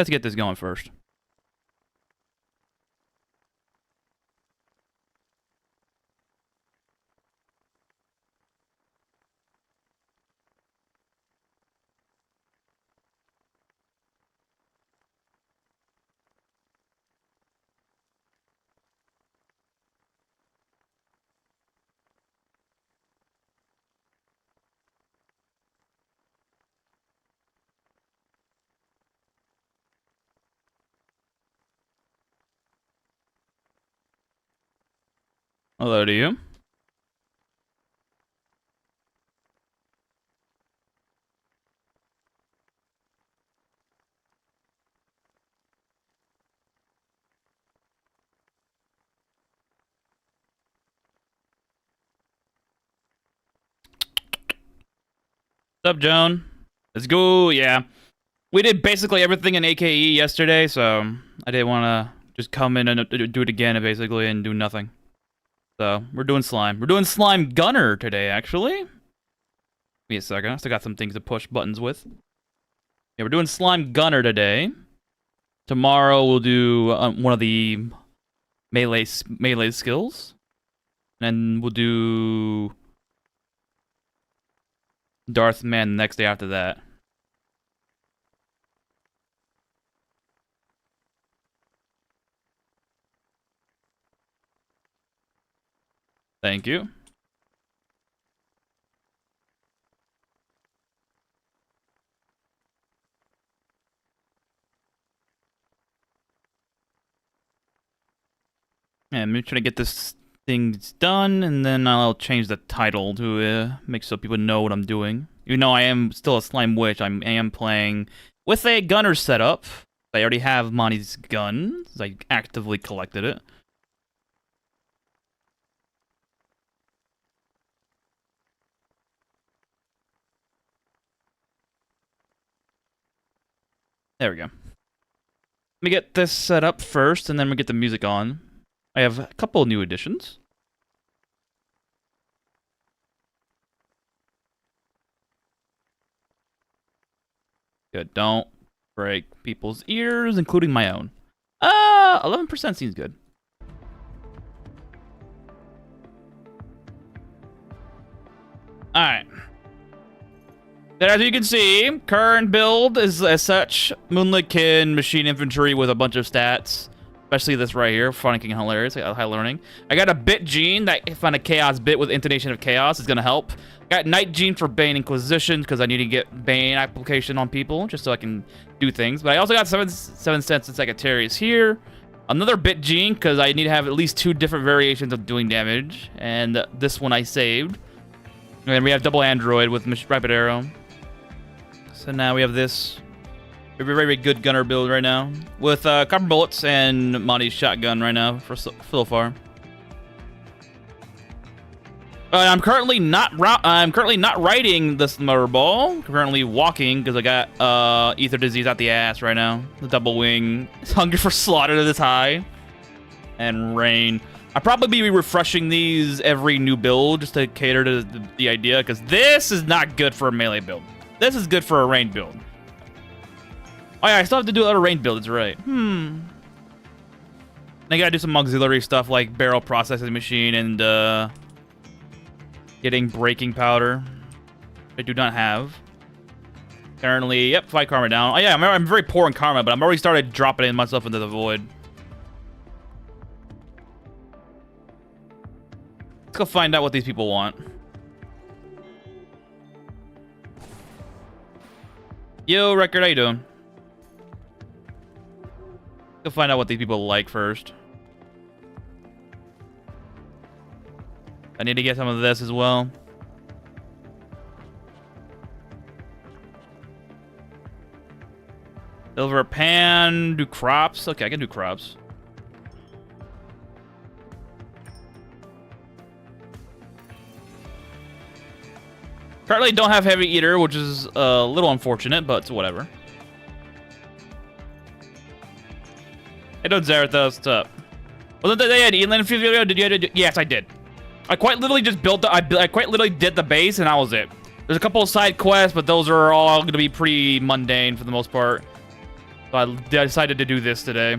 Let's get this going first. Hello to you. What's up, Joan? Let's go. Yeah. We did basically everything in AKE yesterday, so I didn't want to just come in and do it again, basically, and do nothing. So, we're doing slime. We're doing slime gunner today, actually. Give me a second. I still got some things to push buttons with. Yeah, we're doing slime gunner today. Tomorrow we'll do one of the melee skills. And we'll do Darth Man the next day after that. Thank you. Yeah, I'm trying to get this things done, and then I'll change the title to make so people know what I'm doing. Even though I am still a Slime+Witch, I am playing with a gunner setup. I already have Monty's gun, so I actively collected it. There we go. Let me get this set up first, and then we get the music on. I have a couple new additions. Good, don't break people's ears, including my own. 11% seems good. Alright. As you can see, current build is as such Moonlit-kin machine infantry with a bunch of stats. Especially this right here, fucking hilarious, high learning. I got a bit gene that I found a chaos bit with intonation of chaos is gonna help. Got night gene for Bane Inquisition because I need to get Bane application on people just so I can do things. But I also got 7 cents in Sagittarius here. Another bit gene because I need to have at least 2 different variations of doing damage. And this one I saved. And we have double android with rapid arrow. So now we have this very, very good gunner build right now with copper bullets and Monty's shotgun right now for so far. I'm currently not riding this motor ball. I'm currently walking because I got ether disease out the ass right now. The double wing is hungry for slaughter this high. And rain. I'll probably be refreshing these every new build just to cater to the idea because this is not good for a melee build. This is good for a rain build. Oh yeah, I still have to do other rain builds, right? I gotta do some auxiliary stuff like barrel processing machine and getting breaking powder. I do not have. Currently, yep, 5 karma down. Oh yeah, I'm very poor in karma, but I'm already started dropping myself into the void. Let's go find out what these people want. Yo, Record, how you doing? Go find out what these people like first. I need to get some of this as well. Silver pan, do crops. Okay, I can do crops. Currently don't have heavy eater, which is a little unfortunate, but it's whatever. Hey, don't Zarathos, what's up? Wasn't that they had Elin video? Did you? Yes, I did. I quite literally just built the. I quite literally did the base, and that was it. There's a couple of side quests, but those are all going to be pretty mundane for the most part. So I decided to do this today.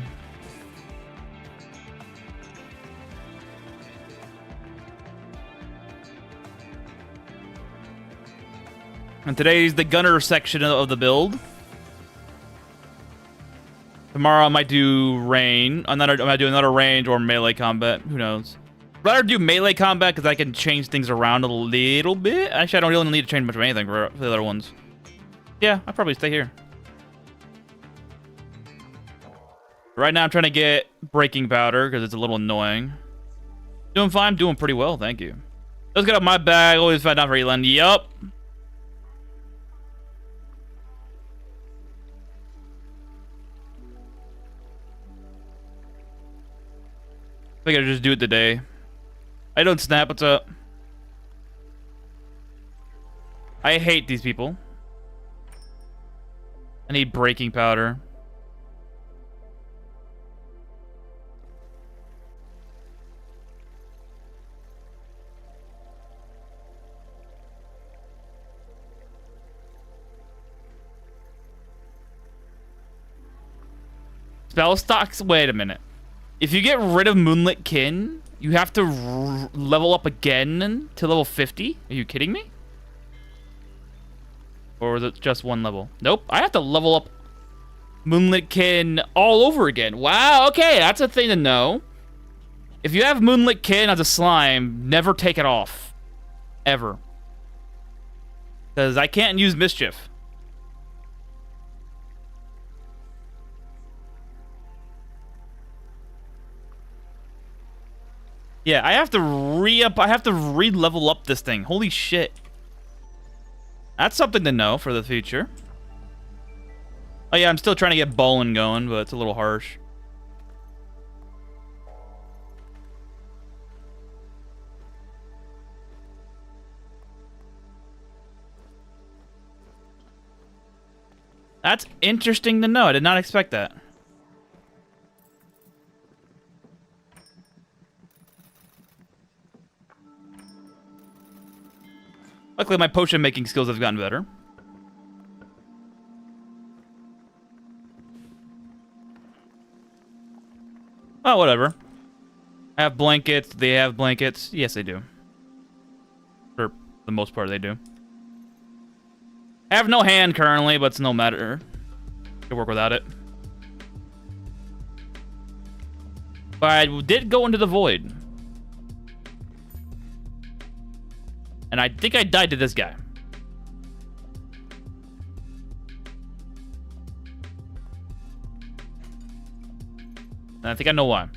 And today's the gunner section of the build. Tomorrow I might do range. I might do another range or melee combat. Who knows? Rather do melee combat because I can change things around a little bit. Actually, I don't really need to change much of anything for the other ones. Yeah, I'll probably stay here. Right now I'm trying to get breaking powder because it's a little annoying. Doing fine, doing pretty well, thank you. Let's get up my bag. Always find out for Elin. Yup. I think I'll just do it today. I don't snap. What's up? I hate these people. I need breaking powder. Spell stocks? Wait a minute. If you get rid of Moonlit Kin, you have to level up again to level 50? Are you kidding me? Or is it just one level? Nope, I have to level up Moonlit Kin all over again. Wow, okay, that's a thing to know. If you have Moonlit Kin as a slime, never take it off. Ever. Because I can't use Mischief. Yeah, I have to re-level up this thing. Holy shit. That's something to know for the future. Oh yeah, I'm still trying to get bowling going, but it's a little harsh. That's interesting to know. I did not expect that. Luckily, my potion making skills have gotten better. Oh, whatever. I have blankets. They have blankets. Yes, they do. For the most part, they do. I have no hand currently, but it's no matter. I can work without it. But I did go into the void. And I think I died to this guy. And I think I know why.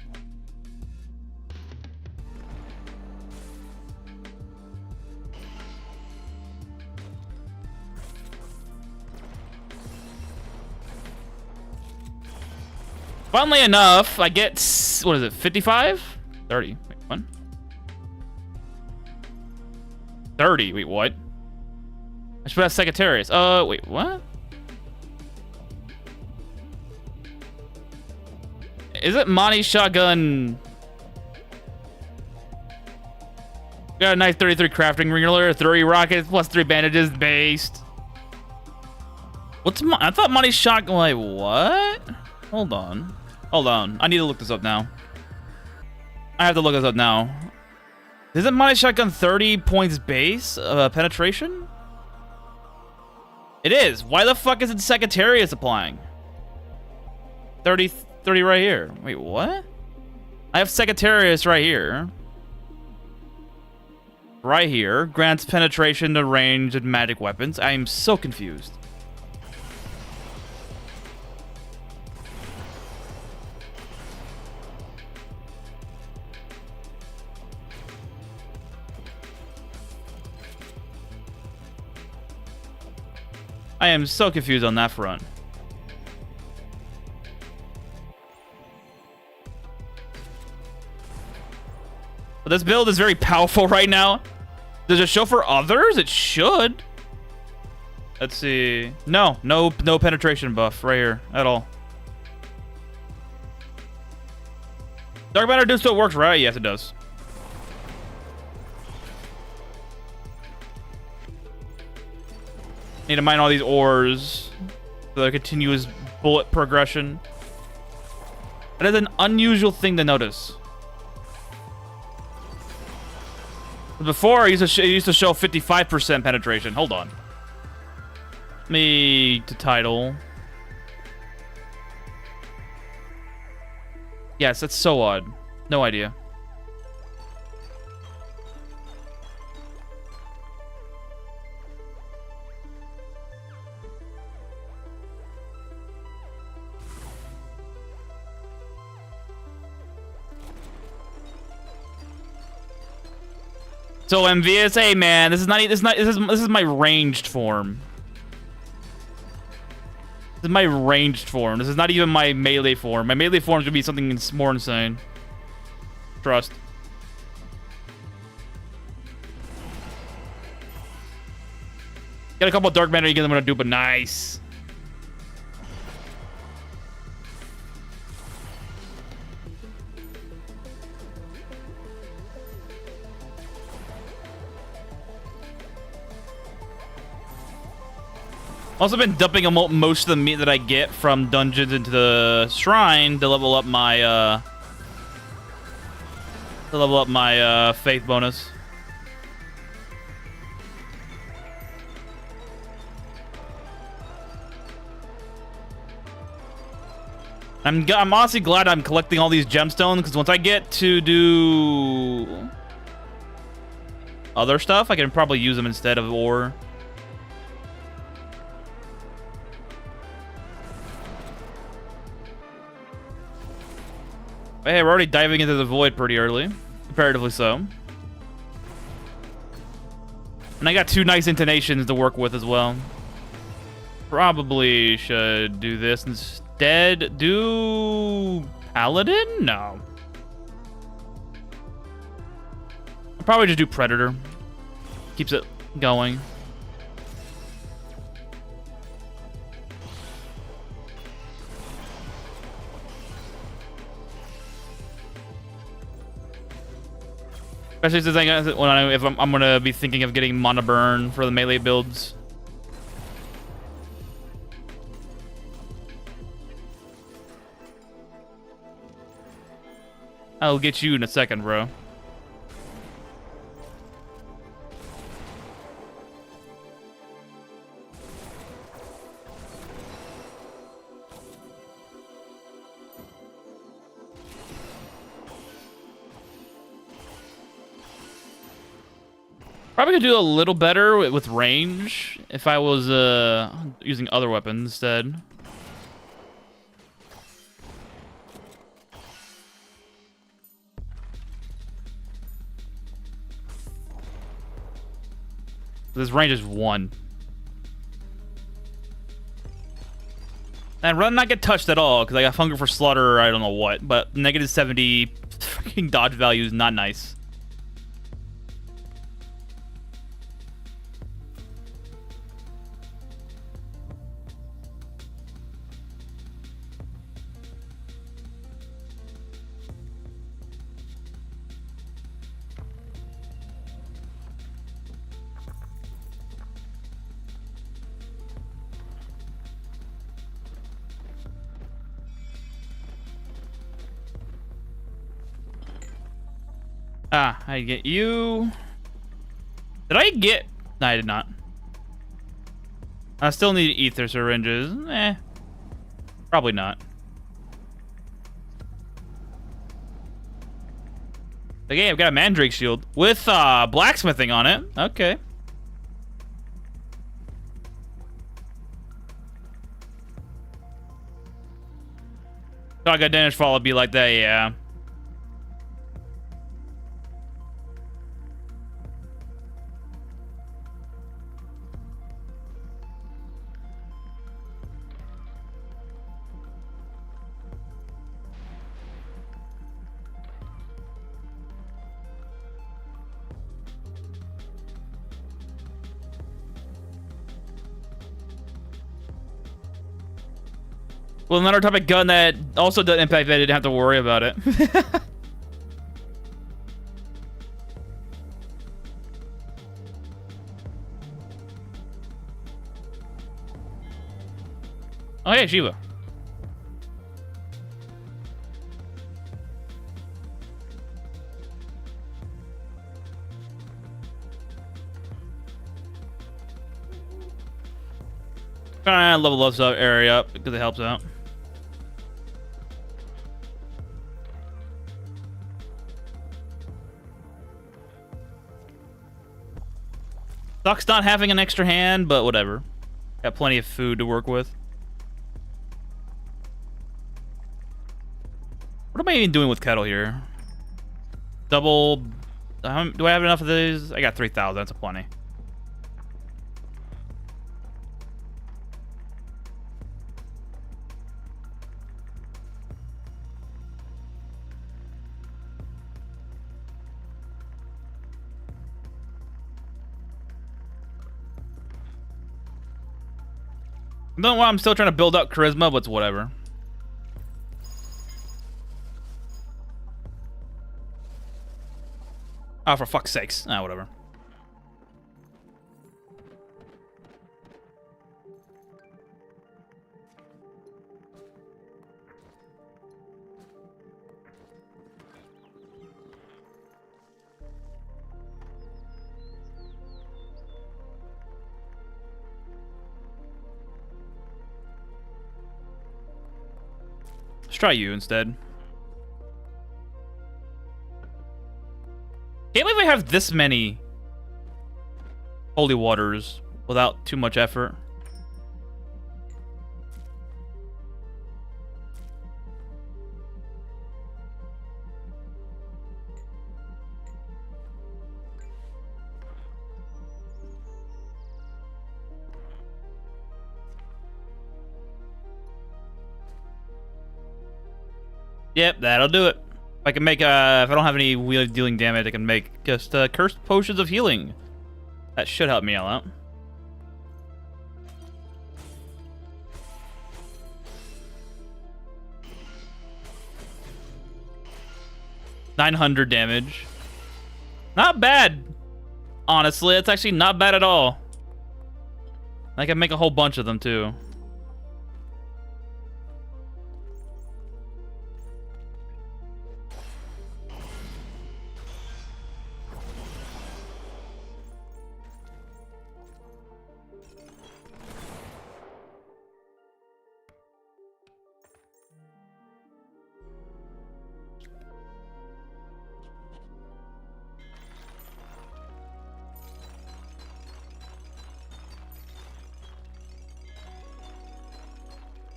Funnily enough, I get, what is it, 55? 30. Wait, what? 30. Wait, what? I should put out Secretarius. Wait, what? Is it Monty's shotgun? Got a nice 33 crafting regular, 30 rockets plus 3 bandages based. What's I thought Monty's shotgun? Wait, what? Hold on. Hold on. I need to look this up now. I have to look this up now. Isn't Monty's shotgun 30 points base penetration? It is. Why the fuck isn't Secretarius applying? 30 right here. Wait, what? I have Secretarius right here. Right here. Grants penetration to ranged and magic weapons. I am so confused. I am so confused on that front. But this build is very powerful right now. Does it show for others? It should. Let's see. No penetration buff right here at all. Dark Matter do still works, right? Yes, it does. Need to mine all these ores for the continuous bullet progression. That is an unusual thing to notice. Before, it used to show 55% penetration. Hold on. Me to title. Yes, that's so odd. No idea. So envious, hey man, this is my ranged form. This is my ranged form. This is not even my melee form. My melee form is gonna be something more insane. Trust. Get a couple of dark mana again. I'm gonna do, but nice. Also been dumping most of the meat that I get from dungeons into the shrine to level up my faith bonus. I'm honestly glad I'm collecting all these gemstones, because once I get to do other stuff, I can probably use them instead of ore. Hey, we're already diving into the void pretty early. Comparatively so. And I got 2 nice intonations to work with as well. Probably should do this instead. Do Paladin? No. I'll probably just do Predator. Keeps it going. Especially since if I'm gonna be thinking of getting Mana Burn for the melee builds. I'll get you in a second, bro. Probably could do a little better with range if I was using other weapons instead. This range is 1. And I'd rather not get touched at all, because I got Hunger for Slaughter or I don't know what, but negative 70 freaking dodge value is not nice. Ah, I get you. Did I get... No, I did not. I still need ether syringes. Probably not. Okay, I've got a Mandrake shield with blacksmithing on it. Okay. Thought I got damage fall would be like that, yeah. Well, another type of gun that also doesn't impact that I didn't have to worry about it. Oh, hey, Shiva. Trying to level this area up because it helps out. Sucks not having an extra hand, but whatever. Got plenty of food to work with. What am I even doing with kettle here? Double... do I have enough of these? I got 3,000. That's a plenty. No, I'm still trying to build up charisma, but it's whatever. Oh, for fuck's sakes. Ah, whatever. Let's try you instead. Can't believe I have this many holy waters without too much effort. Yep, that'll do it. I can make, if I don't have any wheel dealing damage, I can make just cursed potions of healing. That should help me all out. $900 damage. Not bad. Honestly, it's actually not bad at all. I can make a whole bunch of them too.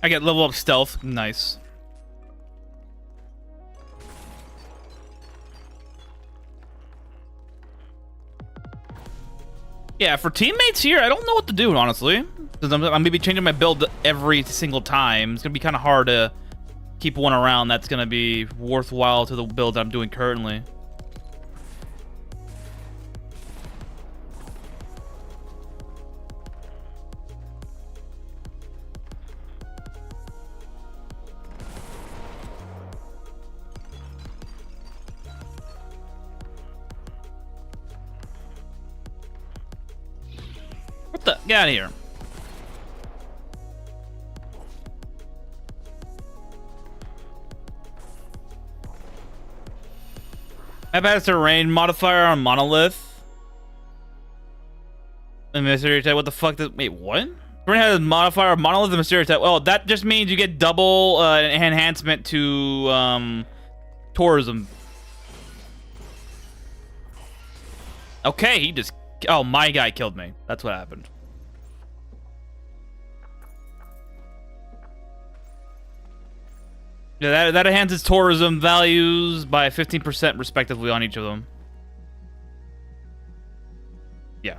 I get level up stealth. Nice. Yeah, for teammates here, I don't know what to do, honestly. Because I'm going to be changing my build every single time. It's going to be kind of hard to keep one around that's going to be worthwhile to the build that I'm doing currently. Get out of here. I've had a terrain modifier on Monolith. And Mystery type. What the fuck? Wait, what? Terrain has a modifier on Monolith and Mystery type. Oh, that just means you get double enhancement to tourism. Okay, he just... Oh, my guy killed me. That's what happened. Yeah, that enhances tourism values by 15% respectively on each of them. Yeah.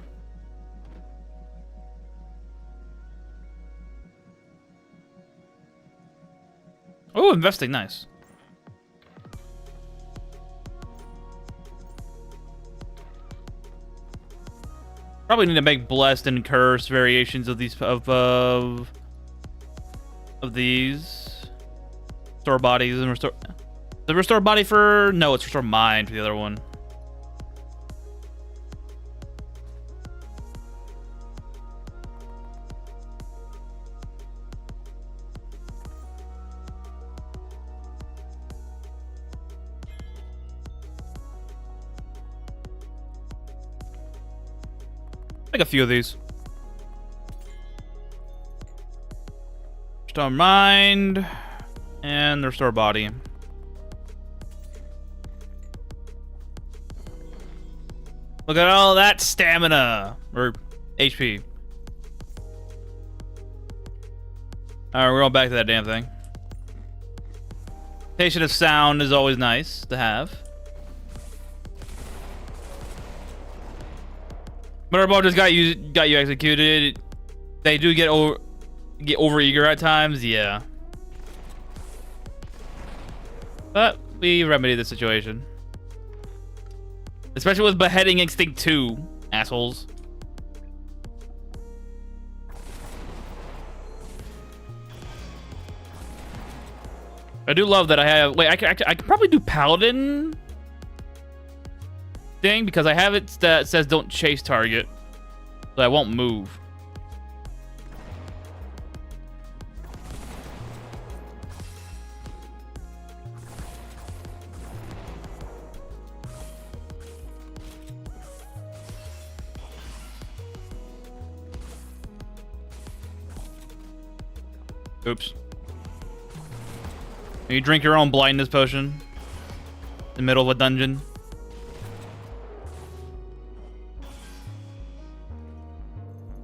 Oh, investing, nice. Probably need to make blessed and cursed variations of these of these. Restore bodies and restore... The restore body for... No, it's restore mind for the other one. Make a few of these. Restore mind. And restore body. Look at all that stamina. Or HP. Alright, we're going back to that damn thing. Station of sound is always nice to have. Murderball just got you executed. They do get over eager at times, yeah. But we remedy the situation. Especially with Beheading Instinct 2, assholes. I do love that I have... Wait, I could probably do Paladin thing because I have it that says don't chase target. So I won't move. Oops. You drink your own blindness potion in the middle of a dungeon.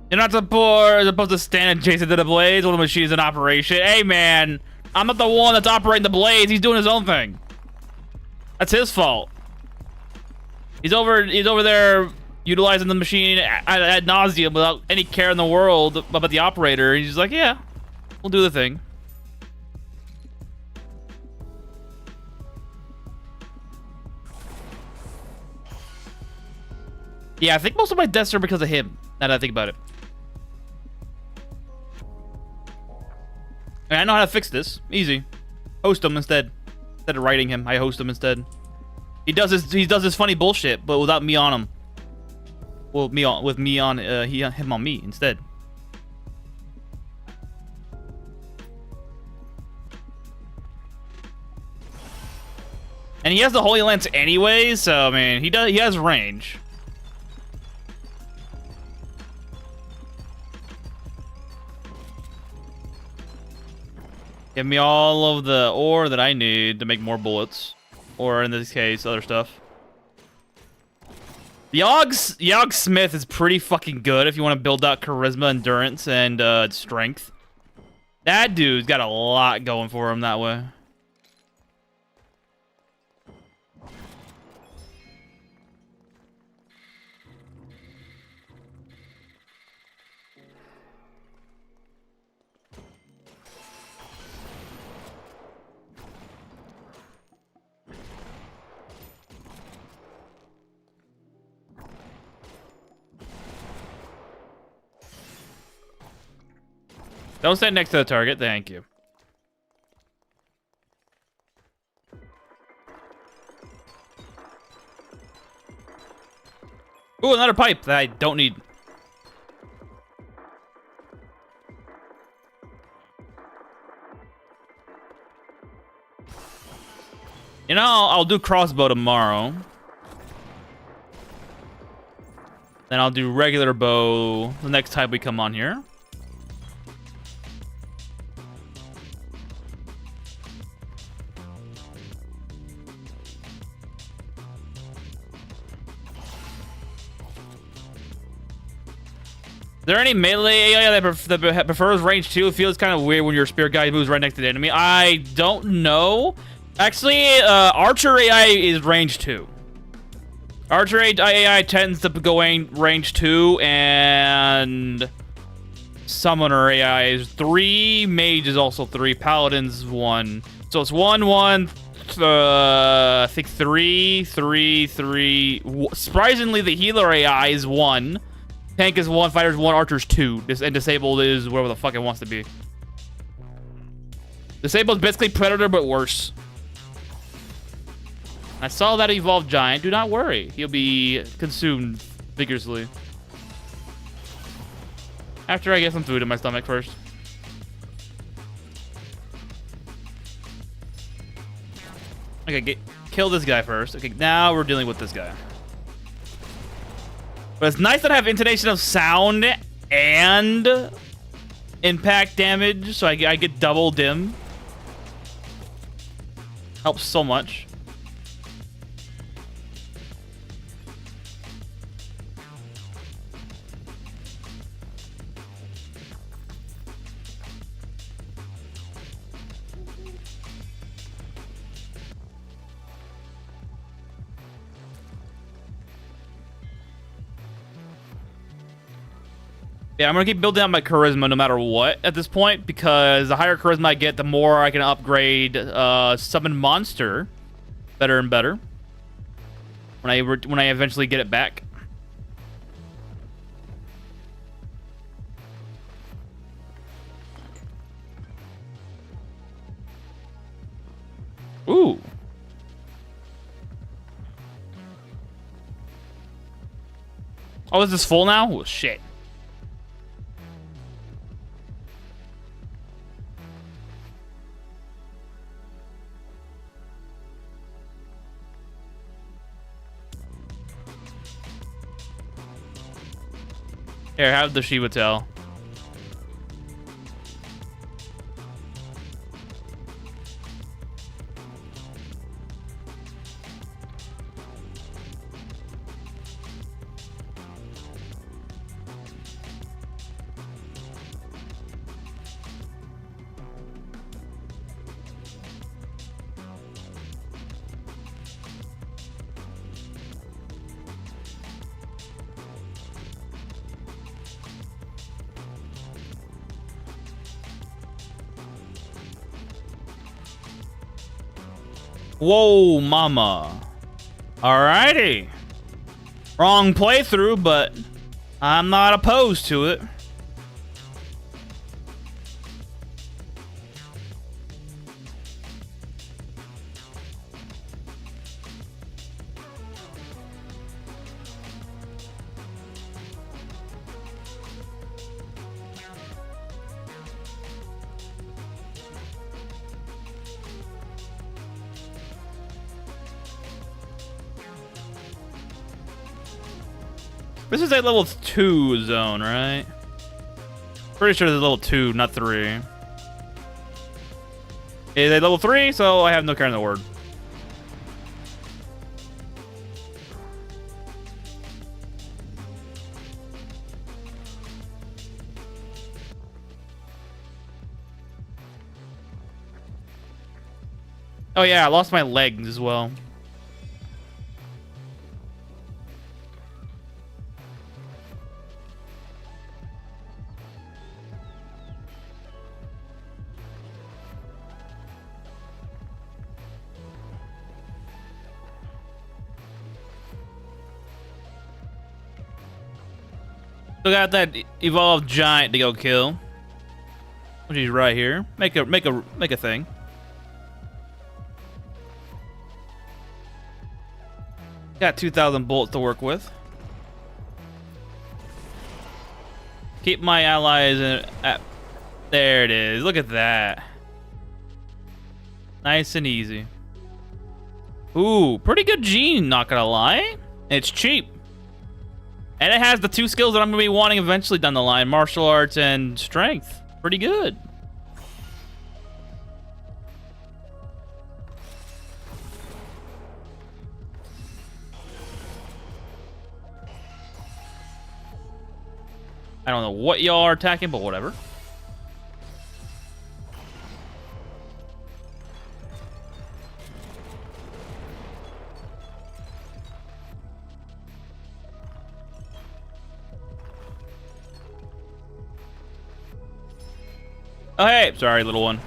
You're not supposed to stand adjacent to the blaze while the machine's in operation. Hey man, I'm not the one that's operating the blaze. He's doing his own thing. That's his fault. He's over there utilizing the machine ad nauseum without any care in the world about the operator. He's just like, yeah, we'll do the thing. Yeah, I think most of my deaths are because of him, now that I think about it. And I know how to fix this. Easy. Host him instead. Instead of writing him, I host him instead. He does his funny bullshit, but without me on him. Well, him on me instead. And he has the Holy Lance anyway, so I mean, he has range. Give me all of the ore that I need to make more bullets. Or in this case, other stuff. Yogg Smith is pretty fucking good if you want to build out charisma, endurance, and strength. That dude's got a lot going for him that way. Don't stand next to the target, thank you. Ooh, another pipe that I don't need. You know, I'll do crossbow tomorrow. Then I'll do regular bow the next time we come on here. Is there any melee AI that prefers range 2? It feels kind of weird when your spear guy moves right next to the enemy. I don't know. Actually, Archer AI is range 2. Archer AI tends to go range 2, and Summoner AI is 3. Mage is also 3. Paladin's 1. So it's 1, 1, I think 3, 3, 3. Surprisingly, the Healer AI is 1. Tank is 1, Fighter's 1, Archer's 2. And Disabled is wherever the fuck it wants to be. Disabled's basically Predator, but worse. I saw that evolved giant. Do not worry. He'll be consumed vigorously. After I get some food in my stomach first. Okay, kill this guy first. Okay, now we're dealing with this guy. But it's nice that I have intonation of sound and impact damage, so I get double dim. Helps so much. Yeah, I'm gonna keep building up my charisma no matter what at this point, because the higher charisma I get, the more I can upgrade summon monster better and better when I eventually get it back. Ooh. Oh, is this full now? Oh, shit. Here, have the Shiva tail. Whoa, mama. Alrighty. Wrong playthrough, but I'm not opposed to it. This is a level 2 zone, right? Pretty sure this is level 2, not 3. Is it level 3? So I have no care in the word. Oh yeah, I lost my legs as well. Still got that evolved giant to go kill, which is right here. Make a thing. Got 2,000 bolts to work with. Keep my allies at. There it is. Look at that. Nice and easy. Ooh, pretty good gene. Not gonna lie. It's cheap. And it has the 2 skills that I'm going to be wanting eventually down the line. Martial arts and strength. Pretty good. I don't know what y'all are attacking, but whatever. Oh, hey. Sorry, little one.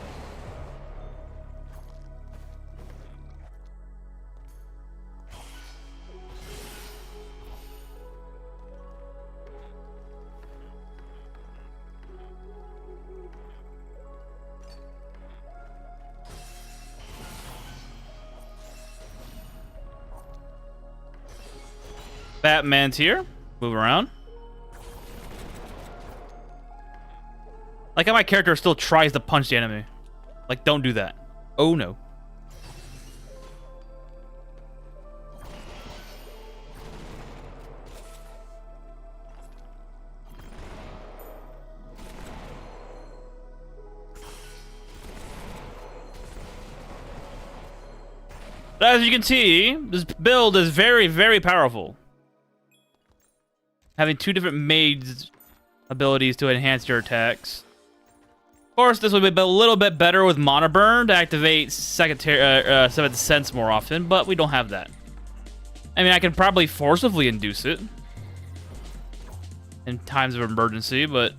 Batman's here. Move around. Like how my character still tries to punch the enemy. Like, don't do that. Oh, no. But as you can see, this build is very, very powerful. Having 2 different maids abilities to enhance your attacks. Of course, this would be a little bit better with Mana Burn to activate 7th Sense more often, but we don't have that. I mean, I can probably forcibly induce it in times of emergency, but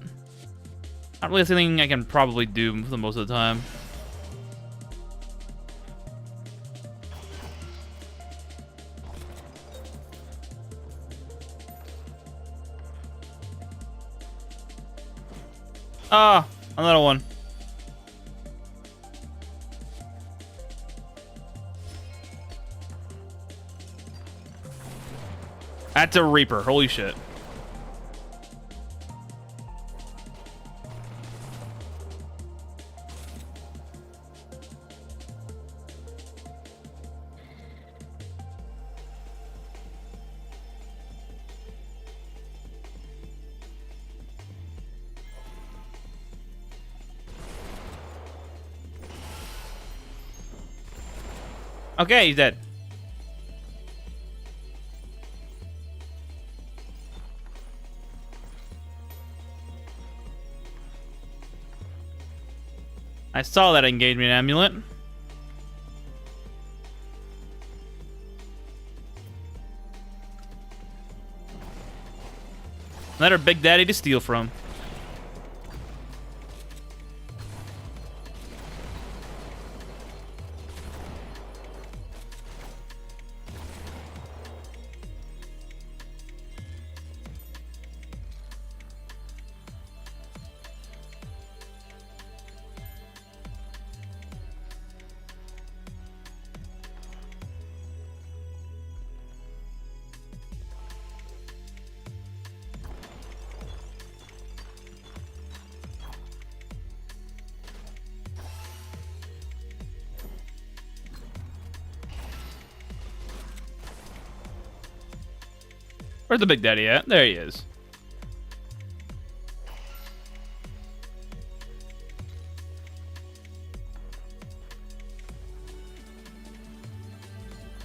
not really something I can probably do for the most of the time. Ah, another one. That's a Reaper. Holy shit. Okay, he's dead. I saw that engagement amulet. Another Big Daddy to steal from. Where's the Big Daddy at? There he is.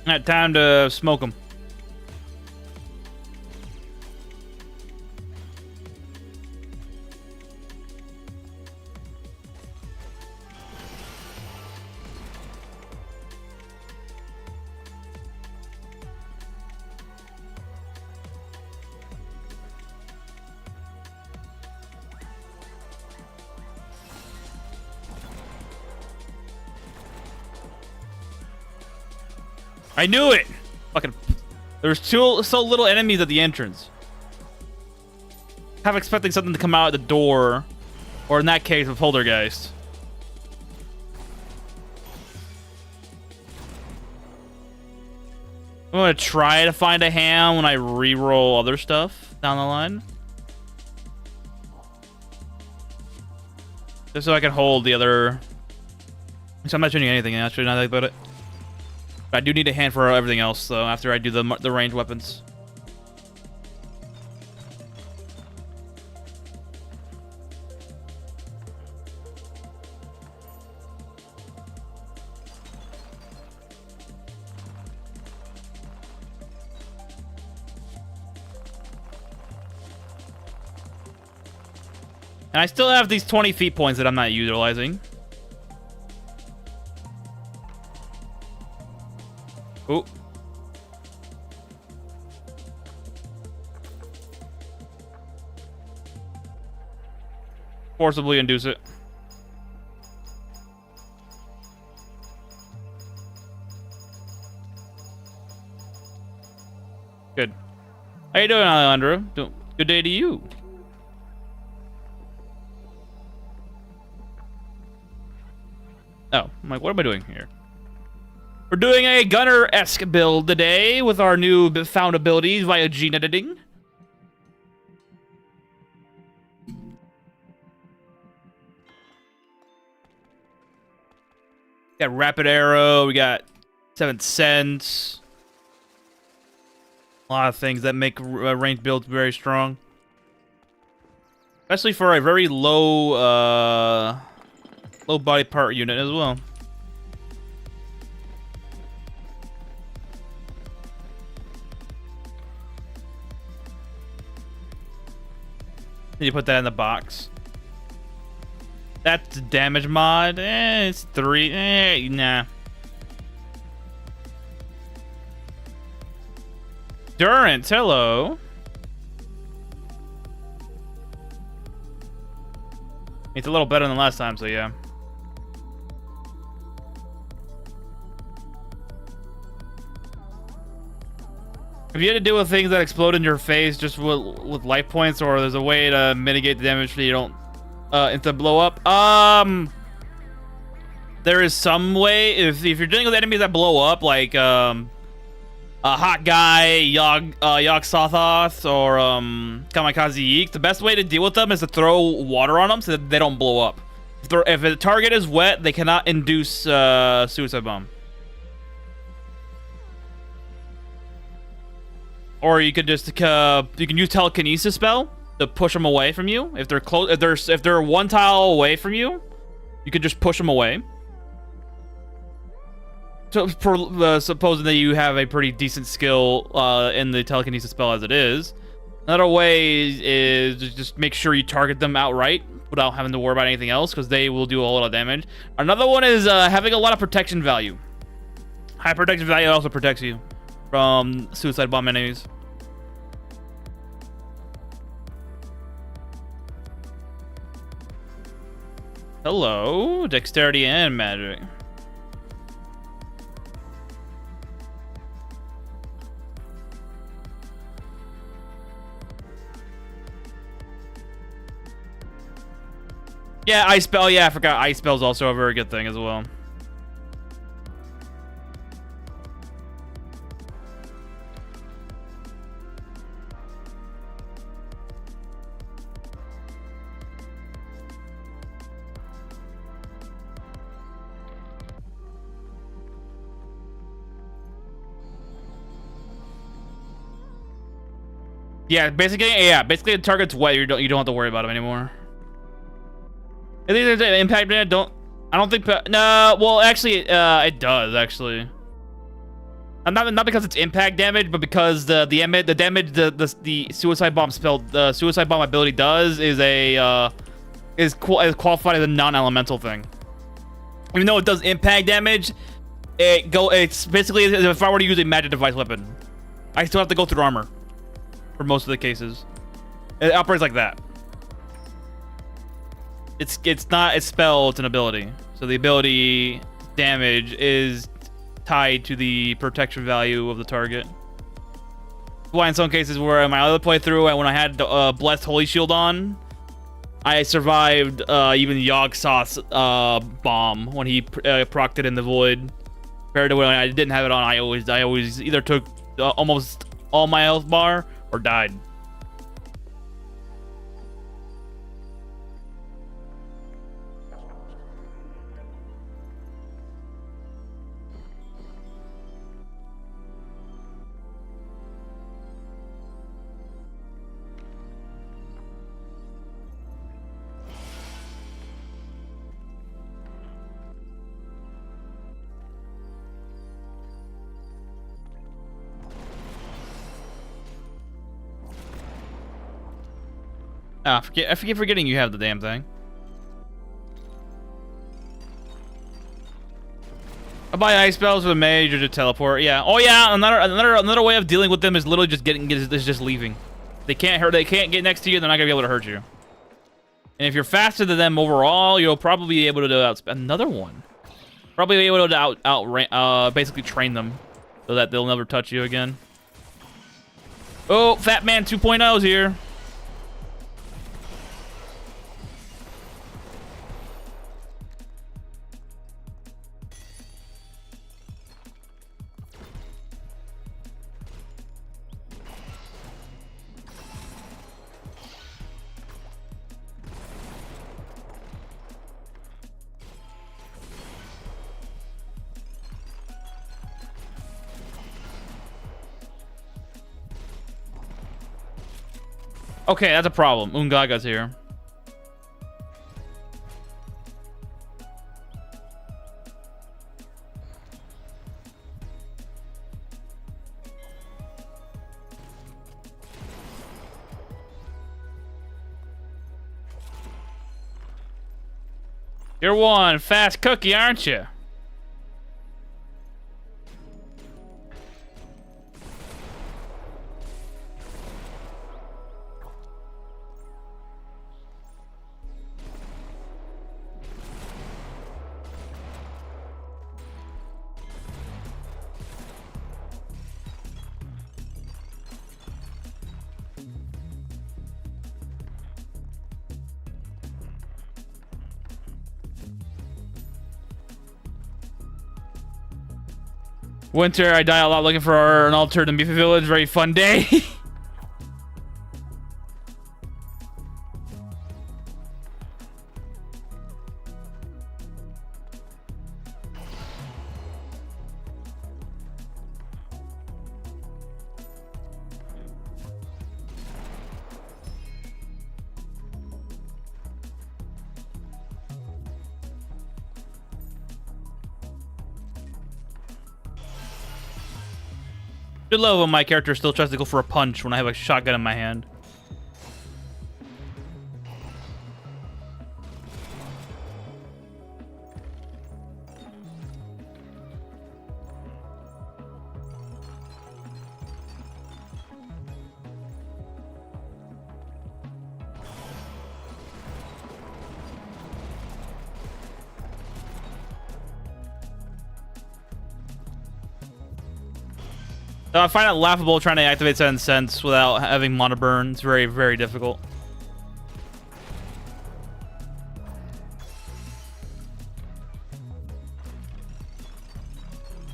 Alright, time to smoke him. I knew it! Fucking... There's so little enemies at the entrance. I'm expecting something to come out at the door. Or in that case, a poltergeist. I'm gonna try to find a ham when I re-roll other stuff down the line. Just so I can hold the other... So I'm not shooting anything, actually, now that I think about it. I do need a hand for everything else, though, after I do the ranged weapons. And I still have these 20 feet points that I'm not utilizing. Ooh. Forcibly induce it. Good. How you doing, Alejandro? Good day to you. Oh, I'm like, what am I doing here? We're doing a Gunner-esque build today with our new found abilities via gene editing. Got Rapid Arrow, we got 7th Sense. A lot of things that make ranged builds very strong. Especially for a very low, low body part unit as well. You put that in the box. That's damage mod. It's 3. Nah. Durance, hello. It's a little better than last time, so yeah. If you had to deal with things that explode in your face just with life points, or there's a way to mitigate the damage so you don't instant blow up, there is some way. If you're dealing with enemies that blow up, like a hot guy, Yog Sothoth, or Kamikaze Yeek, the best way to deal with them is to throw water on them so that they don't blow up. If the target is wet, they cannot induce suicide bomb. Or you could just you can use telekinesis spell to push them away from you. If they're close, if they're one tile away from you, you could just push them away. So, supposing that you have a pretty decent skill in the telekinesis spell as it is. Another way is just make sure you target them outright without having to worry about anything else, because they will do a lot of damage. Another one is having a lot of protection value. High protection value also protects you from suicide bomb enemies. Hello, dexterity and magic. Yeah, ice spell. Yeah, I forgot. Ice spell's also a very good thing as well. Yeah, basically the target's wet. You don't have to worry about him anymore. I think there's an impact man. I don't think no. Well, actually, it does actually. Not because it's impact damage, but because the damage the suicide bomb spell, the suicide bomb ability does is qualified as a non-elemental thing. Even though it does impact damage, it's basically if I were to use a magic device weapon, I still have to go through armor for most of the cases. It operates like that. It's not a spell, it's an ability. So the ability damage is tied to the protection value of the target. Why in some cases where in my other playthrough, when I had Blessed Holy Shield on, I survived even Yog Sothoth's bomb when he procced it in the void. Compared to when I didn't have it on, I always either took almost all my health bar or died. I forget forgetting you have the damn thing. I buy ice spells with a mage or to teleport. Yeah. Oh yeah. Another way of dealing with them is literally just leaving. They can't hurt. They can't get next to you. They're not gonna be able to hurt you. And if you're faster than them overall, you'll probably be able to another one. Probably be able to basically train them so that they'll never touch you again. Oh, Fat Man 2.0's here. Okay, that's a problem. Ungaga's here. You're one fast cookie, aren't you? Winter, I die a lot looking for an alternate beefy village. Very fun day. I love when my character still tries to go for a punch when I have a shotgun in my hand. So I find it laughable trying to activate Seven Sense without having mana burn. It's very, very difficult.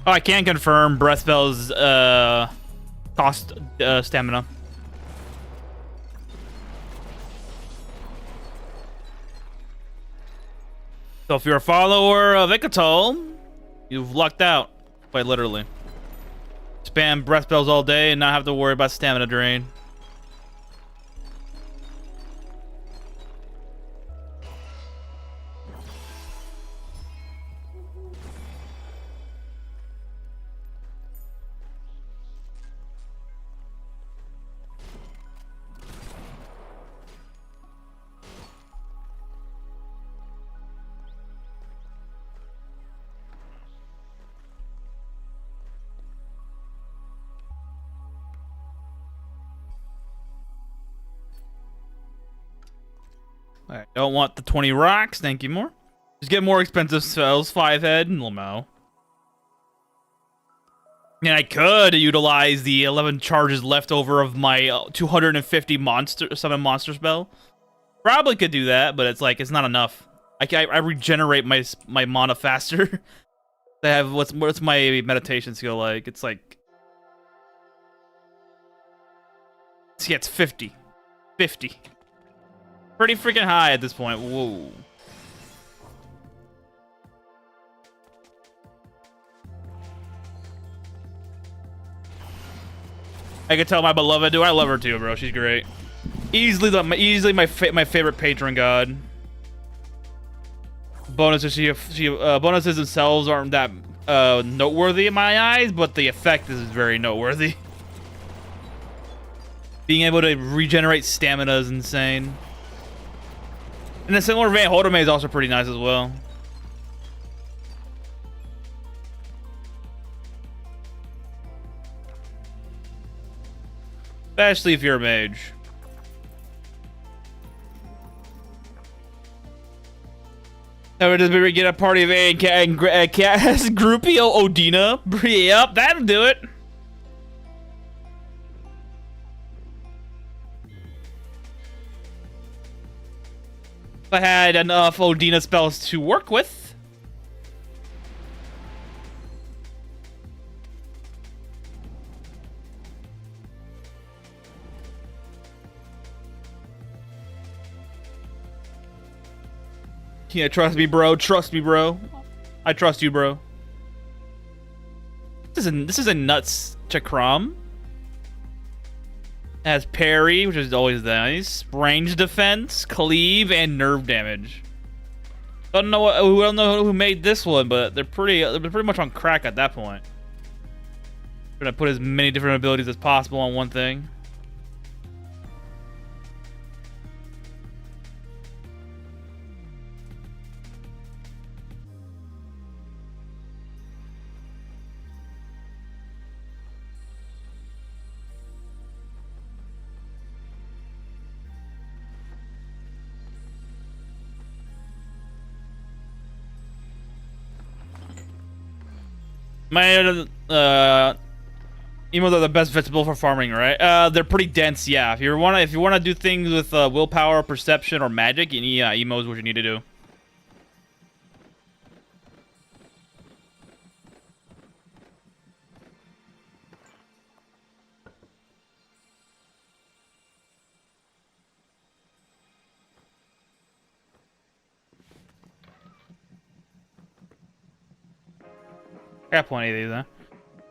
Oh, I can confirm breath spells cost stamina. So if you're a follower of Icatol, you've lucked out, quite literally. Spam breath spells all day and not have to worry about stamina drain. Alright, don't want the 20 rocks, thank you more. Just get more expensive spells, 5 head, and Lamau. And I could utilize the 11 charges left over of my 250 summon monster spell. Probably could do that, but it's like, it's not enough. I regenerate my mana faster. I have, what's my meditation skill like? It's like... See, it's 50. 50. Pretty freaking high at this point. Whoa. I can tell my beloved, dude. I love her too, bro. She's great. Easily my favorite patron god. Bonuses bonuses themselves aren't that noteworthy in my eyes, but the effect is very noteworthy. Being able to regenerate stamina is insane. In a similar vein, Holdome is also pretty nice as well. Especially if you're a mage. Never does we get a party of A and Groupio Odina. Yep, that'll do it. If I had enough Odina spells to work with. Yeah, trust me, bro. Trust me, bro. I trust you, bro. This is a nuts Chakram. Has parry, which is always nice. Range defense, cleave, and nerve damage. I don't know who made this one, but they're pretty much on crack at that point. Trying to put as many different abilities as possible on one thing. My emos are the best vegetable for farming, right? They're pretty dense, yeah. If you wanna do things with willpower, perception, or magic, yeah, emo is what you need to do. I got plenty of these, huh?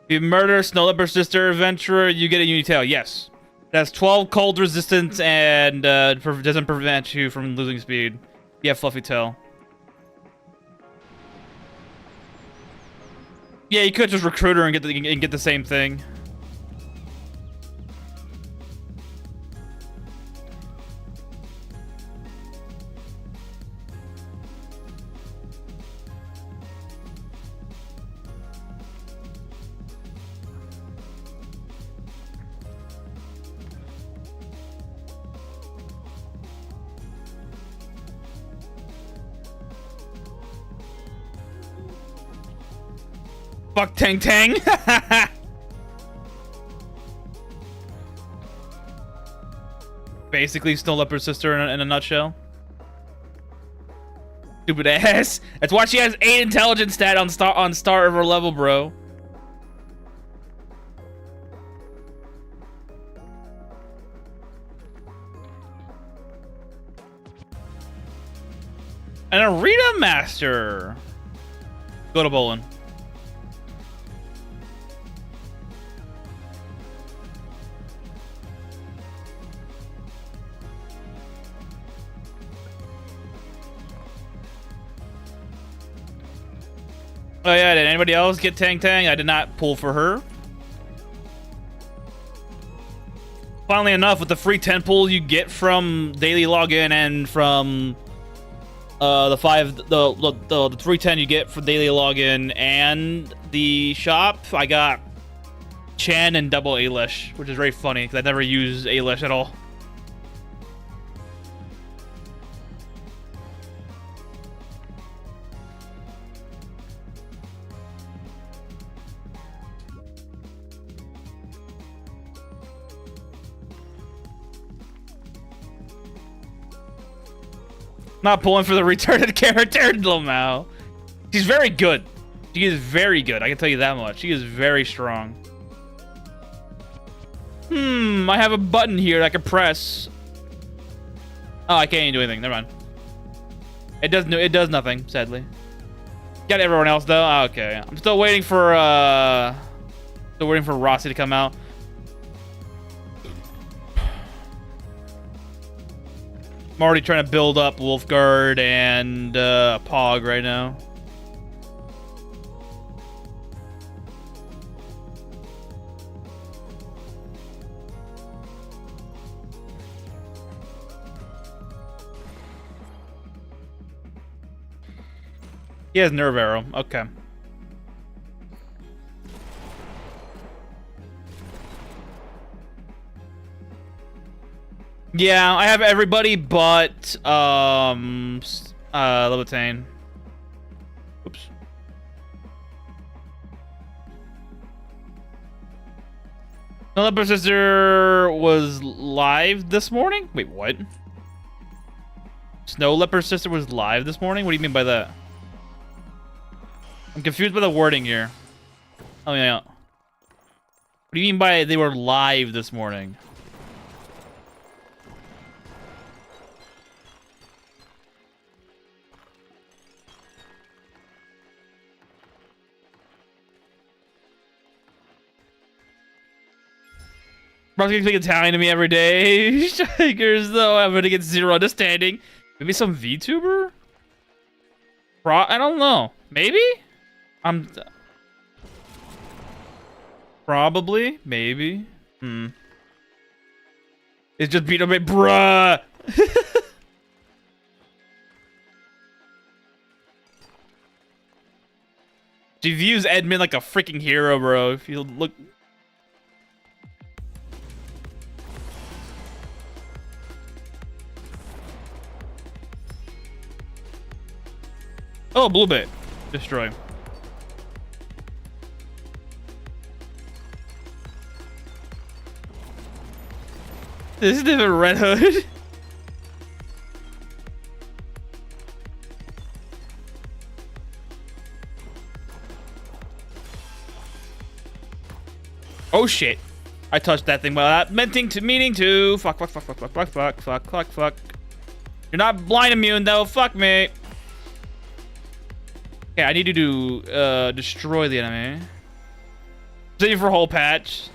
If you murder Snow Leopard Sister Adventurer, you get a Unitail. Yes. It has 12 cold resistance and doesn't prevent you from losing speed. You have Fluffy Tail. Yeah, you could just recruit her and get the same thing. Fuck Tang Tang. Basically, Snow Leopard Sister in a nutshell. Stupid ass. That's why she has 8 intelligence stat on start of her level, bro. An Arena Master. Go to bowling. Oh yeah, did anybody else get Tang Tang? I did not pull for her. Funnily enough, with the free 10 pull you get from daily login and from the 310 you get for daily login and the shop, I got Chan and double Alish, which is very funny because I never use Alish at all. Not pulling for the retarded character, Lomao. She's very good. She is very good. I can tell you that much. She is very strong. I have a button here that I can press. Oh, I can't even do anything. Never mind. It does nothing, sadly. Got everyone else though. Oh, okay. I'm still waiting for Rossi to come out. I'm already trying to build up Wolfguard and Pog right now. He has Nerve Arrow. Okay. Yeah, I have everybody but Levitane. Oops. Snow Leopard Sister was live this morning? Wait, what? Snow Leopard Sister was live this morning? What do you mean by that? I'm confused by the wording here. Oh yeah. What do you mean by they were live this morning? Bro's gonna speak Italian to me every day. Strikers, though, I'm gonna get zero understanding. Maybe some VTuber? I don't know. Maybe? Probably. Maybe. It's just beat up, bruh. She views Edmund like a freaking hero, bro. If you look. Oh, blue bit. Destroy. This is different Red Hood. Oh shit. I touched that thing without meaning to. Fuck. You're not blind immune though. Fuck me. Okay, I need you to destroy the enemy. Save for whole patch.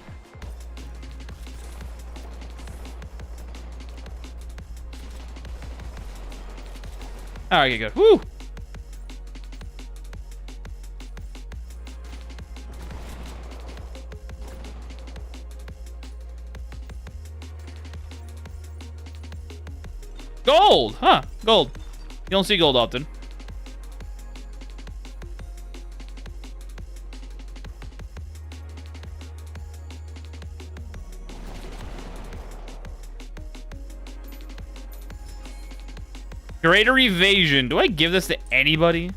Alright, okay, good. Woo! Gold! Huh, gold. You don't see gold often. Greater evasion. Do I give this to anybody?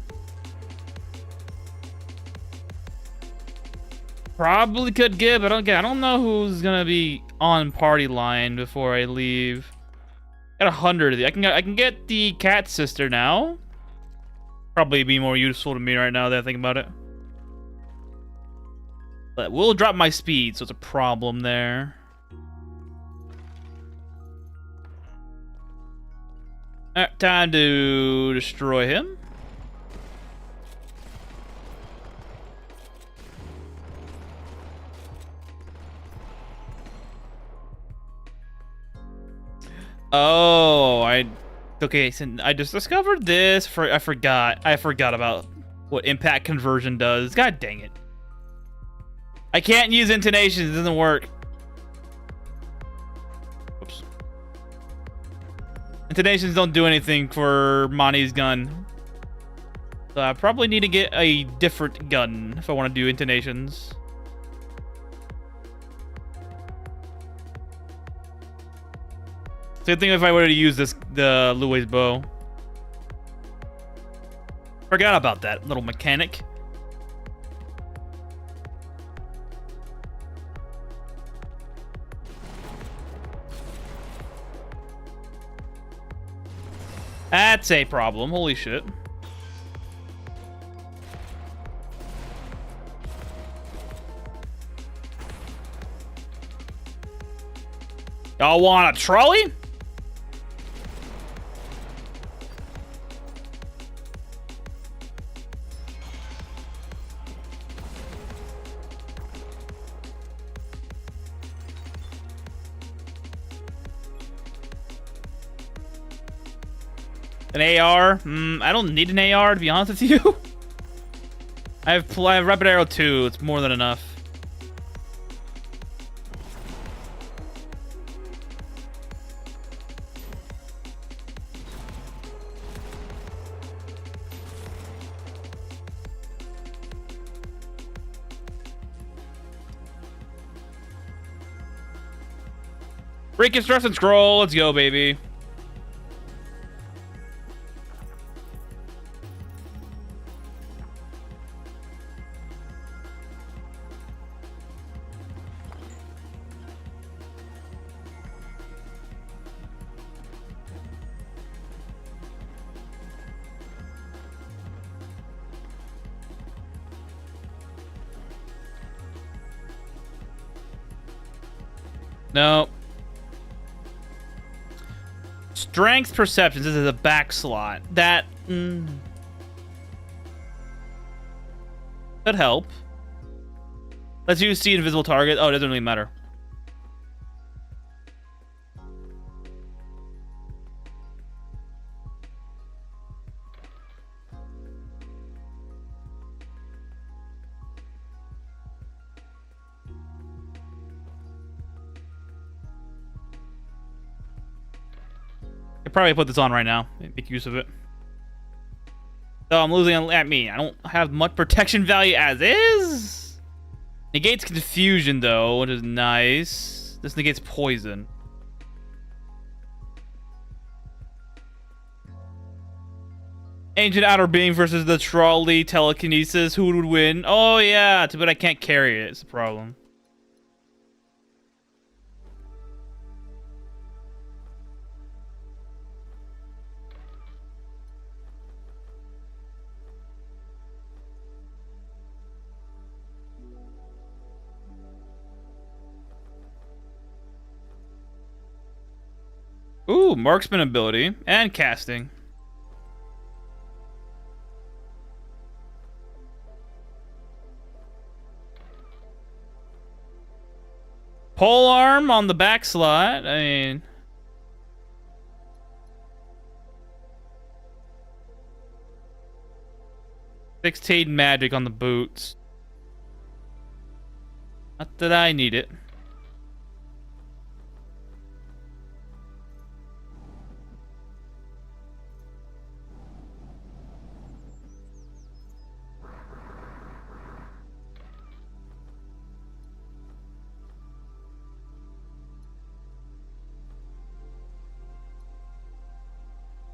Probably could give, but I don't know who's gonna be on party line before I leave. Got 100 of these. I can get the cat sister now. Probably be more useful to me right now that I think about it. But we'll drop my speed, so it's a problem there. Alright, time to destroy him. Oh, okay, so I just discovered this. I forgot about what impact conversion does. God dang it. I can't use intonations, it doesn't work. Oops. Intonations don't do anything for Monty's gun. So I probably need to get a different gun if I want to do intonations. Same thing if I were to use the Louis bow. Forgot about that little mechanic. That's a problem. Holy shit. Y'all want a trolley? An AR? I don't need an AR, to be honest with you. I have Rapid Arrow 2. It's more than enough. Reconstruction scroll. Let's go, baby. No. Strength perceptions. This is a back slot. That could help. Let's use see invisible target. Oh, it doesn't really matter. I probably put this on right now. Make use of it. So I'm losing at me. I don't have much protection value as is. Negates confusion though, which is nice. This negates poison. Ancient Outer Being versus the Trolley Telekinesis. Who would win? Oh yeah, too bad I can't carry it. It's a problem. Ooh, marksman ability and casting. Pole arm on the back slot. I mean, 16 magic on the boots. Not that I need it.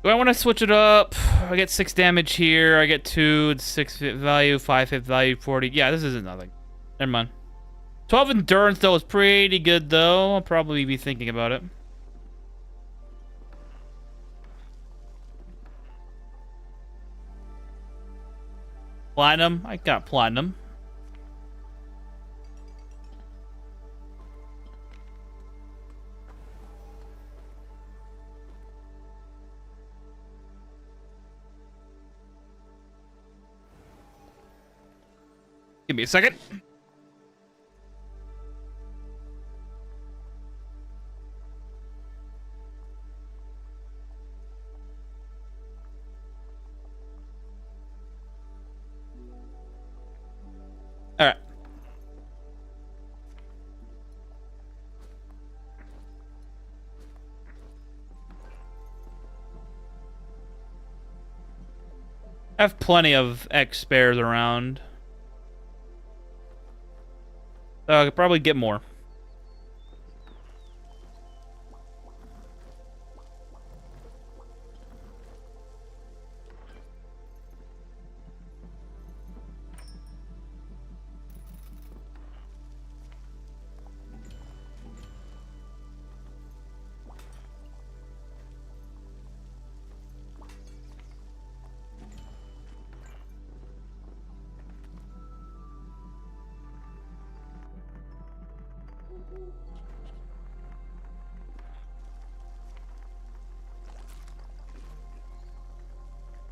Do I want to switch it up? I get 6 damage here. I get 2. It's 6 hit value, 5 hit value, 40. Yeah, this isn't nothing. Never mind. 12 endurance, though, is pretty good, though. I'll probably be thinking about it. Platinum? I got platinum. Give me a second. All right. I have plenty of X spares around. So I could probably get more.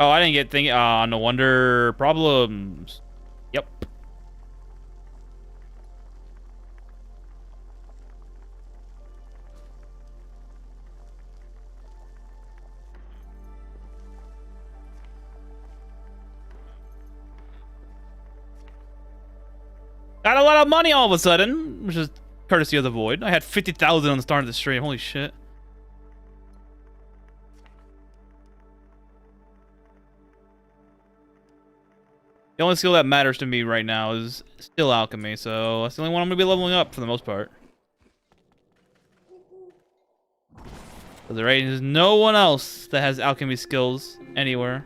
Oh, I didn't get thinking. No wonder problems. Yep. Got a lot of money all of a sudden, which is courtesy of the Void. I had 50,000 on the start of the stream. Holy shit. The only skill that matters to me right now is still alchemy, so that's the only one I'm going to be leveling up for the most part. But there is no one else that has alchemy skills anywhere.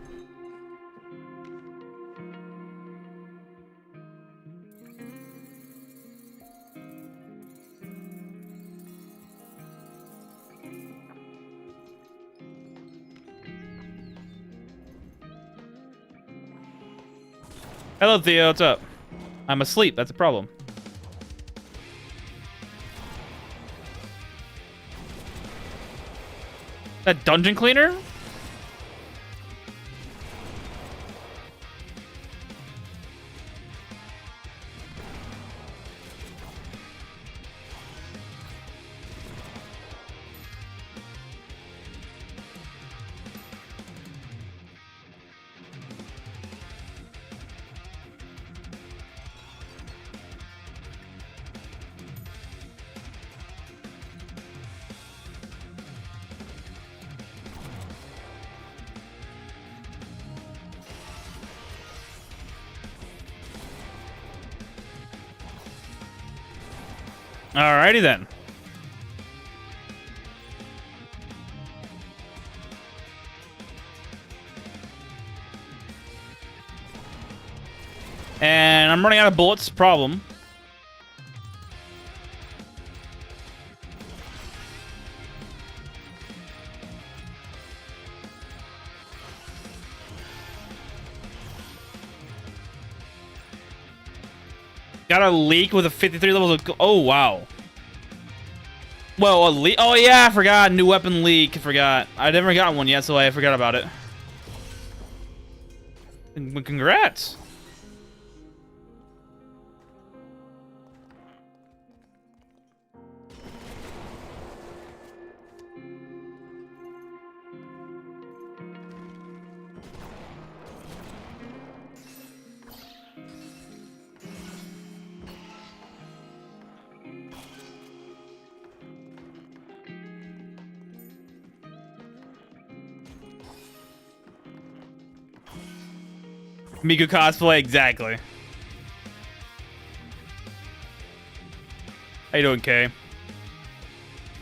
Hello, Theo. What's up? I'm asleep. That's a problem. That dungeon cleaner? Alrighty then. And I'm running out of bullets. Problem. Got a leak with a 53 levels of... Oh, wow. Well, a leak. Oh yeah, I forgot. New weapon leak. I forgot. I never got one yet, so I forgot about it. Congrats. Miku cosplay, exactly. How you doing, Kay?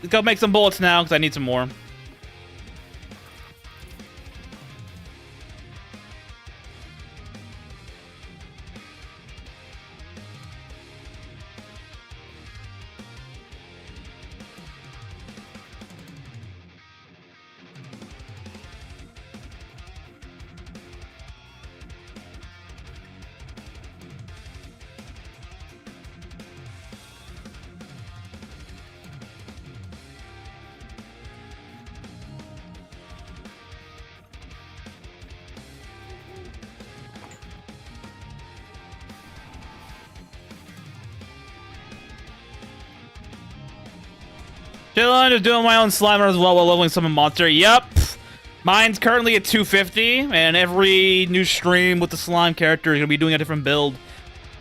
Let's go make some bullets now, because I need some more. Chillin', just doing my own Slimer as well while leveling summon monster. Yep. Mine's currently at 250, and every new stream with the slime character is going to be doing a different build.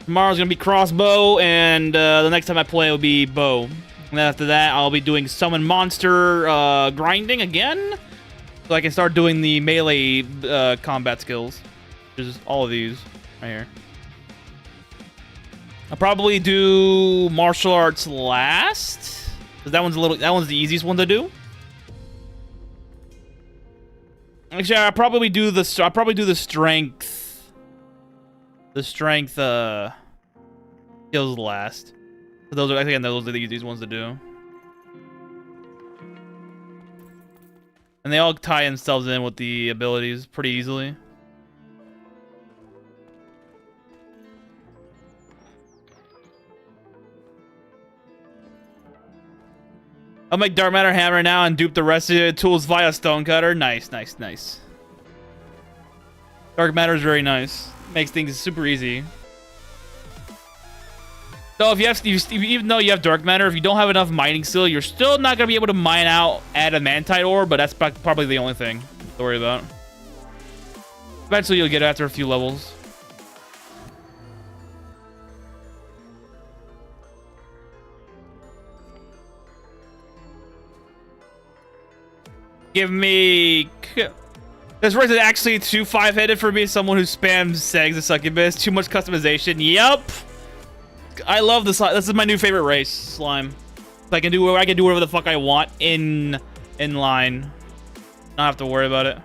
Tomorrow's going to be crossbow, and the next time I play will be bow. And then after that, I'll be doing summon monster grinding again, so I can start doing the melee combat skills. Which is all of these right here. I'll probably do martial arts last. That one's the easiest one to do. Actually, I'll probably do the strength. The strength skills last. So those are the easiest ones to do. And they all tie themselves in with the abilities pretty easily. I'll make Dark Matter Hammer now and dupe the rest of the tools via Stonecutter. Nice, nice, nice. Dark Matter is very nice. Makes things super easy. So if you have, even though you have Dark Matter, if you don't have enough mining skill, you're still not gonna be able to mine out adamantite ore. But that's probably the only thing to worry about. Eventually, you'll get it after a few levels. Give me... This race is actually too 5-headed for me. Someone who spams Segs and Succubus. Too much customization. Yep. I love this. This is my new favorite race, Slime. I can do whatever the fuck I want in line. Not have to worry about it.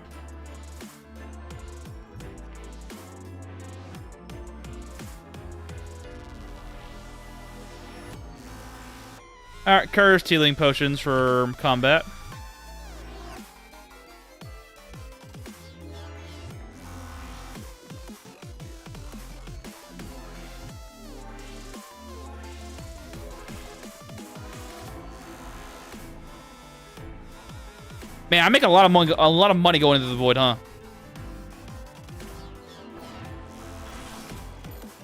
Alright, Curse healing potions for combat. Man, I make a lot of money going into the void, huh?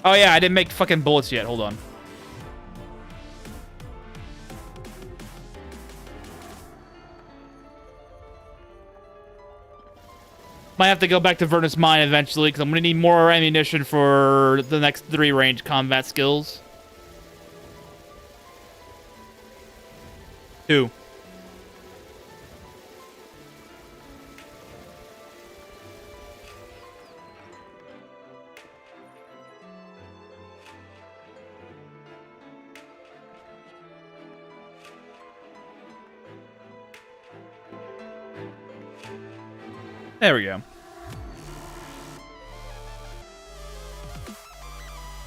Oh yeah, I didn't make fucking bullets yet. Hold on. Might have to go back to Vernus Mine eventually, because I'm gonna need more ammunition for the next 3 range combat skills. 2. There we go.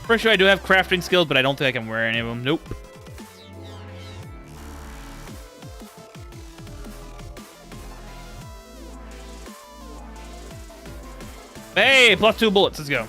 Pretty sure I do have crafting skills, but I don't think I can wear any of them. Nope. Hey, plus 2 bullets. Let's go.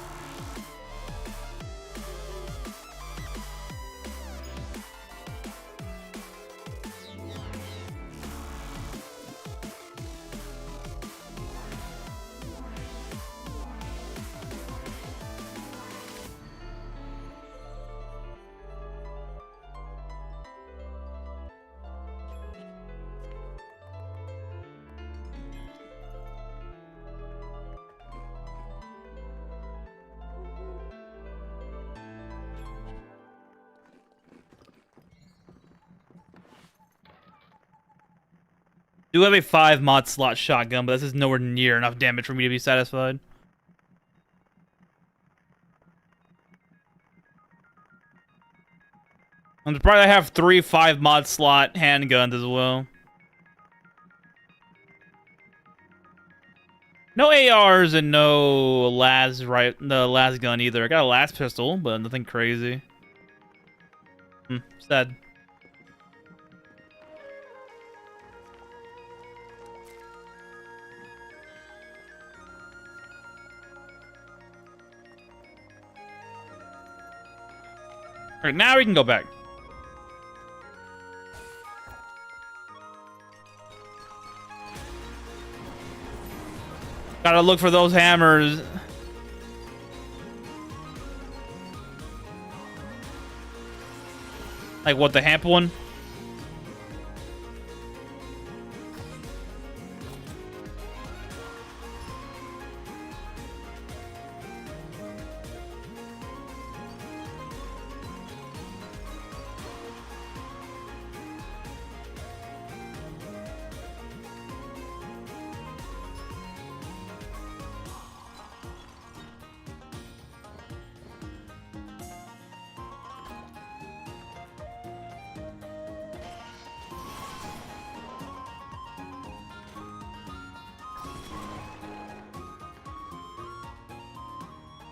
Do have a 5 mod slot shotgun, but this is nowhere near enough damage for me to be satisfied. I'm surprised I have 3 5 mod slot handguns as well. No ARs and no the last gun either. I got a last pistol, but nothing crazy. Sad. Alright, now we can go back. Gotta look for those hammers. Like what, the hamp one?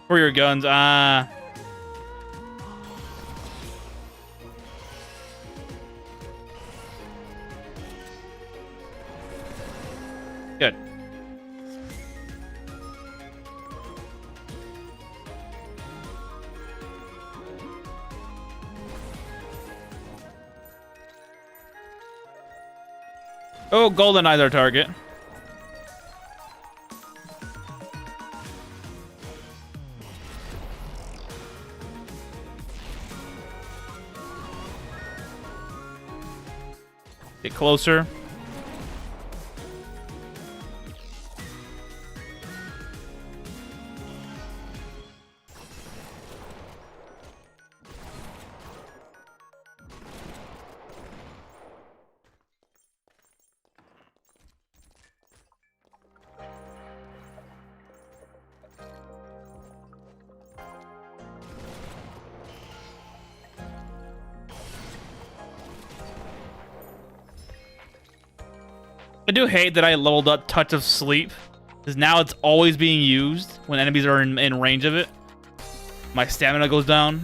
For your guns, Good. Oh, golden eye's our target. Get closer. I do hate that I leveled up Touch of Sleep, because now it's always being used when enemies are in range of it. My stamina goes down.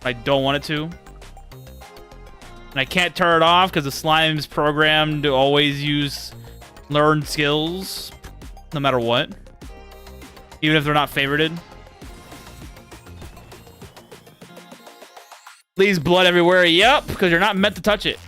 I don't want it to. And I can't turn it off because the slime's programmed to always use learned skills, no matter what. Even if they're not favorited. Leaves blood everywhere. Yep, because you're not meant to touch it.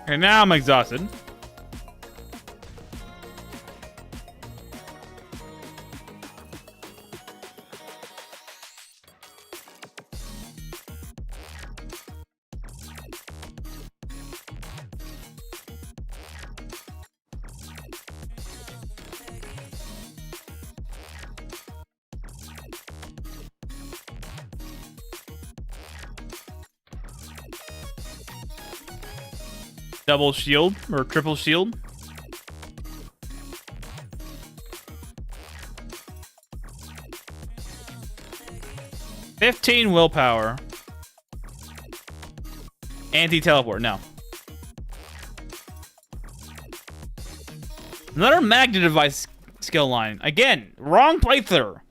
Okay, now I'm exhausted. Double shield or triple shield. 15 willpower. Anti-teleport, no. Another magnet device skill line. Again, wrong playthrough.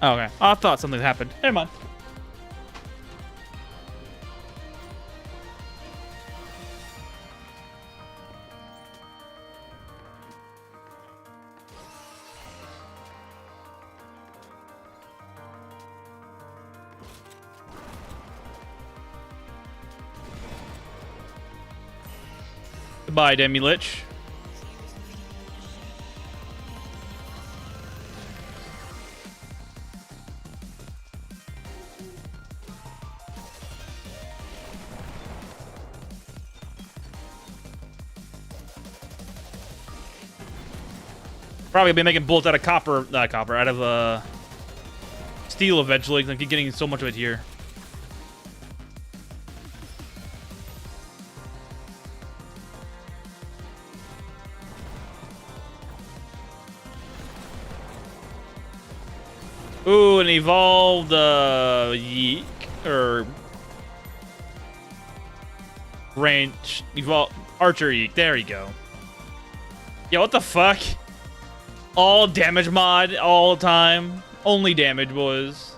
Oh, okay. I thought something happened. Never mind. Goodbye, Demi-Lich. Probably be making bullets out of out of steel eventually, because I keep getting so much of it here. Ooh, an evolved yeek or range evolved archer yeek. There you go. Yeah, what the fuck? All damage mod all the time. Only damage, boys.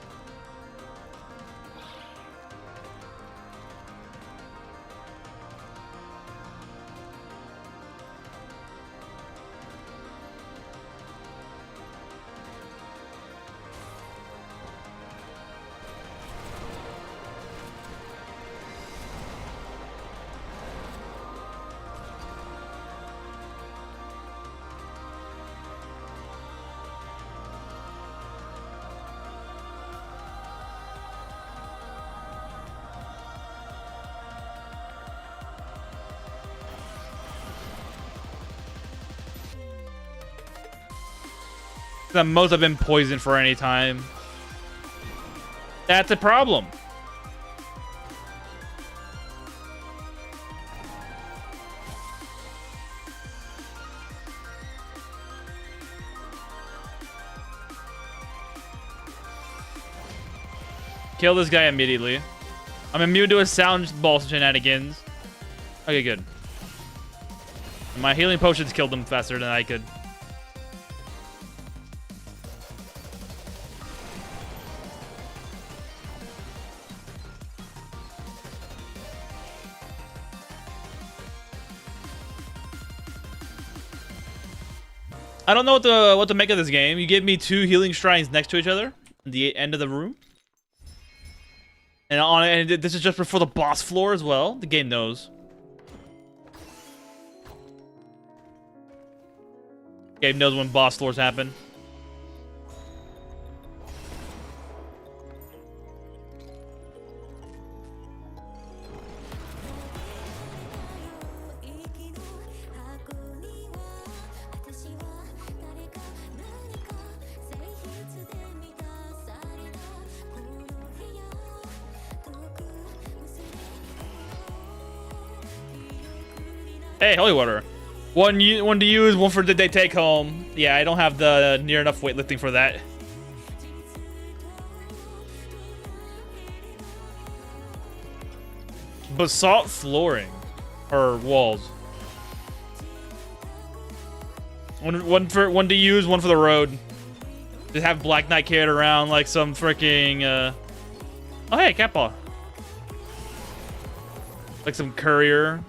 The most I've been poisoned for any time. That's a problem. Kill this guy immediately. I'm immune to his sound ball shenanigans. Okay, good. My healing potions killed him faster than I could. I don't know what to make of this game. You give me 2 healing shrines next to each other at the end of the room. And this is just before the boss floor as well. The game knows. Game knows when boss floors happen. Hey, holy water. One to use, one for the day take home. Yeah, I don't have the near enough weightlifting for that. Basalt flooring. Or walls. One to use, one for the road. Just have Black Knight carried around like some freaking oh hey, cat paw. Like some courier.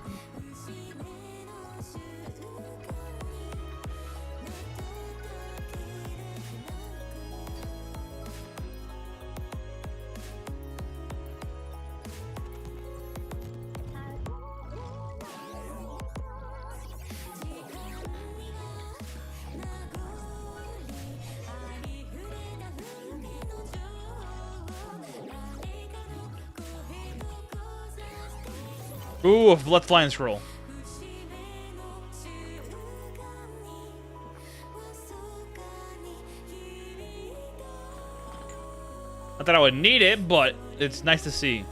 Ooh, a Blood Flying Scroll. Not that I would need it, but it's nice to see.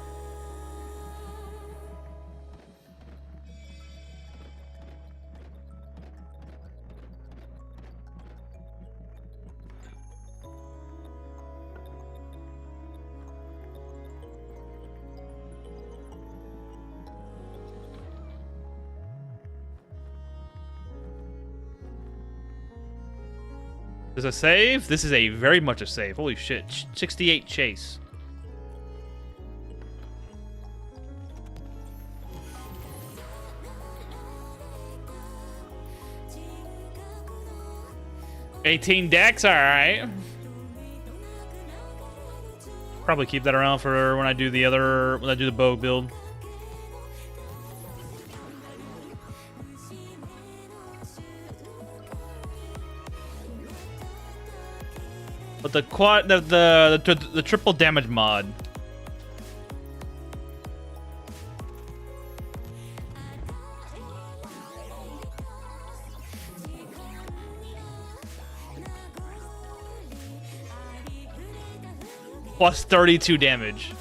Is a save? This is a very much a save. Holy shit. 68 chase. $18 dex, alright. Probably keep that around for when I do the bow build. But the triple damage mod. Plus 32 damage.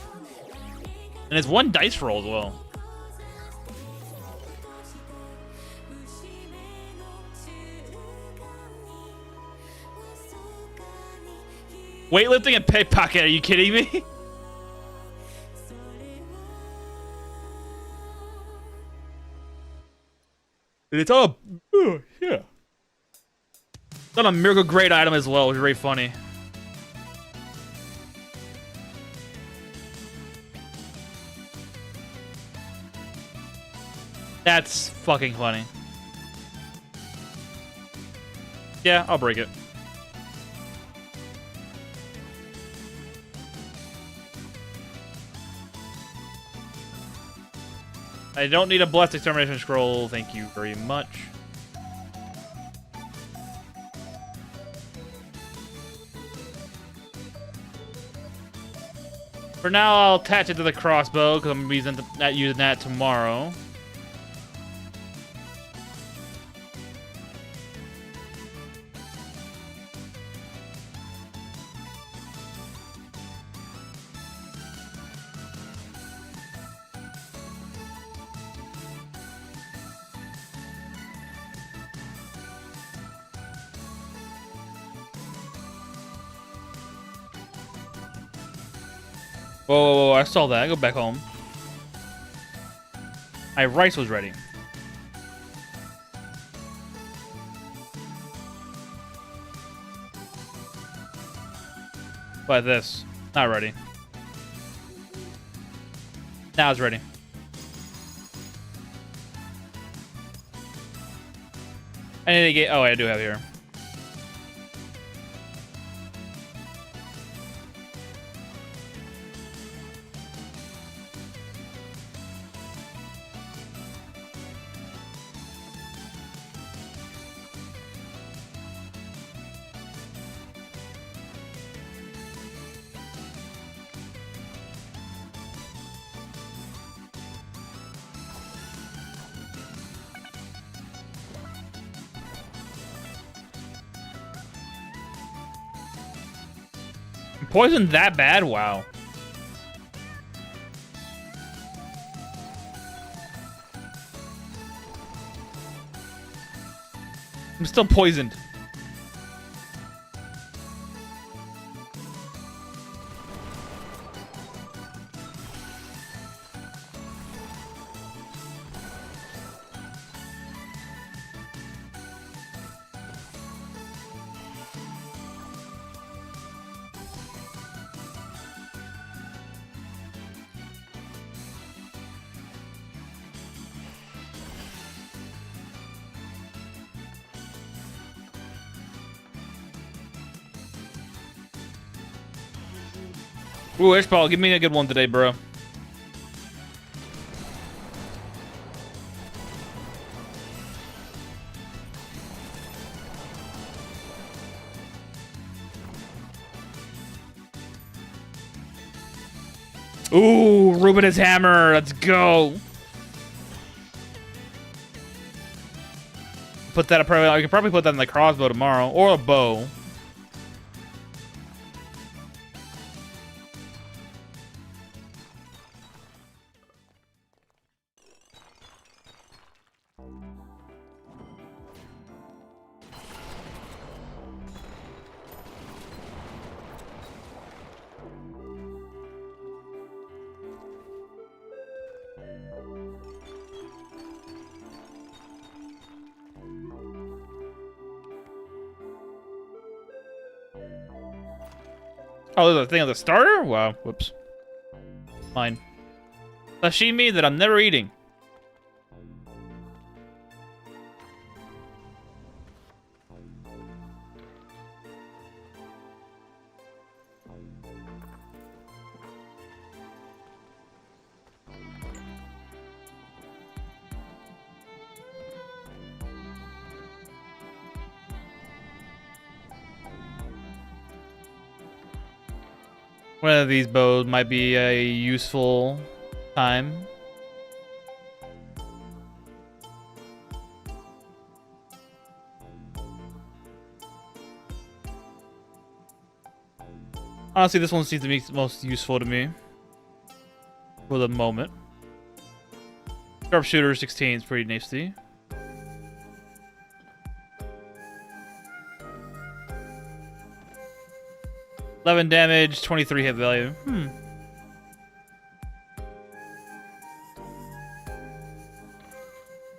And it's one dice roll as well. Weightlifting and pickpocket, are you kidding me? It's all, yeah. It's on a miracle grade item as well, which is very funny. That's fucking funny. Yeah, I'll break it. I don't need a blessed extermination scroll, thank you very much. For now, I'll attach it to the crossbow, because I'm using that tomorrow. Whoa, I saw that. Go back home. My rice was ready. But this. Not ready. Now it's ready. I need to get... Oh, I do have here. Poison that bad? Wow. I'm still poisoned. Ooh, Ishbal, give me a good one today, bro. Ooh, Ruben is hammer. Let's go. put that. I could probably put that in the crossbow tomorrow, or a bow. Oh, there's a thing on the starter? Wow, whoops. Fine. Sashimi that I'm never eating. One of these bows might be a useful time. Honestly, this one seems to be most useful to me for the moment. Sharpshooter 16 is pretty nifty. $11 damage, 23 hit value.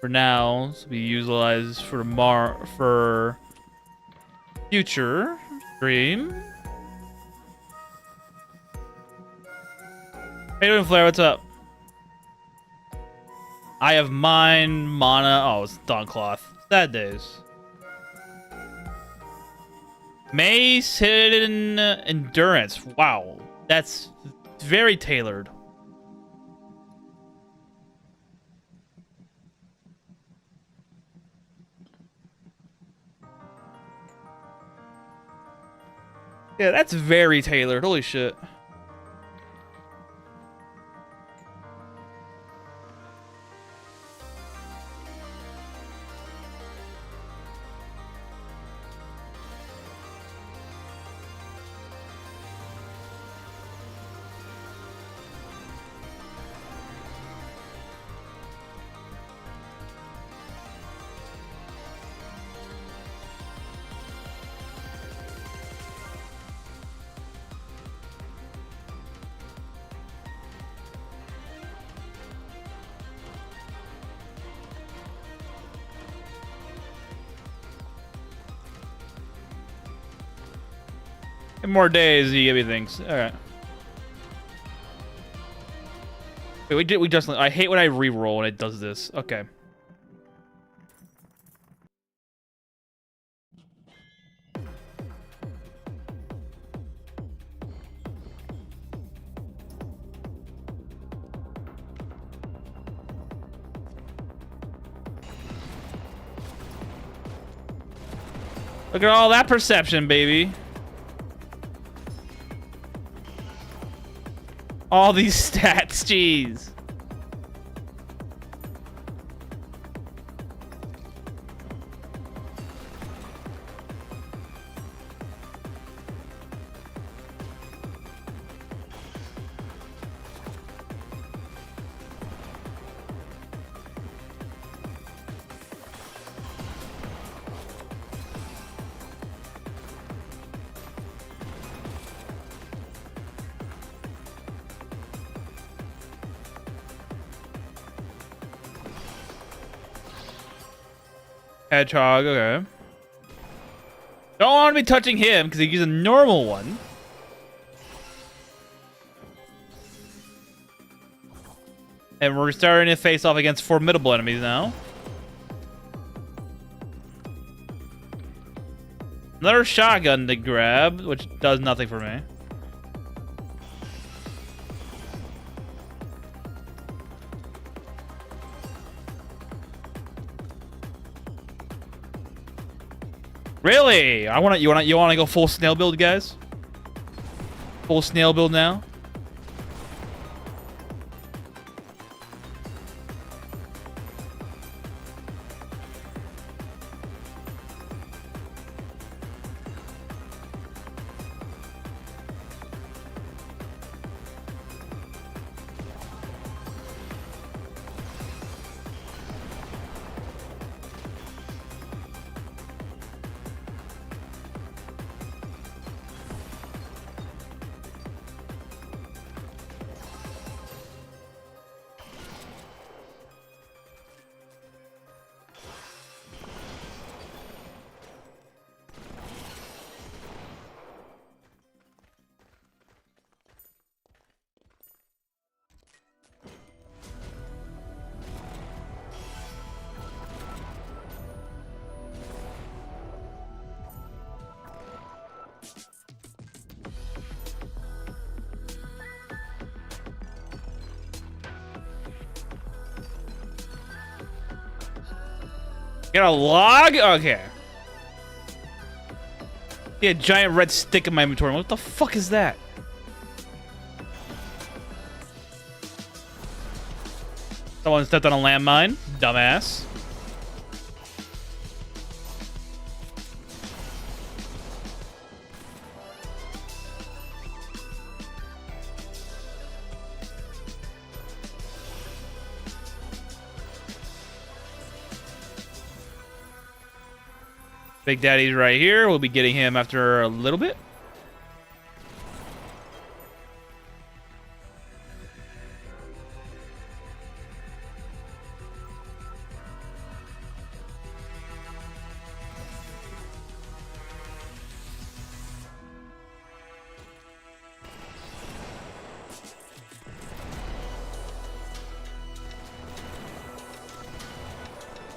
For now, this will be utilized for future stream. Hey, doing Flare? What's up? I have mine, mana. Oh, it's Dawn Cloth. Sad days. Mace, hidden endurance. Wow, that's very tailored. Yeah, that's very tailored. Holy shit. In more days, you give me things. All right. Wait, we just. I hate when I re-roll and it does this. Okay. Look at all that perception, baby. All these stats, jeez. Hedgehog, okay. Don't want to be touching him because he's a normal one. And we're starting to face off against formidable enemies now. Another shotgun to grab, which does nothing for me. Really? You want to go full snail build, guys? Full snail build now? Get a log? Okay. Yeah, a giant red stick in my inventory. What the fuck is that? Someone stepped on a landmine. Dumbass. Big Daddy's right here. We'll be getting him after a little bit.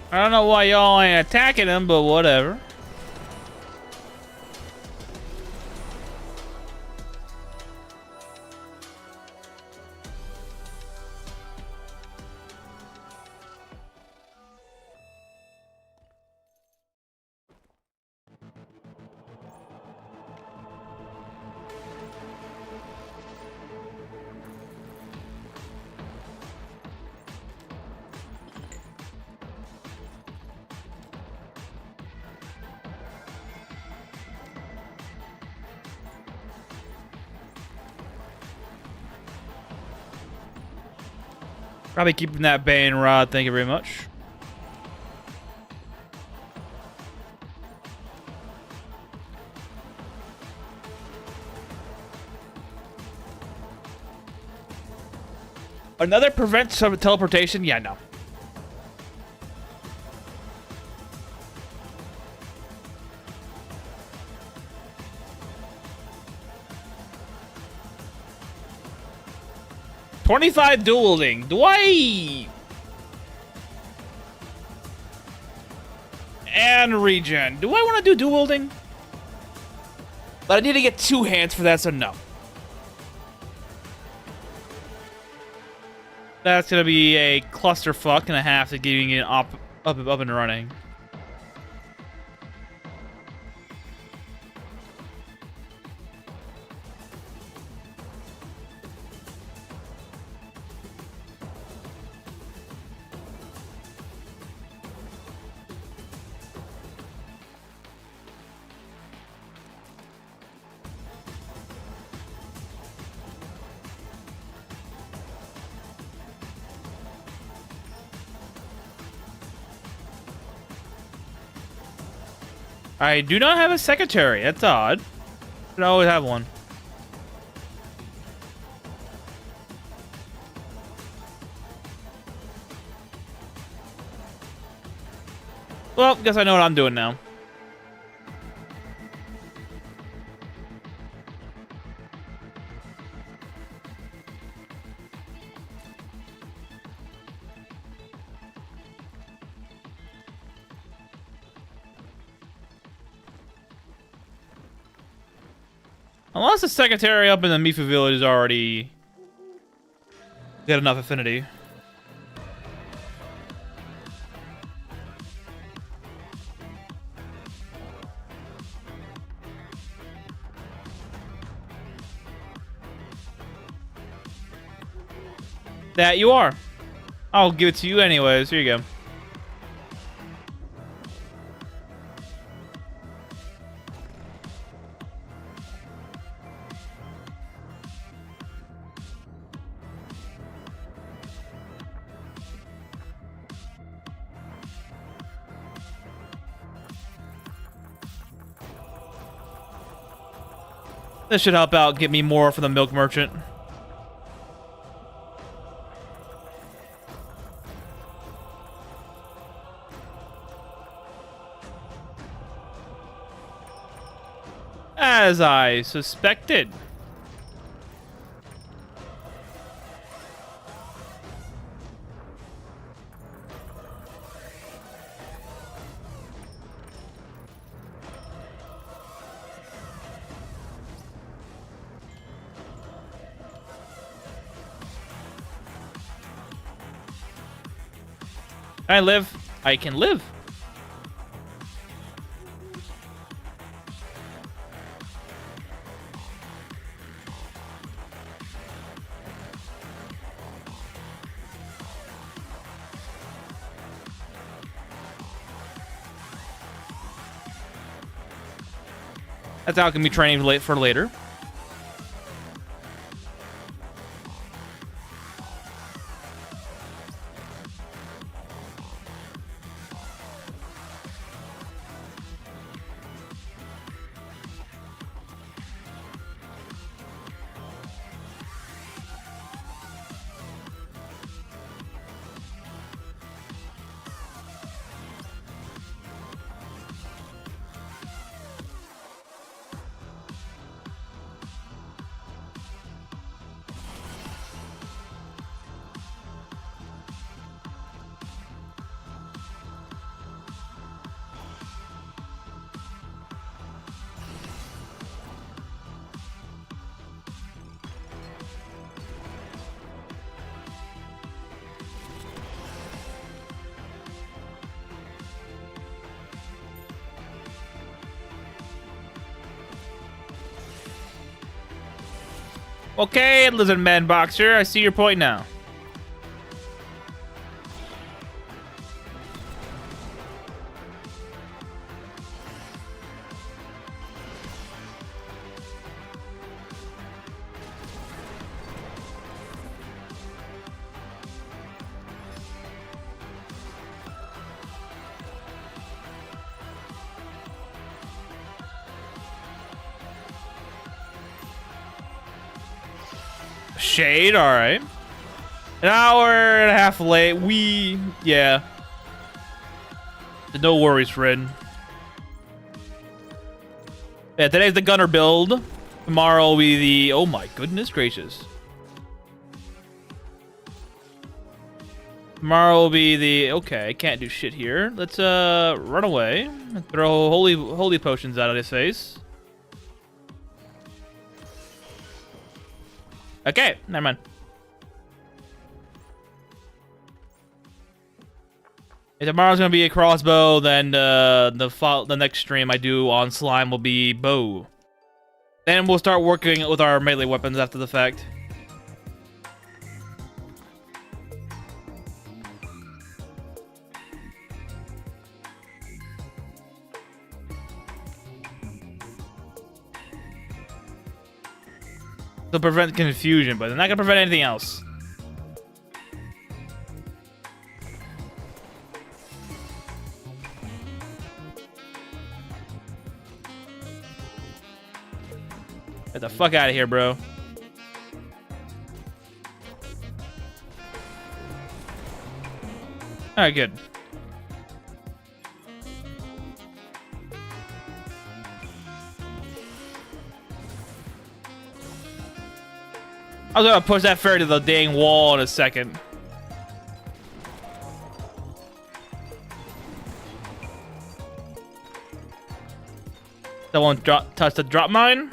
I don't know why y'all ain't attacking him, but whatever. Probably keeping that Bane rod. Thank you very much. Another prevents some teleportation? Yeah, no. $25 dueling. Do I... And regen. Do I want to do dual wielding? But I need to get 2 hands for that, so no. That's gonna be a clusterfuck and a half to getting it up and running. I do not have a secretary. That's odd. I always have one. Well, guess I know what I'm doing now. Unless the secretary up in the Mifu village is already got enough affinity. That you are. I'll give it to you anyways. Here you go. This should help out, get me more for the milk merchant. As I suspected. Can I live? I can live. That's alchemy training for later. Okay, Lizard Man Boxer, I see your point now. Shade, all right. An hour and a half late. Yeah. No worries, Fred. Yeah, today's the gunner build. Tomorrow will be the... Oh my goodness gracious. Tomorrow will be the... Okay, I can't do shit here. Let's run away and throw holy potions out of his face. Okay, never mind. If tomorrow's gonna be a crossbow, then the next stream I do on slime will be bow. Then we'll start working with our melee weapons after the fact. To prevent confusion, but they're not gonna prevent anything else. Get the fuck out of here, bro. Alright, good. I was gonna push that fairy to the dang wall in a second. Someone touch the drop mine?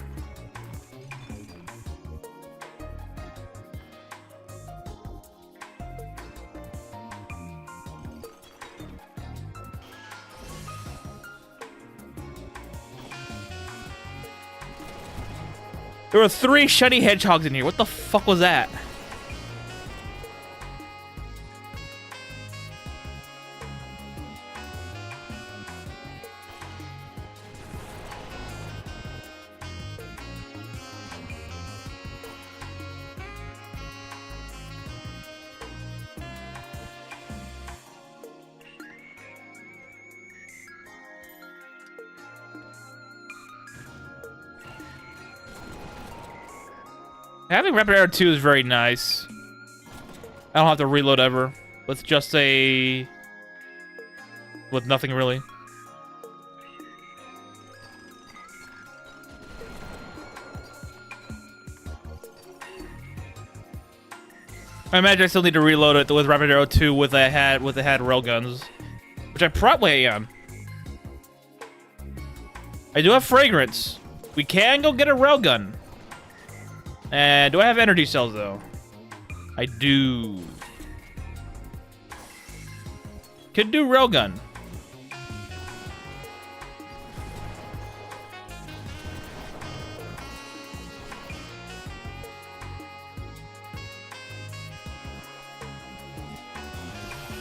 There were 3 shiny hedgehogs in here. What the fuck was that? Having Rapid Arrow 2 is very nice. I don't have to reload ever. With just a... With nothing really. I imagine I still need to reload it with Rapid Arrow 2 with a had railguns. Which I probably am. I do have Fragrance. We can go get a railgun. And do I have energy cells, though? I do. Could do railgun.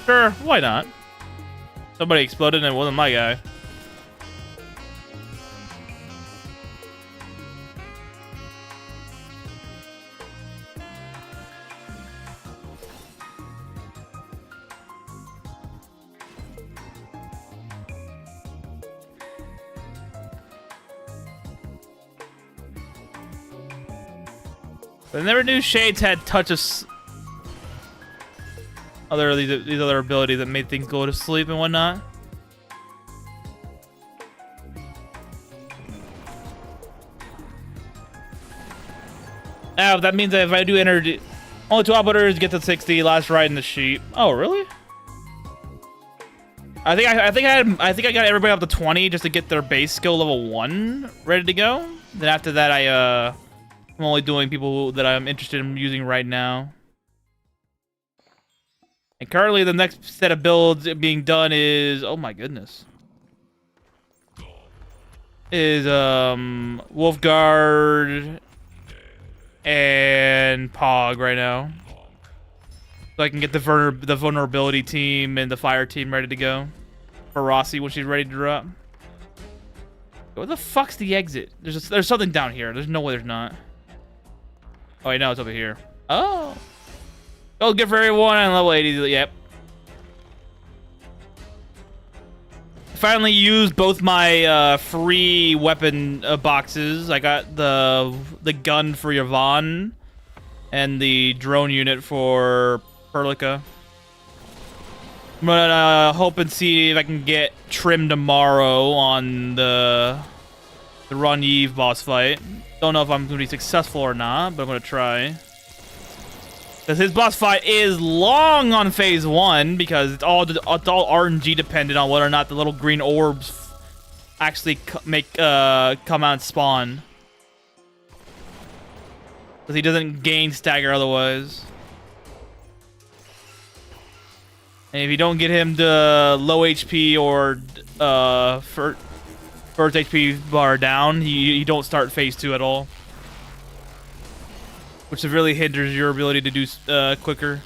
Sure, why not? Somebody exploded and it wasn't my guy. I never knew Shades had these other abilities that made things go to sleep and whatnot. Oh, that means that if I do energy, only 2 operators get to 60. Last ride in the sheep. Oh, really? I think I got everybody up to 20 just to get their base skill level 1 ready to go. Then after that, I'm only doing people that I'm interested in using right now. And currently, the next set of builds being done is, oh my goodness, is Wolfguard and Pog right now, so I can get the vulnerability team and the fire team ready to go for Rossi when she's ready to drop. Where the fuck's the exit? There's something down here. There's no way there's not. Oh wait, no, it's over here. Oh. Gold gift for everyone on level 80. Yep. Finally used both my free weapon boxes. I got the gun for Yvonne and the drone unit for Perlica. I'm gonna hope and see if I can get Trim tomorrow on the Ron Eve boss fight. Don't know if I'm gonna be successful or not, but I'm gonna try. Because his boss fight is long on phase 1 because it's all RNG dependent on whether or not the little green orbs actually come out and spawn. Because he doesn't gain stagger otherwise. And if you don't get him to low HP or first HP bar down, you don't start phase 2 at all. Which severely hinders your ability to do quicker.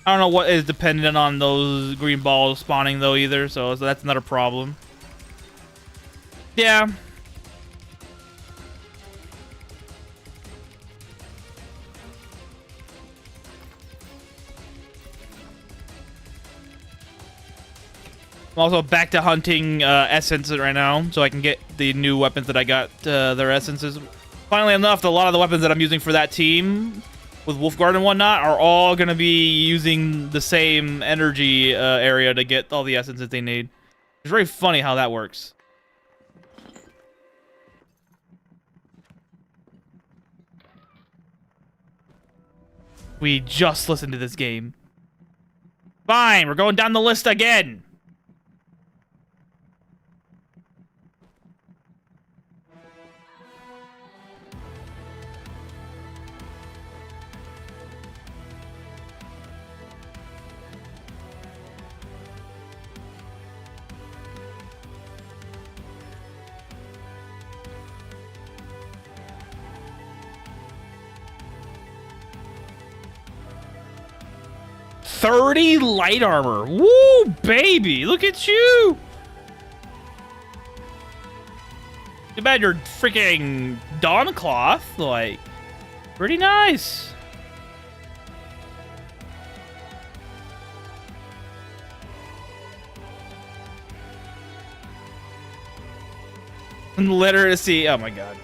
I don't know what is dependent on those green balls spawning though either, so that's not a problem. Yeah. I'm also back to hunting essences right now, so I can get the new weapons that I got, their essences. Finally enough, a lot of the weapons that I'm using for that team, with Wolfguard and whatnot, are all going to be using the same energy area to get all the essences they need. It's very funny how that works. We just listened to this game. Fine, we're going down the list again. $30 light armor. Woo, baby. Look at you. Too bad your freaking Dawn Cloth. Like, pretty nice. Literacy. Oh my god.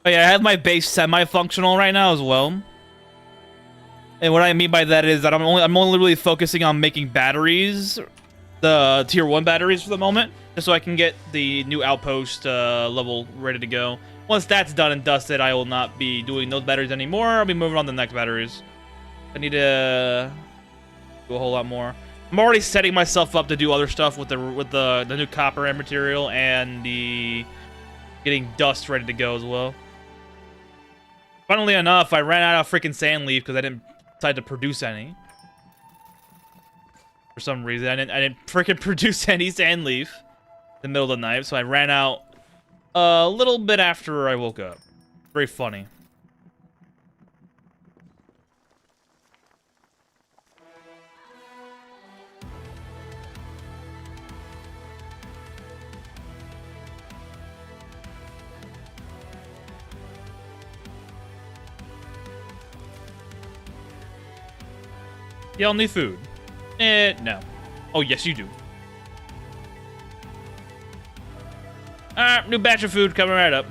Oh yeah, I have my base semi-functional right now as well. And what I mean by that is that I'm only really focusing on making batteries, the tier 1 batteries for the moment, just so I can get the new outpost level ready to go. Once that's done and dusted, I will not be doing those batteries anymore. I'll be moving on to the next batteries. I need to do a whole lot more. I'm already setting myself up to do other stuff with the new copper and material and the getting dust ready to go as well. Funnily enough, I ran out of freaking sand leaf because I didn't decide to produce any. For some reason, I didn't freaking produce any sand leaf in the middle of the night, so I ran out a little bit after I woke up. Very funny. Y'all need food. No. Oh, yes, you do. New batch of food coming right up.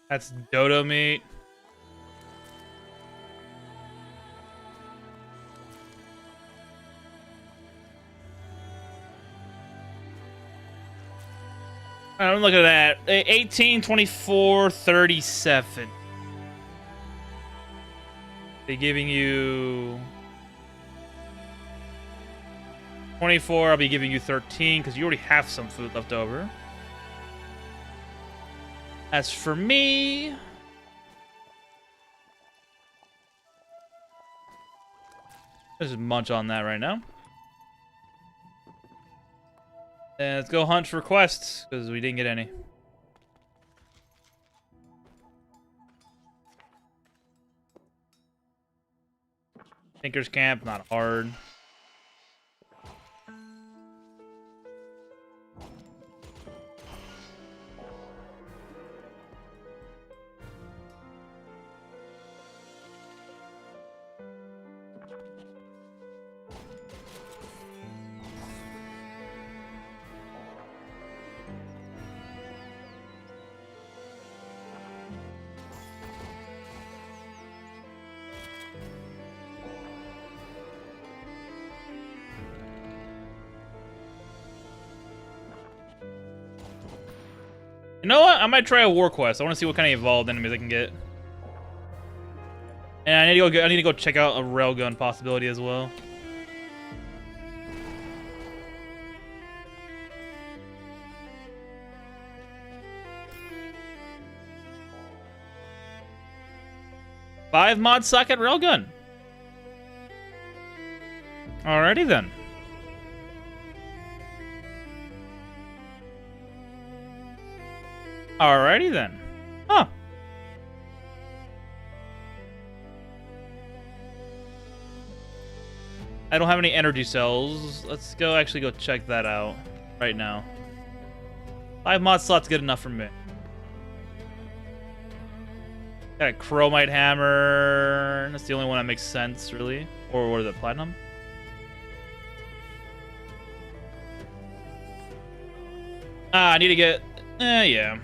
That's dodo meat. I'm looking at that. 18, 24, 37. They're giving you 24. I'll be giving you 13 because you already have some food left over. As for me, let's just munch on that right now. And let's go hunt for quests because we didn't get any. Tinker's Camp, not hard. You know what? I might try a war quest. I want to see what kind of evolved enemies I can get. And I need to go check out a railgun possibility as well. Five mod socket railgun. Alrighty then. Alrighty then. Huh. I don't have any energy cells. Let's go actually go check that out right now. 5 mod slots good enough for me. Got a chromite hammer. That's the only one that makes sense, really. Or what is it, platinum? I need to get... yeah.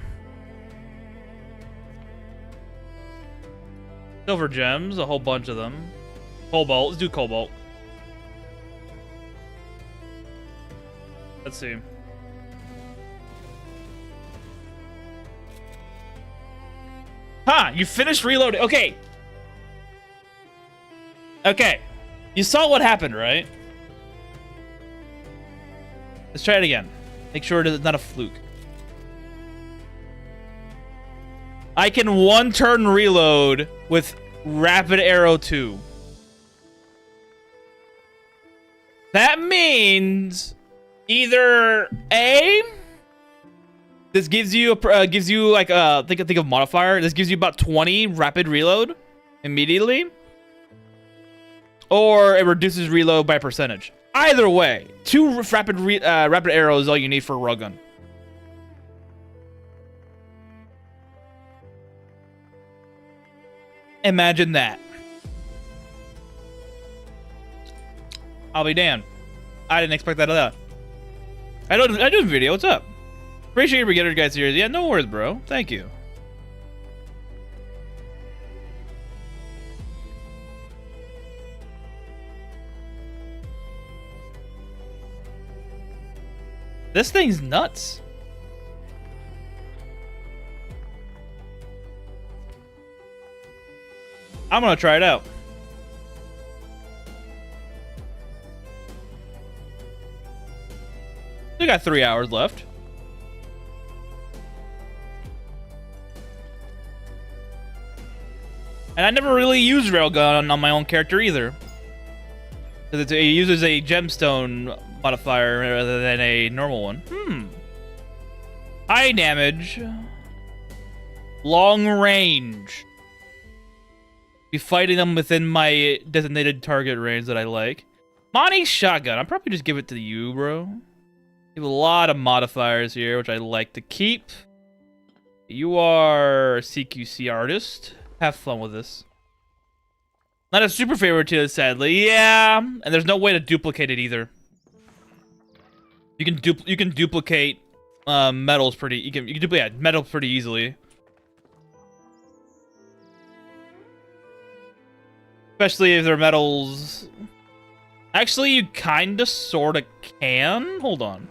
Silver gems, a whole bunch of them. Cobalt, let's do cobalt. Let's see. Huh, you finished reloading. Okay. Okay. You saw what happened, right? Let's try it again. Make sure it's not a fluke. I can one-turn reload with Rapid Arrow 2. That means either A, this gives you like think of modifier. This gives you about 20 rapid reload immediately, or it reduces reload by percentage. Either way, 2 rapid arrows is all you need for a rail gun. Imagine that. I'll be damned. I didn't expect that at all. I do a video. What's up? Appreciate your beginner guys here. Yeah, no worries, bro. Thank you. This thing's nuts. I'm gonna try it out. We got 3 hours left. And I never really used Railgun on my own character either. Because it uses a gemstone modifier rather than a normal one. High damage. Long range. Be fighting them within my designated target range that I like. Monty shotgun. I'll probably just give it to you, bro. You have a lot of modifiers here, which I like to keep. You are a CQC artist. Have fun with this. Not a super favorite to it, sadly. Yeah, and there's no way to duplicate it either. You can duplicate metals pretty. You can duplicate metal pretty easily. Especially if they're metals. Actually, you kinda sorta can. Hold on.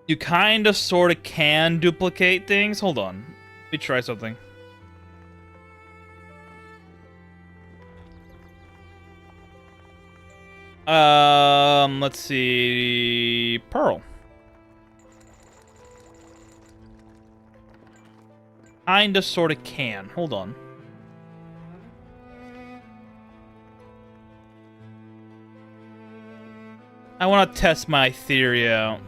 You kinda sorta can duplicate things. Hold on. Let me try something. Let's see. Pearl. Kinda sorta can. Hold on. I want to test my theory out.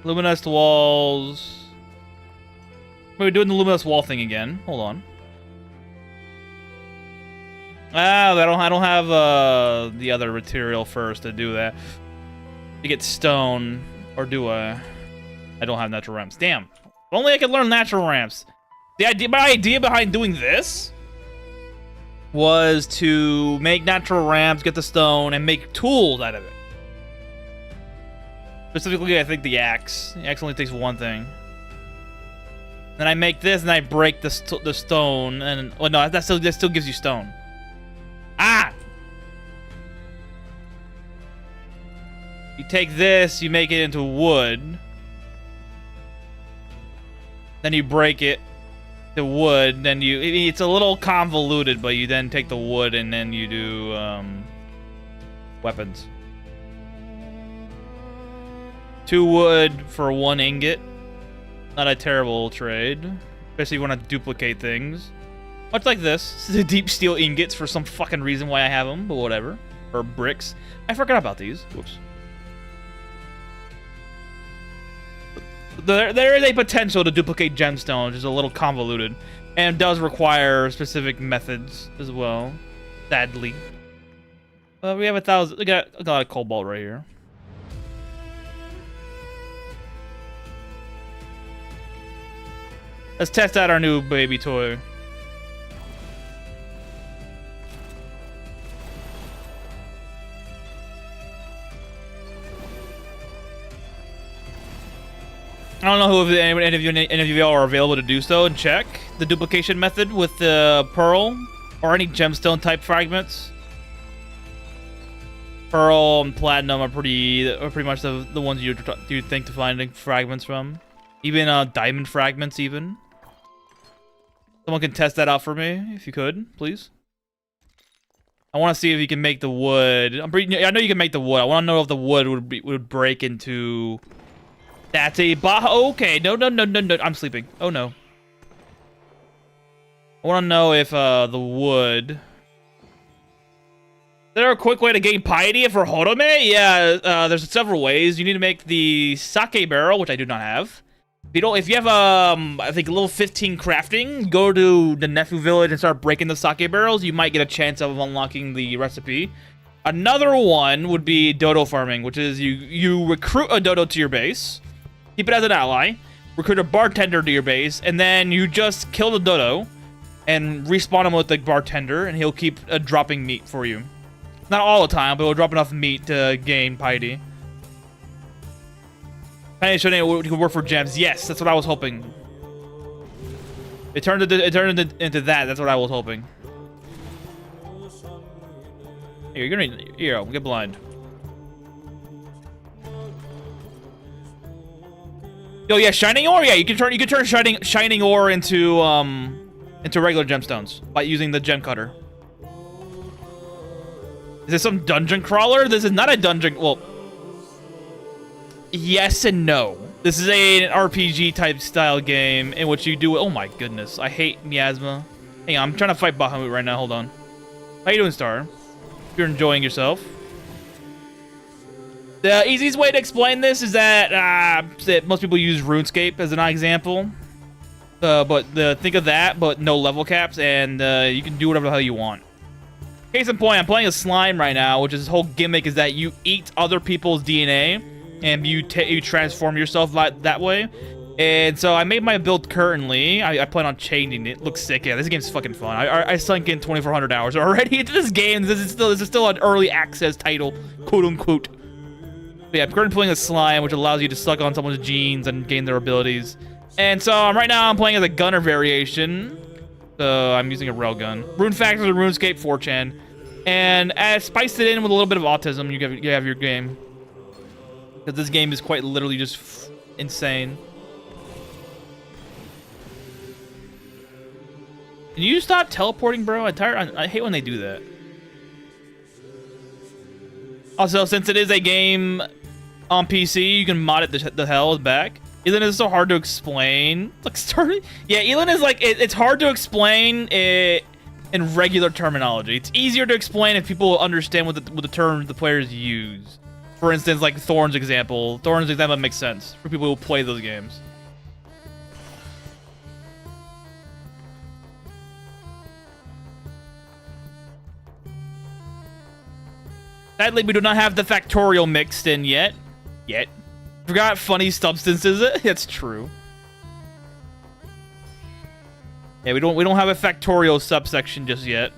Luminous walls. We're doing the luminous wall thing again. Hold on. Ah, I don't have the other material first to do that. To get stone, or do I? I don't have natural ramps. Damn. If only I could learn natural ramps. My idea behind doing this was to make natural ramps, get the stone, and make tools out of it. Specifically, I think the axe. The axe only takes one thing. Then I make this, and I break the stone, and well, no, that still gives you stone. Ah! You take this, you make it into wood. Then you break it. The wood, then it's a little convoluted, but you then take the wood and then you do weapons. 2 wood for 1 ingot. Not a terrible trade, especially if you want to duplicate things. Much like this. The deep steel ingots for some fucking reason why I have them, but whatever. Or bricks. I forgot about these. Whoops. There is a potential to duplicate gemstones, which is a little convoluted, and does require specific methods as well. Sadly, but we have 1,000. We got a lot of cobalt right here. Let's test out our new baby toy. I don't know who any of y'all are available to do so and check the duplication method with the pearl or any gemstone type fragments. Pearl and platinum are pretty much the ones you think to finding fragments from. Even diamond fragments, even. Someone can test that out for me if you could, please. I want to see if you can make the wood. I know you can make the wood. I want to know if the wood would break into. That's a okay. No. I'm sleeping. Oh no. I want to know if the wood. Is there a quick way to gain piety for Horome? Yeah, there's several ways. You need to make the sake barrel, which I do not have. If you have I think level 15 crafting, go to the Nefu village and start breaking the sake barrels. You might get a chance of unlocking the recipe. Another one would be dodo farming, which is you recruit a dodo to your base. Keep it as an ally, recruit a bartender to your base, and then you just kill the dodo and respawn him with the bartender, and he'll keep dropping meat for you. Not all the time, but he'll drop enough meat to gain piety. Piety shouldn't it could work for gems. Yes, that's what I was hoping. It turned into that. That's what I was hoping. Here, you're gonna get blind. Yo, yeah, shining ore. Yeah, you can turn shining ore into regular gemstones by using the gem cutter. Is this some dungeon crawler? This is not a dungeon. Well, yes and no. This is an RPG type style game in which you do. Oh my goodness, I hate miasma. Hang on, I'm trying to fight Bahamut right now. Hold on. How you doing, Star? If you're enjoying yourself. The easiest way to explain this is that most people use RuneScape as an example. Think of that, but no level caps, and you can do whatever the hell you want. Case in point, I'm playing a slime right now, which is his whole gimmick is that you eat other people's DNA, and you transform yourself that way. And so I made my build currently. I plan on changing it. Looks sick. Yeah, this game's fucking fun. I sunk in 2,400 hours already into this game. This is still an early access title, quote unquote. But yeah, I'm currently playing a slime, which allows you to suck on someone's genes and gain their abilities. And so right now I'm playing as a gunner variation. So I'm using a railgun. Rune Factors or RuneScape 4chan. And I spiced it in with a little bit of autism. You have your game. Because this game is quite literally just insane. Can you stop teleporting, bro? I hate when they do that. Also, since it is a game on PC, you can mod it the hell back. Elin is so hard to explain. Yeah, Elin is like, it's hard to explain it in regular terminology. It's easier to explain if people understand what the terms the players use. For instance, like Thorn's example. Thorn's example makes sense for people who play those games. Sadly, we do not have the factorial mixed in yet. Forgot funny substances. It's true. Yeah, we don't have a factorial subsection just yet.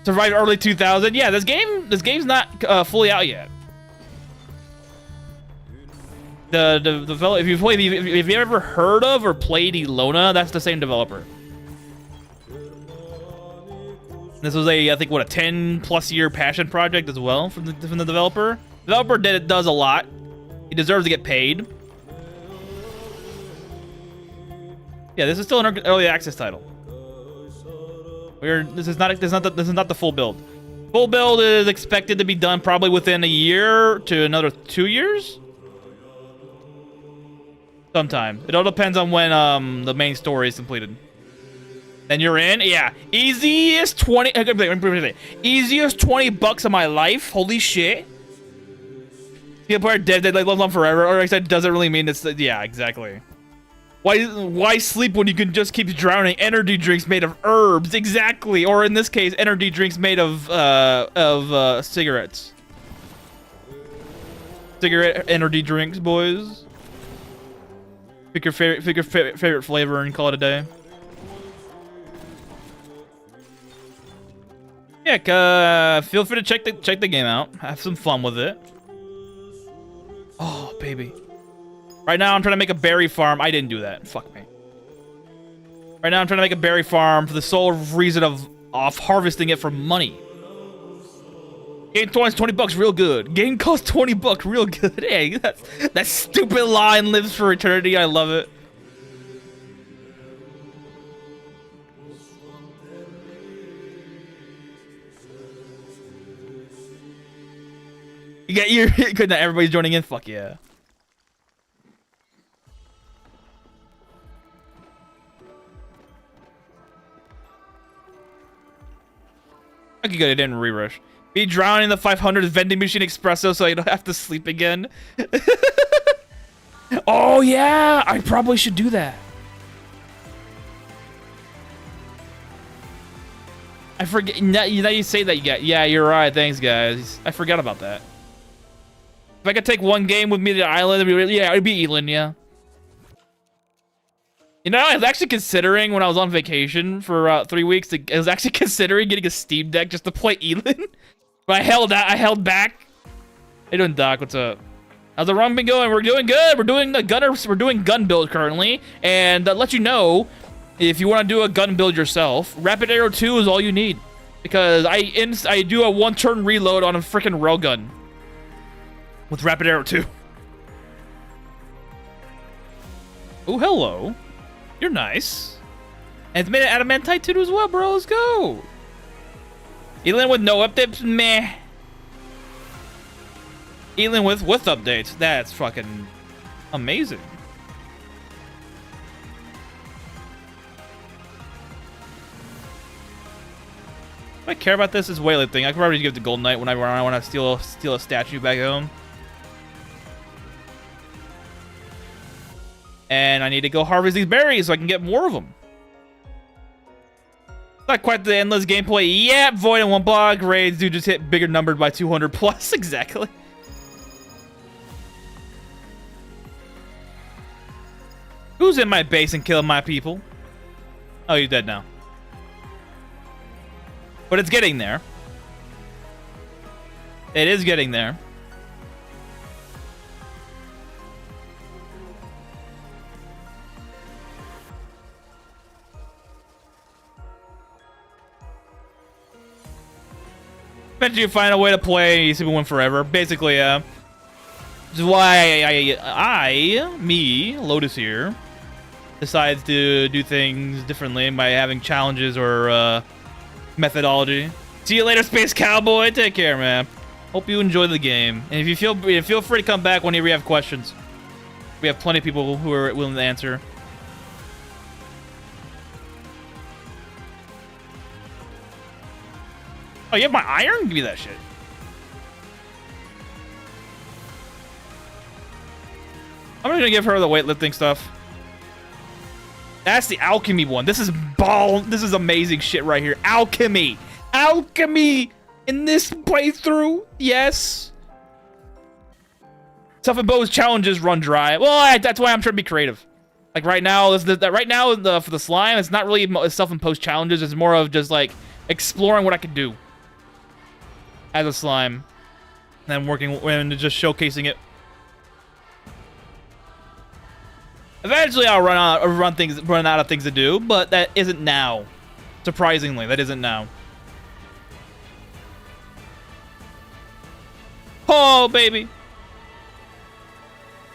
Survived early 2000. Yeah, this game's not fully out yet. The developer, if you've ever heard of or played Elona, that's the same developer. This was I think, what, a 10+ year passion project as well from the developer. The developer does a lot. He deserves to get paid. Yeah, this is still an early access title. This is not the full build. Full build is expected to be done probably within a year to another 2 years. Sometime. It all depends on when the main story is completed. Then you're in? Yeah. Easiest 20 bucks of my life. Holy shit. Single player dead like lives on forever. Or I said doesn't really mean it's yeah, exactly. Why sleep when you can just keep drowning energy drinks made of herbs? Exactly. Or in this case, energy drinks made of cigarettes. Cigarette energy drinks, boys. Pick your favorite flavor and call it a day. Yeah, feel free to check the game out. Have some fun with it. Oh, baby. Right now, I'm trying to make a berry farm. I didn't do that. Fuck me. Right now, I'm trying to make a berry farm for the sole reason of harvesting it for money. Game costs 20 bucks real good. Game costs 20 bucks real good. Hey, that stupid line lives for eternity. I love it. You're good that everybody's joining in. Fuck yeah. Okay, good. I didn't re-rush. Be drowning in the 500 vending machine espresso so you don't have to sleep again. Oh yeah, I probably should do that. I forget. Now you say that, yeah, you're right. Thanks, guys. I forgot about that. If I could take one game with me to the island, it'd be Elin, yeah. You know, I was actually considering when I was on vacation for 3 weeks, I was actually considering getting a Steam Deck just to play Elin. But I held back. Hey, doing, Doc? What's up? How's the run been going? We're doing good. We're doing gun build currently, and let you know if you want to do a gun build yourself, Rapid Arrow 2 is all you need, because I do a 1-turn reload on a freaking railgun with Rapid Arrow 2. Oh, hello. You're nice. And it's made of adamantite too as well, bro. Let's go. Elin with no updates? Meh. Elin with updates? That's fucking amazing. If I care about this is weightlifting. I could probably give it to Golden Knight whenever I want to steal a statue back home. And I need to go harvest these berries so I can get more of them. Not quite the endless gameplay yet. Void and 1 block. Raids do just hit bigger numbers by 200 plus. Exactly. Who's in my base and killing my people? Oh, you're dead now. But it's getting there. It is getting there. Eventually you find a way to play Super Win Forever. Basically, this is why me, Lotus here, decides to do things differently by having challenges or methodology. See you later, Space Cowboy. Take care, man. Hope you enjoy the game. And if you feel free to come back whenever you have questions. We have plenty of people who are willing to answer. Oh, you have my iron? Give me that shit. I'm gonna give her the weightlifting stuff. That's the alchemy one. This is This is amazing shit right here. Alchemy. Alchemy in this playthrough. Yes. Self-imposed challenges run dry. Well, that's why I'm trying to be creative. Like right now, for the slime, it's not really self-imposed challenges. It's more of just like exploring what I could do as a slime, and working and just showcasing it. Eventually, I'll run out of things to do, but that isn't now. Surprisingly, that isn't now. Oh, baby.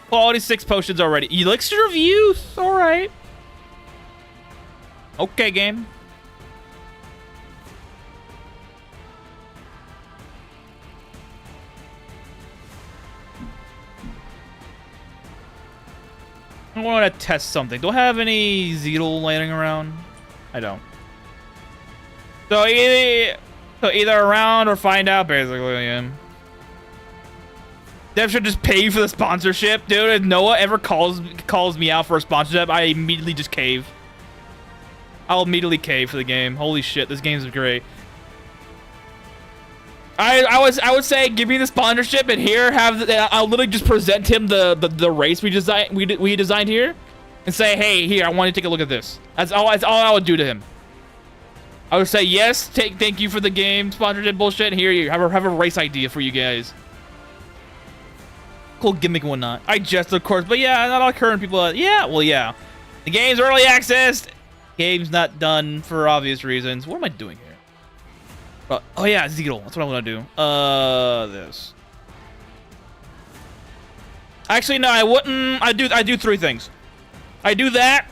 Quality 6 potions already. Elixir of Youth. All right. Okay, game. I want to test something. Do I have any Zeedle laying around? I don't. So either around or find out, basically. Yeah. Dev should just pay for the sponsorship, dude. If Noah ever calls me out for a sponsorship, I immediately just cave. I'll immediately cave for the game. Holy shit, this game's great. I would say give me the sponsorship and here I'll literally just present him the race we designed here, and say, hey, here, I want you to take a look at this. That's all I would do to him. I would say yes, thank you for the game sponsorship bullshit. Here you have a race idea for you guys. Cool gimmick and whatnot. I jest, of course, but yeah, not all current people. Yeah, well, yeah, the game's early access. Game's not done for obvious reasons. What am I doing here? Oh yeah, Zeedle. That's what I'm gonna do. This. Actually, no, I wouldn't. I do 3 things. I do that.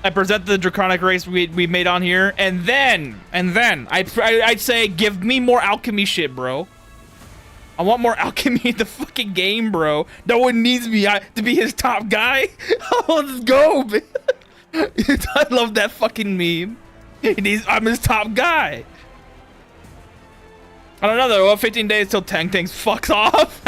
I present the draconic race we made on here, and then I'd say give me more alchemy shit, bro. I want more alchemy in the fucking game, bro. No one needs me to be his top guy. Let's go, man. I love that fucking meme. I'm his top guy. I don't know though. 15 days till Tang Tangs fucks off.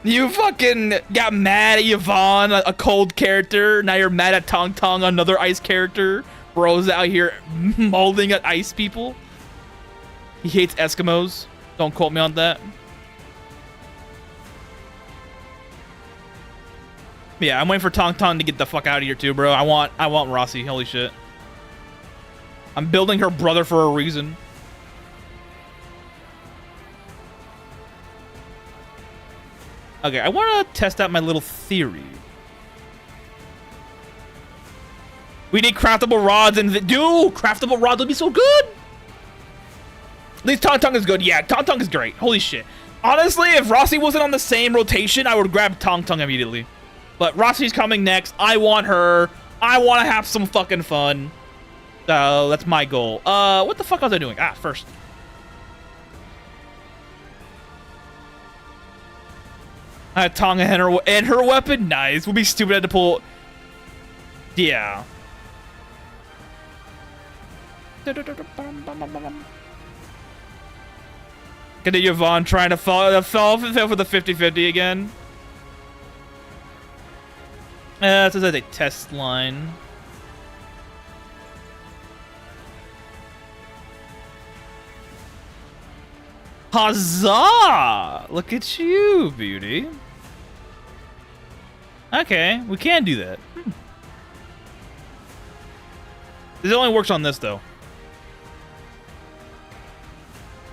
You fucking got mad at Yvonne, a cold character. Now you're mad at Tong Tong, another ice character. Bro's out here molding at ice people. He hates Eskimos. Don't quote me on that. Yeah, I'm waiting for Tong Tong to get the fuck out of here too, bro. I want Rossi. Holy shit. I'm building her brother for a reason. Okay, I want to test out my little theory. We need craftable rods and dude, craftable rods would be so good. At least Tong is good. Yeah, Tong is great. Holy shit. Honestly, if Rossi wasn't on the same rotation, I would grab Tong immediately. But Rossi's coming next. I want her. I want to have some fucking fun. So that's my goal. What the fuck was I doing? First. Tonga and her weapon? Nice. Would be stupid had to pull... Yeah. Continue Vaughn trying to fall for the 50-50 again. This is a test line. Huzzah! Look at you, beauty. Okay, we can do that. This only works on this, though.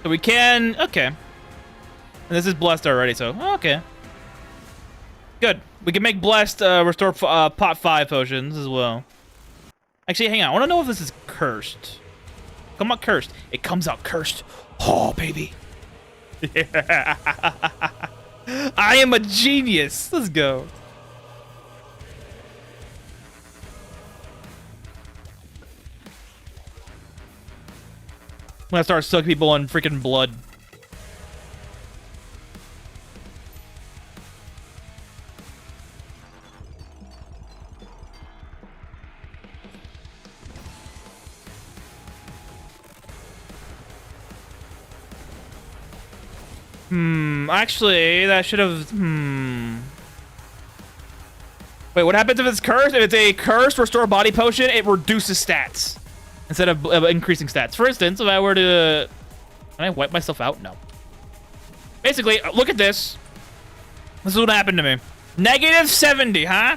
So we can... Okay. And this is blessed already, so... Okay. Good. We can make blessed restore pot 5 potions as well. Actually, hang on. I want to know if this is cursed. Come out cursed. It comes out cursed. Oh, baby. Yeah. I am a genius. Let's go. I'm gonna start sucking people in freaking blood. Actually, that should have... Wait, what happens if it's cursed? If it's a cursed restore body potion, it reduces stats instead of increasing stats. For instance, if I were to... Can I wipe myself out? No. Basically, look at this. This is what happened to me. -70, huh?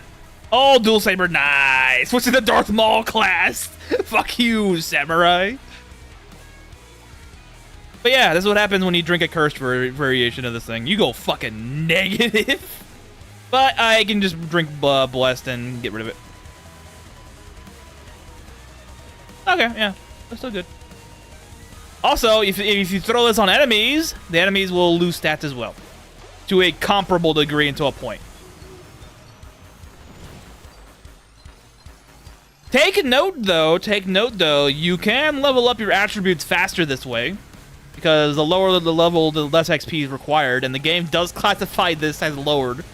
Oh, dual saber, nice. What's in the Darth Maul class? Fuck you, samurai. But yeah, this is what happens when you drink a cursed variation of this thing. You go fucking negative. But I can just drink blessed and get rid of it. Okay, yeah, that's still good. Also, if you throw this on enemies, the enemies will lose stats as well. To a comparable degree until a point. Take note though, you can level up your attributes faster this way. Because the lower the level, the less XP is required, and the game does classify this as lowered.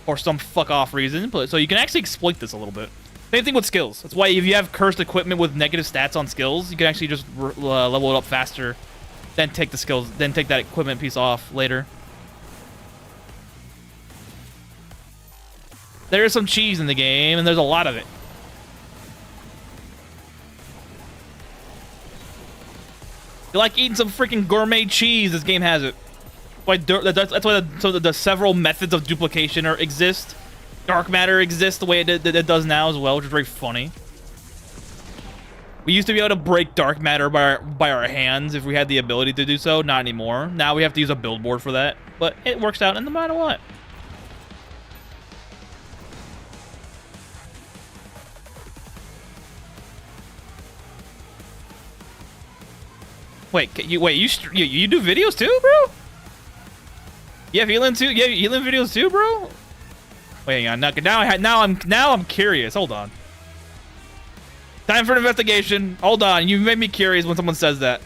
For some fuck-off reason, but so you can actually exploit this a little bit. Same thing with skills. That's why if you have cursed equipment with negative stats on skills, you can actually just level it up faster, then take the skills, then take that equipment piece off later. There's some cheese in the game, and there's a lot of it. You like eating some freaking gourmet cheese, this game has it. That's why the several methods of duplication exist. Dark matter exists the way it does now as well, which is very funny. We used to be able to break dark matter by our hands if we had the ability to do so. Not anymore. Now we have to use a build board for that. But it works out no matter what. Wait, you do videos too, bro? You have Elin too? You have Elin videos too, bro? Wait, hang on. Now I'm curious. Hold on. Time for an investigation. Hold on. You made me curious when someone says that.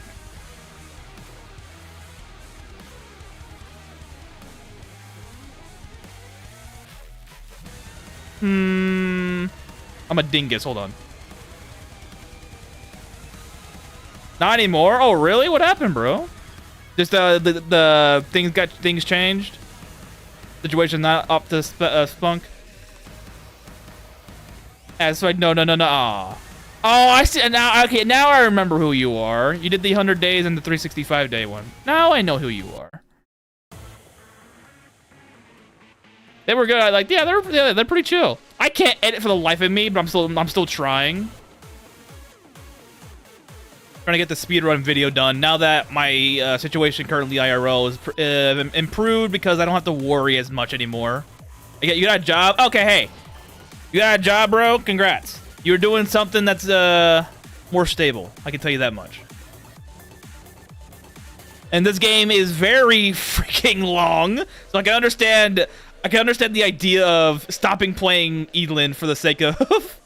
I'm a dingus. Hold on. Not anymore. Oh, really? What happened, bro? Just the things changed. Situation not up to spunk. That's right. No. Aw. Oh, I see. Now, okay. Now I remember who you are. You did the 100 days and the 365 day one. Now I know who you are. They were good. Like, yeah, they're pretty chill. I can't edit for the life of me, but I'm still trying. Trying to get the speedrun video done now that my situation currently IRL is improved because I don't have to worry as much anymore. You got a job? Okay, hey. You got a job, bro? Congrats. You're doing something that's more stable. I can tell you that much. And this game is very freaking long, so I can understand the idea of stopping playing Elin for the sake of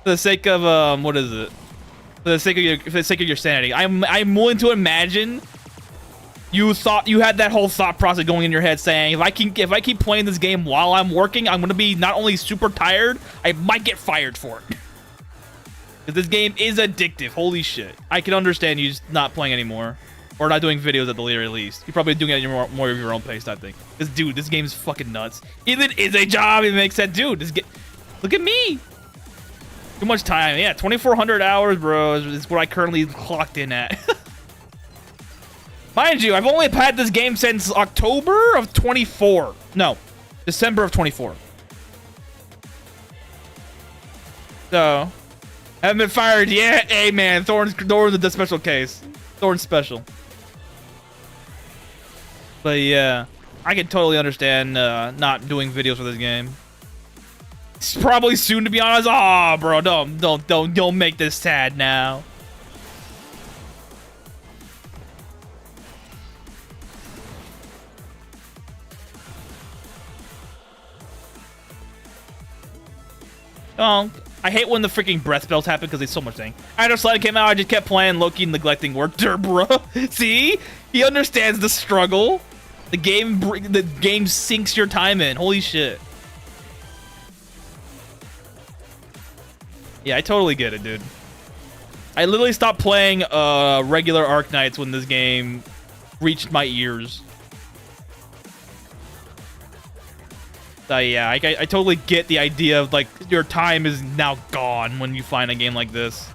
For the sake of what is it? For the sake of your sanity, I'm willing to imagine you thought you had that whole thought process going in your head, saying if I keep playing this game while I'm working, I'm gonna be not only super tired, I might get fired for it. Because this game is addictive. Holy shit! I can understand you just not playing anymore, or not doing videos at the very least. You're probably doing it at more of your own pace, I think. Because dude, this game's fucking nuts. Even is a job. It makes sense, dude. Look at me. Too much time. Yeah, 2,400 hours, bro, is what I currently clocked in at. Mind you, I've only had this game since October of 24. No, December of 24. So, haven't been fired yet. Hey, man, Thorn's the special case. Thorn's special. But yeah, I can totally understand not doing videos for this game. It's probably soon, to be honest. Aw, bro, don't make this sad now. Oh, I hate when the freaking breath spells happen because it's so much thing. After Slide came out, I just kept playing Loki, neglecting work. Bro, see, he understands the struggle. The game sinks your time in. Holy shit. Yeah, I totally get it, dude. I literally stopped playing regular Arknights when this game reached my ears. Yeah, I totally get the idea of, like, your time is now gone when you find a game like this.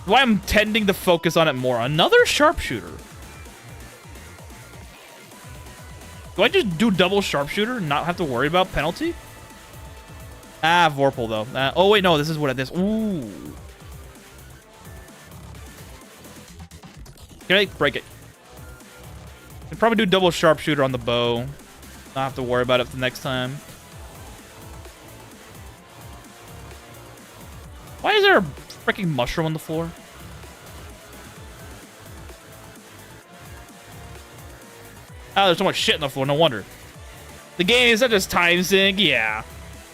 Why I'm tending to focus on it more. Another sharpshooter. Do I just do double sharpshooter and not have to worry about penalty? Ah, Vorpal, though. Oh, wait, no, this is what it is. Ooh. Can I break it? I'd probably do double sharpshooter on the bow. Not have to worry about it the next time. Why is there a freaking mushroom on the floor? Oh, there's so much shit on the floor, no wonder. The game is such a time sink, yeah.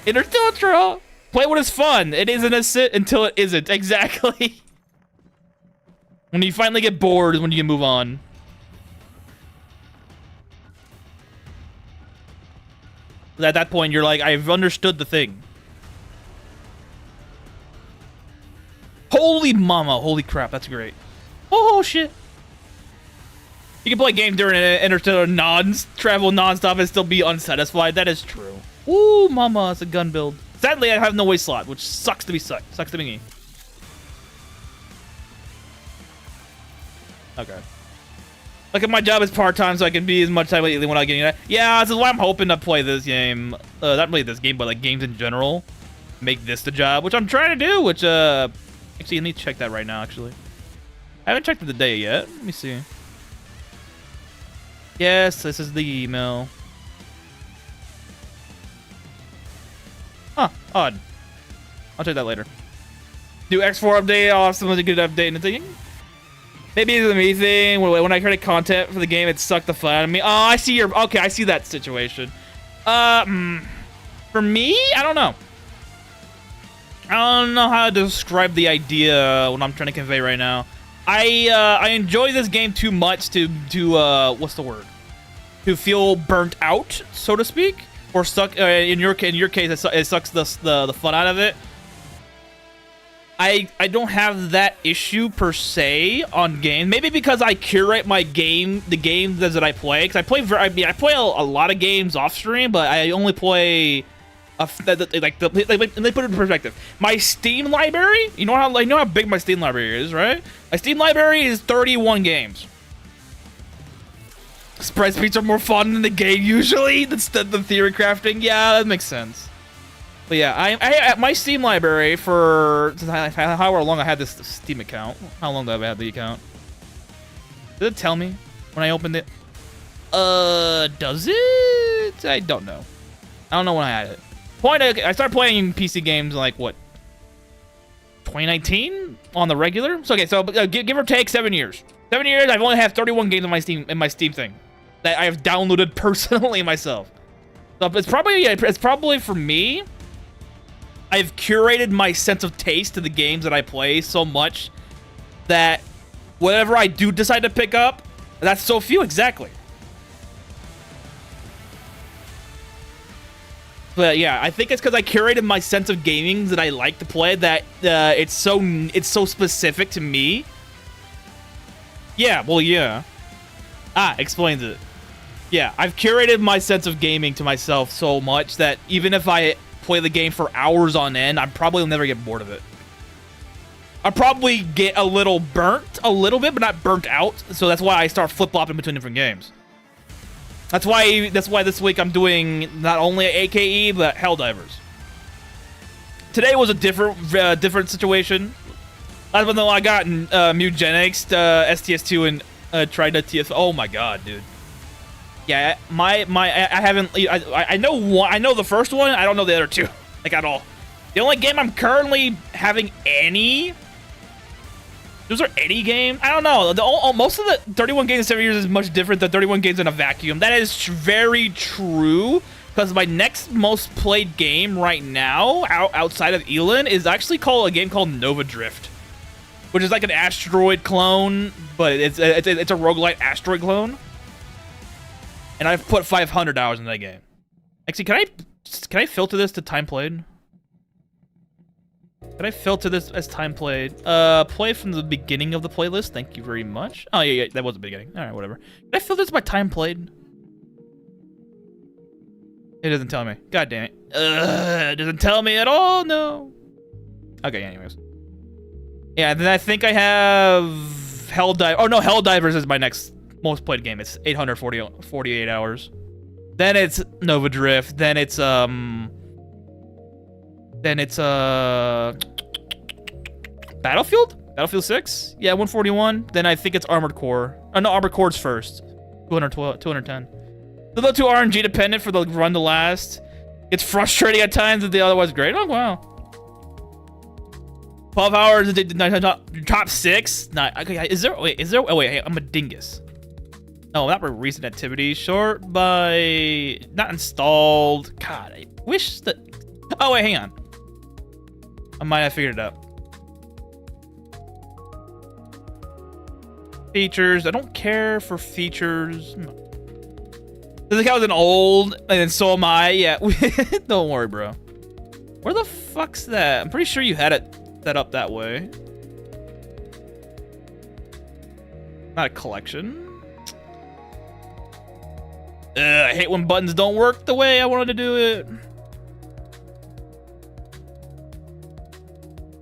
Intertiltral. Play when it's fun. It isn't a sit until it isn't. Exactly. When you finally get bored is when you can move on. At that point, you're like, I've understood the thing. Holy mama. Holy crap. That's great. Oh, shit. You can play a game during an interstellar travel non-stop and still be unsatisfied. That is true. Ooh, mama. It's a gun build. Sadly, I have no waste slot, which sucks to be sucks to be me. Okay. Like, if my job is part-time, so I can be as much time with Elin without getting that. Yeah, this is why I'm hoping to play this game. Not really this game, but, like, games in general. Make this the job, which I'm trying to do, which, actually, I need to check that right now, actually. I haven't checked the day yet. Let me see. Yes, this is the email. Huh, odd. I'll check that later. Do X4 update, I'll have someone to get an update and thinking. Maybe it's a me thing. When I created content for the game, it sucked the fun out of me. Oh, I see your... Okay, I see that situation. For me, I don't know. I don't know how to describe the idea what I'm trying to convey right now. I enjoy this game too much to what's the word? To feel burnt out, so to speak, or suck. In your case, it sucks the fun out of it. I don't have that issue per se on games. Maybe because I curate my the games that I play. Because I play a lot of games off stream, but I only play let me put it in perspective. My Steam library, you know how big my Steam library is, right? My Steam library is 31 games. Spreadsheets are more fun than the game usually. That's the theory crafting. Yeah, that makes sense. But yeah, I my Steam library for however long I had this Steam account. How long have I had the account? Did it tell me when I opened it? Does it? I don't know. I don't know when I had it. I started playing PC games like what? 2019 on the regular. So okay, so give or take 7 years. 7 years. I've only had 31 games on my Steam thing that I have downloaded personally myself. So it's probably for me. I've curated my sense of taste to the games that I play so much that whatever I do decide to pick up, that's so few, exactly. But yeah, I think it's because I curated my sense of gaming that I like to play that it's so specific to me. Yeah, well, yeah. Explains it. Yeah, I've curated my sense of gaming to myself so much that even if I play the game for hours on end, I probably will never get bored of it. I'll probably get a little burnt, a little bit, but not burnt out. So that's why I start flip-flopping between different games. That's why this week I'm doing not only AKE, but Helldivers. Today was a different situation. Last one though, I got Mutagenics, STS2, and tried to TS. Oh my god, dude. Yeah, I haven't. I know one. I know the first one. I don't know the other two, like at all. The only game I'm currently having any. Is there any game? I don't know. Most of the 31 games in 7 years is much different than 31 games in a vacuum. That is very true. Because my next most played game right now, outside of Elin, is actually a game called Nova Drift, which is like an asteroid clone, but it's a roguelite asteroid clone. And I've put 500 hours in that game. Actually, can I filter this to time played? Can I filter this as time played? Play from the beginning of the playlist. Thank you very much. Oh, yeah, that was the beginning. All right, whatever. Can I filter this by time played? It doesn't tell me. God damn it. It doesn't tell me at all. No. Okay, anyways. Yeah, then I think I have Helldivers. Oh, no, Helldivers is my next most played game. It's 848 hours. Then it's Nova Drift. Then it's Battlefield? Battlefield 6? Yeah, 141. Then I think it's Armored Core. Oh, no, Armored Core's first. 210. A little too RNG dependent for the run to last. It's frustrating at times that the otherwise great. Oh, wow. 12 hours, top 6? Nah, okay, oh, wait, hey, I'm a dingus. No, not for recent activity. Short by, not installed. God, I wish that, oh, wait, hang on. I might have figured it out. Features, I don't care for features. I think I was an old, and then so am I. Yeah, don't worry, bro. Where the fuck's that? I'm pretty sure you had it set up that way. Not a collection. I hate when buttons don't work the way I wanted to do it.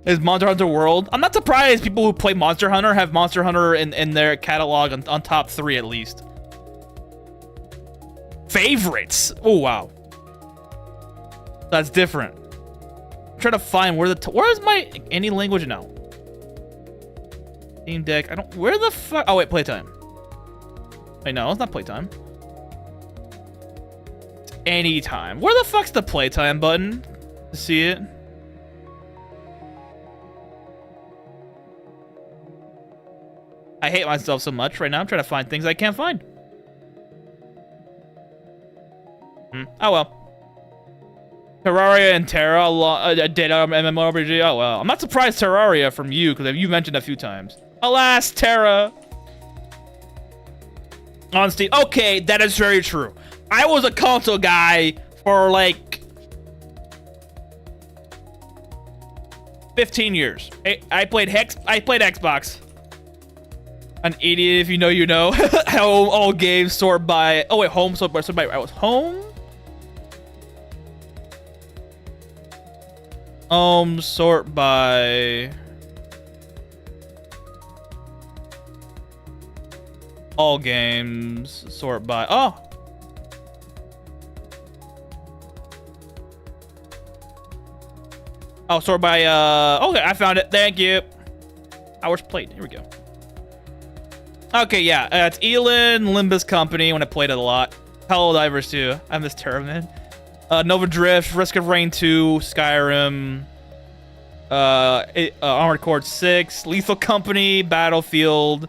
Is Monster Hunter World? I'm not surprised people who play Monster Hunter have Monster Hunter in their catalog on top 3 at least. Favorites. Oh, wow. That's different. I'm trying to find where where's my any language now? Steam Deck. I don't. Where the fuck? Oh, wait, playtime. Wait, no, it's not playtime. It's anytime. Where the fuck's the playtime button to see it? I hate myself so much right now. I'm trying to find things I can't find. Oh well. Terraria and Terra, data MMORPG. Oh well. I'm not surprised Terraria from you, because you mentioned a few times. Alas, Terra. On Steam. Okay, that is very true. I was a console guy for like 15 years. I played Xbox. An idiot, if you know, you know. How all games sort by. Oh wait, home sort by. I was home. Sort by all games. Sort by. Oh, sort by. Okay, I found it. Thank you. Hours played. Here we go. Okay, yeah, it's Elin, Limbus Company, when I played it a lot. Helldivers too. I miss Terra, man. Nova Drift, Risk of Rain 2, Skyrim, Armored Core 6, Lethal Company, Battlefield,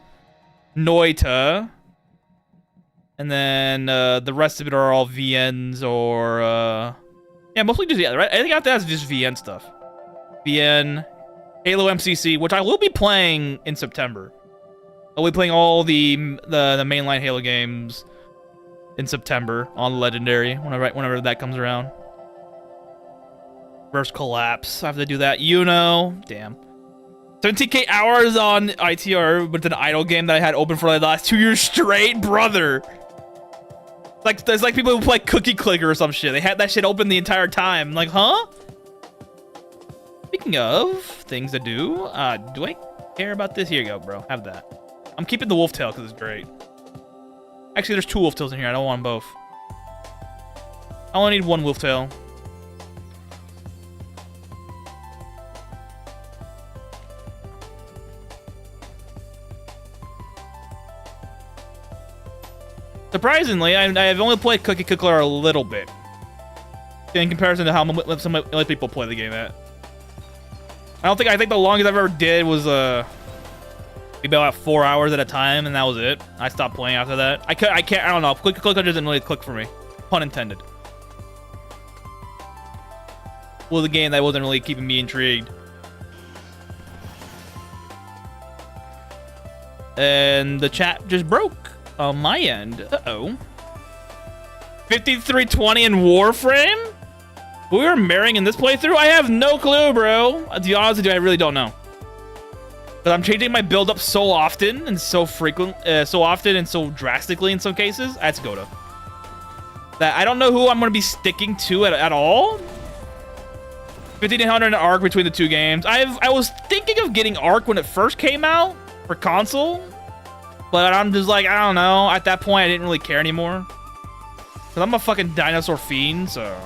Noita, and then the rest of it are all VNs or Yeah, mostly just, yeah, right? I think after that's just VN stuff. VN, Halo MCC, which I will be playing in September. I'll be playing all the mainline Halo games in September on Legendary, whenever that comes around. Reverse Collapse, I have to do that. You know, damn. 17k hours on ITR, but it's an idle game that I had open for like the last 2 years straight, brother. Like, there's like people who play Cookie Clicker or some shit. They had that shit open the entire time. Like, huh? Speaking of things to do I care about this? Here you go, bro. Have that. I'm keeping the wolf tail because it's great. Actually, there's 2 wolf tails in here. I don't want them both. I only need 1 wolf tail. Surprisingly, I've only played Cookie Clicker a little bit in comparison to how some other people play the game at. I think the longest I've ever did was maybe about 4 hours at a time, and that was it. I stopped playing after that. I don't know. Cookie Clicker doesn't really click for me. Pun intended. Well, the game that wasn't really keeping me intrigued. And the chat just broke on my end. Uh-oh. 5320 in Warframe? We were marrying in this playthrough? I have no clue, bro. To be honest with you, I really don't know. But I'm changing my build up so often and so often and so drastically in some cases. That's Goda. That I don't know who I'm going to be sticking to at all. 1500 Arc between the 2 games. I was thinking of getting Arc when it first came out for console. But I'm just like, I don't know. At that point, I didn't really care anymore. Because I'm a fucking dinosaur fiend, so...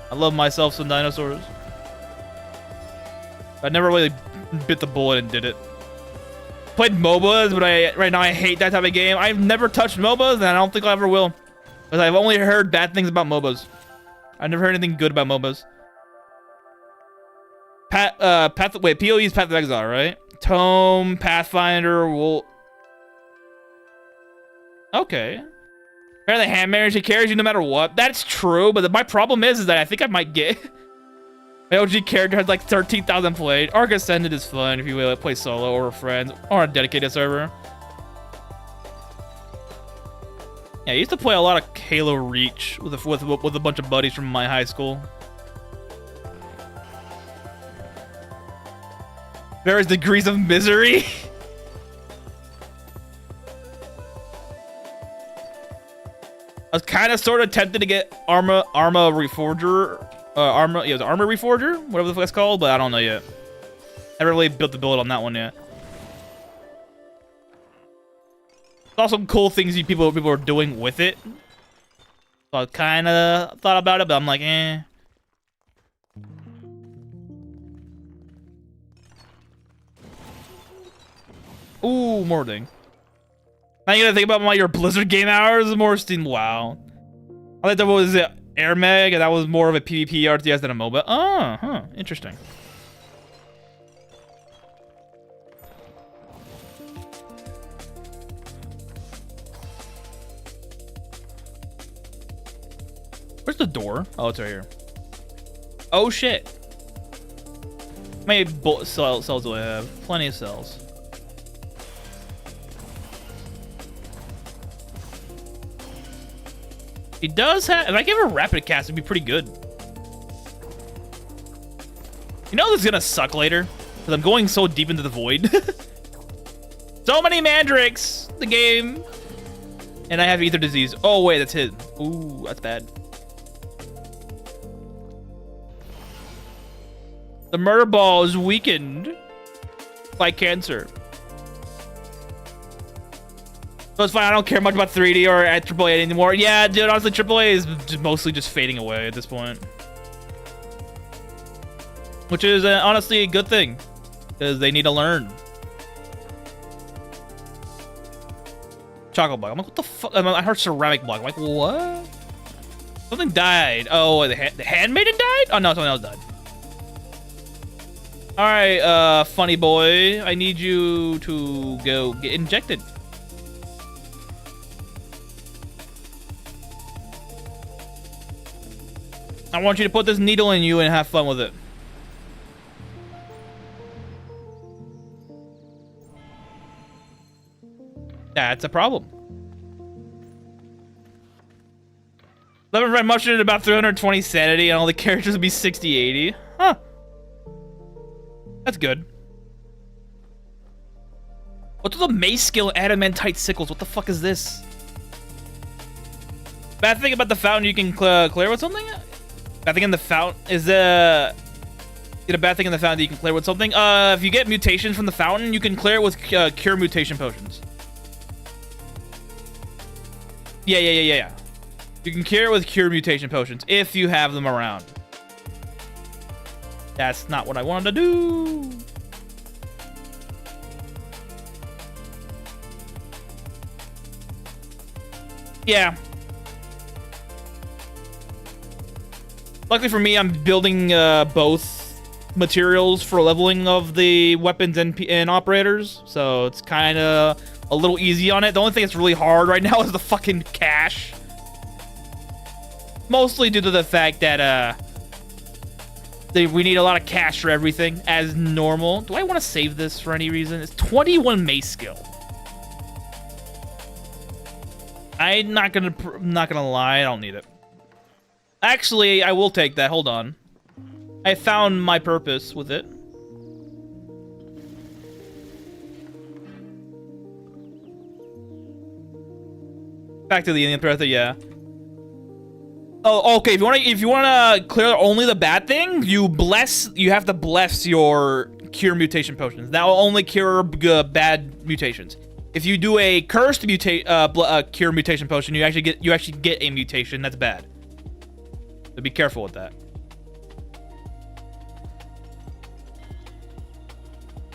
I love myself some dinosaurs. I never really bit the bullet and did it. Played MOBAs, but right now I hate that type of game. I've never touched MOBAs, and I don't think I ever will. Because I've only heard bad things about MOBAs. I've never heard anything good about MOBAs. PoE's Path of Exile, right? Tome, Pathfinder, Okay. Apparently hand marriage, it carries you no matter what. That's true, but my problem is that I think I might get... My OG character has like 13,000 played. Arc Ascended is fun if you will play solo or with friends or on a dedicated server. Yeah, I used to play a lot of Halo Reach with a bunch of buddies from my high school. Various degrees of misery. I was kind of sort of tempted to get Armor Reforger, Armor Reforger, whatever the fuck it's called, but I don't know yet. I haven't really built the build on that one yet. There's also cool things people are doing with it. So I kind of thought about it, but I'm like, eh. Ooh, more thing. Now you gotta think about your Blizzard game hours, more Steam. Wow. I thought that was Air Meg, and that was more of a PvP RTS than a MOBA. Oh, huh. Interesting. Where's the door? Oh, it's right here. Oh, shit. How many cells do I have? Plenty of cells. He does have... If I give her Rapid Cast, it'd be pretty good. You know this is gonna suck later? Because I'm going so deep into the void. So many mandrakes! The game. And I have Ether Disease. Oh, wait, that's his. Ooh, that's bad. The murder ball is weakened by cancer. So it's fine, I don't care much about 3D or at AAA anymore. Yeah, dude, honestly, AAA is mostly just fading away at this point. Which is honestly a good thing, because they need to learn. Chocolate block. I'm like, what the fuck? I heard ceramic block. I'm like, what? Something died. Oh, the handmaiden died? Oh, no, something else died. Alright, funny boy. I need you to go get injected. I want you to put this needle in you and have fun with it. That's a problem. 11 red mushroom at about 320 sanity, and all the characters would be 60, 80. Huh. That's good. What's the mace skill adamantite sickles? What the fuck is this? Bad thing about the fountain you can clear with something? Bad thing in the fountain is get a bad thing in the fountain that you can clear with something. If you get mutations from the fountain, you can clear it with cure mutation potions. Yeah. You can cure it with cure mutation potions if you have them around. That's not what I wanted to do. Yeah. Luckily for me, I'm building both materials for leveling of the weapons and operators, so it's kind of a little easy on it. The only thing that's really hard right now is the fucking cash. Mostly due to the fact that we need a lot of cash for everything, as normal. Do I want to save this for any reason? It's 21 mace skill. I'm not gonna lie, I don't need it. Actually, I will take that. Hold on. I found my purpose with it. Back to the Alien Threat, yeah. Oh, okay. If you wanna clear only the bad thing, you have to bless your cure mutation potions. That will only cure bad mutations. If you do a cursed cure mutation potion, you actually get a mutation that's bad. So be careful with that.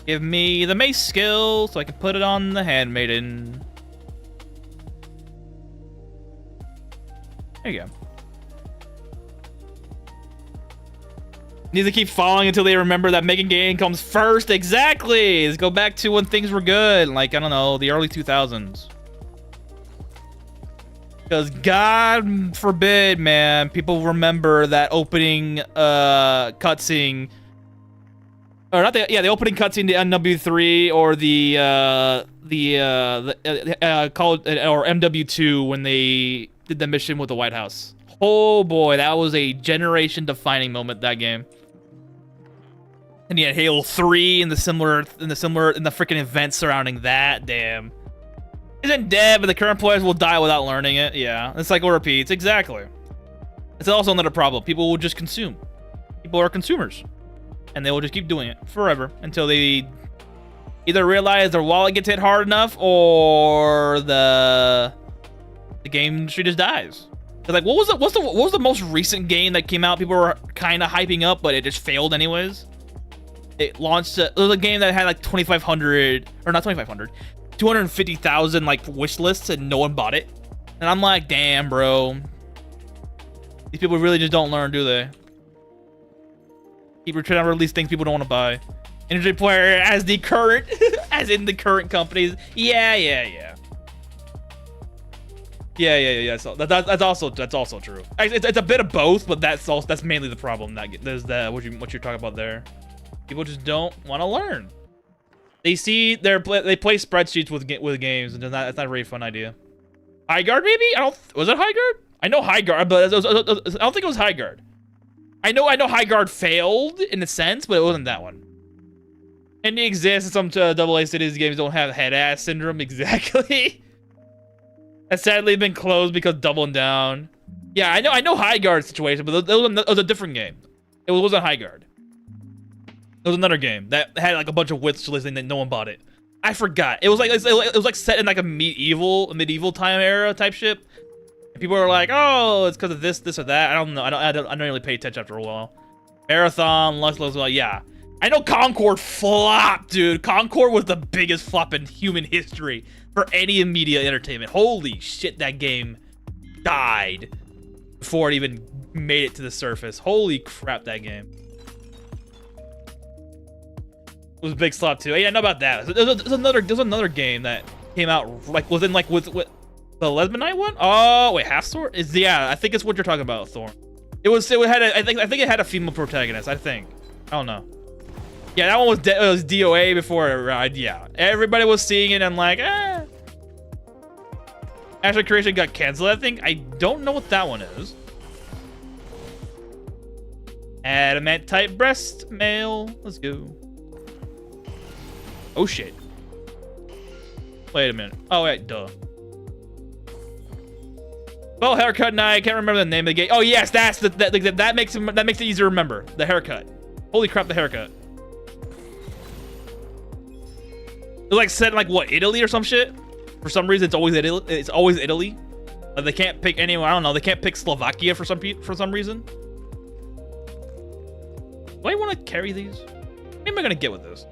Give me the mace skill so I can put it on the handmaiden. There you go. Need to keep following until they remember that making game comes first. Exactly. Let's go back to when things were good. Like, I don't know, the early 2000s. Because God forbid, man, people remember that opening cutscene. Or not the opening cutscene to NW3 or the called or MW2 when they did the mission with the White House. Oh boy, that was a generation-defining moment, that game. And you had Halo 3 and the freaking events surrounding that. Damn. Isn't dead, but the current players will die without learning it. Yeah, the cycle repeats. Exactly. It's also another problem. People will just consume. People are consumers, and they will just keep doing it forever until they either realize their wallet gets hit hard enough, or the game industry just dies. They're like, what was the most recent game that came out? People were kind of hyping up, but it just failed anyways. It launched. It was a game that had like 2,500, or not 2,500, 250,000 like wish lists, and no one bought it. And I'm like, damn, bro. These people really just don't learn, do they? People trying to release things people don't want to buy. Industry player as the current, as in the current companies. Yeah. So that's also true. It's a bit of both, but that's mainly the problem. There's what you're talking about there. People just don't want to learn. They see they play spreadsheets with games, and that's not a very fun idea. High Guard, maybe? Was it High Guard? I know High Guard, but I don't think it was High Guard. I know High Guard failed in a sense, but it wasn't that one. And it exists. Some AA cities games don't have head ass syndrome. Exactly. That's sadly been closed because doubling down. Yeah, I know High Guard situation, but it was a different game. It wasn't High Guard. It was another game that had like a bunch of wish lists and no one bought it. I forgot. It was like set in like a medieval time era type shit. And people were like, oh, it's because of this or that. I don't know. I don't really pay attention after a while. Marathon, Lux, yeah. I know Concord flopped, dude. Concord was the biggest flop in human history for any media entertainment. Holy shit, that game died before it even made it to the surface. Holy crap, that game. It was a big slop too. Yeah, I know about that. There's another game that came out like with the Lesbianite one. Oh wait, Half Sword is I think it's what you're talking about, Thorn. It had I think it had a female protagonist. I think. I don't know. Yeah, that one was DOA before it arrived. Yeah, everybody was seeing it and like, eh. Actual creation got canceled. I think. I don't know what that one is. Adamant type breast male. Let's go. Oh shit. Wait a minute. Oh wait, duh. Well, haircut night. I can't remember the name of the game. Oh yes, that's that makes it easy to remember. The haircut. Holy crap, the haircut. It's like set in like what, Italy or some shit? For some reason, it's always Italy. It's always Italy. Like, they can't pick anyone. I don't know. They can't pick Slovakia for some reason. Do I want to carry these? What am I gonna get with this?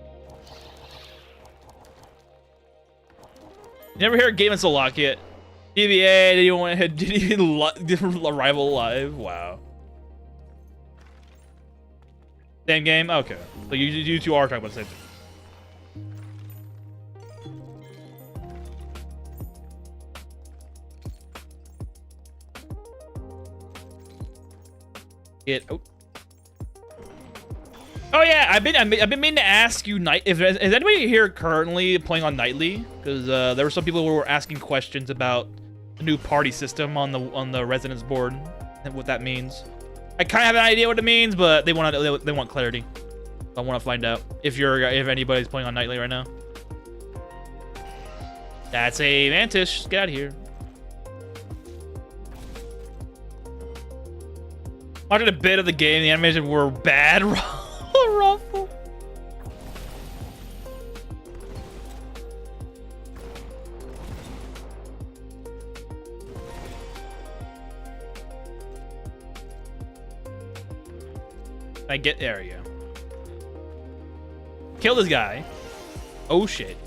You never hear a game in Slovakia. DBA, did you want to did Arrival Live? Wow. Same game? Okay. So you two are talking about the same thing. Oh yeah, I've been meaning to ask you, is anybody here currently playing on Nightly? Because there were some people who were asking questions about the new party system on the residence board and what that means. I kind of have an idea what it means, but they want clarity. I want to find out if anybody's playing on Nightly right now. That's a mantis. Get out of here. Watching a bit of the game, the animations were bad. Ruffle. I get there, you go. Kill this guy. Oh shit.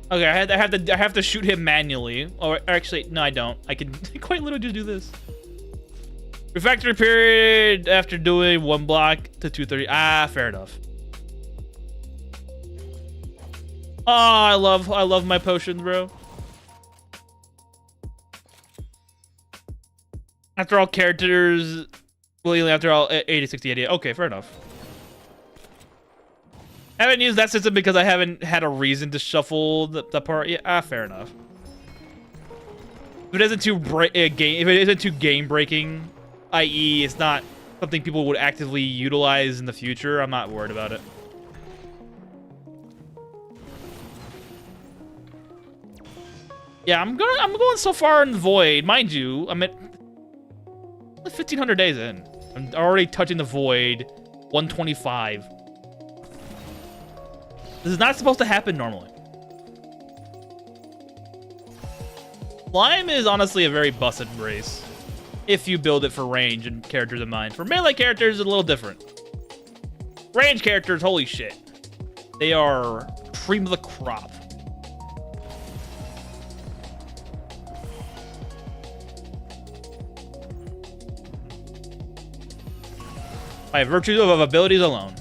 Okay, I have to shoot him manually. Or actually, no, I don't. I can quite literally just do this. Refractory period after doing 1 block to 230. Ah, fair enough. Oh, I love my potions, bro. After all characters, well, after all 80, 60, 80. Okay, fair enough. I haven't used that system because I haven't had a reason to shuffle the part. Yeah, fair enough. If it isn't too game breaking, i.e., it's not something people would actively utilize in the future, I'm not worried about it. Yeah, I'm going so far in the void, mind you. I'm at 1,500 days in. I'm already touching the void. 125. This is not supposed to happen normally. Slime is honestly a very busted race if you build it for range and characters in mind. For melee characters, it's a little different. Range characters, holy shit. They are cream of the crop. By virtue of abilities alone.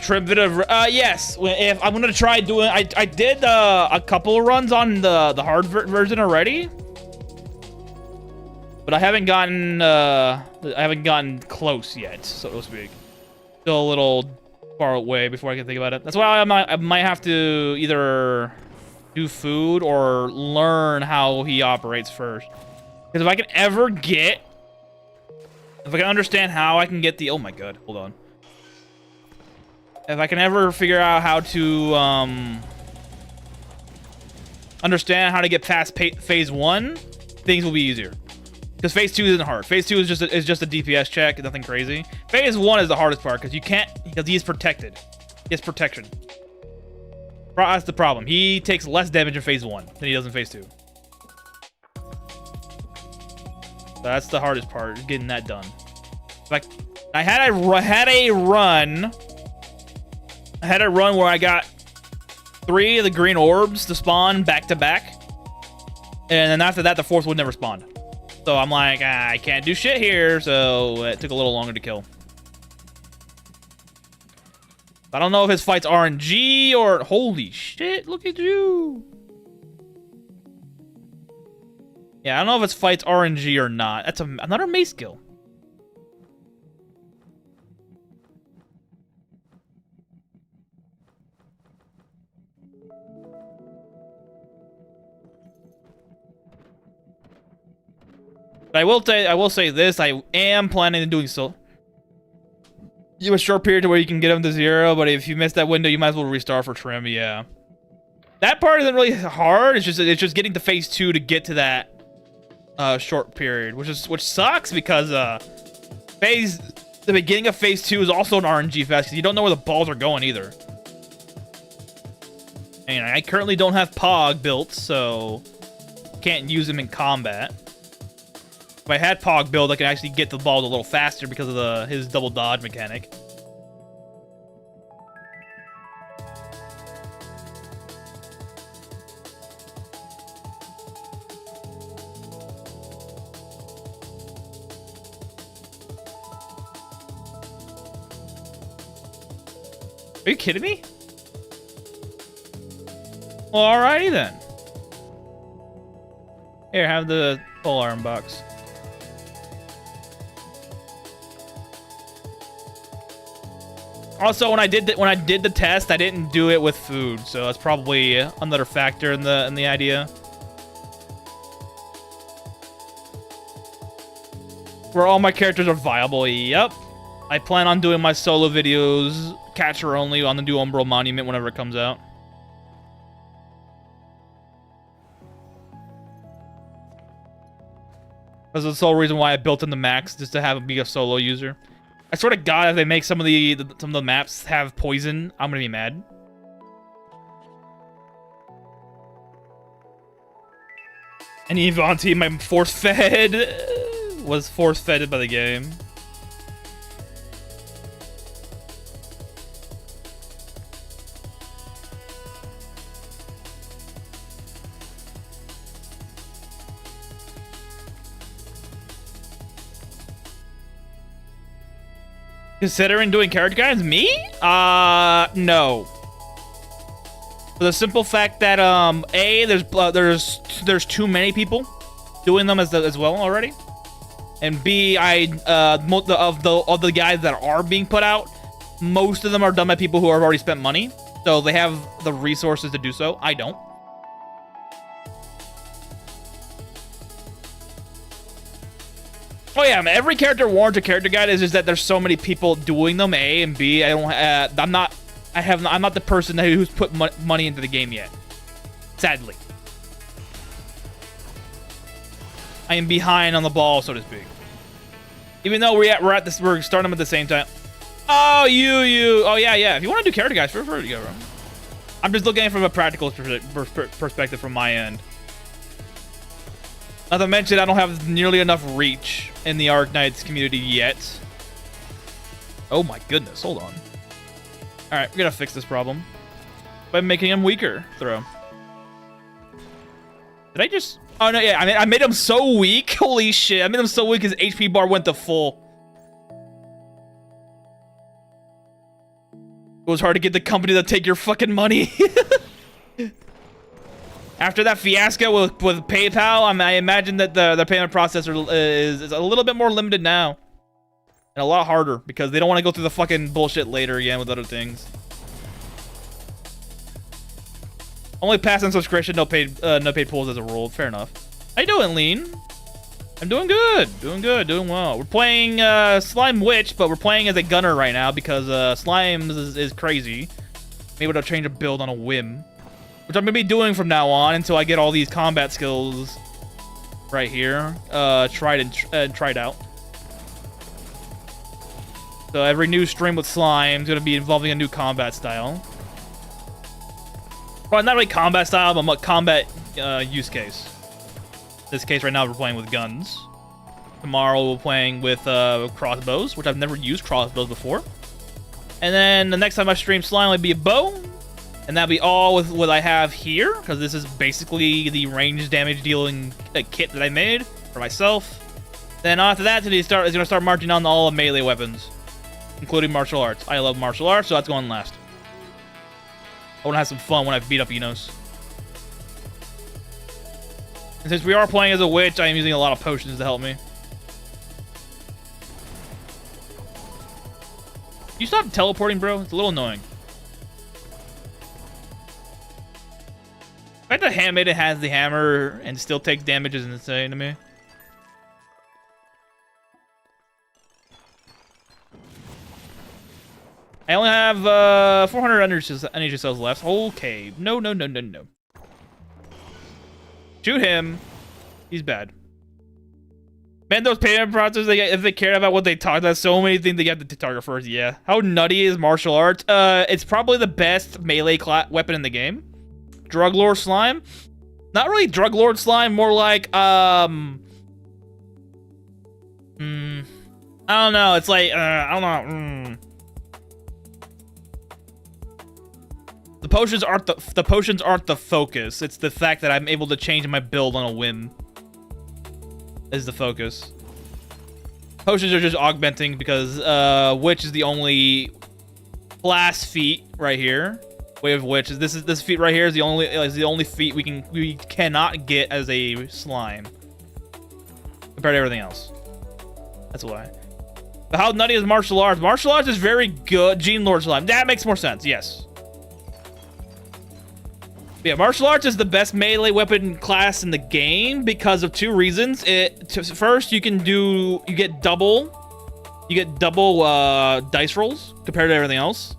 Trim bit of yes. If I'm gonna try doing, I did a couple of runs on the hard version already, but I haven't gotten close yet, so to speak. Still a little far away before I can think about it. That's why I might have to either do food or learn how he operates first. Because if I can understand how I can get the, oh my god, hold on. If I can ever figure out how to understand how to get past phase 1, things will be easier. Because phase 2 isn't hard. Phase 2 is just a DPS check, nothing crazy. Phase 1 is the hardest part because he's protected. He has protection. That's the problem. He takes less damage in phase 1 than he does in phase 2. So that's the hardest part, getting that done. Like, I had a run where I got 3 of the green orbs to spawn back to back, and then after that, the 4th would never spawn. So I'm like, I can't do shit here, so it took a little longer to kill. I don't know if his fight's RNG or... Holy shit, look at you. Yeah, I don't know if his fight's RNG or not. That's another mace skill. But I will say this, I am planning on doing so. You have a short period to where you can get them to 0, but if you miss that window, you might as well restart for trim, yeah. That part isn't really hard, it's just getting to phase 2 to get to that short period, which sucks because the beginning of phase 2 is also an RNG fest because you don't know where the balls are going either. And I currently don't have Pog built, so can't use him in combat. If I had Pog build, I can actually get the balls a little faster because of his double dodge mechanic. Are you kidding me? Well, alrighty then. Here, have the full arm box. Also, when I did the test, I didn't do it with food, so that's probably another factor in the idea. Where all my characters are viable. Yep. I plan on doing my solo videos, catcher only, on the new Umbral Monument whenever it comes out. That's the sole reason why I built in the max, just to be a solo user. I swear to God, if they make some of the maps have poison, I'm gonna be mad. And Ivanti, my force-fed, was force-fed by the game. Considering doing character guides? Me? No. For the simple fact that A, there's too many people doing them as well already, and B, most of the guides that are being put out, most of them are done by people who have already spent money, so they have the resources to do so. I don't. Oh yeah, every character warrants a character guide. Is just that there's so many people doing them. A and B. I'm not the person who's put money into the game yet. Sadly, I am behind on the ball, so to speak. Even though we're starting them at the same time. Oh, you. Oh yeah. If you want to do character guides, feel free to go, bro. I'm just looking at it from a practical perspective from my end. Not to mention, I don't have nearly enough reach in the Arknights community yet. Oh my goodness, hold on. Alright, we're gonna fix this problem by making him weaker. Throw. Did I just... Oh no, yeah, I made him so weak. Holy shit, I made him so weak his HP bar went to full. It was hard to get the company to take your fucking money. After that fiasco with PayPal, I imagine that the payment process is a little bit more limited now. And a lot harder, because they don't want to go through the fucking bullshit later again with other things. Only pass on subscription, no paid pulls as a rule. Fair enough. How you doing, Lean? I'm doing good. Doing well. We're playing Slime+Witch, but we're playing as a gunner right now because Slime is crazy. Maybe to change a build on a whim. Which I'm going to be doing from now on until I get all these combat skills right here, tried and tried out. So every new stream with slime is going to be involving a new combat style. Well, not really combat style, but combat use case. In this case, right now, we're playing with guns. Tomorrow, we're playing with crossbows, which I've never used crossbows before. And then the next time I stream slime will be a bow. And that'll be all with what I have here, because this is basically the range damage dealing kit that I made for myself. Then after that, it's going to start marching on all the melee weapons, including martial arts. I love martial arts, so that's going last. I want to have some fun when I beat up Enos. And since we are playing as a witch, I am using a lot of potions to help me. You stop teleporting, bro? It's a little annoying. The fact that Handmaiden has the hammer and still takes damage is insane to me. I only have 400 energy cells left. Okay. No. Shoot him. He's bad. Man, those payment processes, if they cared about what they talked about, so many things they have to target first. Yeah. How nutty is martial arts? It's probably the best melee weapon in the game. Drug Lord Slime? Not really Drug Lord Slime, more like, I don't know. It's like, I don't know. The potions aren't the focus. It's the fact that I'm able to change my build on a whim is the focus. Potions are just augmenting because Witch is the only class feat right here. Wave of Witch is this feat right here is the only feat we cannot get as a slime compared to everything else. That's why. But how nutty is martial arts? Martial arts is very good. Gene Lord Slime. That makes more sense. Yes. Yeah, martial arts is the best melee weapon class in the game because of two reasons. First, you get double dice rolls compared to everything else.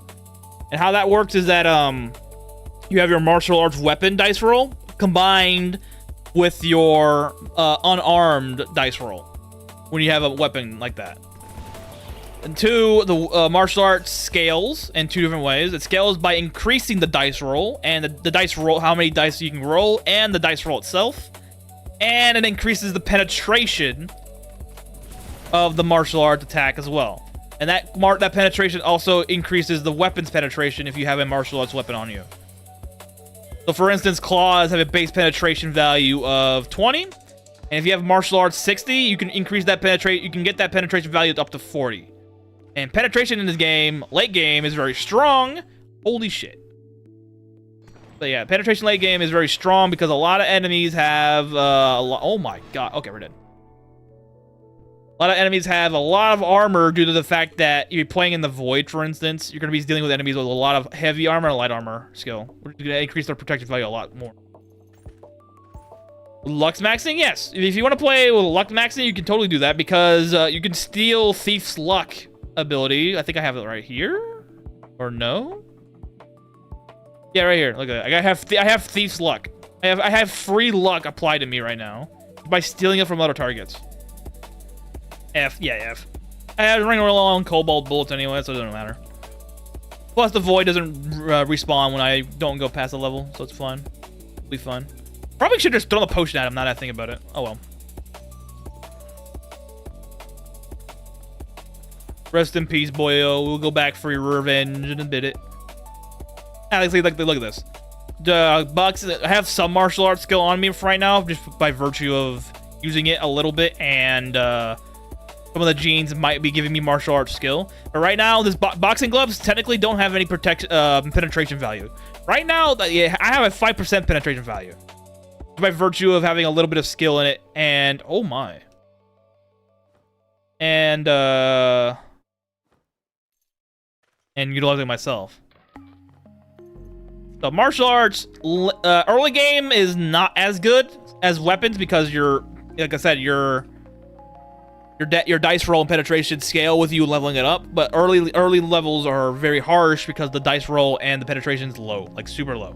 And how that works is that you have your martial arts weapon dice roll combined with your unarmed dice roll when you have a weapon like that. And two, the martial arts scales in two different ways. It scales by increasing the dice roll, and the dice roll, how many dice you can roll, and the dice roll itself. And it increases the penetration of the martial arts attack as well. And that penetration also increases the weapon's penetration if you have a martial arts weapon on you. So for instance, claws have a base penetration value of 20. And if you have martial arts 60, you can increase that you can get that penetration value up to 40. And penetration in this game, late game, is very strong. Holy shit. But yeah, penetration late game is very strong because a lot of enemies have oh my god. Okay, we're dead. A lot of enemies have a lot of armor due to the fact that you're playing in the void, for instance. You're going to be dealing with enemies with a lot of heavy armor and light armor skill. We're going to increase their protective value a lot more. Lux maxing? Yes. If you want to play with Lux maxing, you can totally do that because you can steal Thief's Luck ability. I think I have it right here. Or no? Yeah, right here. Look at that. I have Thief's Luck. I have free luck applied to me right now by stealing it from other targets. F. Yeah, F. I have ring along cobalt bullets anyway, so it doesn't matter. Plus, the void doesn't respawn when I don't go past the level, so it's fine. It'll be fun. Probably should just throw the potion at him, now that I think about it. Oh well. Rest in peace, boyo. We'll go back for your revenge in a bit. Look at this. Bucks, I have some martial arts skill on me right now, just by virtue of using it a little bit, and some of the genes might be giving me martial arts skill. But right now, this boxing gloves technically don't have any penetration value. Right now, I have a 5% penetration value. By virtue of having a little bit of skill in it, and oh my. And utilizing myself. So martial arts, early game is not as good as weapons because like I said, your dice roll and penetration scale with you leveling it up. But early levels are very harsh because the dice roll and the penetration is low, like super low.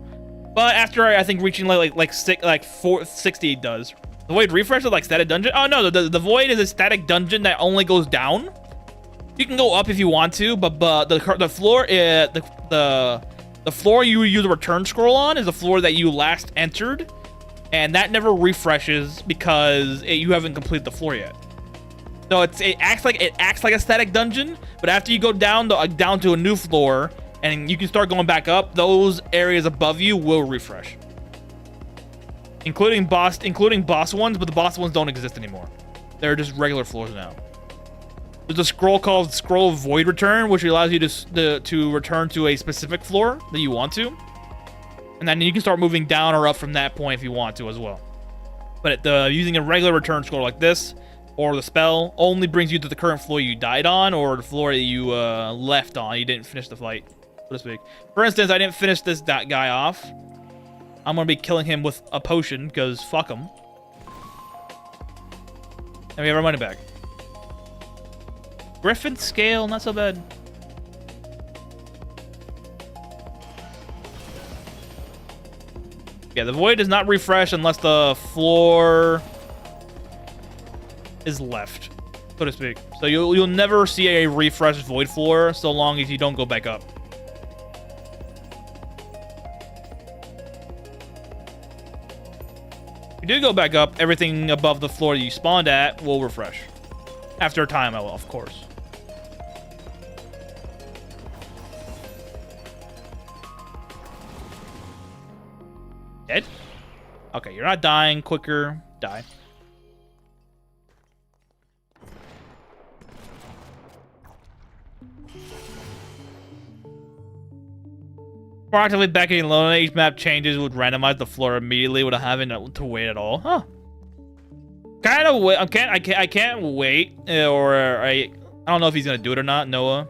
But after I think reaching like 60 does The void refresh is like static dungeon. Oh no, the void is a static dungeon that only goes down. You can go up if you want to, but the floor the floor you use the return scroll on is the floor that you last entered, and that never refreshes because you haven't completed the floor yet. So it acts like a static dungeon, but after you go down to a new floor and you can start going back up, those areas above you will refresh. Including boss ones, but the boss ones don't exist anymore. They're just regular floors now. There's a scroll called Scroll of Void Return, which allows you to return to a specific floor that you want to. And then you can start moving down or up from that point if you want to as well. But using a regular return scroll like this, or the spell, only brings you to the current floor you died on, or the floor that you left on. You didn't finish the fight, so to speak. For instance, I didn't finish this guy off. I'm going to be killing him with a potion, because fuck him. And we have our money back. Griffin scale, not so bad. Yeah, the void does not refresh unless the floor is left, so to speak. So you'll never see a refreshed void floor so long as you don't go back up. If you do go back up, everything above the floor you spawned at will refresh. After a time, I will, of course. Dead? Okay, you're not dying. Quicker, die. Proactively backing Elona, each map changes would randomize the floor immediately without having to wait at all. Huh. Kind of wait. I can't wait. I don't know if he's gonna do it or not, Noah.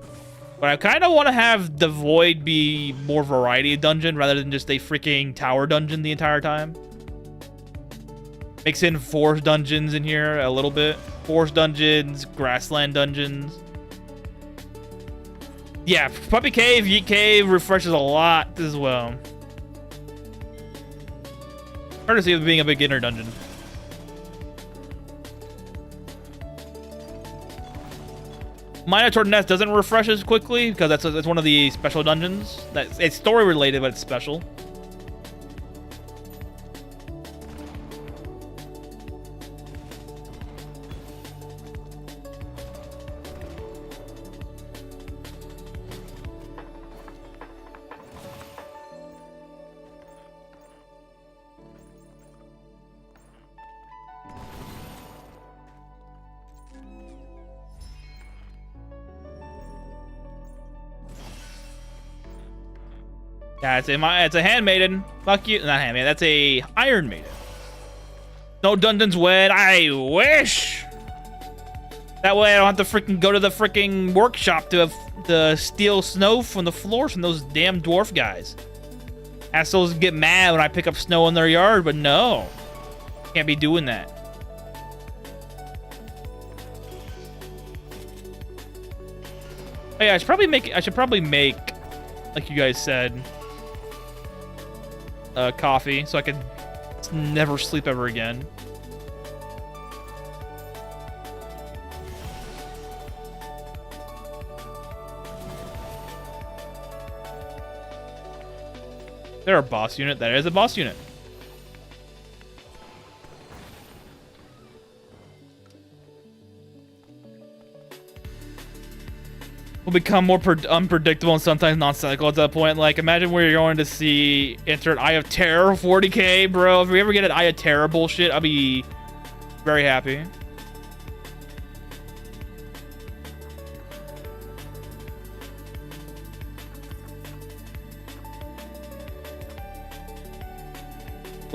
But I kind of want to have the void be more variety of dungeon rather than just a freaking tower dungeon the entire time. Mix in forest dungeons in here a little bit. Forest dungeons, grassland dungeons. Yeah, Puppy Cave, Yeet Cave refreshes a lot as well. Courtesy of being a beginner dungeon. Minotaur Nest doesn't refresh as quickly because that's one of the special dungeons. It's story related, but it's special. Yeah, it's a handmaiden. Fuck you. Not handmaiden. That's a Iron Maiden. No dungeons wed. I wish. That way I don't have to freaking go to the freaking workshop to steal snow from the floors from those damn dwarf guys. Assholes get mad when I pick up snow in their yard, but no. Can't be doing that. Oh yeah, I should probably make, like you guys said, coffee, so I could never sleep ever again. They're a boss unit. That is a boss unit. Will become more unpredictable and sometimes non-cyclical at that point. Like, imagine where you're going to see enter an Eye of Terror 40k, bro. If we ever get an Eye of Terror bullshit, I'll be very happy.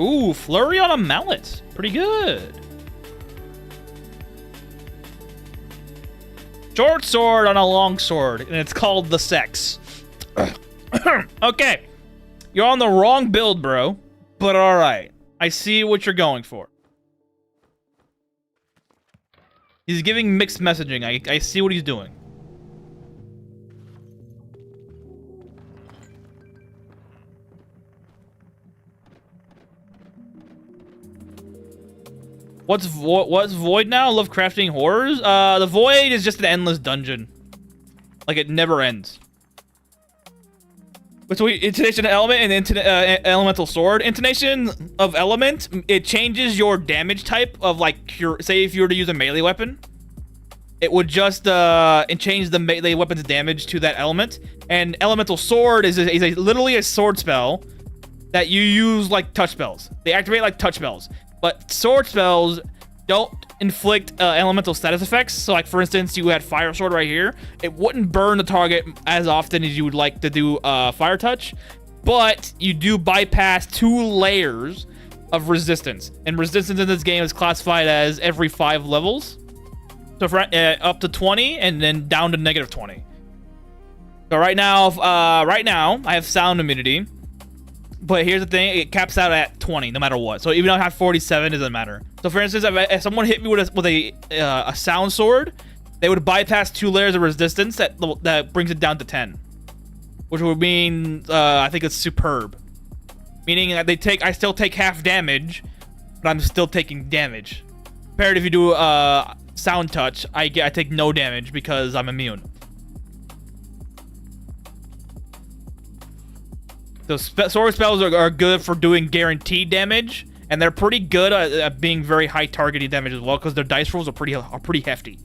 Ooh, flurry on a mallet. Pretty good. Short sword on a long sword, and it's called the sex. Okay. You're on the wrong build, bro. But alright. I see what you're going for. He's giving mixed messaging. I see what he's doing. What's Void now? Love crafting horrors? The Void is just an endless dungeon. Like, it never ends. Between Intonation Element and Elemental Sword. Intonation of Element, it changes your damage type of, like, say if you were to use a melee weapon. It would just change the melee weapon's damage to that element. And Elemental Sword is literally a sword spell that you use like touch spells. They activate like touch spells. But sword spells don't inflict elemental status effects. So like, for instance, you had Fire Sword right here. It wouldn't burn the target as often as you would like to do Fire Touch. But you do bypass 2 layers of resistance. And resistance in this game is classified as every 5 levels. So for up to 20 and then down to negative 20. So right now I have sound immunity, but here's the thing: it caps out at 20 no matter what. So even though I have 47, it doesn't matter. So for instance, if someone hit me with a sound sword, they would bypass 2 layers of resistance that brings it down to 10, which would mean I think it's superb, meaning that I still take half damage, but I'm still taking damage. Compared if you do sound touch, I take no damage because I'm immune. The sword spells are good for doing guaranteed damage, and they're pretty good at being very high targeting damage as well, because their dice rolls are pretty hefty.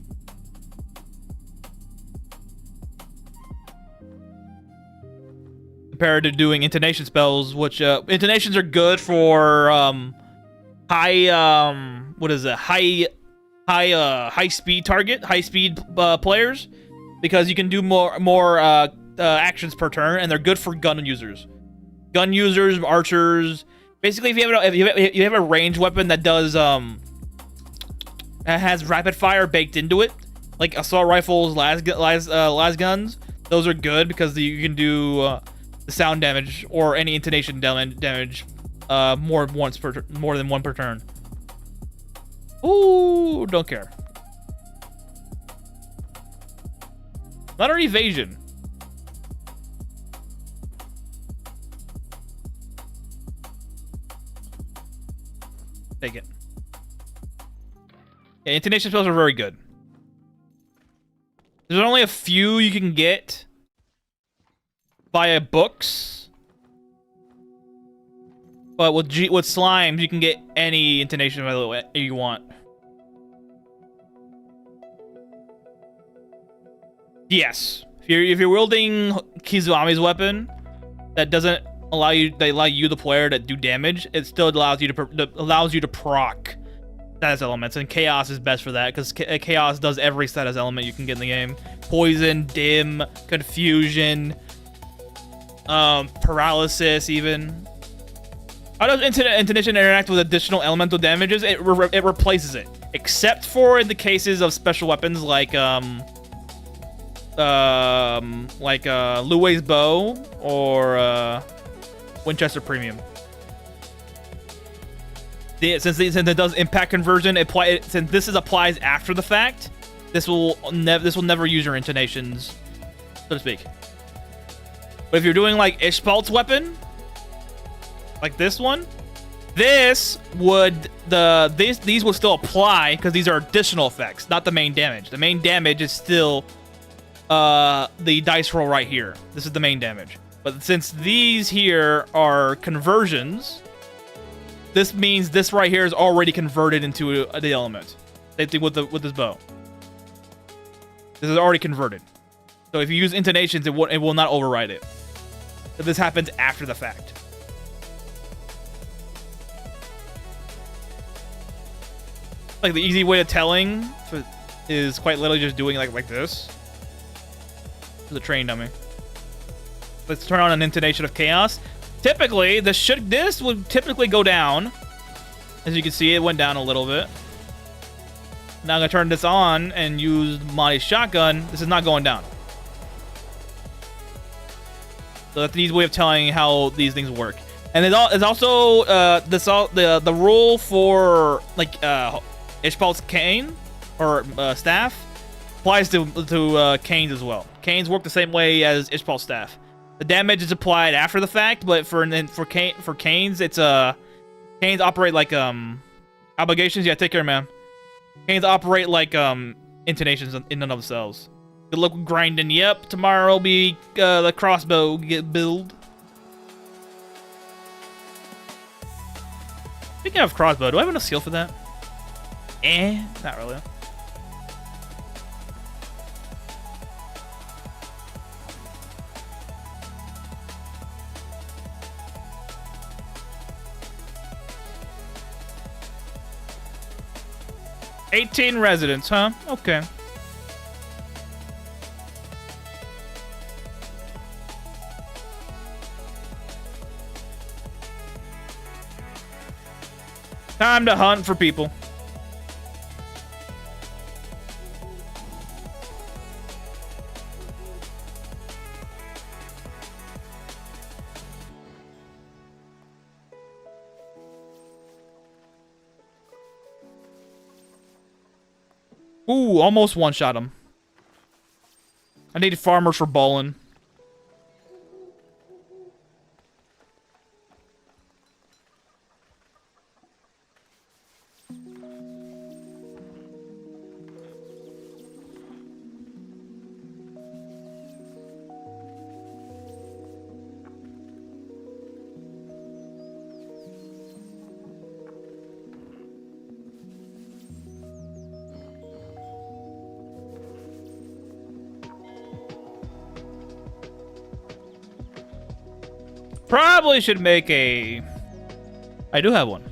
Compared to doing intonation spells, which intonations are good for high speed players, because you can do more actions per turn, and they're good for gun users, archers. Basically, if you have a ranged weapon that does that has rapid fire baked into it, like assault rifles, las guns, those are good because you can do the sound damage or any intonation damage more than one per turn. Ooh, don't care. Not our evasion. Take it. Yeah, intonation spells are very good. There's only a few you can get via books, but with slimes you can get any intonation by the way you want. Yes, if you're wielding Kizuami's weapon that doesn't allow you the player to do damage, it still allows you to proc status elements, and chaos is best for that because chaos does every status element you can get in the game: poison, dim, confusion, paralysis, even. How does intonation interact with additional elemental damages? It replaces it, except for in the cases of special weapons like Luwei's bow or Winchester Premium. Since it does impact conversion, since this applies after the fact, this will never use your intonations, so to speak. But if you're doing like Ishbalt's weapon, like this one, these would still apply because these are additional effects, not the main damage. The main damage is still the dice roll right here. This is the main damage. But since these here are conversions, this means this right here is already converted into the element. Same thing with this bow. This is already converted. So if you use intonations, it will not override it. But this happens after the fact. Like the easy way of telling is quite literally just doing like this. The train dummy. Let's turn on an intonation of chaos. Typically, this would typically go down. As you can see, it went down a little bit. Now I'm gonna turn this on and use Monty's shotgun. This is not going down. So that's an easy way of telling how these things work. And it's also the rule for like Ishbalt's cane or staff applies to canes as well. Canes work the same way as Ishbalt's staff. The damage is applied after the fact, but for canes, it's canes operate like Obligations? Yeah, take care, man. Games operate like intonations in and of themselves. Good luck with grinding. Yep, tomorrow will be the crossbow get build. Speaking of crossbow, do I have enough skill for that? Not really. $18 residents, huh? Okay. Time to hunt for people. Ooh, almost one-shot him. I need farmers for bowling. Probably should make a... I do have one.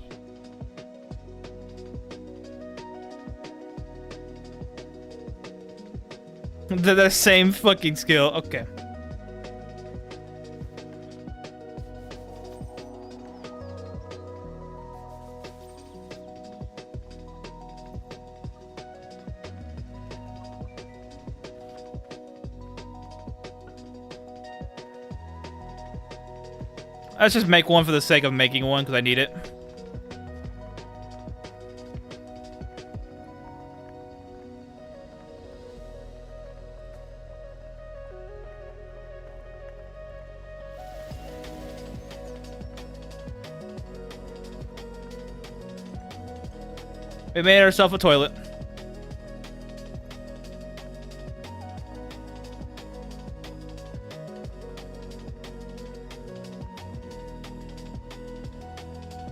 The same fucking skill. Okay. Let's just make one for the sake of making one, because I need it. We made ourselves a toilet.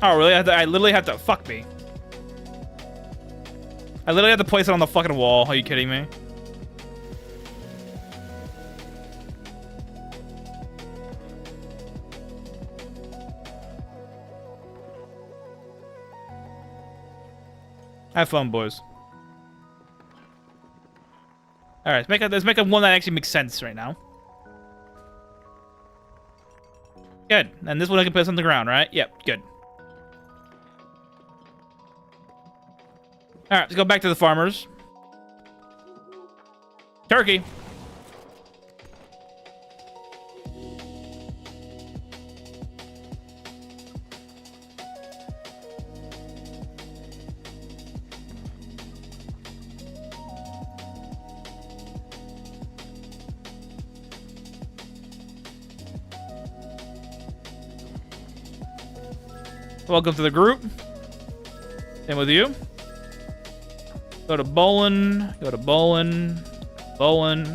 Oh, really? I literally have to... Fuck me. I literally have to place it on the fucking wall. Are you kidding me? Have fun, boys. Alright, let's make a one that actually makes sense right now. Good. And this one I can place on the ground, right? Yep, good. Alright, let's go back to the farmers. Turkey. Welcome to the group. Same with you. Go to bowling. Go to bowling. Bowling.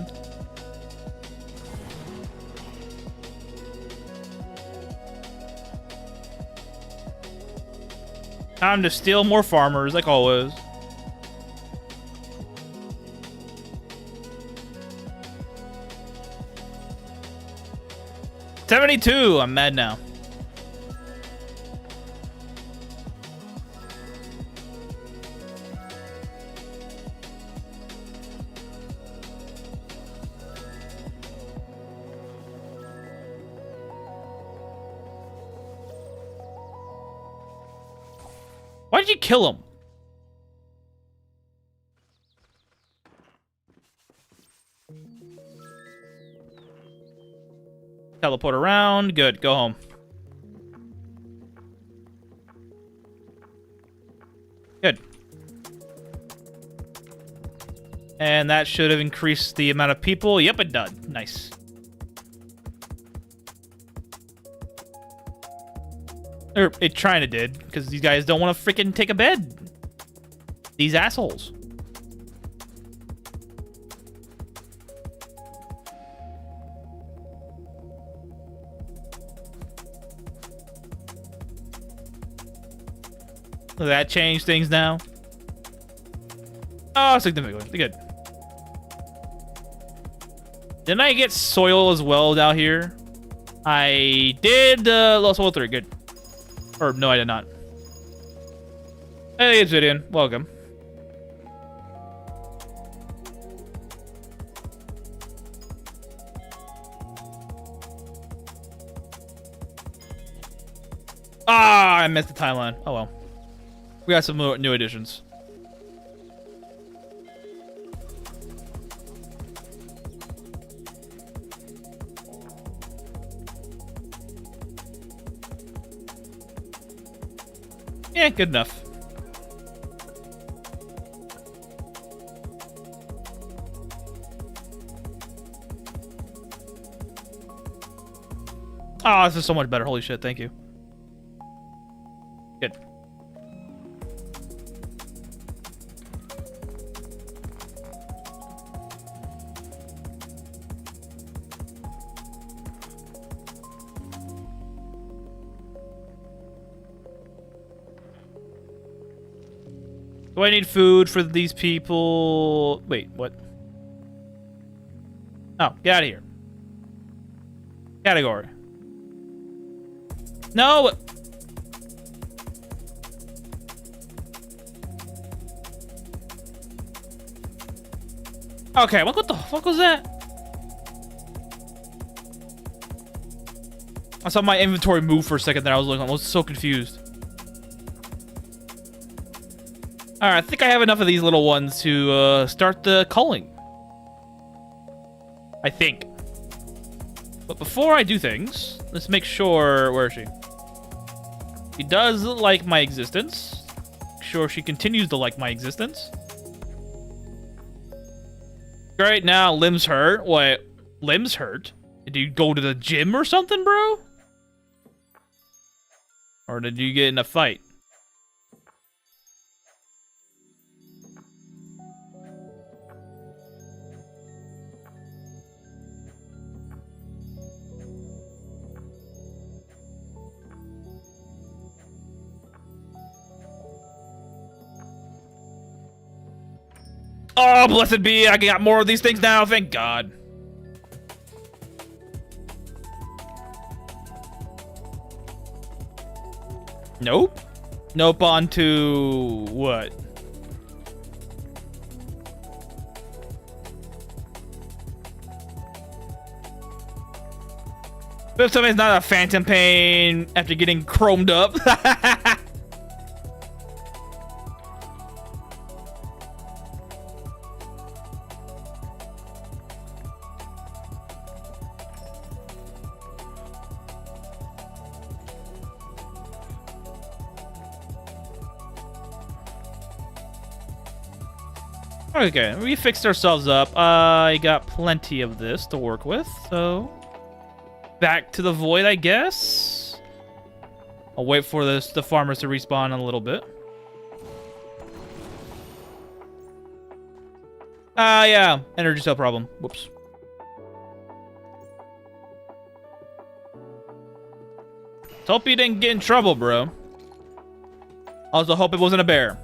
Time to steal more farmers, like always. $72. I'm mad now. Why did you kill him? Teleport around. Good. Go home. Good. And that should have increased the amount of people. Yep, it did. Nice. Or it trying to did, because these guys don't want to freaking take a bed. These assholes. Does that change things now? Oh, significantly. Good. Didn't I get soil as well down here? I did soil 3. Good. Or no, I did not. Hey, it's Vidian. Welcome. Ah, I missed the timeline. Oh well. We got some new additions. Yeah, good enough. Oh, this is so much better. Holy shit, thank you. Good. Do I need food for these people? Wait, what? Oh, get out of here. Category. No! Okay, what the fuck was that? I saw my inventory move for a second there. I was so confused. Alright, I think I have enough of these little ones to start the culling. I think. But before I do things, let's make sure... Where is she? She does like my existence. Make sure she continues to like my existence. Right now, limbs hurt. Wait, limbs hurt? Did you go to the gym or something, bro? Or did you get in a fight? Oh, blessed be, I got more of these things now, thank God. Nope. Nope onto what? But if somebody's not a phantom pain after getting chromed up. Okay, we fixed ourselves up. I got plenty of this to work with, so back to the void, I guess. I'll wait for the farmers to respawn in a little bit. Yeah, energy cell problem. Whoops. Let's hope you didn't get in trouble, bro. Also, hope it wasn't a bear.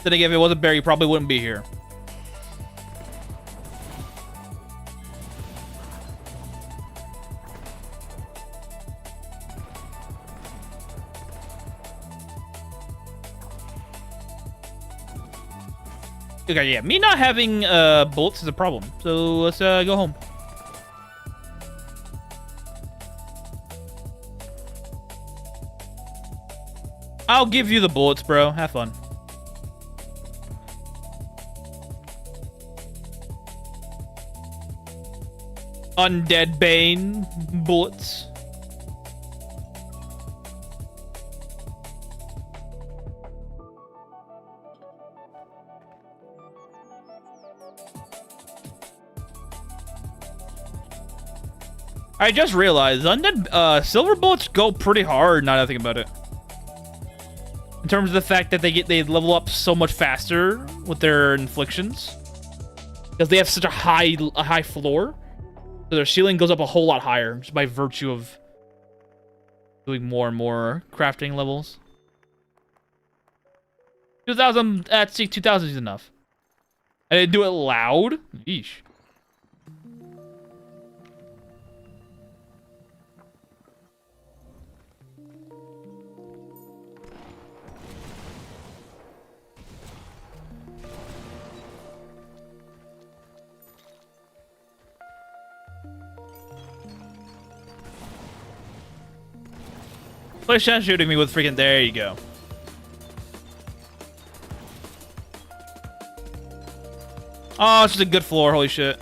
Then again, if it was a bear, you probably wouldn't be here. Okay, yeah, me not having bullets is a problem. So let's go home. I'll give you the bullets, bro. Have fun. Undead Bane bullets. I just realized undead silver bullets go pretty hard now that I think about it. In terms of the fact that they level up so much faster with their inflictions. Because they have such a high floor. So their ceiling goes up a whole lot higher just by virtue of doing more and more crafting levels. 2,000, see, 2,000 is enough. I didn't do it loud. Yeesh. Play shot shooting me with freaking. There you go. Oh, it's just a good floor. Holy shit.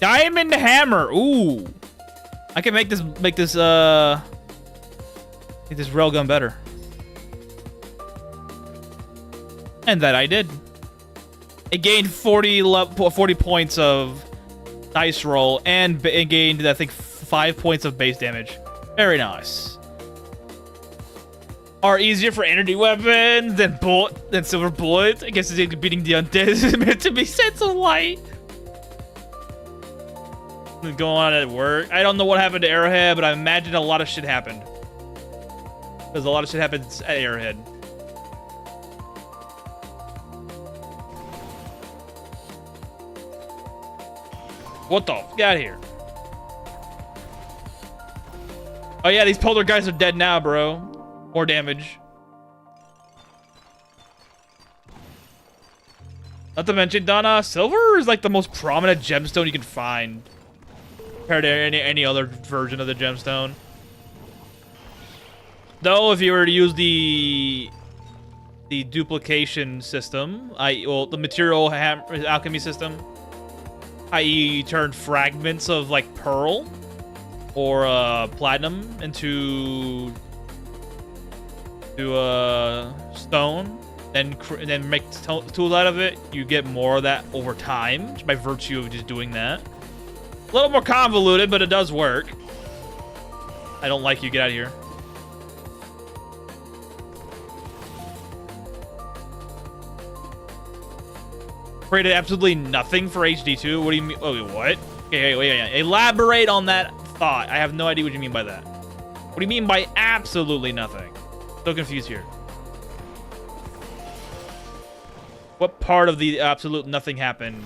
Diamond hammer. Ooh. I can make this railgun better. And that I did. It gained 40 points of dice roll and it gained, I think, 5 points of base damage. Very nice. Are easier for energy weapons than silver bullets. I guess it's beating the undead is meant to be sense of light. Going on at work. I don't know what happened to Arrowhead, but I imagine a lot of shit happened. Because a lot of shit happens at Arrowhead. What the? Get out of here. Oh yeah, these polar guys are dead now, bro. More damage. Not to mention, Donna, silver is like the most prominent gemstone you can find compared to any other version of the gemstone. Though, if you were to use the duplication system, the material alchemy system, i.e., turn fragments of like pearl or platinum into stone, and then make tools out of it, you get more of that over time just by virtue of just doing that. A little more convoluted, but it does work. I don't like you. Get out of here. Created absolutely nothing for HD2. What do you mean? Oh, what? Okay, wait. Elaborate on that thought. I have no idea what you mean by that. What do you mean by absolutely nothing? So confused here. What part of the absolute nothing happened?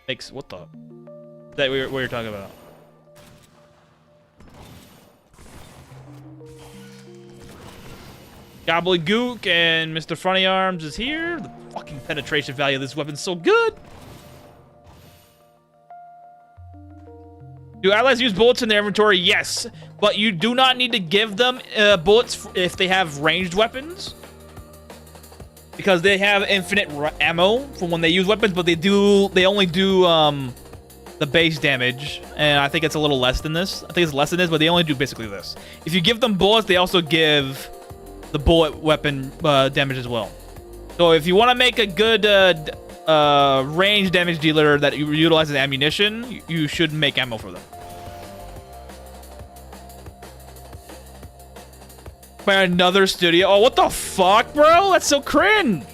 Makes what the? That what you're talking about? Gobbledygook and Mr. Funny Arms is here. The fucking penetration value of this weapon's so good. Do allies use bullets in their inventory? Yes, but you do not need to give them bullets if they have ranged weapons, because they have infinite ammo from when they use weapons, but they only do the base damage, and I think it's a little less than this. I think it's less than this, but they only do basically this. If you give them bullets, they also give the bullet weapon damage as well. So if you want to make a good range damage dealer that utilizes ammunition, you should make ammo for them. By another studio. Oh, what the fuck, bro? That's so cringe.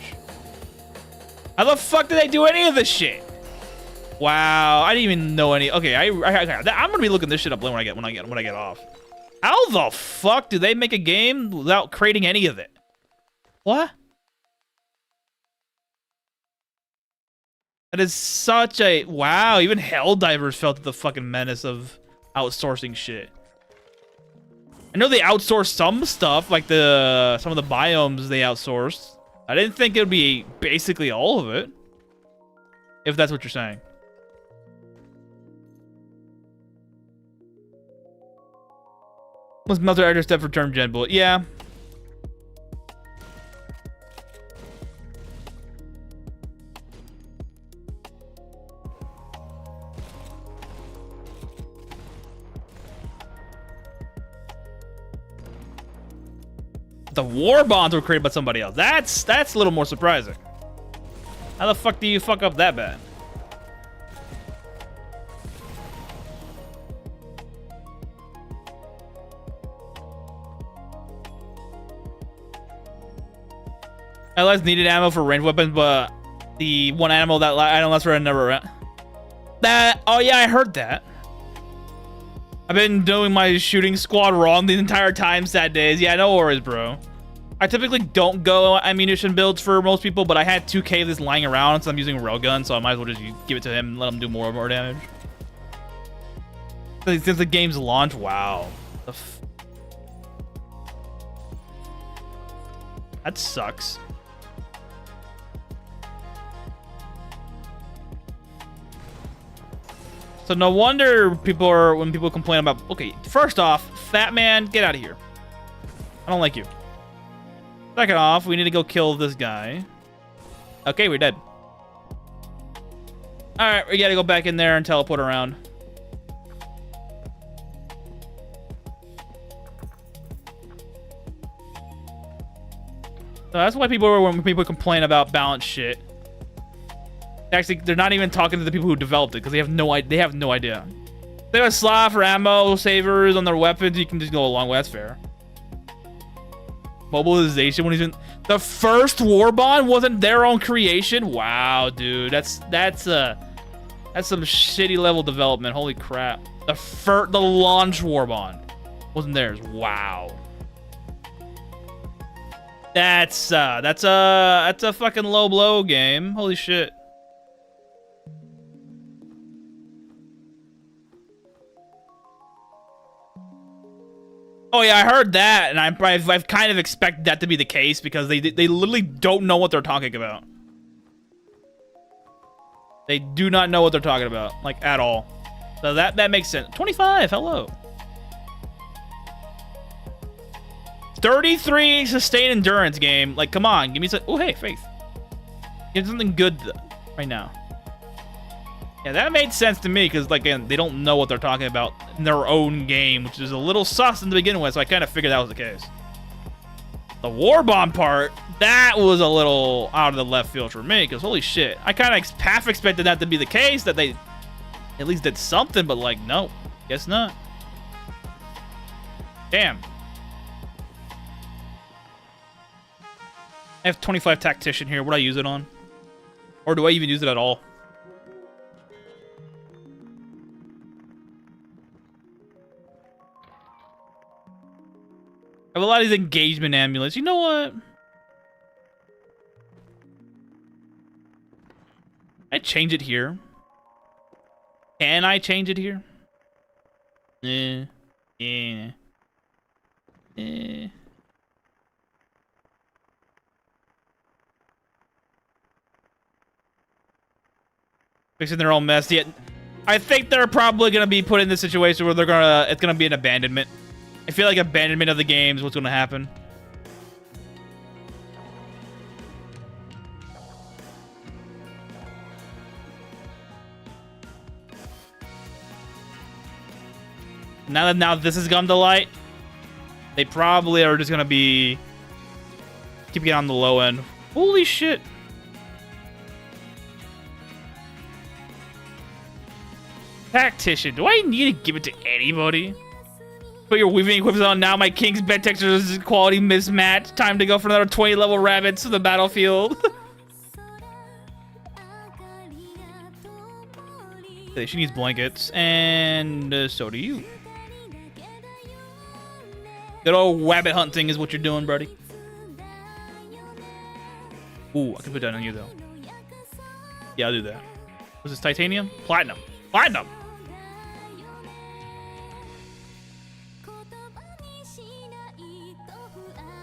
How the fuck did they do any of this shit? Wow, I didn't even know any. Okay, I'm gonna be looking this shit up when I get off. How the fuck do they make a game without creating any of it? What? That is such a wow. Even Helldivers felt the fucking menace of outsourcing shit. I know they outsourced some stuff, like some of the biomes they outsourced. I didn't think it would be basically all of it, if that's what you're saying. Was Melter Actor step for term gen bullet? Yeah. The war bonds were created by somebody else. That's a little more surprising. How the fuck do you fuck up that bad? Allies needed ammo for ranged weapons, but the one ammo that item lasts for another. Oh yeah, I heard that. I've been doing my shooting squad wrong the entire time, sad days. Yeah, no worries, bro. I typically don't go ammunition builds for most people, but I had 2K of this lying around, so I'm using a railgun, so I might as well just give it to him and let him do more damage. Since the game's launch, wow. That sucks. So no wonder when people complain about, okay, first off, fat man, get out of here. I don't like you. Second off, we need to go kill this guy. Okay, we're dead. All right, we gotta go back in there and teleport around. So that's why when people complain about balance shit. Actually, they're not even talking to the people who developed it because they have no idea. They have a slot for ammo savers on their weapons. You can just go along with. That's fair. Mobilization when he's in the first war bond wasn't their own creation. Wow, dude, that's some shitty level development. Holy crap! The launch war bond wasn't theirs. Wow. That's a fucking low blow game. Holy shit. Oh yeah, I heard that, and I've kind of expected that to be the case because they literally don't know what they're talking about. They do not know what they're talking about, like, at all. So that makes sense. 25, hello. 33 sustained endurance game. Like, come on, give me some. Oh hey, Faith. Give me something good right now. Yeah, that made sense to me because, like, again, they don't know what they're talking about in their own game, which is a little sus to begin with, so I kind of figured that was the case. The war bomb part, that was a little out of the left field for me because, holy shit, I kind of half expected that to be the case, that they at least did something, but, like, no, guess not. Damn. I have 25 tactician here. Would I use it on? Or do I even use it at all? I have a lot of these engagement amulets. You know what? I change it here. Can I change it here? Fixing their own mess. Yet, I think they're probably gonna be put in this situation where it's gonna be an abandonment. I feel like abandonment of the game is what's gonna happen. Now that this has come to light, they probably are just gonna be keeping it on the low end. Holy shit. Tactician. Do I need to give it to anybody? Put your weaving equips on now. My king's bed texture is quality mismatch. Time to go for another 20 level rabbits to the battlefield. She needs blankets, and so do you. Good old rabbit hunting is what you're doing, buddy. Ooh, I can put that on you though. Yeah, I'll do that. Was this titanium? Platinum. Platinum.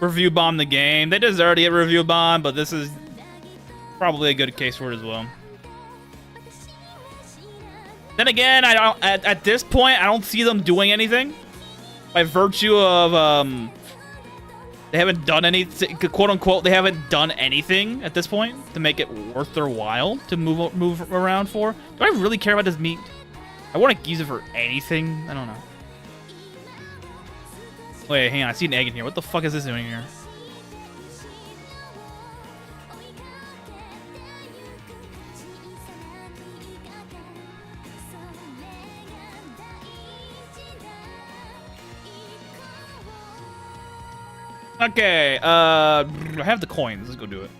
Review bomb the game. They deserve to get review bomb, but this is probably a good case for it as well. Then again, I don't. At this point, I don't see them doing anything by virtue of they haven't done anything, quote unquote. They haven't done anything at this point to make it worth their while to move around for. Do I really care about this meat? I want to use it for anything. I don't know. Wait, hang on. I see an egg in here. What the fuck is this doing here? Okay, I have the coins. Let's go do it.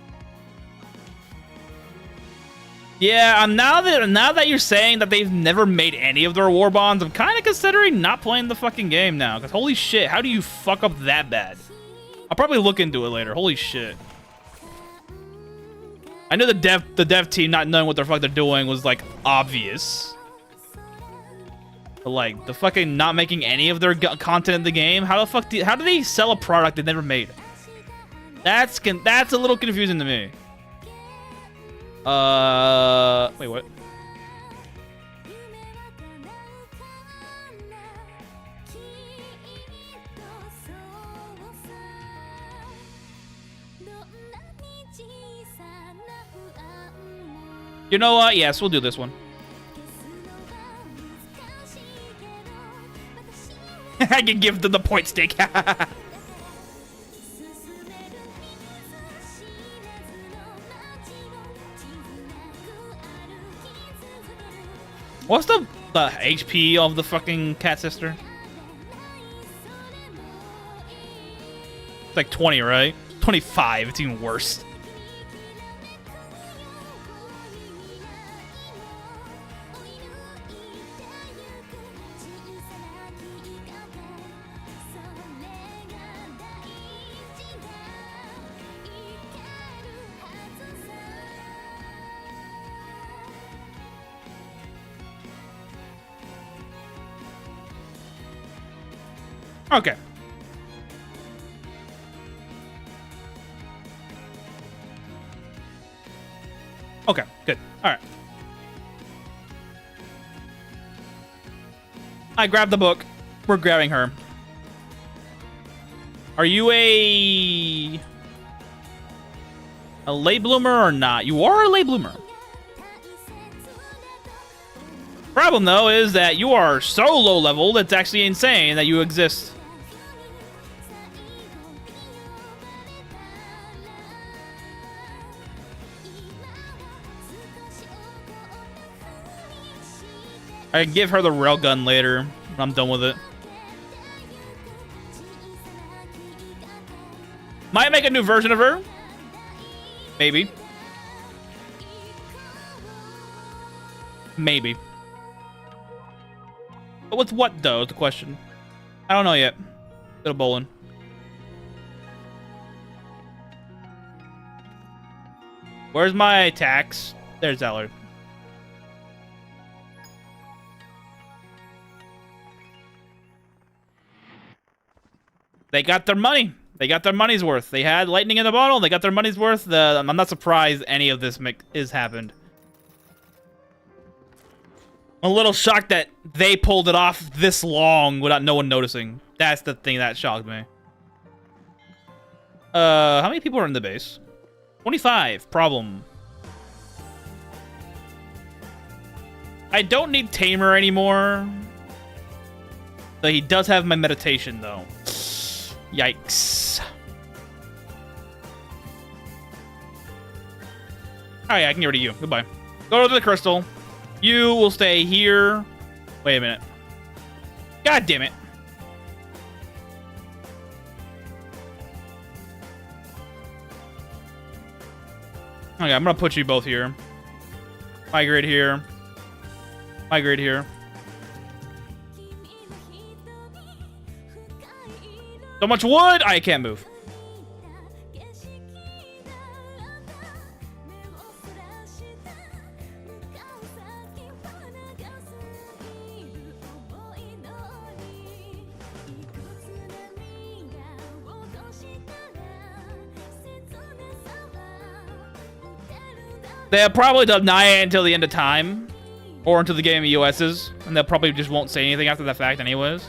Yeah, now that you're saying that they've never made any of their war bonds, I'm kind of considering not playing the fucking game now. Because holy shit, how do you fuck up that bad? I'll probably look into it later. Holy shit. I know the dev team not knowing what the fuck they're doing was like obvious. But like the fucking not making any of their content in the game. How the fuck how do they sell a product they never made? That's a little confusing to me. Wait, what? You know what? Yes, we'll do this one. I can give them the point stake. What's the HP of the fucking cat sister? It's like 20, right? 25. It's even worse. Okay. Okay, good. All right. I grabbed the book. We're grabbing her. Are you a late bloomer or not? You are a late bloomer. Problem, though, is that you are so low level, it's actually insane that you exist. I can give her the railgun later when I'm done with it. Might make a new version of her. Maybe. Maybe. But with what, though, is the question. I don't know yet. Bit of bowling. Where's my attacks? There's Zeller. They got their money. They got their money's worth. They had lightning in the bottle. They got their money's worth. I'm not surprised any of this is happened. I'm a little shocked that they pulled it off this long without no one noticing. That's the thing that shocked me. How many people are in the base? 25. Problem. I don't need Tamer anymore. But he does have my meditation, though. Yikes. Oh yeah, I can get rid of you. Goodbye. Go to the crystal. You will stay here. Wait a minute. God damn it. Okay, I'm gonna put you both here. Migrate here. Migrate here. So much wood! I can't move. They'll probably deny it until the end of time. Or until the game EOS's. And they'll probably just won't say anything after the fact anyways.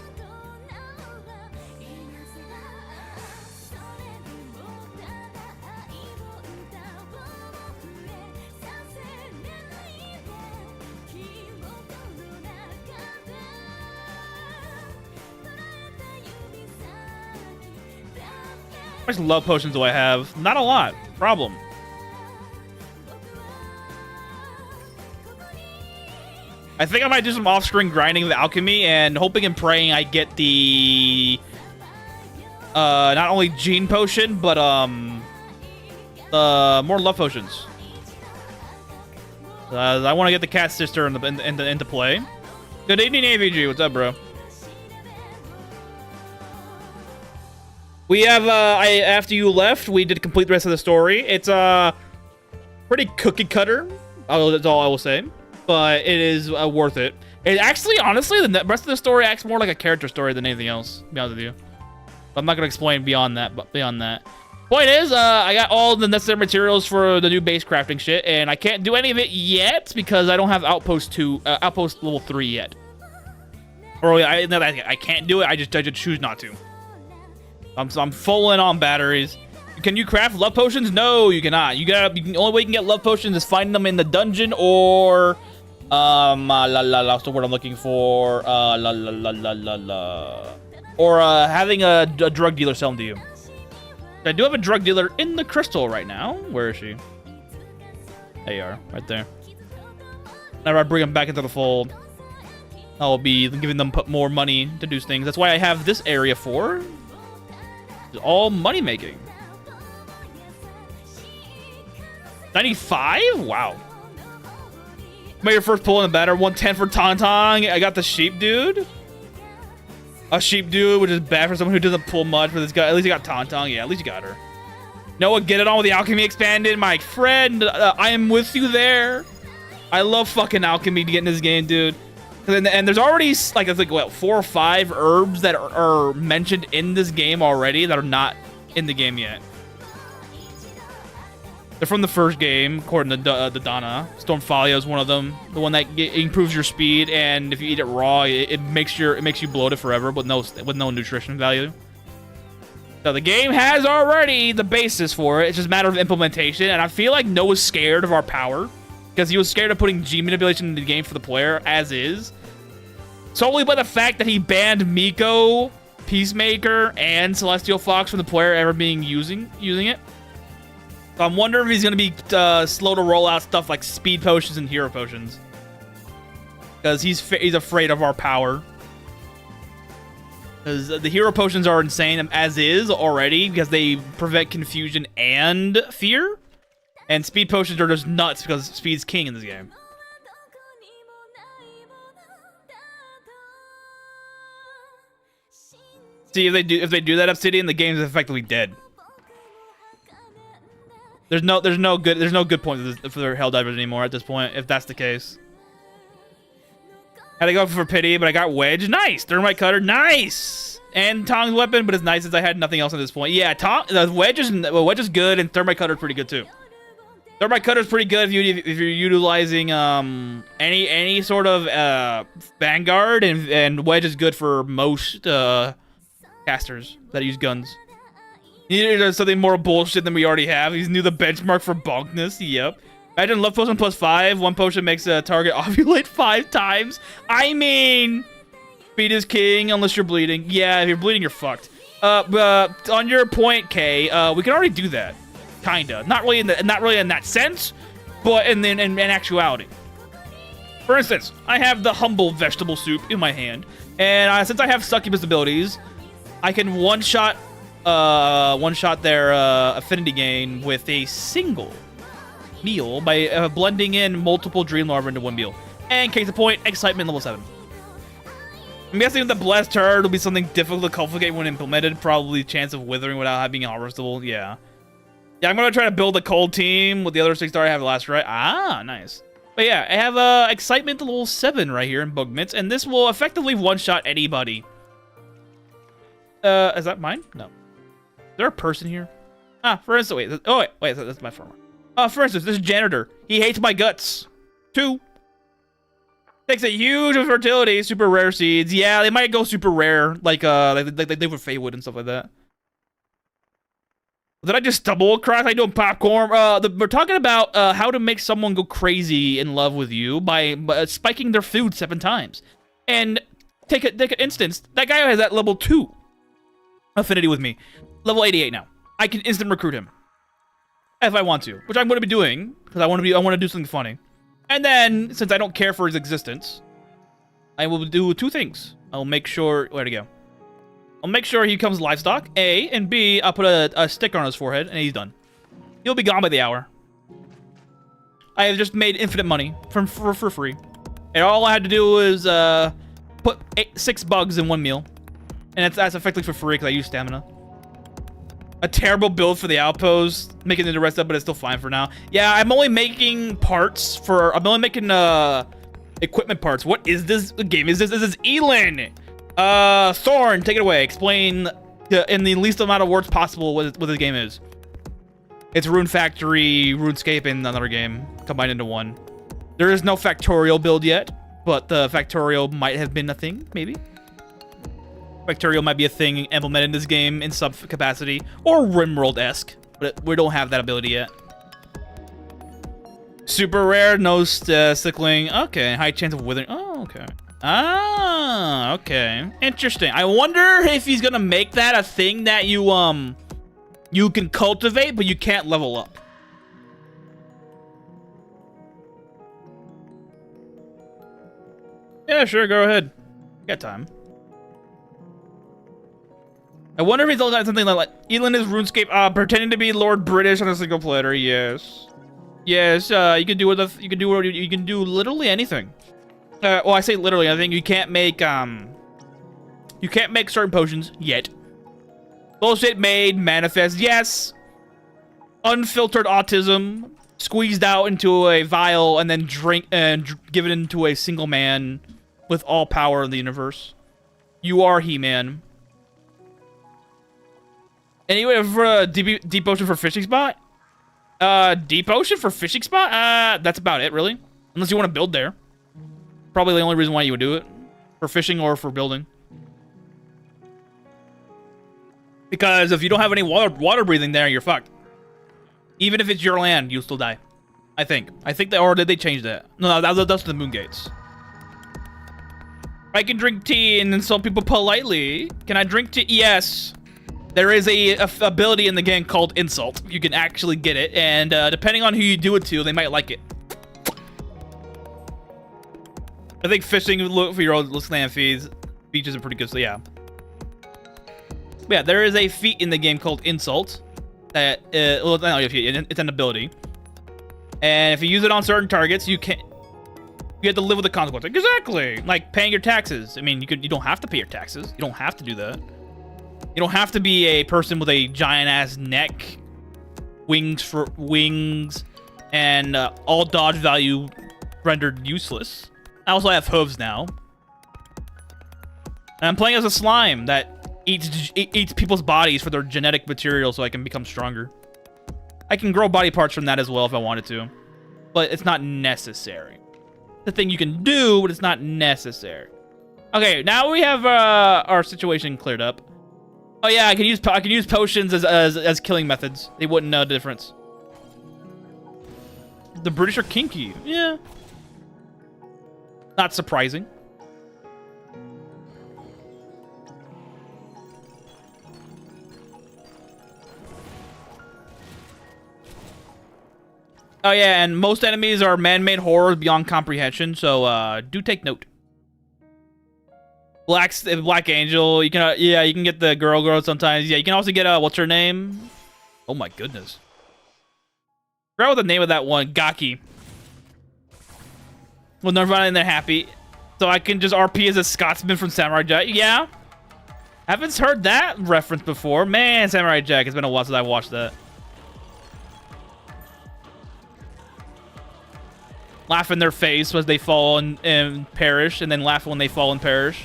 How much love potions do I have? Not a lot. Problem. I think I might do some off-screen grinding of the alchemy and hoping and praying I get the not only gene potion, but more love potions. I want to get the cat sister into play. Good evening, AVG. What's up, bro? We have, after you left, we did complete the rest of the story. It's, pretty cookie cutter. That's all I will say. But it is worth it. It actually, honestly, the rest of the story acts more like a character story than anything else, to be honest with you. But I'm not going to explain beyond that, Point is, I got all the necessary materials for the new base crafting shit, and I can't do any of it yet because I don't have Outpost level 3 yet. Or I can't do it, I just choose not to. I'm full in on batteries. Can you craft love potions? No, you cannot. The only way you can get love potions is finding them in the dungeon or what's the word I'm looking for? Or having a drug dealer sell them to you. I do have a drug dealer in the crystal right now. Where is she? There you are, right there. Whenever I bring them back into the fold, I'll be giving them more money to do things. That's why I have this area for. It's all money making. 95? Wow. Made your first pull in the batter. 110 for Tauntaunt. I got the sheep dude. A sheep dude, which is bad for someone who doesn't pull much for this guy. At least you got Tauntaunt. Yeah, at least you got her. Noah, get it on with the alchemy expanded. My friend, I am with you there. I love fucking alchemy to get in this game, dude. And there's already, like, I think, what, 4 or 5 herbs that are mentioned in this game already that are not in the game yet. They're from the first game, according to the Donna. Stormfolio is one of them. The one that improves your speed, and if you eat it raw, it makes you bloated forever, with no nutrition value. So the game has already the basis for it. It's just a matter of implementation, and I feel like Noah's scared of our power because he was scared of putting G manipulation into the game for the player as is, solely by the fact that he banned Miko, Peacemaker, and Celestial Fox from the player ever being using it. So I'm wondering if he's going to be slow to roll out stuff like speed potions and hero potions. Because he's afraid of our power. Because the hero potions are insane as is already, because they prevent confusion and fear. And speed potions are just nuts because speed's king in this game. See, if they do that, Obsidian, the game's effectively dead. There's no good point for Helldivers anymore at this point, if that's the case. Had to go for pity, but I got Wedge. Nice! Thermite Cutter, nice! And Tong's weapon, but it's nice since I had nothing else at this point. Yeah, Wedge is good, and Thermite Cutter is pretty good too. Thermite Cutter is pretty good if you're utilizing any sort of Vanguard, and Wedge is good for most casters that use guns. He does something more bullshit than we already have. He's new the benchmark for bonkness. Yep. Imagine love potion +5. One potion makes a target ovulate 5 times. I mean, speed is king unless you're bleeding. Yeah, if you're bleeding, you're fucked. But on your point, Kay, we can already do that. Kinda. Not really in that sense, but in actuality. For instance, I have the humble vegetable soup in my hand, and since I have succubus abilities, I can one-shot their affinity gain with a single meal by blending in multiple dream larvae into one meal. And case in point, excitement level 7. I'm guessing the blessed turd will be something difficult to cultivate when implemented. Probably chance of withering without being harvestable. Yeah. Yeah, I'm gonna try to build a cold team with the other 6-star I have last, right? Ah, nice. But yeah, I have excitement level 7 right here in Bug Mitts, and this will effectively one-shot anybody. Is that mine? No. Is there a person here? Ah, for instance, wait, that's my farmer. For instance, this janitor. He hates my guts. 2. Takes a huge fertility, super rare seeds. Yeah, they might go super rare, like they did with Feywood and stuff like that. Did I just stumble across? I doing popcorn. We're talking about how to make someone go crazy in love with you by spiking their food 7 times. And take an instance. That guy has that level 2 affinity with me. Level 88 now. I can instant recruit him if I want to, which I'm going to be doing because I want to do something funny. And then, since I don't care for his existence, I will do 2 things. I'll make sure where to go. I'll make sure he becomes livestock, A, and B, I'll put a sticker on his forehead, and he's done. He'll be gone by the hour. I have just made infinite money for free. And all I had to do was put 6 bugs in 1 meal. And that's effectively for free because I use stamina. A terrible build for the outpost, making it the rest up, but it's still fine for now. Yeah, I'm only making parts for... I'm only making equipment parts. What is this game? This is Elin. Thorn, take it away. Explain in the least amount of words possible what this game is. It's Rune Factory, RuneScape, and another game combined into one. There is no Factorial build yet, but the Factorial might have been a thing, maybe. Factorial might be a thing implemented in this game in some capacity, or Rimworld-esque, but we don't have that ability yet. Super rare, no sickling. Okay, high chance of withering. Oh, okay. Ah, okay. Interesting. I wonder if he's gonna make that a thing that you can cultivate, but you can't level up. Yeah, sure, go ahead. Got time. I wonder if he's got something like Elin is RuneScape, pretending to be Lord British on a single player. Yes, yes. You can do you can do literally anything. Well, I say literally. I think you can't make certain potions yet. Bullshit made manifest. Yes. Unfiltered autism squeezed out into a vial and then given into a single man with all power in the universe. You are He-Man. Anyway, for a deep ocean for fishing spot? Deep ocean for fishing spot? That's about it, really. Unless you want to build there. Probably the only reason why you would do it. For fishing or for building. Because if you don't have any water breathing there, you're fucked. Even if it's your land, you'll still die. I think that, or did they change that? No, that's the moon gates. I can drink tea and insult people politely. Can I drink tea? Yes. There is a ability in the game called Insult. You can actually get it, and depending on who you do it to, they might like it. I think fishing for your own land feeds beaches are pretty good, so yeah. But yeah, there is a feat in the game called Insult. That well, not a feat, it's an ability. And if you use it on certain targets, you have to live with the consequences. Exactly, like paying your taxes. I mean, you don't have to pay your taxes. You don't have to do that. You don't have to be a person with a giant-ass neck, wings, and all dodge value rendered useless. I also have hooves now. And I'm playing as a slime that eats people's bodies for their genetic material so I can become stronger. I can grow body parts from that as well if I wanted to. But it's not necessary. The thing you can do, but it's not necessary. Okay, now we have our situation cleared up. Oh yeah, I can use potions as killing methods. They wouldn't know the difference. The British are kinky. Yeah. Not surprising. Oh yeah, and most enemies are man-made horrors beyond comprehension, so do take note. Black Angel, you can you can get the girl sometimes. Yeah, you can also get what's her name? Oh my goodness. I forgot what the name of that one, Gaki. Well, they're running, they're happy. So I can just RP as a Scotsman from Samurai Jack. Yeah. Haven't heard that reference before. Man, Samurai Jack, it's been a while since I watched that. Laugh in their face as they fall and perish, and then laugh when they fall and perish.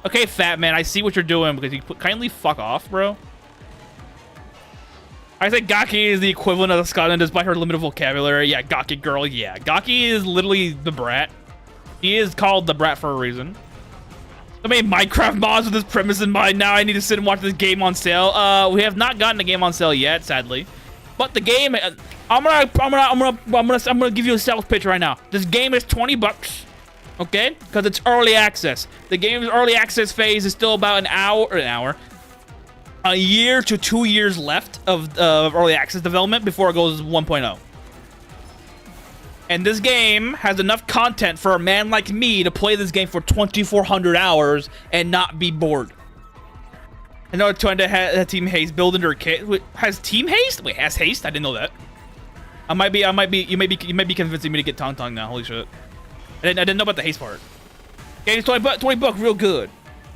Okay, fat man, I see what you're doing, because you kindly fuck off, bro. I think Gaki is the equivalent of Scotland despite her limited vocabulary. Yeah, Gaki girl, yeah. Gaki is literally the brat. He is called the brat for a reason. I made Minecraft mods with this premise in mind. Now I need to sit and watch this game on sale. We have not gotten the game on sale yet, sadly. But the game, I'm gonna give you a sales pitch right now. This game is 20 bucks. Okay, because it's early access. The game's early access phase is still about a year to 2 years left of early access development before it goes 1.0. And this game has enough content for a man like me to play this game for 2,400 hours and not be bored. I know it's trying to have Team Haste build into her kit. Has Team Haste? Wait, has Haste? I didn't know that. You might be convincing me to get Tong Tong now. Holy shit. I didn't know about the haste part. Game's 20 bucks, real good.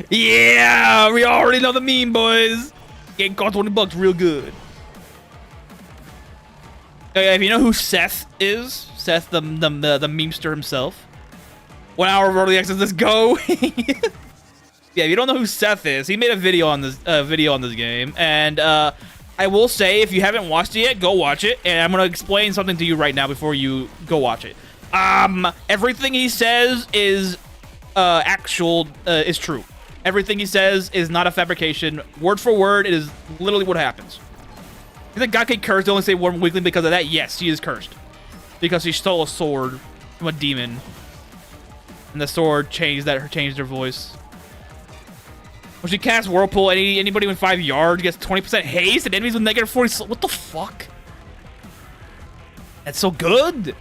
Yeah, we already know the meme, boys. Game cost 20 bucks, real good. If you know who Seth is, Seth the memester himself. 1 hour of early access. Let's go. Yeah, if you don't know who Seth is, he made a video on this game, and I will say, if you haven't watched it yet, go watch it, and I'm gonna explain something to you right now before you go watch it. Everything he says is is true. Everything he says is not a fabrication. Word for word, it is literally what happens. You think God can curse? They only say one weekly because of that? Yes, he is cursed because he stole a sword from a demon, and the sword changed their voice. When she casts Whirlpool, anybody within 5 yards gets 20% haste, and enemies with negative 40. What the fuck? That's so good.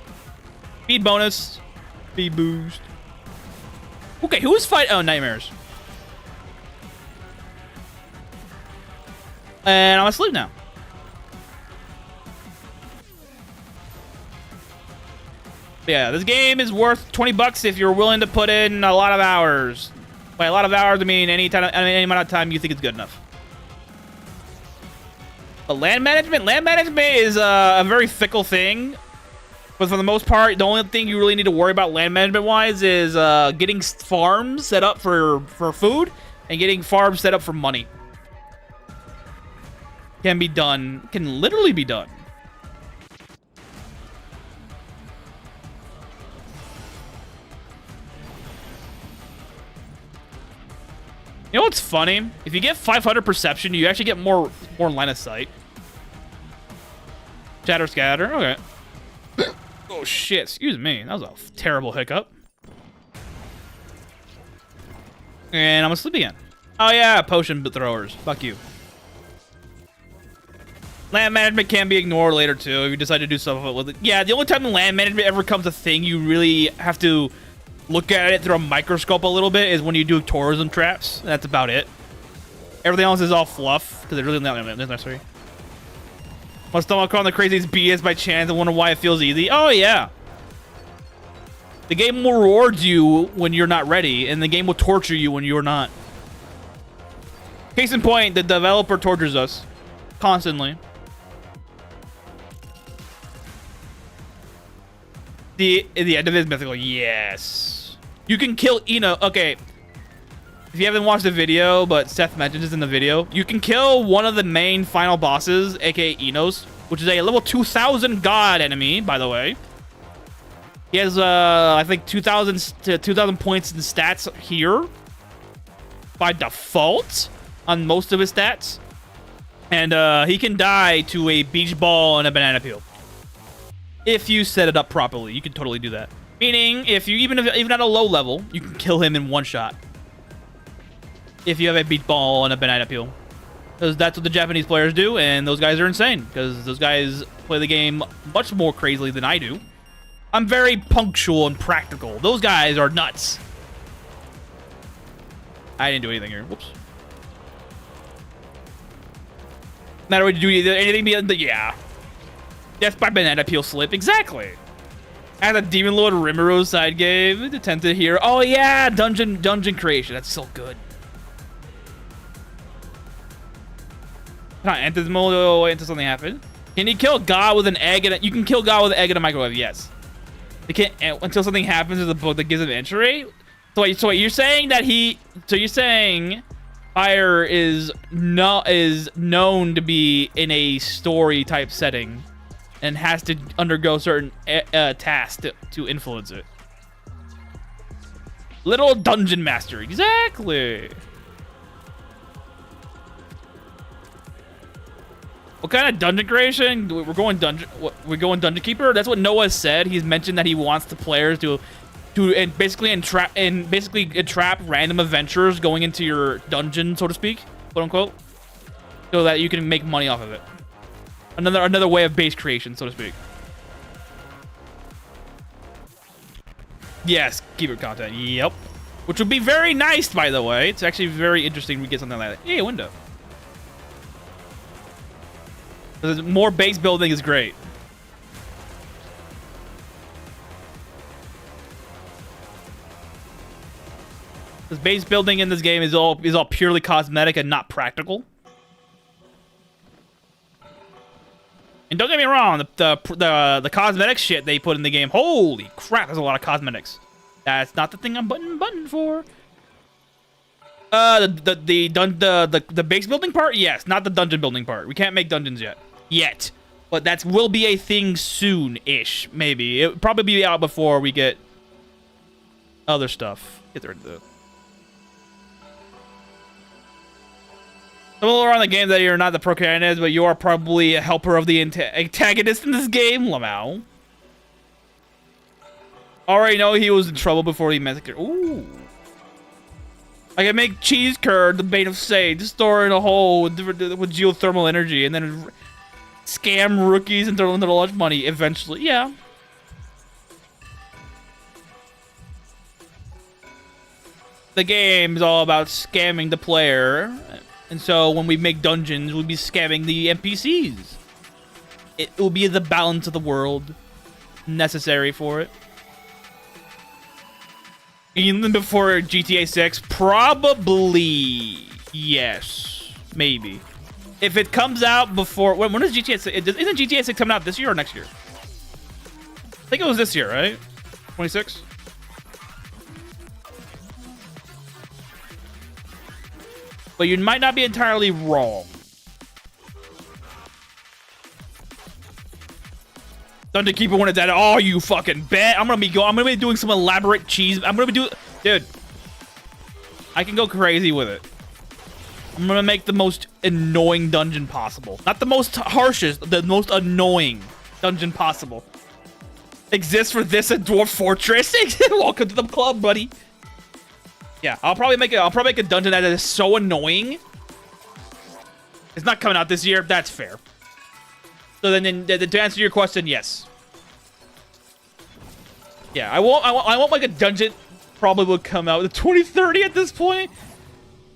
Speed bonus, speed boost. Okay, who is fighting? Oh, nightmares. And I'm asleep now. Yeah, this game is worth 20 bucks if you're willing to put in a lot of hours. By a lot of hours, I mean any amount of time you think it's good enough. But land management is a very fickle thing. But for the most part, the only thing you really need to worry about land management-wise is getting farms set up for food and getting farms set up for money. Can be done. Can literally be done. You know what's funny? If you get 500 perception, you actually get more line of sight. Shatter scatter. Okay. Oh shit! Excuse me. That was a terrible hiccup. And I'm asleep again. Oh yeah, potion throwers. Fuck you. Land management can be ignored later too if you decide to do stuff with it. Yeah, the only time land management ever becomes a thing you really have to look at it through a microscope a little bit is when you do tourism traps. That's about it. Everything else is all fluff because it's really not necessary. I'll stumble across the craziest BS by chance and wonder why it feels easy. Oh yeah. The game will reward you when you're not ready, and the game will torture you when you're not. Case in point, the developer tortures us constantly. The end of it is mythical. Yes. You can kill Eno. Okay. If you haven't watched the video, but Seth mentions this in the video, you can kill one of the main final bosses, aka Enos, which is a level 2000 god enemy, by the way. He has, I think, 2,000 points in stats here by default on most of his stats. And he can die to a beach ball and a banana peel. If you set it up properly, you can totally do that. Meaning, even at a low level, you can kill him in one shot. If you have a beach ball and a banana peel. Because that's what the Japanese players do, and those guys are insane. Because those guys play the game much more crazily than I do. I'm very punctual and practical. Those guys are nuts. I didn't do anything here. Whoops. Matter what you do, anything beyond the yeah. Death by banana peel slip. Exactly. As a Demon Lord Rimuru side game, attempted here. Oh yeah, dungeon creation. That's so good. Can I enter the mode until something happens? Can you kill God with an egg? You can kill God with an egg in a microwave. Yes. You can't until something happens in the book that gives him entry. So wait, you're saying that you're saying fire is known to be in a story type setting and has to undergo certain tasks to influence it. Little dungeon master, exactly. What kind of dungeon creation? We're going dungeon keeper. That's what Noah said. He's mentioned that he wants the players to basically entrap random adventurers going into your dungeon, so to speak, quote unquote, so that you can make money off of it. Another way of base creation, so to speak. Yes, keeper content. Yep. Which would be very nice, by the way. It's actually very interesting we get something like that. Hey, a window. More base building is great. This base building in this game is all purely cosmetic and not practical. And don't get me wrong, the cosmetic shit they put in the game, holy crap, there's a lot of cosmetics. That's not the thing I'm button for. The base building part, yes, not the dungeon building part. We can't make dungeons yet, but that will be a thing soon-ish, maybe. It'll probably be out before we get other stuff. Get rid of the. Some around the game that you're not the protagonist, but you are probably a helper of the antagonist in this game, Lamau. Already know he was in trouble before he massacred. Ooh. I can make cheese curd, the bait of Sage, store in a hole with geothermal energy, and then scam rookies and throw them into large money eventually. Yeah. The game is all about scamming the player. And so when we make dungeons, we'll be scamming the NPCs. It will be the balance of the world necessary for it. Even before GTA 6, probably yes, maybe. If it comes out before, when is GTA 6? Isn't GTA 6 coming out this year or next year? I think it was this year, right? 26. But you might not be entirely wrong. Dungeon Keeper when it's at all, you fucking bet. I'm gonna be doing some elaborate cheese. Dude. I can go crazy with it. I'm gonna make the most annoying dungeon possible. Not the most harshest, the most annoying dungeon possible. Exists for this at Dwarf Fortress. Welcome to the club, buddy. Yeah, I'll probably make a dungeon that is so annoying. It's not coming out this year. That's fair. So then to answer your question, yes. Yeah, I won't like a dungeon. Probably would come out with 2030 at this point.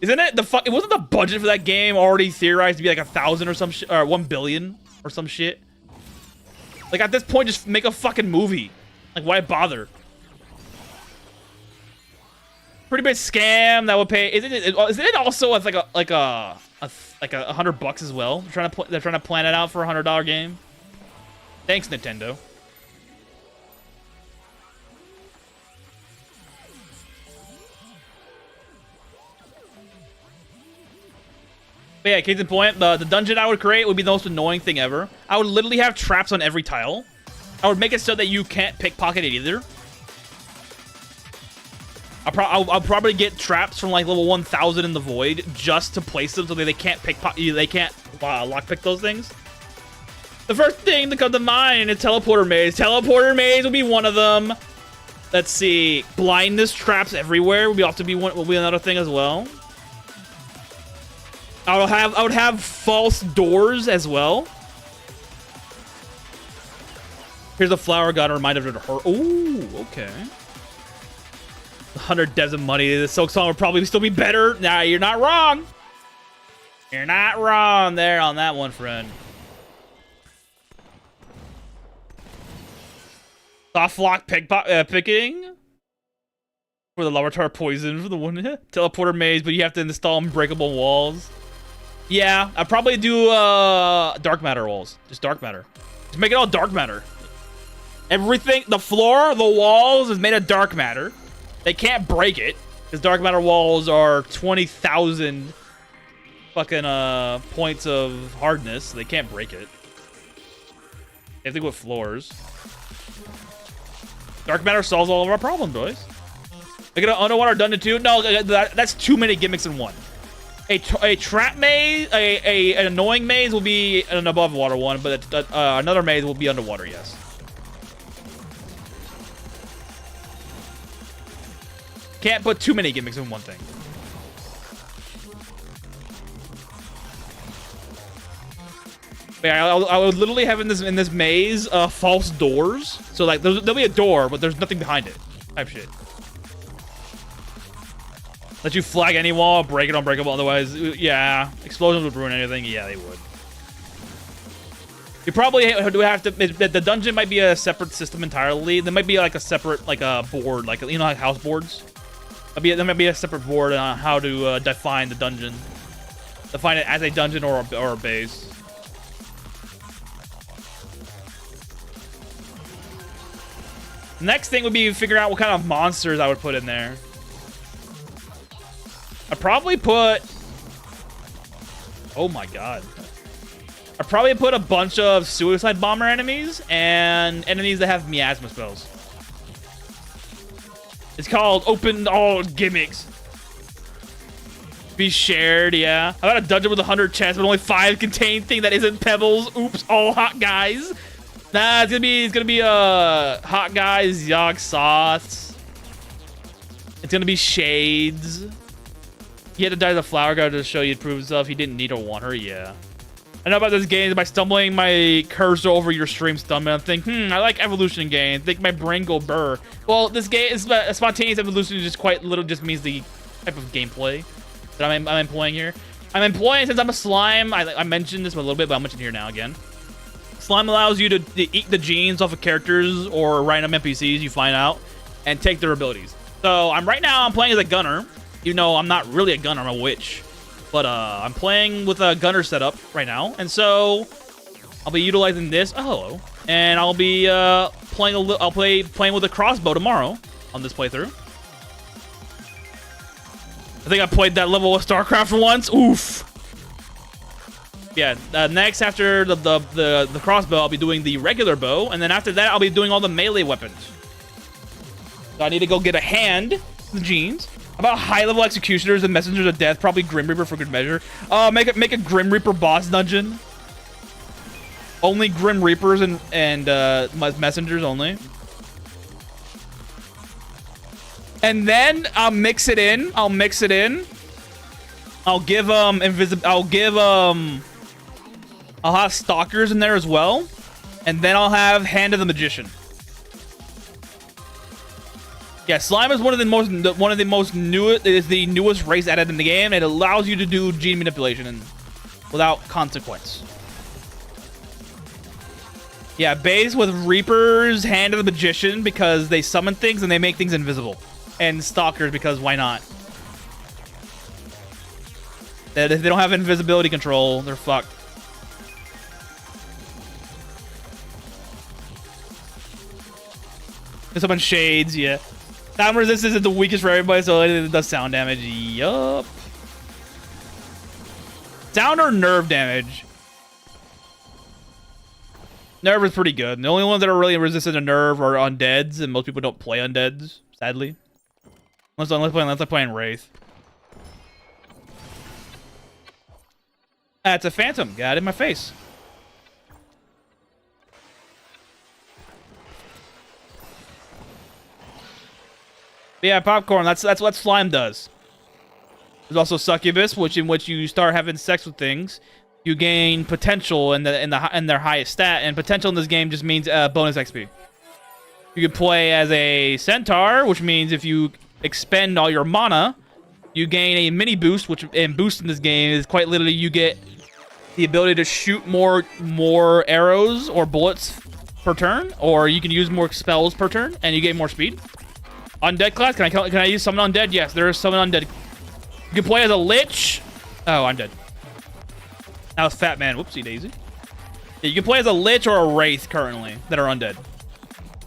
Isn't it it wasn't the budget for that game already theorized to be like 1,000 or some shit, or 1 billion or some shit? Like at this point, just make a fucking movie. Like why bother? Pretty big scam that would pay. Isn't it also like a $100 as well? They're trying to plan it out for a $100 game. Thanks, Nintendo. But yeah, case in point, the dungeon I would create would be the most annoying thing ever. I would literally have traps on every tile. I would make it so that you can't pickpocket it either. I'll probably get traps from like level 1000 in the void just to place them so that they can't lockpick those things. The first thing to come to mind is teleporter maze. Teleporter maze will be one of them. Let's see, blindness traps everywhere will be another thing as well. I would have false doors as well. Here's a flower gun, a reminder of her. Ooh, okay. 100 devs of money. The Silk Song would probably still be better. Nah, you're not wrong. You're not wrong there on that one, friend. Soft lock picking for the laboratory poison for the one teleporter maze, but you have to install unbreakable walls. Yeah, I'd probably do dark matter walls. Just dark matter. Just make it all dark matter. Everything, the floor, the walls is made of dark matter. They can't break it because dark matter walls are 20,000 fucking points of hardness. So they can't break it. Same thing with floors. Dark matter solves all of our problems, boys. Look at an underwater dungeon too. No, that's too many gimmicks in one. A trap maze, an annoying maze will be an above water one, but another maze will be underwater. Yes. Can't put too many gimmicks in one thing. But yeah, I would literally have in this maze false doors. So like there'll be a door, but there's nothing behind it. Type shit. Let you flag any wall, break it unbreakable. Otherwise, yeah, explosions would ruin anything. Yeah, they would. You probably do have to. The dungeon might be a separate system entirely. There might be like a separate like a board, like you know, like house boards. There might be a separate board on how to define the dungeon. Define it as a dungeon or a base. Next thing would be figuring out what kind of monsters I would put in there. I'd probably put... Oh my god. I'd probably put a bunch of suicide bomber enemies and enemies that have miasma spells. It's called open all gimmicks. Be shared, yeah. I got a dungeon with 100 chests, but only 5 contain thing that isn't pebbles. Oops, all hot guys. Nah, it's gonna be hot guys, yog sauce. It's gonna be shades. He had to die the flower guard to show you to prove himself. He didn't need or want her, yeah. I know about this game by stumbling my cursor over your stream stumbling. I'm thinking, I like evolution games. Think my brain go burr. Well, this game is spontaneous evolution. Is just quite little. Just means the type of gameplay that I'm employing here. I'm employing since I'm a slime. I mentioned this a little bit, but I'll mention it here now again. Slime allows you to eat the genes off of characters or random NPCs you find out and take their abilities. So right now I'm playing as a gunner. You know, I'm not really a gunner. I'm a witch. But I'm playing with a gunner setup right now, and so I'll be utilizing this. Oh, hello. And I'll be playing with a crossbow tomorrow on this playthrough. I think I played that level of StarCraft once. Oof. Yeah. Next, after the crossbow, I'll be doing the regular bow, and then after that, I'll be doing all the melee weapons. So I need to go get a hand, the genes. About high-level executioners and messengers of death, probably Grim Reaper for good measure. Make a Grim Reaper boss dungeon. Only Grim Reapers and messengers only. And then I'll mix it in. I'll give I'll have stalkers in there as well, and then I'll have Hand of the Magician. Yeah, slime is one of the newest race added in the game. It allows you to do gene manipulation without consequence. Yeah, base with Reapers, Hand of the Magician because they summon things and they make things invisible, and Stalkers because why not? If they don't have invisibility control, they're fucked. Summon Shades, yeah. Sound resistance is the weakest for everybody, so it does sound damage. Yup. Sound or nerve damage? Nerve is pretty good. The only ones that are really resistant to nerve are undeads, and most people don't play undeads, sadly. Unless they're playing Wraith. That's a phantom. Got it in my face. But yeah, popcorn. That's what slime does. There's also succubus, in which you start having sex with things. You gain potential in their highest stat, and potential in this game just means bonus XP. You can play as a centaur, which means if you expend all your mana, you gain a mini boost, and boost in this game is quite literally you get the ability to shoot more arrows or bullets per turn, or you can use more spells per turn, and you gain more speed. Undead class, can I use summon undead? Yes, there is summon undead. You can play as a lich. Oh, I'm dead. That was Fat Man. Whoopsie daisy. Yeah, you can play as a lich or a wraith currently that are undead,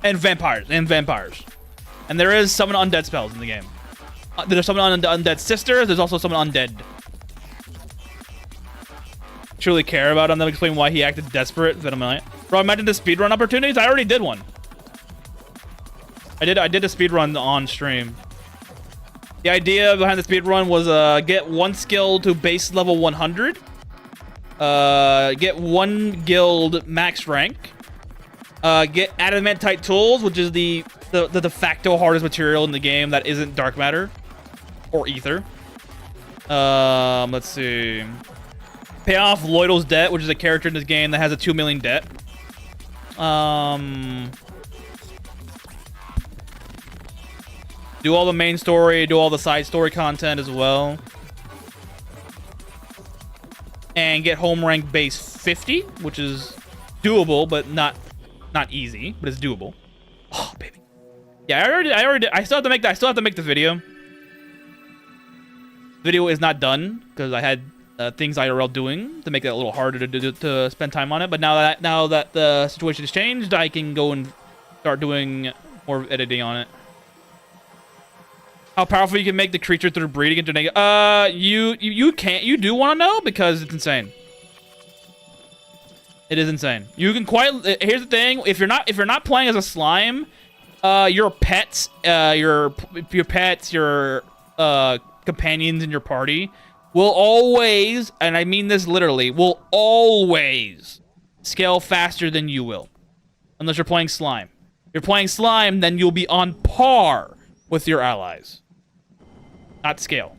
and vampires. And there is summon undead spells in the game. There's summon undead sister. There's also summon undead. Truly care about him. Then explain why he acted desperate. Then I'm like, bro, imagine the speedrun opportunities. I already did one. I did a speedrun on stream. The idea behind the speedrun was get one skill to base level 100. Get one guild max rank. Get adamantite tools, which is the de facto hardest material in the game that isn't dark matter or ether. Let's see. Pay off Loidal's debt, which is a character in this game that has a 2 million debt. Do all the main story, do all the side story content as well. And get home rank base 50, which is doable, but not easy, but it's doable. Oh, baby. Yeah, I still have to make the video. Video is not done because I had things IRL doing to make it a little harder to spend time on it. But now that the situation has changed, I can go and start doing more editing on it. How powerful you can make the creature through breeding into negative? You can't. You do want to know because it's insane. It is insane. You can quite. Here's the thing: if you're not playing as a slime, your pets, your companions in your party will always, and I mean this literally, will always scale faster than you will, unless you're playing slime. If you're playing slime, then you'll be on par with your allies. Not scale.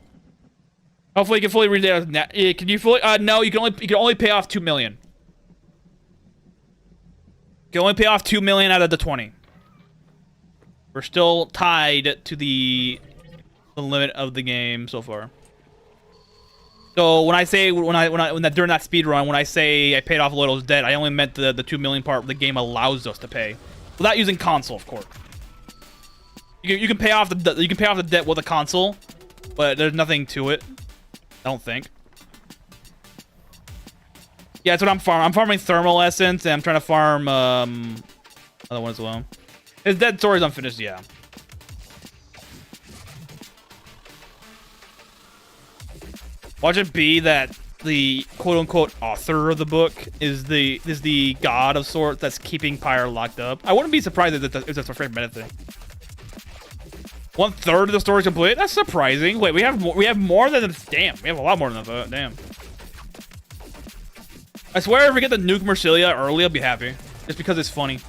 Hopefully, you can fully read it. Can you fully? No, you can only pay off 2 million. You can only pay off 2 million out of the 20. We're still tied to the limit of the game so far. So when I say during that speed run, when I say I paid off Loyal's debt, I only meant the 2 million part the game allows us to pay, without using console, of course. You can pay off the debt with a console, but there's nothing to it. I don't think. Yeah, that's what I'm farming. I'm farming Thermal Essence, and I'm trying to farm other one as well. His dead story's unfinished, yeah. Watch it be that the quote-unquote author of the book is the god of sorts that's keeping Pyre locked up. I wouldn't be surprised if that's a frame meta thing. 1/3 of the story's complete? That's surprising. Wait, we have more than... Damn, we have a lot more than that. Damn. I swear if we get the nuke Mercilia early, I'll be happy. Just because it's funny.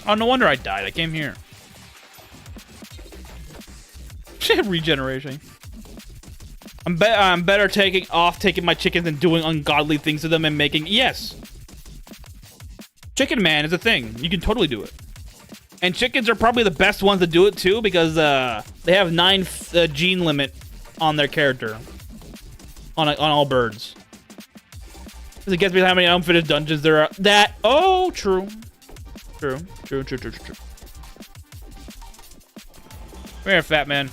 Oh, no wonder I died. I came here. Regeneration. I'm better taking my chickens and doing ungodly things to them and making... Yes. Chicken man is a thing. You can totally do it. And chickens are probably the best ones to do it too because they have 9 gene limit on their character. On all birds. Because it gets me how many unfinished dungeons there are. Oh, true. True. Come here, fat man.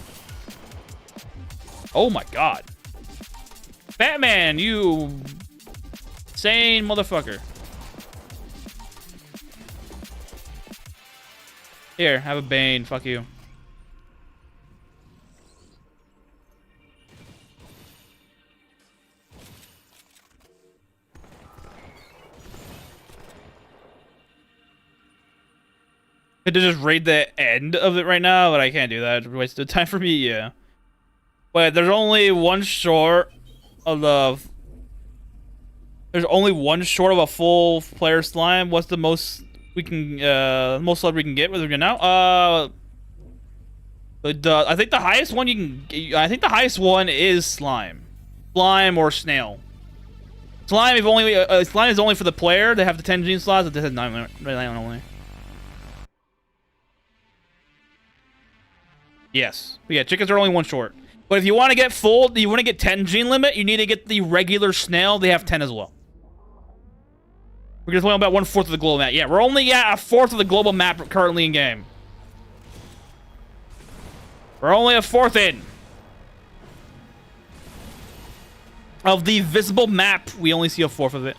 Oh my god. Fat man, you insane motherfucker. Here, have a bane. Fuck you. To just raid the end of it right now, but I can't do that. It's a waste of time for me, yeah. But there's only one short of the... There's only one short of a full player slime. What's the most we can, most level we can get? What are we getting now? I think the highest one you can... I think the highest one is slime. Slime or snail. Slime, if only, slime is only for the player. They have the 10 gene slots, but this has 9 only. Yes. But yeah, chickens are only one short. But if you want to get full, you want to get 10 gene limit, you need to get the regular snail. They have 10 as well. We're just only about 1/4 of the global map. Yeah, we're only at 1/4 of the global map currently in game. We're only 1/4 in. Of the visible map, we only see 1/4 of it.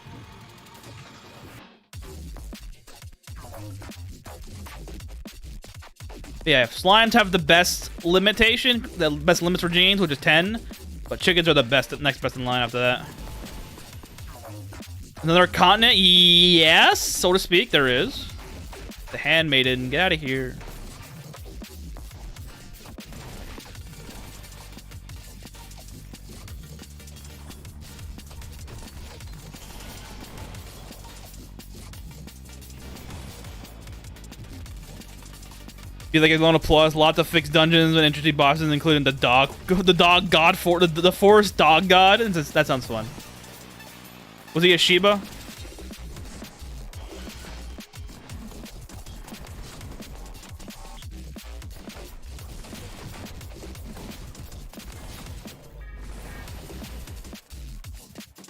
Yeah, slimes have the best limitation, the best limits for genes, which is 10. But chickens are the best, next best in line after that. Another continent? Yes, so to speak, there is. The handmaiden, get out of here. Be like elonaplus, lots of fixed dungeons and interesting bosses, including the dog god for the forest dog god. That sounds fun. Was he a Shiba?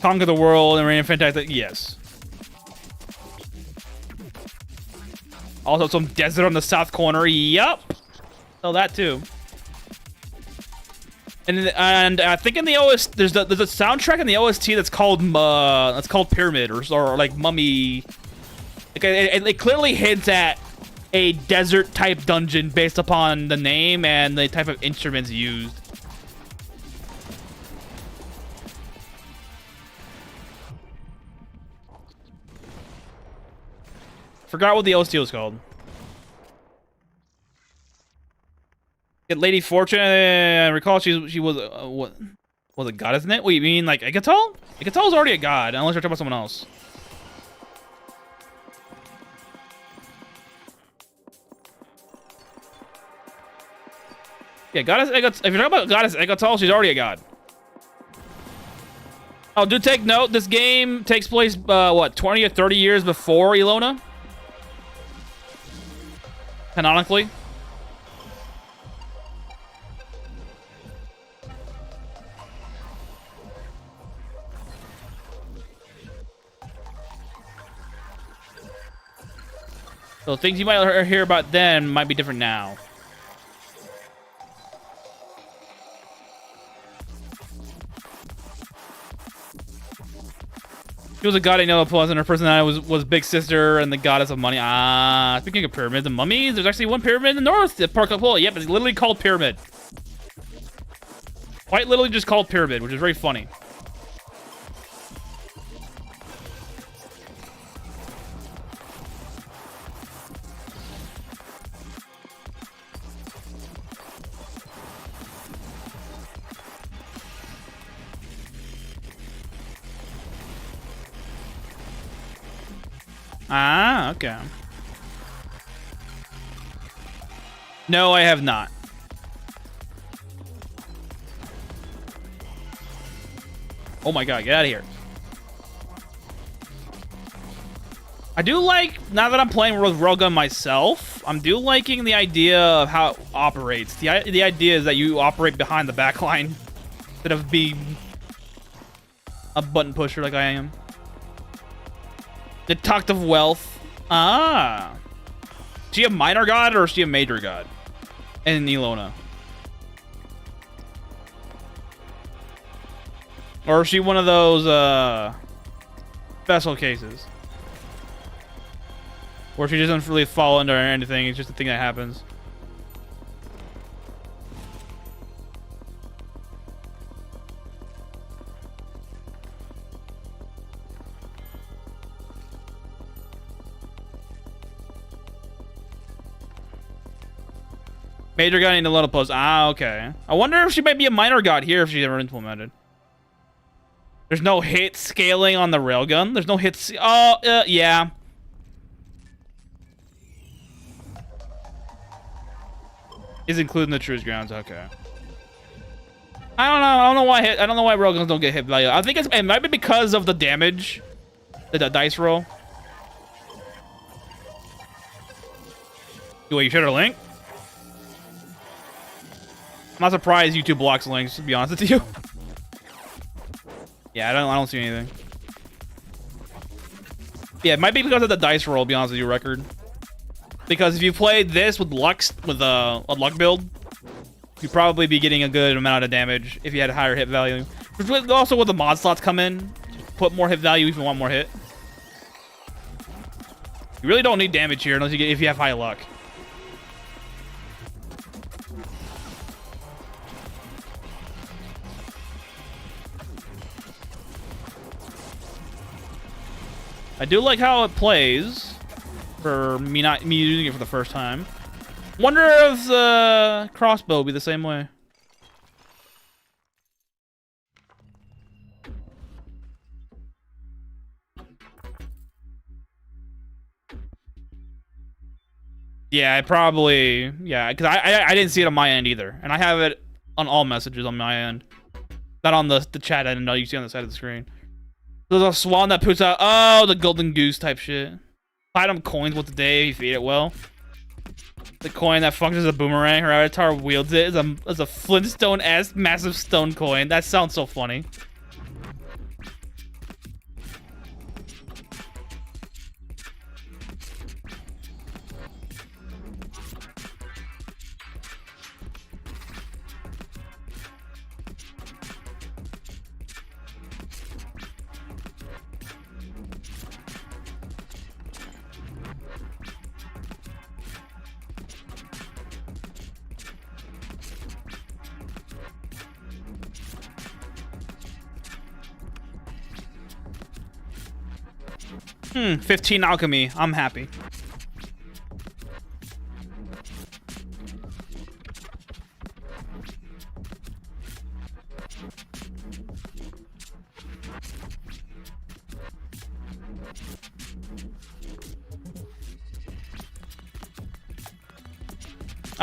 Conquer the world and reign fantastic. Yes. Also, some desert on the south corner. Yup. So that too. And I think in the OST, there's a soundtrack in the OST that's called Pyramid or like Mummy. Like it clearly hints at a desert type dungeon based upon the name and the type of instruments used. Forgot what the OST was called. Get Lady Fortune. I recall she was what was a god, isn't it? What you mean, like Egatal? Egatal is already a god, unless you're talking about someone else. Yeah, goddess Egatal. If you're talking about goddess Egatal, she's already a god. Oh, do take note. This game takes place what 20 or 30 years before Elona. Canonically. So things you might hear about then might be different now. She was a god I know plus, and her personality was Big Sister and the goddess of money. Ah, speaking of pyramids and mummies, there's actually one pyramid in the north at Park Pool. Yep, it's literally called Pyramid. Quite literally just called Pyramid, which is very funny. Ah, okay. No, I have not. Oh my god, get out of here. I do like, now that I'm playing with Railgun myself, I'm liking the idea of how it operates. The idea is that you operate behind the back line instead of being a button pusher like I am. The Tuct of Wealth. Ah. Is she a minor god or is she a major god? In Elona. Or is she one of those special cases? Where she doesn't really fall under anything, it's just a thing that happens. Major god in the little post. Ah, okay. I wonder if she might be a minor god here if she's ever implemented. There's no hit scaling on the railgun. There's no hits. Oh, yeah. Is including the truce grounds. Okay. I don't know. I don't know why railguns don't get hit value. I think it might be because of the damage, the dice roll. Wait, you shared a link? I'm not surprised YouTube blocks links, to be honest with you. Yeah, I don't see anything. Yeah, it might be because of the dice roll, to be honest with you, record. Because if you played this with Lux, with a luck build, you'd probably be getting a good amount of damage if you had a higher hit value. Also, with the mod slots come in, put more hit value if you want more hit. You really don't need damage here unless if you have high luck. I do like how it plays for me using it for the first time. Wonder if the crossbow will be the same way. Yeah, because I didn't see it on my end either, and I have it on all messages on my end, not on the chat end. No, you see on the side of the screen. There's a swan that puts out, oh, the golden goose type shit. Platinum coins once a day if you feed it well. The coin that functions as a boomerang, her avatar wields it as a Flintstone-esque massive stone coin. That sounds so funny. 15 alchemy. I'm happy.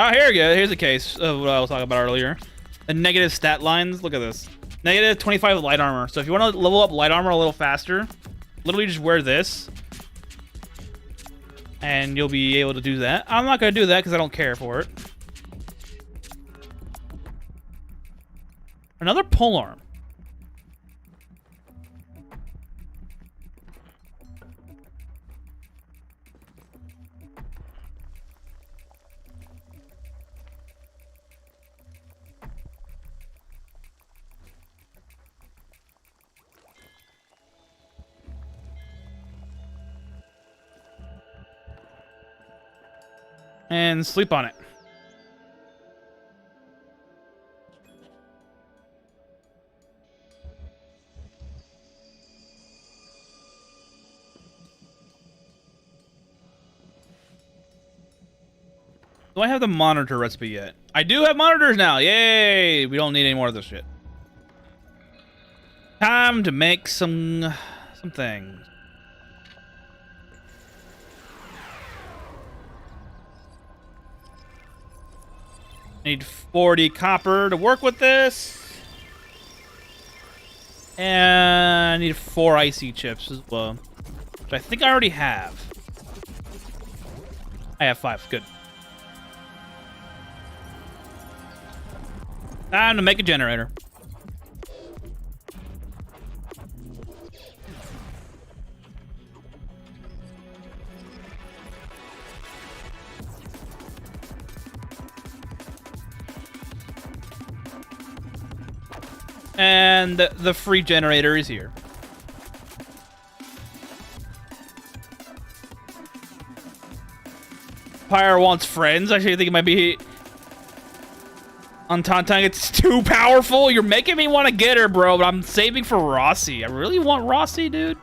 Oh, here we go. Here's a case of what I was talking about earlier. The negative stat lines. Look at this. Negative 25 light armor. So if you want to level up light armor a little faster, literally just wear this. And you'll be able to do that. I'm not going to do that because I don't care for it. Another polearm. And sleep on it. Do I have the monitor recipe yet? I do have monitors now. Yay! We don't need any more of this shit. Time to make some things. Need 40 copper to work with this. And I need 4 icy chips as well. Which I think I already have. I have 5. Good. Time to make a generator. And the free generator is here. Pyre wants friends. Actually, I think it might be on Tantang. It's too powerful. You're making me want to get her, bro. But I'm saving for Rossi. I really want Rossi, dude.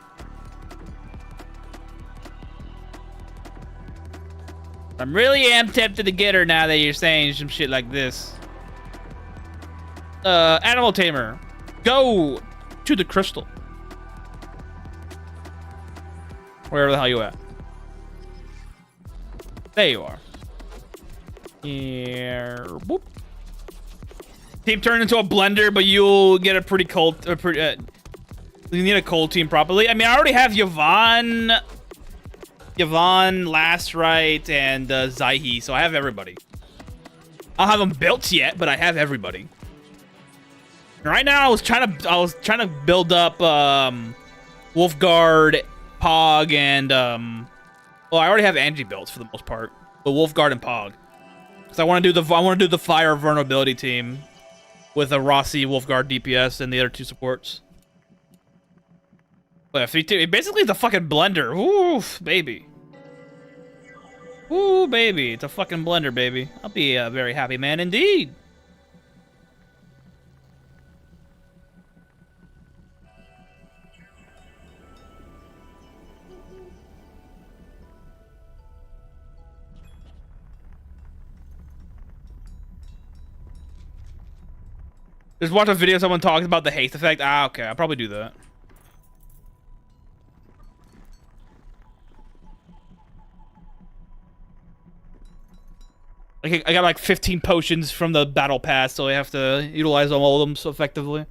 I'm really am tempted to get her now that you're saying some shit like this. Animal tamer. Go to the crystal. Wherever the hell you at. There you are. Yeah. Boop. Team turned into a blender, but you'll get a pretty cold. You need a cold team properly. I mean, I already have Yvonne, Lastrite, and Zaihi, so I have everybody. I don't have them built yet, but I have everybody. Right now, I was trying to build up Wolfguard, Pog, and well, I already have Angie built for the most part, but Wolfguard and Pog, because I want to do the fire vulnerability team with a Rossi, Wolfguard, DPS, and the other 2 supports. But basically it's a fucking blender. Oof, baby. Ooh, baby, it's a fucking blender, baby. I'll be a very happy man indeed. Just watch a video someone talks about the haste effect. Ah, okay. I'll probably do that. I got like 15 potions from the battle pass, so I have to utilize all of them so effectively.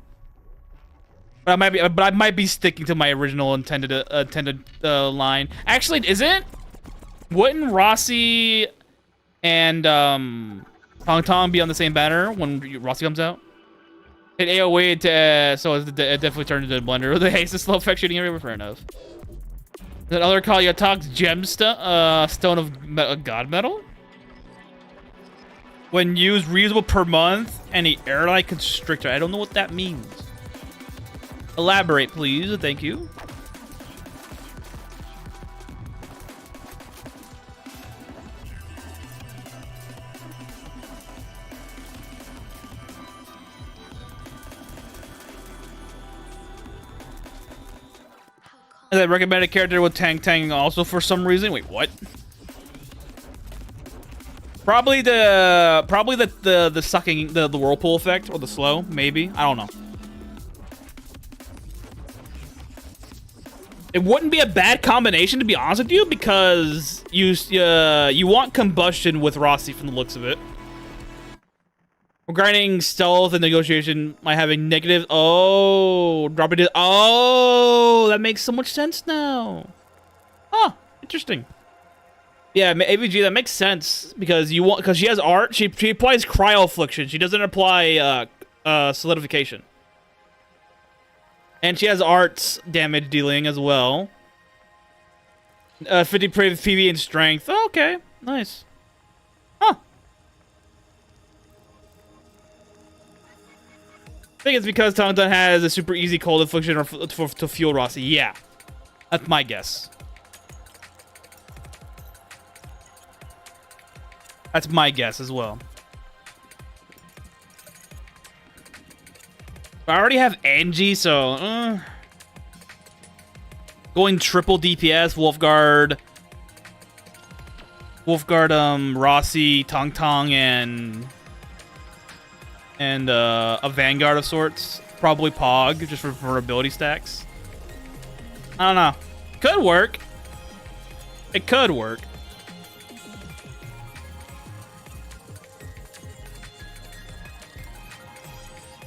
But I might be sticking to my original intended line. Actually, wouldn't Rossi and Tong Tong be on the same banner when Rossi comes out? It AoE so it definitely turned into a blender. The haste is slow effect shooting everywhere. Fair enough. That other call Yatog's gemstone, stone of god metal. When used, reusable per month, and the airline constrictor. I don't know what that means. Elaborate, please. Thank you. And I recommend a character with Tang also for some reason. Wait, what? Probably the sucking the whirlpool effect or the slow, maybe. I don't know. It wouldn't be a bad combination, to be honest with you, because you want combustion with Rossi from the looks of it. Regarding stealth and negotiation, by having negative. Oh, dropping it. Oh, that makes so much sense now. Huh, interesting. Yeah, AVG, that makes sense because she has art. She applies cryo affliction. She doesn't apply solidification. And she has arts damage dealing as well. 50 PV and strength. Oh, okay, nice. Huh. I think it's because Tongdun has a super easy cold affliction to fuel Rossi. Yeah, that's my guess. That's my guess as well. I already have Angie, so going triple DPS, Wolfguard, Rossi, Tong, and a Vanguard of sorts. Probably Pog, just for ability stacks. I don't know. Could work. It could work.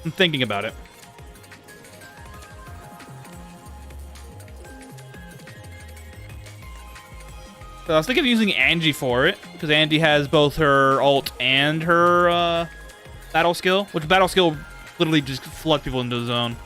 I'm thinking about it. So I was thinking of using Angie for it, because Angie has both her ult and her battle skill, which battle skill literally just flood people into the zone.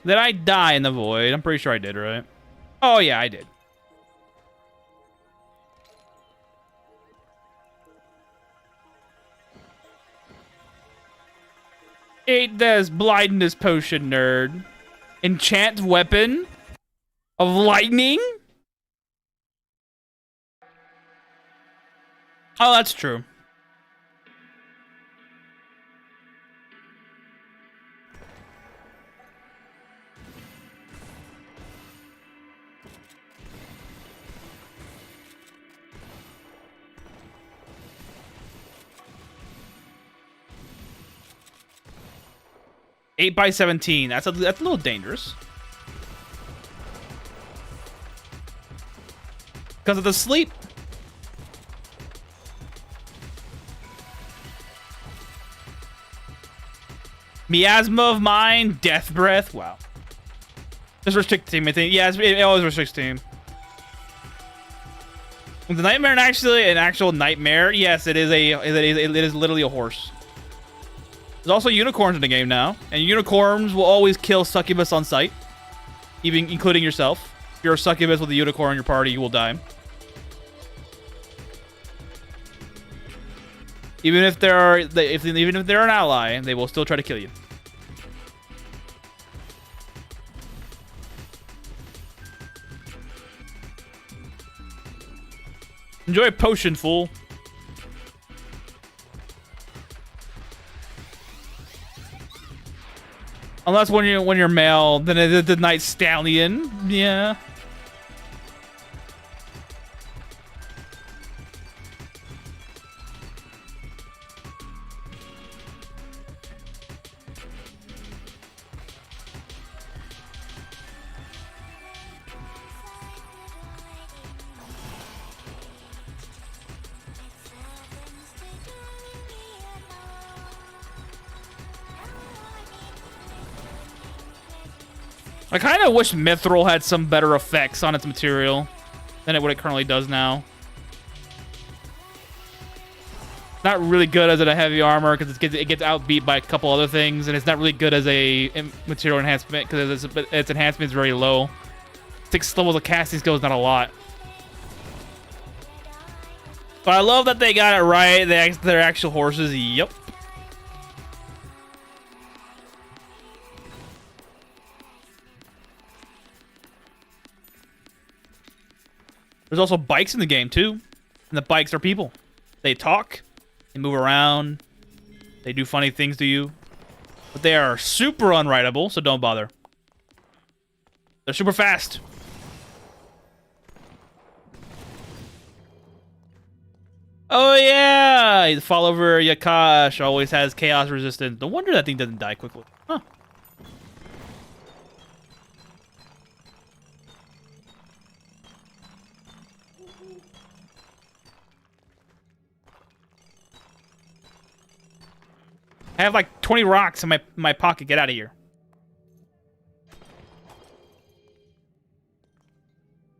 Did I die in the void? I'm pretty sure I did, right? Oh yeah, I did. Eat this blindness potion, nerd. Enchant weapon of lightning? Oh, that's true. Eight by 17. That's a little dangerous. Because of the sleep. Miasma of mine, death breath. Wow. Just restrict team, I think. Yeah, it always restricts team. Was the nightmare actually an actual nightmare? Yes, it is it is literally a horse. There's also unicorns in the game now, and unicorns will always kill succubus on sight, even including yourself. If you're a succubus with a unicorn in your party, you will die. Even if they're an ally, they will still try to kill you. Enjoy a potion, fool. Unless when you're male, then it's the Night Stallion. Yeah. I kind of wish Mithril had some better effects on its material than what it currently does now. Not really good as a heavy armor because it gets outbeat by a couple other things, and it's not really good as a material enhancement because its enhancement is very low. 6 levels of casting skill is not a lot. But I love that they got it right. They're actual horses. Yep. There's also bikes in the game, too. And the bikes are people. They talk. They move around. They do funny things to you. But they are super unrideable, so don't bother. They're super fast. Oh, yeah! The follower Yakash always has chaos resistance. No wonder that thing doesn't die quickly. Huh. I have like 20 rocks in my pocket. Get out of here.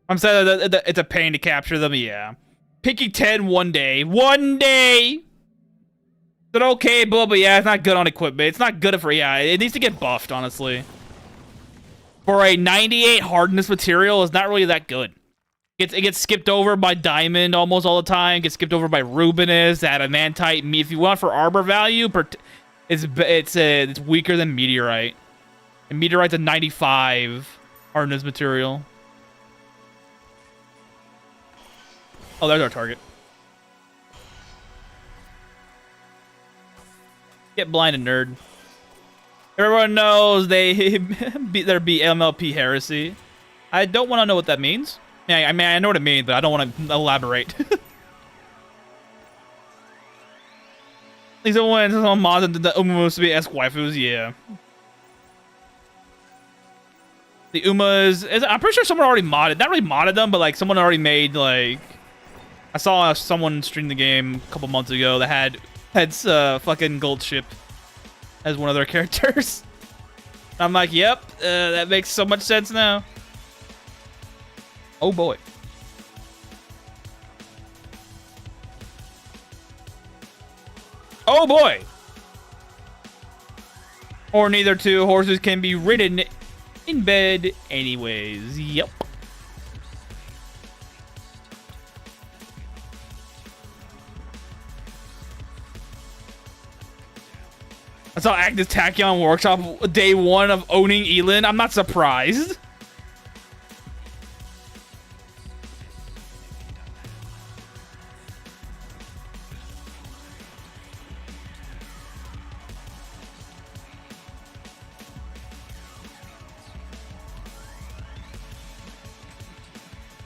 I'm saying that it's a pain to capture them. Yeah. Picking 10 one day. One day! It's an okay build, but yeah, it's not good on equipment. It's not good for, yeah, it needs to get buffed, honestly. For a 98 hardness material, it's not really that good. It gets skipped over by diamond almost all the time. It gets skipped over by rubinus, adamantite. If you want for arbor value, it's weaker than meteorite. And meteorite's a 95 hardness material. Oh, there's our target. Get blinded, nerd. Everyone knows there be MLP heresy. I don't want to know what that means. Yeah, I mean, I know what it means, but I don't want to elaborate. I think someone modded the Umas to be Esque waifus, yeah. The Umas, I'm pretty sure someone already modded, not really modded them, but like someone already made like, I saw someone stream the game a couple months ago that had fucking gold ship as one of their characters. I'm like, yep, that makes so much sense now. Oh boy. Oh boy. Or neither two horses can be ridden in bed anyways. Yep. I saw Agnes Tachyon Workshop day one of owning Elin. I'm not surprised.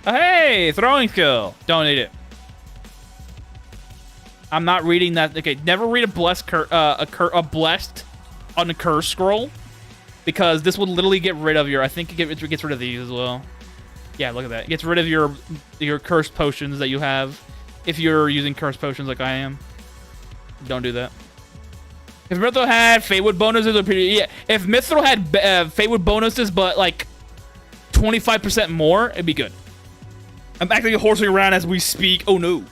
Hey, throwing skill. Don't need it. I'm not reading that. Okay, never read a blessed blessed on a curse scroll, because this will literally get rid of your. I think it gets rid of these as well. Yeah, look at that. It gets rid of your cursed potions that you have if you're using cursed potions like I am. Don't do that. If Mithril had Fatewood bonuses, yeah. If Mithril had Fatewood bonuses, but like 25% more, it'd be good. I'm actually horsing around as we speak. Oh no.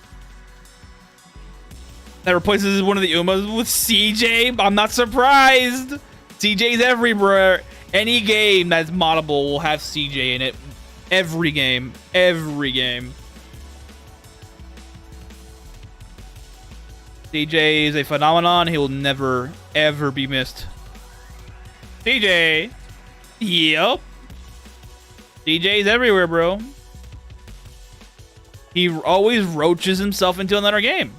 That replaces one of the Umas with CJ. I'm not surprised. CJ's everywhere. Any game that's moddable will have CJ in it. Every game. Every game. CJ is a phenomenon. He will never, ever be missed. CJ. Yep. CJ's everywhere, bro. He always roaches himself into another game.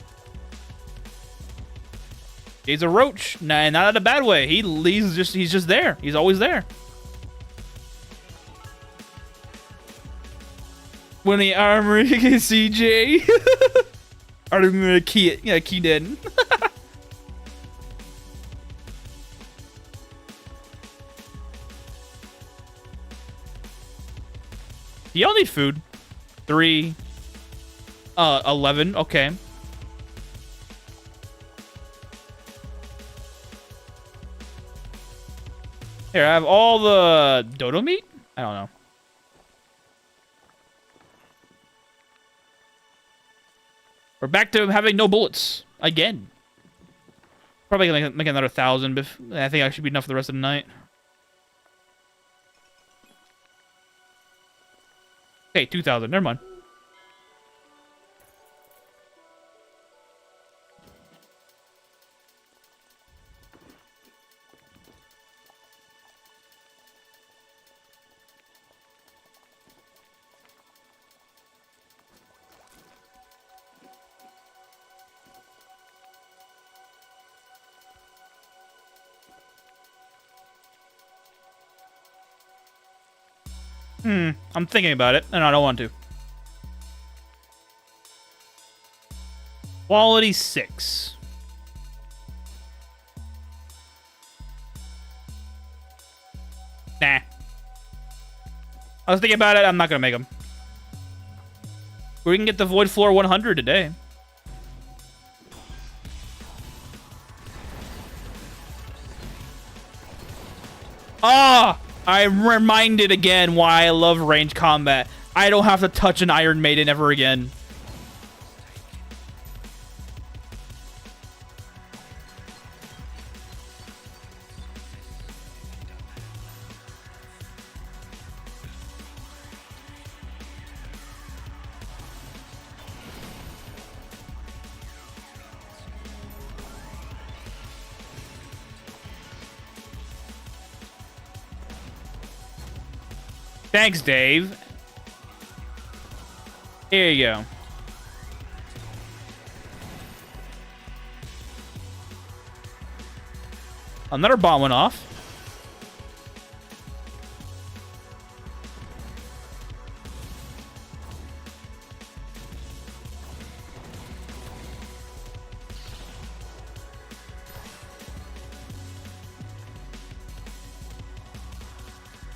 He's a roach, not in a bad way. He's just there. He's always there. When the armory gets CJ, I'm gonna key it. Yeah, key dead. Y'all need food. 3, 11. Okay. Here, I have all the dodo meat? I don't know. We're back to having no bullets. Again. Probably gonna make another 1,000, but I think I should be enough for the rest of the night. Okay, 2,000. Never mind. I'm thinking about it, and I don't want to. Quality 6. Nah. I was thinking about it. I'm not gonna make them. We can get the Void Floor 100 today. Ah! I'm reminded again why I love range combat. I don't have to touch an Iron Maiden ever again. Thanks, Dave. Here you go. Another bomb went off.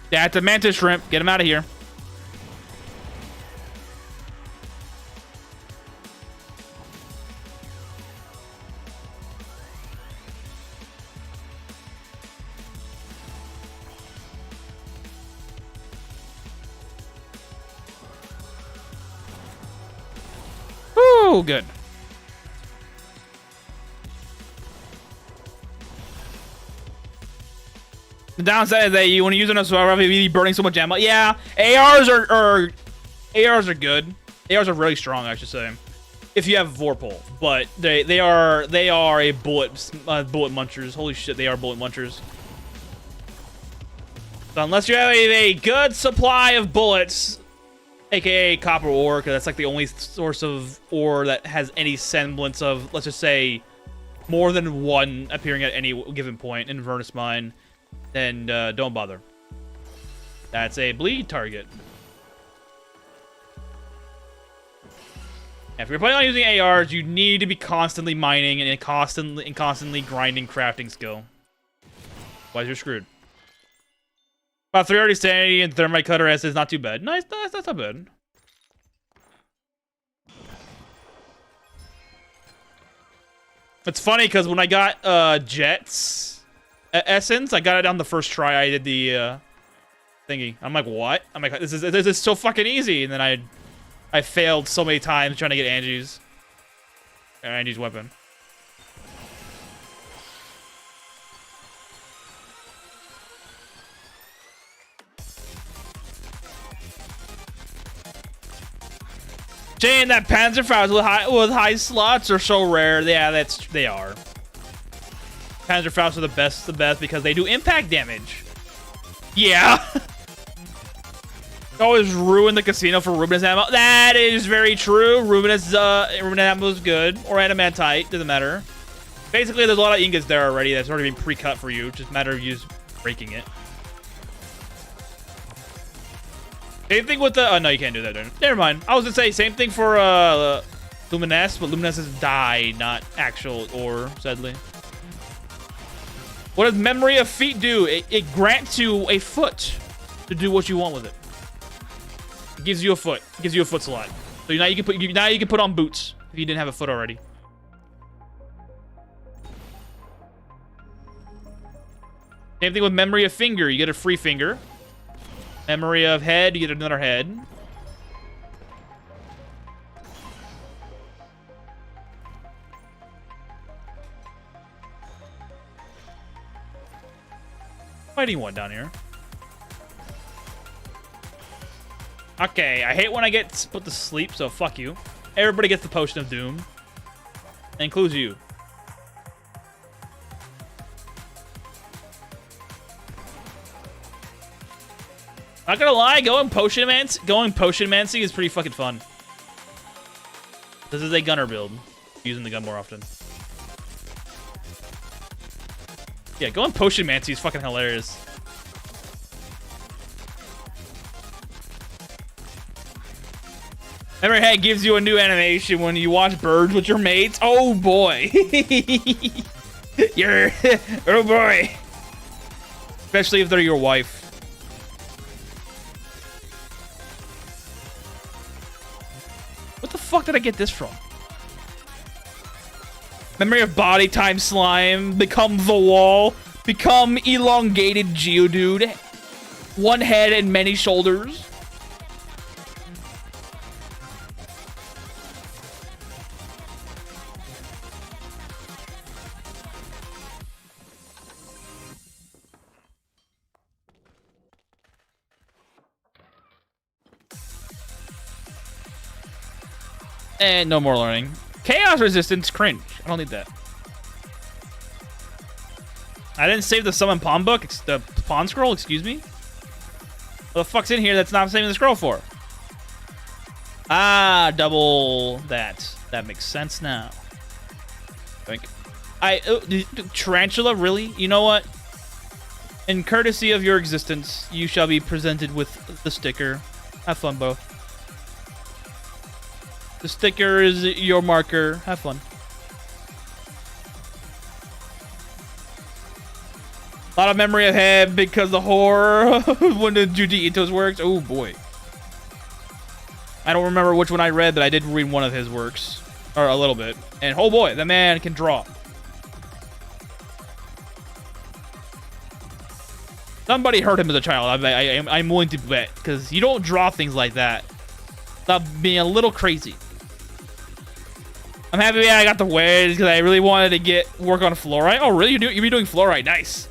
That's a mantis shrimp. Get him out of here. Woo, good. The downside is that you want to use it on a survivor, you'll be burning so much ammo. Yeah, ARs are good. ARs are really strong, I should say, if you have Vorpal. But they are a bullet munchers. Holy shit, they are bullet munchers. So unless you have a good supply of bullets, aka copper ore, because that's like the only source of ore that has any semblance of, let's just say, more than one appearing at any given point in Vernus Mine, then don't bother. That's a bleed target. If you're planning on using ARs, you need to be constantly mining and constantly grinding crafting skill. Otherwise, you're screwed. About 330 sanity and thermite cutter S is not too bad. Nice, that's not bad. It's funny because when I got Jet's essence, I got it on the first try. I did the thingy. I'm like, what? I'm like, this is so fucking easy. And then I failed so many times trying to get Angie's weapon. Jane, that Panzerfaust with high slots are so rare. Yeah, they are. Panzerfaust are the best because they do impact damage. Yeah. Always ruin the casino for Ruminous ammo. That is very true. Ruminous ammo is good, or adamantite, doesn't matter. Basically, there's a lot of ingots there already that's already been pre-cut for you. Just a matter of you just breaking it. Same thing with the... Oh, no, you can't do that, dude. Never mind. I was going to say, same thing for Luminous, but Luminous is dye, not actual ore, sadly. What does Memory of Feet do? It grants you a foot to do what you want with it. It gives you a foot. It gives you a foot slot. So now you can put on boots if you didn't have a foot already. Same thing with Memory of Finger. You get a free finger. Memory of Head, you get another head. Fighting one down here. Okay, I hate when I get put to sleep, so fuck you. Everybody gets the Potion of Doom. That includes you. Not gonna lie, going potion mancy is pretty fucking fun. This is a gunner build. Using the gun more often. Yeah, going potion mancy is fucking hilarious. Remember how it gives you a new animation when you watch birds with your mates? Oh boy. You're oh boy. Especially if they're your wife. What the fuck did I get this from? Memory of body time slime. Become the wall. Become elongated Geodude. One head and many shoulders. And no more learning. Chaos resistance, cringe. I don't need that. I didn't save the summon pawn book, the pawn scroll, excuse me. What the fuck's in here that's not saving the scroll for? Ah, double that. That makes sense now. I think. Tarantula, really? You know what? In courtesy of your existence, you shall be presented with the sticker. Have fun, Bo. The sticker is your marker. Have fun. A lot of memory ahead because the horror when the Juji Ito's works. Oh boy. I don't remember which one I read, but I did read one of his works. Or a little bit. And oh boy, the man can draw. Somebody hurt him as a child. I'm willing to bet. Because you don't draw things like that. Stop being a little crazy. I'm happy I got the wedge because I really wanted to work on fluorite. Oh, really? You'll be doing fluorite. Nice.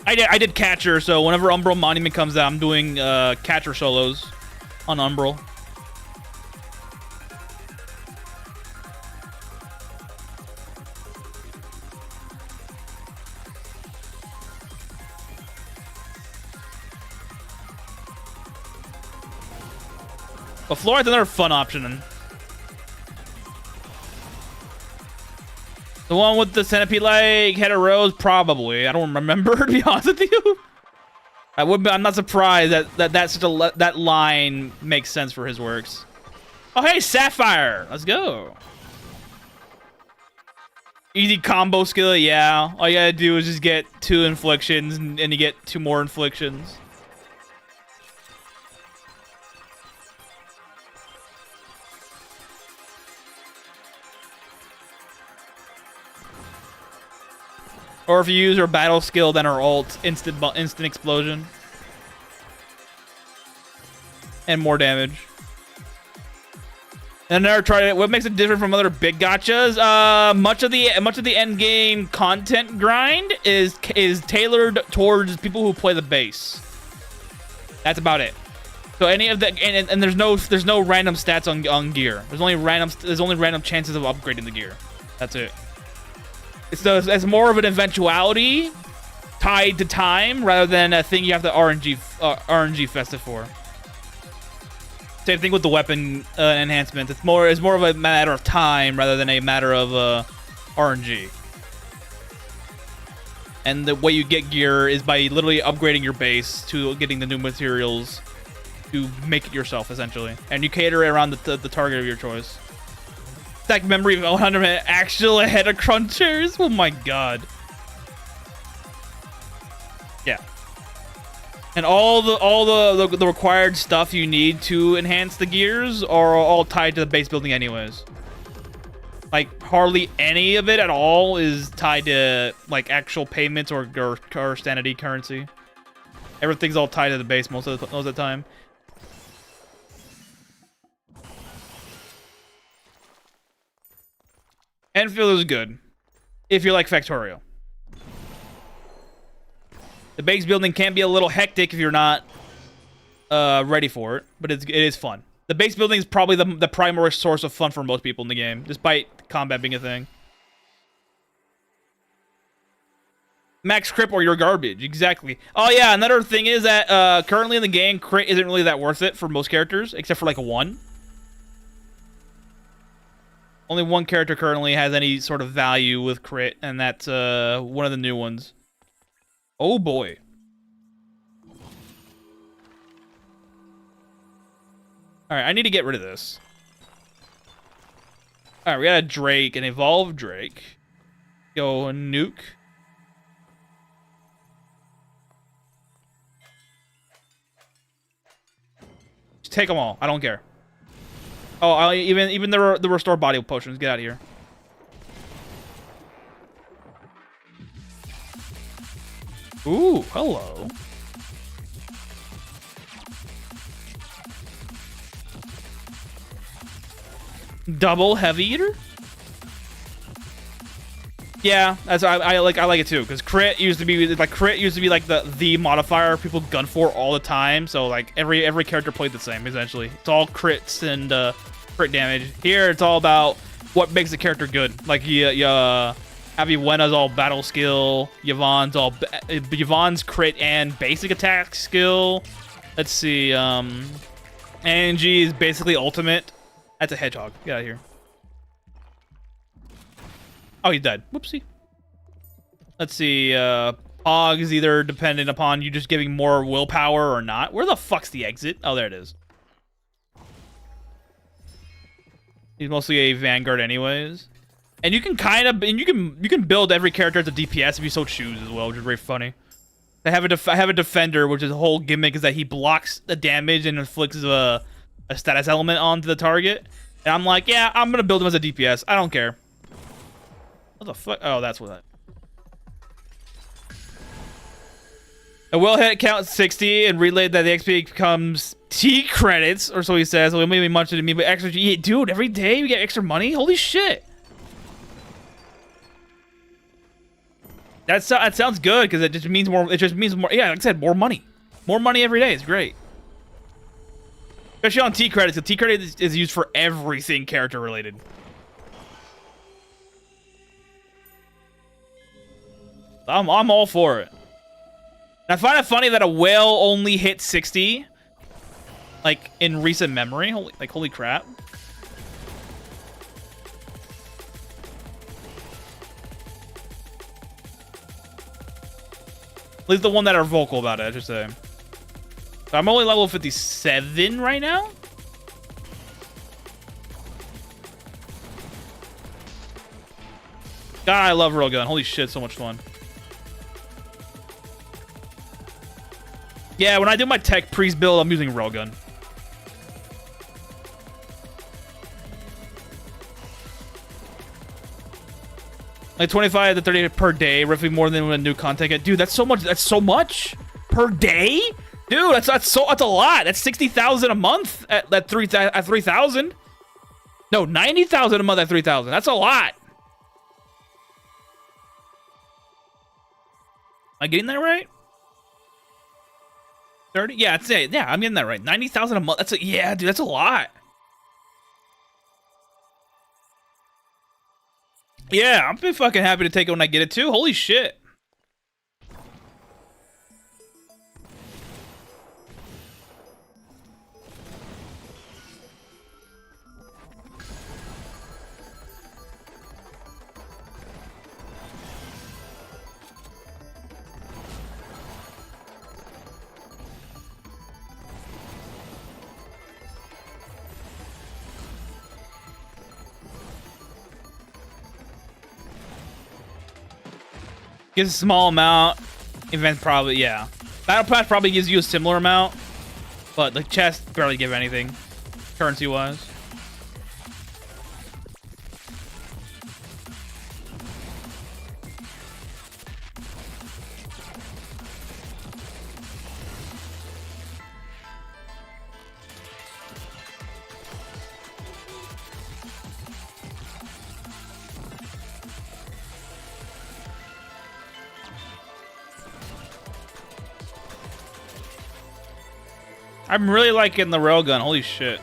I did catcher, so whenever Umbral Monument comes out, I'm doing catcher solos on Umbral. But fluorite's another fun option. The one with the centipede-like head of rose, probably. I don't remember, to be honest with you. I'm not surprised that line makes sense for his works. Oh, hey, Sapphire. Let's go. Easy combo skill, yeah. All you gotta do is just get 2 inflictions, and you get 2 more inflictions. Or if you use her battle skill, then her ult, instant explosion. And more damage. And never tried it. What makes it different from other big gachas? Much of the end game content grind is tailored towards people who play the base. That's about it. So any of the and there's no random stats on gear. There's only random chances of upgrading the gear. That's it. It's more of an eventuality tied to time rather than a thing you have to RNG festive for. Same thing with the weapon enhancement. It's more of a matter of time rather than a matter of RNG. And the way you get gear is by literally upgrading your base to getting the new materials to make it yourself, essentially. And you cater it around the target of your choice. Stack memory of 100 actual ahead of crunchers. Oh my god. Yeah. And all the required stuff you need to enhance the gears are all tied to the base building anyways. Like hardly any of it at all is tied to like actual payments or sanity currency. Everything's all tied to the base most of the time. Endfield is good if you like Factorio. The base building can be a little hectic if you're not ready for it, but it is fun. The base building is probably the primary source of fun for most people in the game, despite combat being a thing. Max crit or you're garbage, exactly. Oh yeah, another thing is that currently in the game, crit isn't really that worth it for most characters, except for like 1. Only 1 character currently has any sort of value with crit, and that's one of the new ones. Oh boy. All right, I need to get rid of this. All right, we got a Drake, an evolved Drake. Go nuke. Just take them all. I don't care. Oh, even the restore body potions. Get out of here. Ooh, hello. Double heavy eater. Yeah, that's I like it too, because crit used to be like the modifier people gun for all the time. So like every character played the same essentially. It's all crits and crit damage. Here it's all about what makes the character good. Like Aviwena's all battle skill. Yvonne's crit and basic attack skill. Let's see. Angie is basically ultimate. That's a hedgehog. Get out of here. Oh, he's dead. Whoopsie. Let's see. Pog is either dependent upon you just giving more willpower or not. Where the fuck's the exit? Oh, there it is. He's mostly a Vanguard anyways. And you can kind of... And you can build every character as a DPS if you so choose as well, which is very funny. I have a Defender, which is the whole gimmick is that he blocks the damage and inflicts a status element onto the target. And I'm like, yeah, I'm going to build him as a DPS. I don't care. What the fuck? Oh, that's what that... A will hit count 60 and relayed that the XP becomes T credits, or so he says. So it may be much to me, but extra... Dude, every day we get extra money? Holy shit. That sounds good, because it just means more... It just means more... Yeah, like I said, more money. More money every day is great. Especially on T credits. The T credit is used for everything character related. I'm all for it. And I find it funny that a whale only hit 60, like in recent memory. Holy crap! At least the one that are vocal about it, I should say. So I'm only level 57 right now. God, I love Railgun. Holy shit, so much fun. Yeah, when I do my tech priest build, I'm using Railgun. Like 25 to 30 per day, roughly more than when new content. Dude, that's so much. That's so much per day, dude. That's a lot. That's 60,000 a month at 3,000. No, 90,000 a month at 3,000. That's a lot. Am I getting that right? 30? Yeah, I'd say, yeah, I'm getting that right. 90,000 a month. Yeah, dude, that's a lot. Yeah, I'm pretty fucking happy to take it when I get it too. Holy shit. Gives a small amount. Event probably, yeah. Battle Pass probably gives you a similar amount. But the chest barely give anything. Currency-wise. I'm really liking the railgun. Holy shit.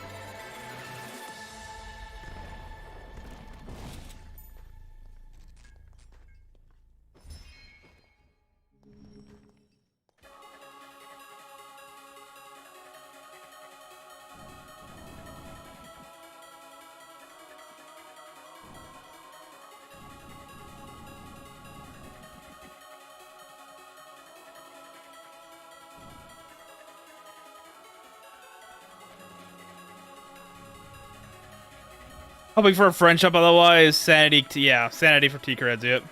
Hoping for a friendship, otherwise sanity. Yeah, sanity for T-creds, yep.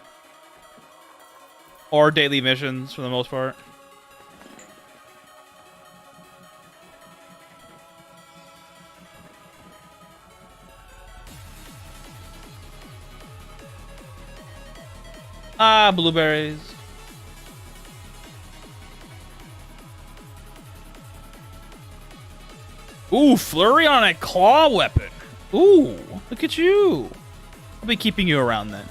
Or daily missions for the most part. Ah, blueberries. Ooh, flurry on a claw weapon. Ooh, look at you. I'll be keeping you around then.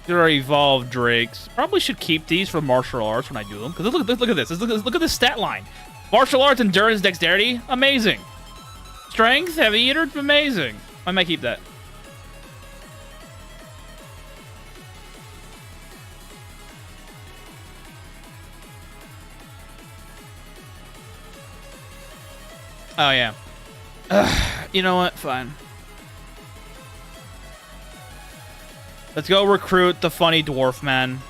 There are evolved drakes. Probably should keep these for martial arts when I do them. Because look at this. Look at this stat line. Martial arts, endurance, dexterity. Amazing. Strength, heavy eater. Amazing. I might keep that. Oh, yeah. You know what? Fine. Let's go recruit the funny dwarf man.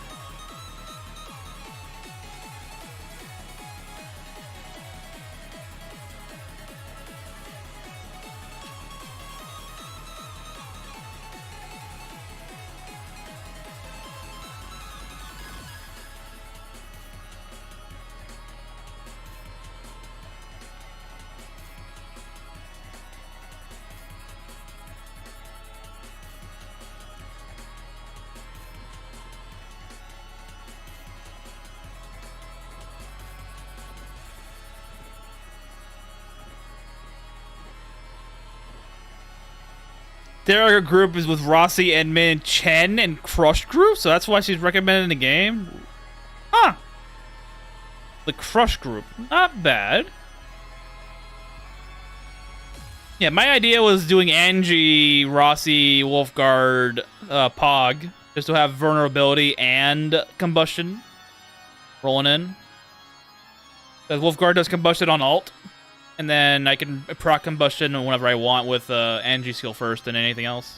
Their group is with Rossi, Edmund, Chen, and Crush group, so that's why she's recommended in the game. Huh. The Crush group. Not bad. Yeah, my idea was doing Angie, Rossi, Wolfguard, Pog, just to have vulnerability and combustion rolling in. Because Wolfguard does combustion on alt. And then I can proc combustion whenever I want with Angie skill first and anything else.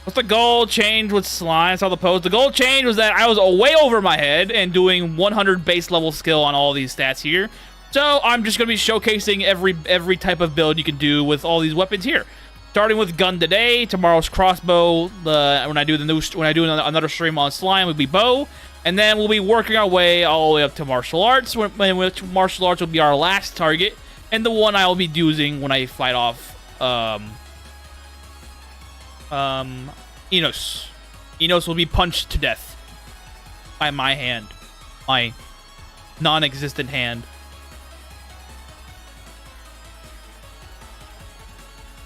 What's the goal change with slime? I saw the post. The goal change was that I was way over my head and doing 100 base level skill on all these stats here. So I'm just going to be showcasing every type of build you can do with all these weapons here. Starting with gun today, tomorrow's crossbow. When I do another stream on slime, would be bow. And then we'll be working our way all the way up to martial arts, which martial arts will be our last target. And the one I will be using when I fight off Enos. Enos will be punched to death by my hand. My non-existent hand.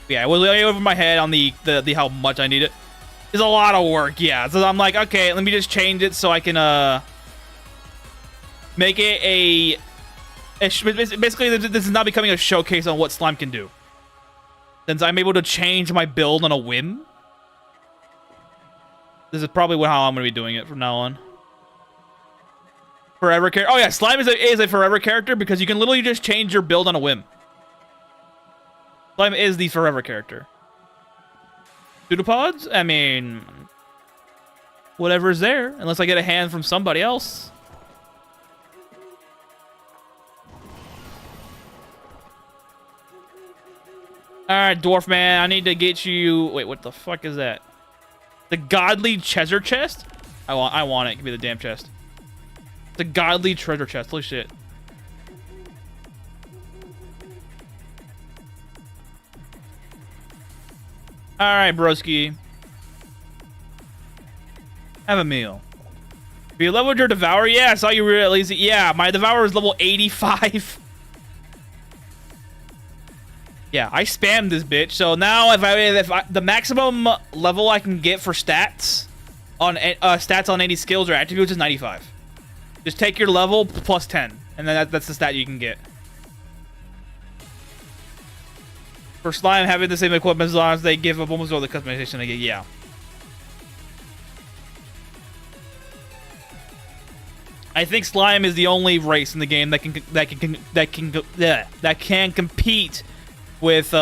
Yeah, it was way over my head on the how much I need it. It's a lot of work, yeah. So I'm like, okay, let me just change it so I can make it basically, this is not becoming a showcase on what slime can do. Since I'm able to change my build on a whim. This is probably how I'm going to be doing it from now on. Forever character. Oh yeah, slime is a forever character because you can literally just change your build on a whim. Slime is the forever character. Pseudopods? I mean, whatever's there, unless I get a hand from somebody else. Alright, Dwarf Man, I need to get you... Wait, what the fuck is that? The Godly Treasure Chest? I want it. Give me the damn chest. The Godly Treasure Chest. Holy shit. Alright, broski. Have a meal. Have you leveled your Devourer? Yeah, I saw you were at least... Yeah, my Devourer is level 85. Yeah, I spammed this bitch. So now, if I the maximum level I can get for stats on any skills or attributes is 95. Just take your level plus 10, and then that's the stat you can get. For slime, having the same equipment as long as they give up almost all the customization they get. Yeah. I think slime is the only race in the game that can compete with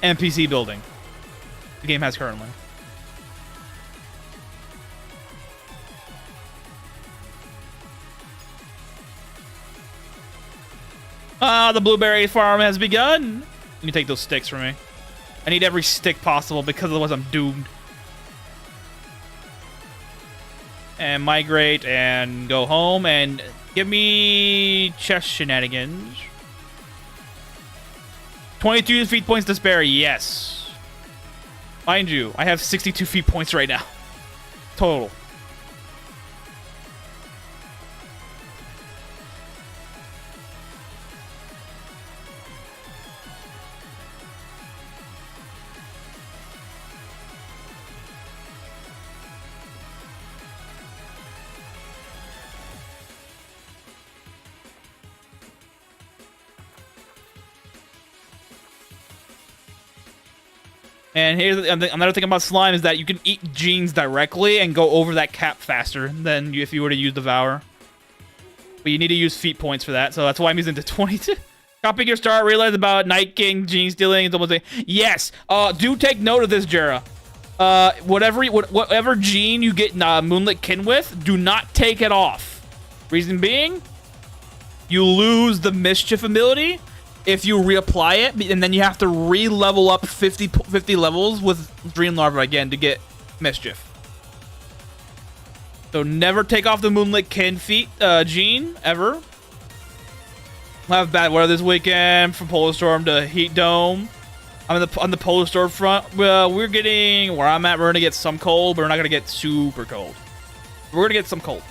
NPC building the game has currently. The blueberry farm has begun. You can take those sticks from me. I need every stick possible because otherwise I'm doomed. And migrate and go home and give me chest shenanigans. 22 feet points to spare, yes. Mind you, I have 62 feet points right now. Total. And here's another thing about slime is that you can eat genes directly and go over that cap faster than if you were to use Devour. But you need to use feet points for that, so that's why I'm using the 22. Copying your star, realize about Night King gene stealing. It's almost like, yes. Do take note of this, Jera. Whatever gene you get Moonlit Kin with, do not take it off. Reason being, you lose the mischief ability if you reapply it, and then you have to re-level up 50 levels with Dream Larva again to get Mischief. So never take off the Moonlit Kin feet gene, ever. We'll have bad weather this weekend from Polar Storm to Heat Dome. I'm on the Polar Storm front. We're getting, where I'm at, we're going to get some cold, but we're not going to get super cold. We're going to get some cold.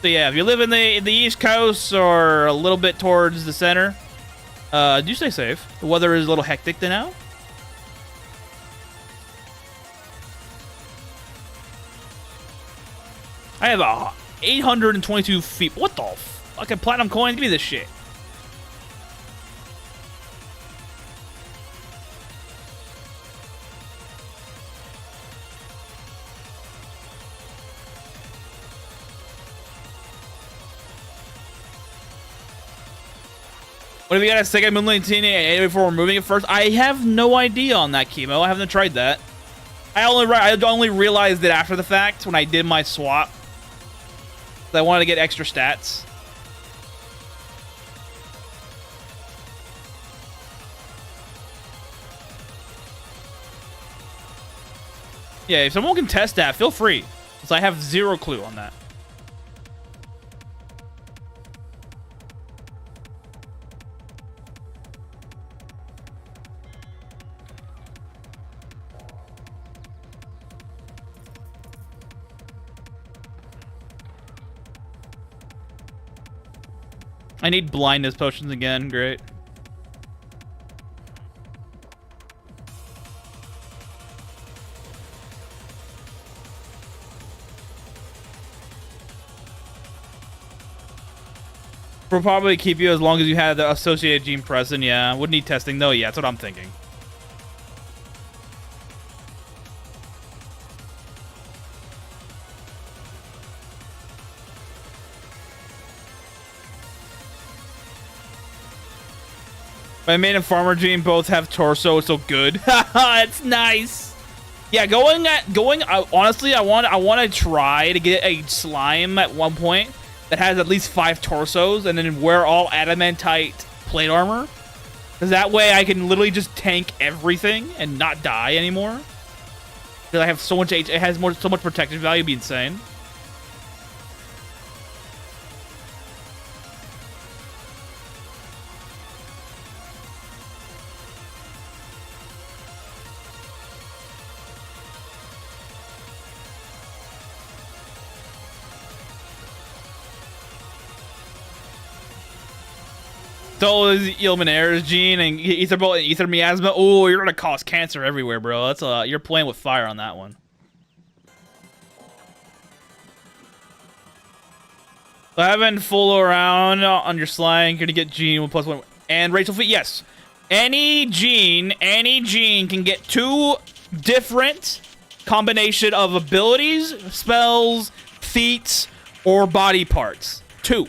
So yeah, if you live in the East Coast or a little bit towards the center, do stay safe. The weather is a little hectic now. I have 822 feet. What the fucking platinum coin? Give me this shit. What if you got a second Moonlit Teen before removing it first? I have no idea on that, Chemo. I haven't tried that. I only realized it after the fact when I did my swap. I wanted to get extra stats. Yeah, if someone can test that, feel free. Because I have zero clue on that. I need blindness potions again. Great. We'll probably keep you as long as you have the associated gene present. Yeah, would need testing though. Yeah, that's what I'm thinking. My main and farmer gene both have torso, so good. It's nice. Yeah, honestly, I want to try to get a slime at one point that has at least 5 torsos and then wear all adamantite plate armor. Because that way I can literally just tank everything and not die anymore. Because I have so much it has so much protective value, it'd be insane. So is Illuminator's gene and Ether Bolt and Ether Miasma. Oh, you're gonna cause cancer everywhere, bro. That's you're playing with fire on that one. So having full around on your slime, you're gonna get gene with +1 and Rachel feet. Yes, any gene can get 2 different combination of abilities, spells, feats, or body parts. 2.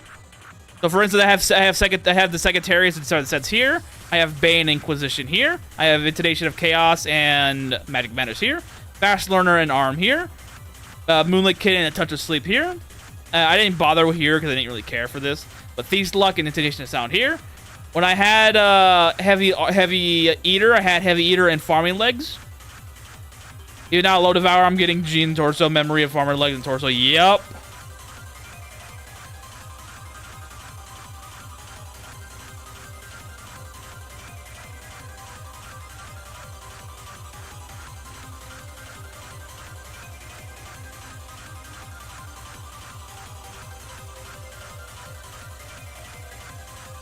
So for instance, I have the Secretariat and sets here. I have Bane Inquisition here. I have Intonation of Chaos and Magic Matters here. Fast Learner and Arm here. Moonlit Kid and a Touch of Sleep here. I didn't bother with here because I didn't really care for this. But Thief's Luck and Intimidation of Sound here. When I had Heavy Eater, I had Heavy Eater and Farming Legs. Even now, Low Devour, I'm getting Gene Torso, Memory of Farmer Legs and Torso. Yep.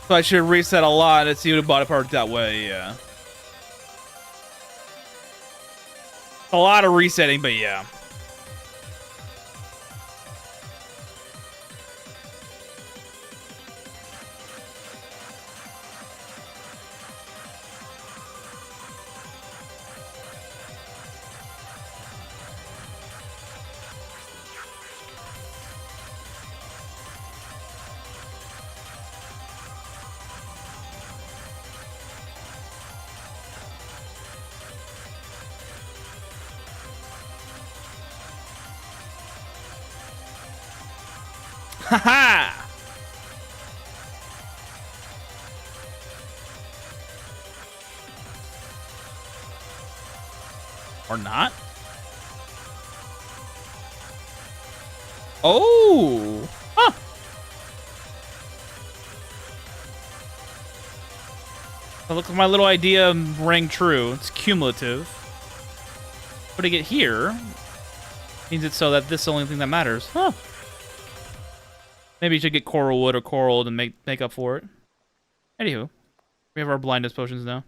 So I should reset a lot and see what body part that way, yeah. A lot of resetting, but yeah. Haha! Or not? Oh! Huh! So look, my little idea rang true. It's cumulative. Putting it here means it's so that this is the only thing that matters. Huh. Maybe you should get coral wood or coral to make up for it. Anywho, we have our blindness potions now.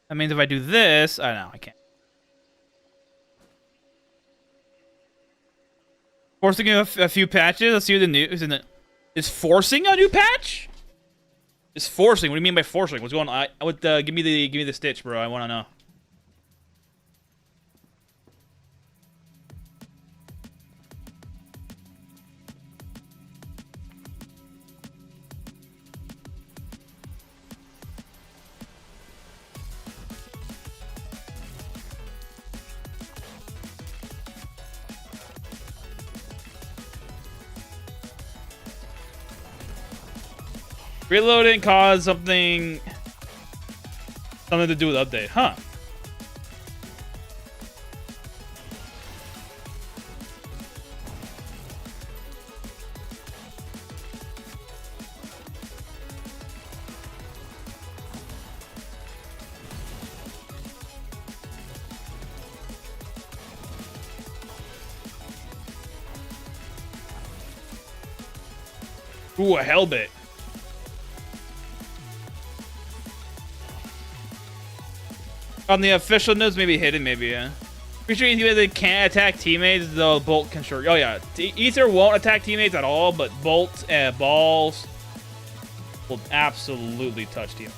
That means if I do this, I know I can't. Forcing a few patches. Let's see what the new is in it. Is forcing a new patch? Is forcing? What do you mean by forcing? What's going on? I would give me the stitch, bro. I want to know. Reloading caused something to do with update, huh? Ooh, a Hellbit. On the official news, maybe hidden, maybe, yeah. Pretty sure either can't attack teammates, though Bolt can sure. Oh, yeah. Ether won't attack teammates at all, but Bolt and Balls will absolutely touch team.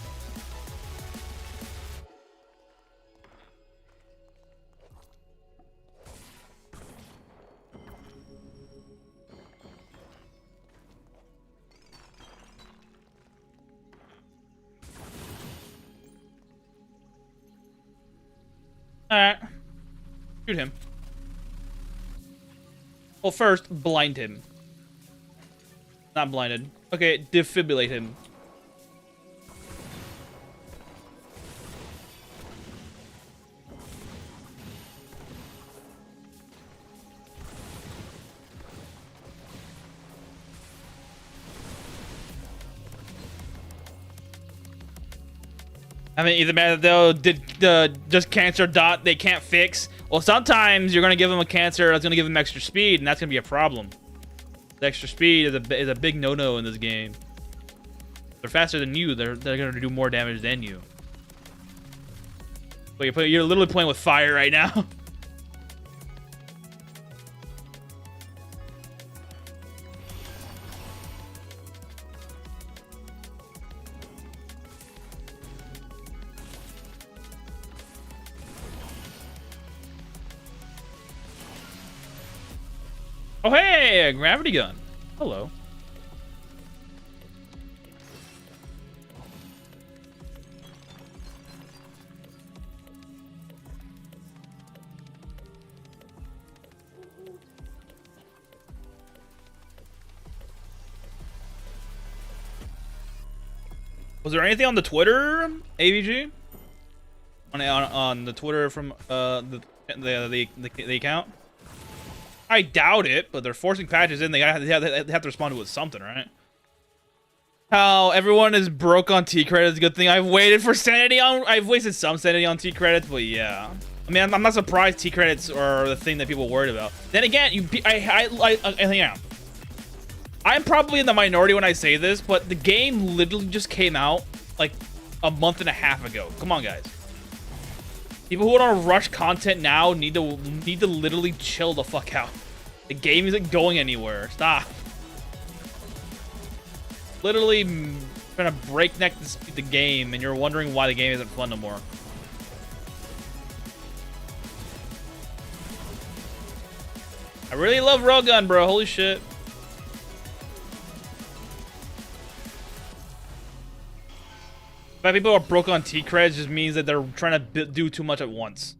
Alright. Shoot him. Well, first, blind him. Not blinded. Okay, defibrillate him. I mean, either matter though, just cancer dot they can't fix. Well, sometimes you're gonna give them a cancer that's gonna give them extra speed, and that's gonna be a problem. The extra speed is a big no-no in this game. They're faster than you. They're gonna do more damage than you. But you're literally playing with fire right now. Oh, hey, a gravity gun. Hello. Was there anything on the Twitter, AVG? On the Twitter from the account? I doubt it, but they're forcing patches in. They have to respond to it with something, right? How everyone is broke on T credits. Good thing I've waited for sanity on. I've wasted some sanity on T credits, but yeah. I mean, I'm not surprised T credits are the thing that people are worried about. Then again, yeah. I'm probably in the minority when I say this, but the game literally just came out like a month and a half ago. Come on, guys. People who want to rush content now need to literally chill the fuck out. The game isn't going anywhere. Stop. Literally trying to breakneck the game, and you're wondering why the game isn't fun no more. I really love Railgun, bro. Holy shit. The fact people are broke on T-creds just means that they're trying to do too much at once.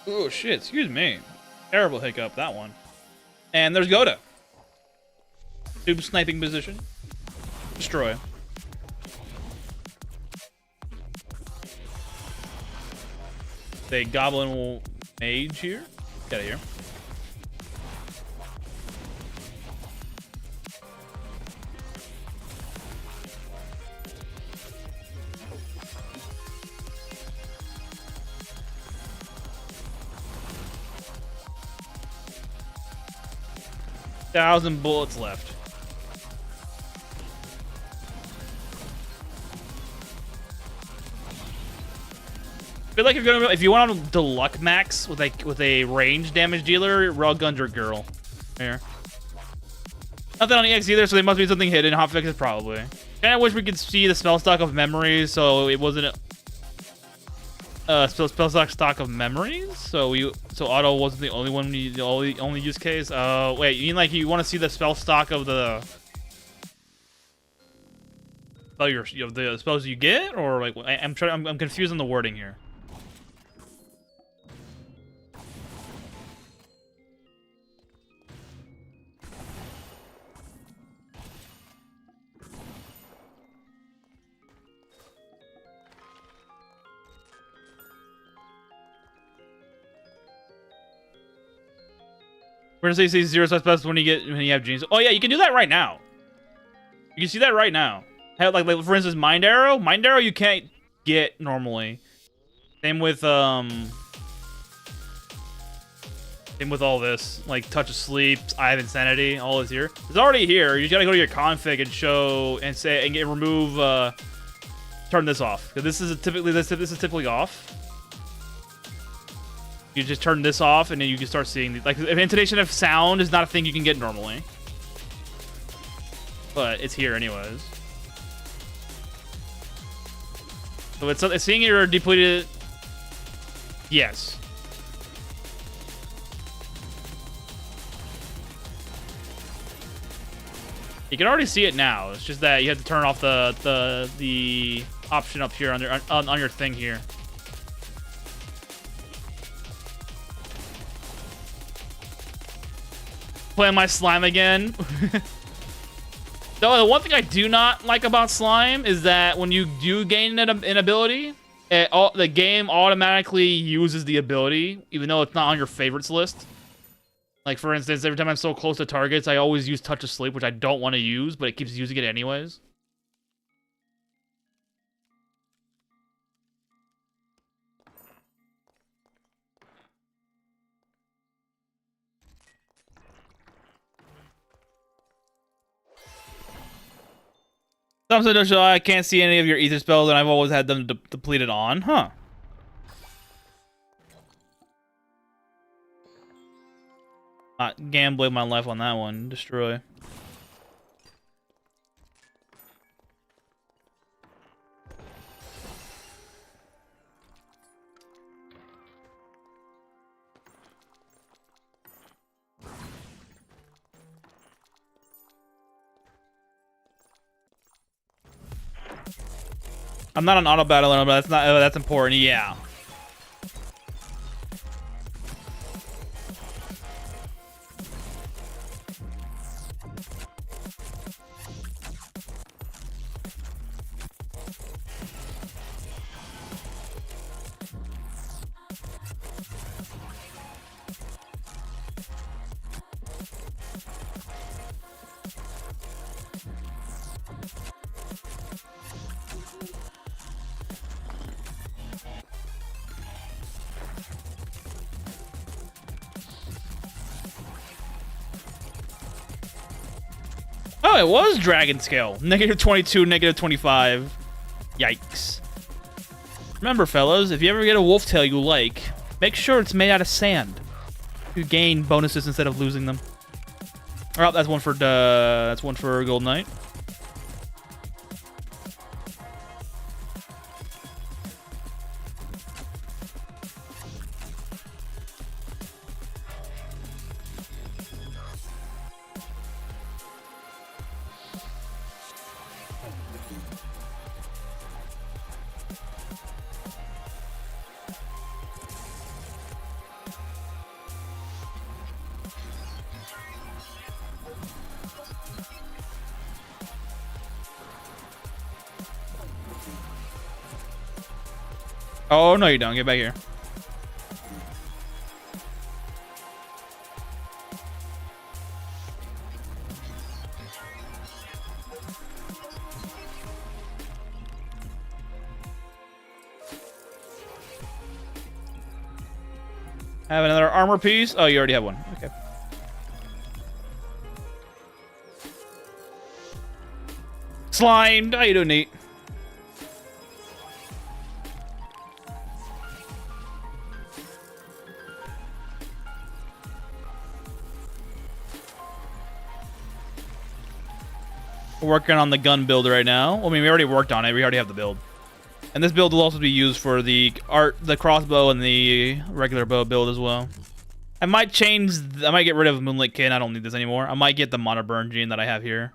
Oh shit, excuse me. Terrible hiccup, that one. And there's Goda. Tube sniping position. Destroy. The goblin mage here. Get out of here. Thousand bullets left. I feel like if you want to luck max with a range damage dealer, Railgun's your girl. Here. Nothing on EX either, so there must be something hidden. Hotfix probably. Kinda wish we could see the spell stock of memories, so it wasn't spell stock of memories. So auto wasn't the only one, the only use case. Wait, you mean like you want to see the spell stock of the the spells you get, or like I'm confused on the wording here. We're gonna say zero suspects when you have genes. Oh yeah, you can do that right now. You can see that right now. Like for instance, Mind Arrow. Mind Arrow you can't get normally. Same with all this, like Touch of Sleep, Eye of Insanity, all is here. It's already here. You just gotta go to your config and show and say and remove. Turn this off because this is typically off. You just turn this off, and then you can start seeing like intonation of sound is not a thing you can get normally, but it's here anyways. So it's seeing your depleted. Yes. You can already see it now. It's just that you have to turn off the option up here on your thing here. Playing my slime again. Though the one thing I do not like about slime is that when you do gain an ability, the game automatically uses the ability, even though it's not on your favorites list. Like for instance, every time I'm so close to targets, I always use Touch of Sleep, which I don't want to use, but it keeps using it anyways. I can't see any of your ether spells, and I've always had them depleted on. Huh. Gambling my life on that one. Destroy. I'm not an auto battler, but that's important. Yeah. Oh, it was dragon scale. -22, -25. Yikes. Remember, fellas, if you ever get a wolf tail you like, make sure it's made out of sand. You gain bonuses instead of losing them. Oh, that's one for Golden Knight. Oh, no, you don't. Get back here. Have another armor piece? Oh, you already have one. Okay. Slimed. How you doing, Nate? We're working on the gun build right now. Well, I mean, we already worked on it. We already have the build. And this build will also be used for the crossbow and the regular bow build as well. I might get rid of Moonlit Kin. I don't need this anymore. I might get the Mono Burn gene that I have here.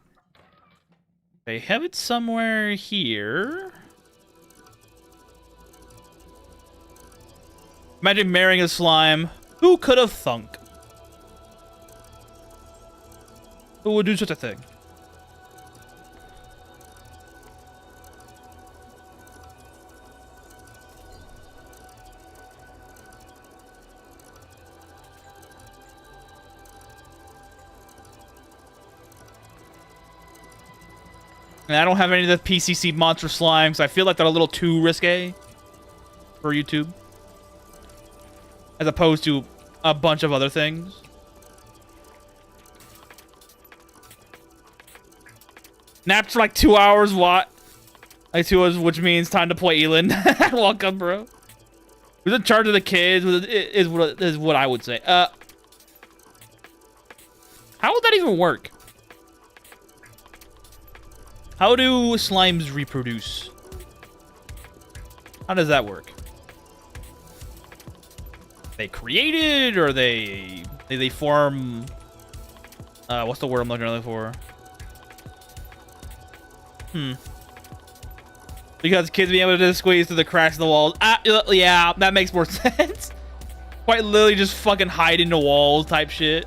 They have it somewhere here. Imagine marrying a slime. Who could have thunk? Who would do such a thing? And I don't have any of the PCC monster slimes. I feel like they're a little too risque for YouTube. As opposed to a bunch of other things. Napped for like 2 hours, what? Like 2 hours, which means time to play Elin. Welcome, bro. Who's in charge of the kids is what I would say. How would that even work? How do slimes reproduce? How does that work? They created, or they form? What's the word I'm looking for? Because kids being able to squeeze through the cracks in the walls. Yeah, that makes more sense. Quite literally just fucking hide into walls type shit.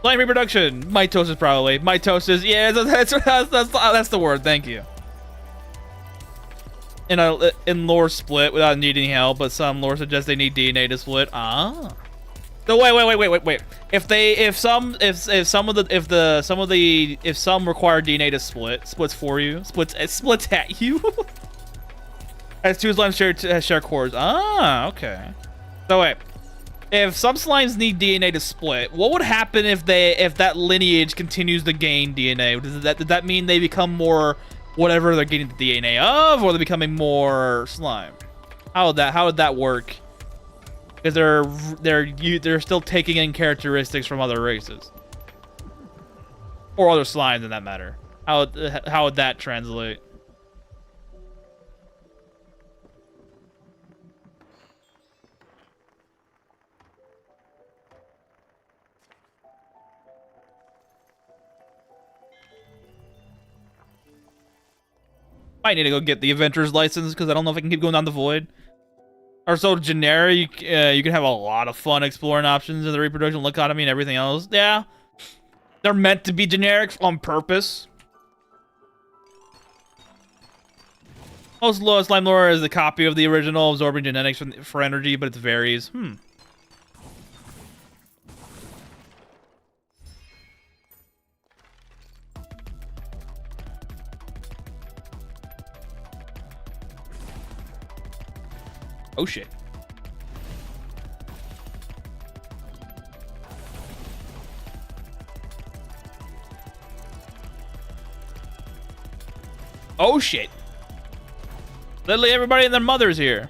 Slime reproduction. Mitosis, probably. Mitosis. Yeah, that's the word. Thank you. In lore split without needing help, but some lore suggest they need DNA to split. Ah. So wait. If some require DNA to splits for you. Splits at you. As two slimes share cores. Ah, okay. So wait. If some slimes need DNA to split, what would happen if that lineage continues to gain DNA? Does that mean they become more whatever they're getting the DNA of, or they're becoming more slime? How would that work? Because they're still taking in characteristics from other races or other slimes, in that matter. How would that translate? I need to go get the Adventurer's license because I don't know if I can keep going down the void. Are so generic. You can have a lot of fun exploring options in the reproduction economy and everything else. Yeah, they're meant to be generic on purpose. Most low slime lore is a copy of the original, absorbing genetics for energy, but it varies. Oh shit. Oh shit. Literally everybody and their mother's here.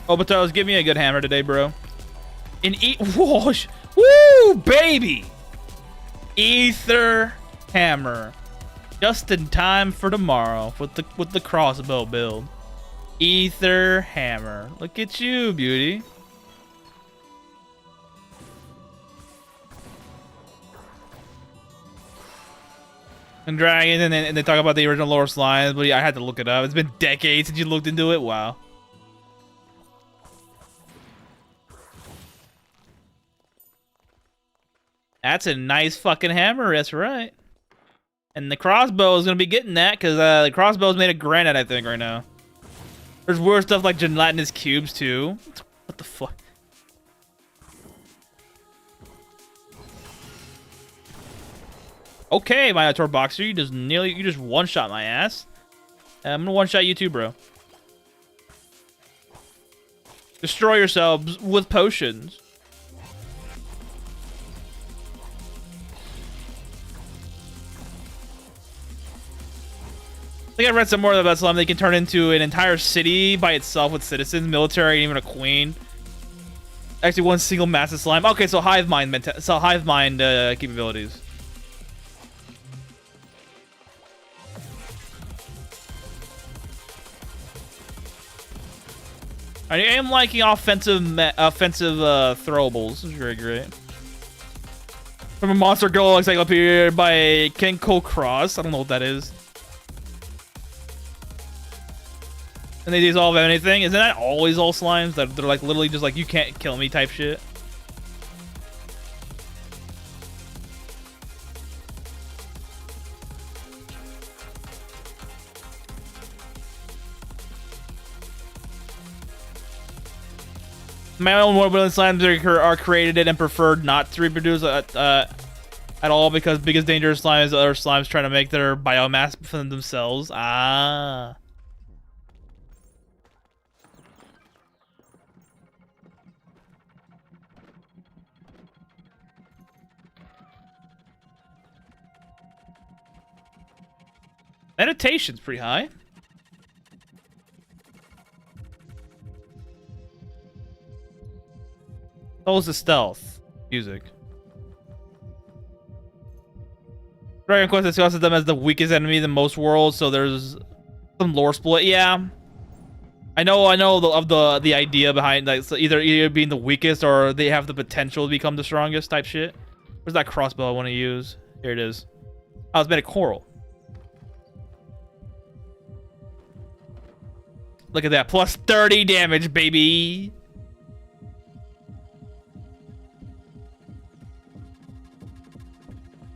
Oh, Batos, give me a good hammer today, bro. Whoa, woo, baby! Ether hammer, just in time for tomorrow with the crossbow build. Ether hammer, look at you, beauty. And dragon, and they talk about the original lore slimes, but yeah, I had to look it up. It's been decades since you looked into it. Wow. That's a nice fucking hammer, that's right. And the crossbow is gonna be getting that, because the crossbow is made of granite, I think, right now. There's weird stuff like gelatinous cubes, too. What the fuck? Okay, Minotaur Boxer, you just one-shot my ass. I'm gonna one-shot you too, bro. Destroy yourselves with potions. I think I read some more about slime. They can turn into an entire city by itself with citizens, military, and even a queen. Actually, one single massive slime. Okay, so hive mind capabilities. I am liking offensive throwables. This is very great. From a Monster Girl Encyclopedia by Kenko Cross. I don't know what that is. And they dissolve anything. Isn't that always all slimes? That they're like literally just like, you can't kill me type shit. My own Warbillion slimes are created and preferred not to reproduce at all because biggest dangerous slimes are slimes trying to make their biomass for themselves. Ah. Meditation's pretty high. Souls of stealth music. Dragon Quest discusses them as the weakest enemy in most worlds, so there's some lore split. Yeah, I know of the idea behind like so either being the weakest or they have the potential to become the strongest type shit. Where's that crossbow I want to use? Here it is. Oh, it's made of coral. Look at that, plus 30 damage, baby.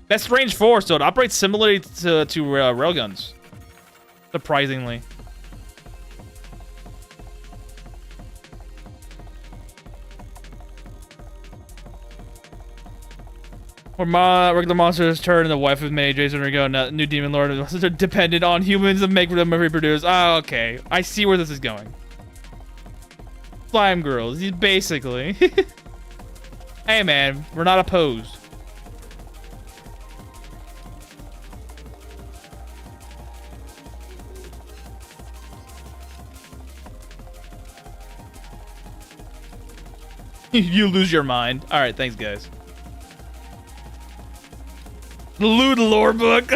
Best range 4, so it operates similarly to railguns. Surprisingly. Or regular monsters turn the wife of May, Jason Rigo, new demon lord, are dependent on humans to make them reproduce. Oh, okay. I see where this is going. Slime girls, basically. Hey man, we're not opposed. You lose your mind. All right, thanks, guys. Loot lore book.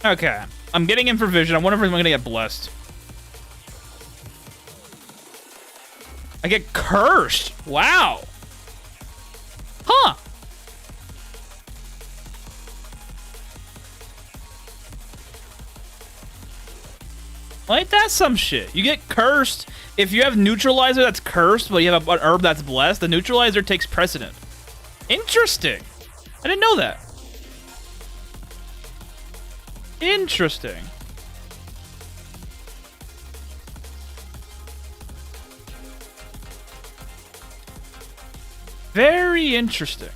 Okay, I'm getting in for vision. I wonder if I'm gonna get blessed. I get cursed. Wow. Huh. Like, that's some shit. You get cursed. If you have neutralizer that's cursed, but you have an herb that's blessed, the neutralizer takes precedent. Interesting. I didn't know that. Interesting. Very interesting.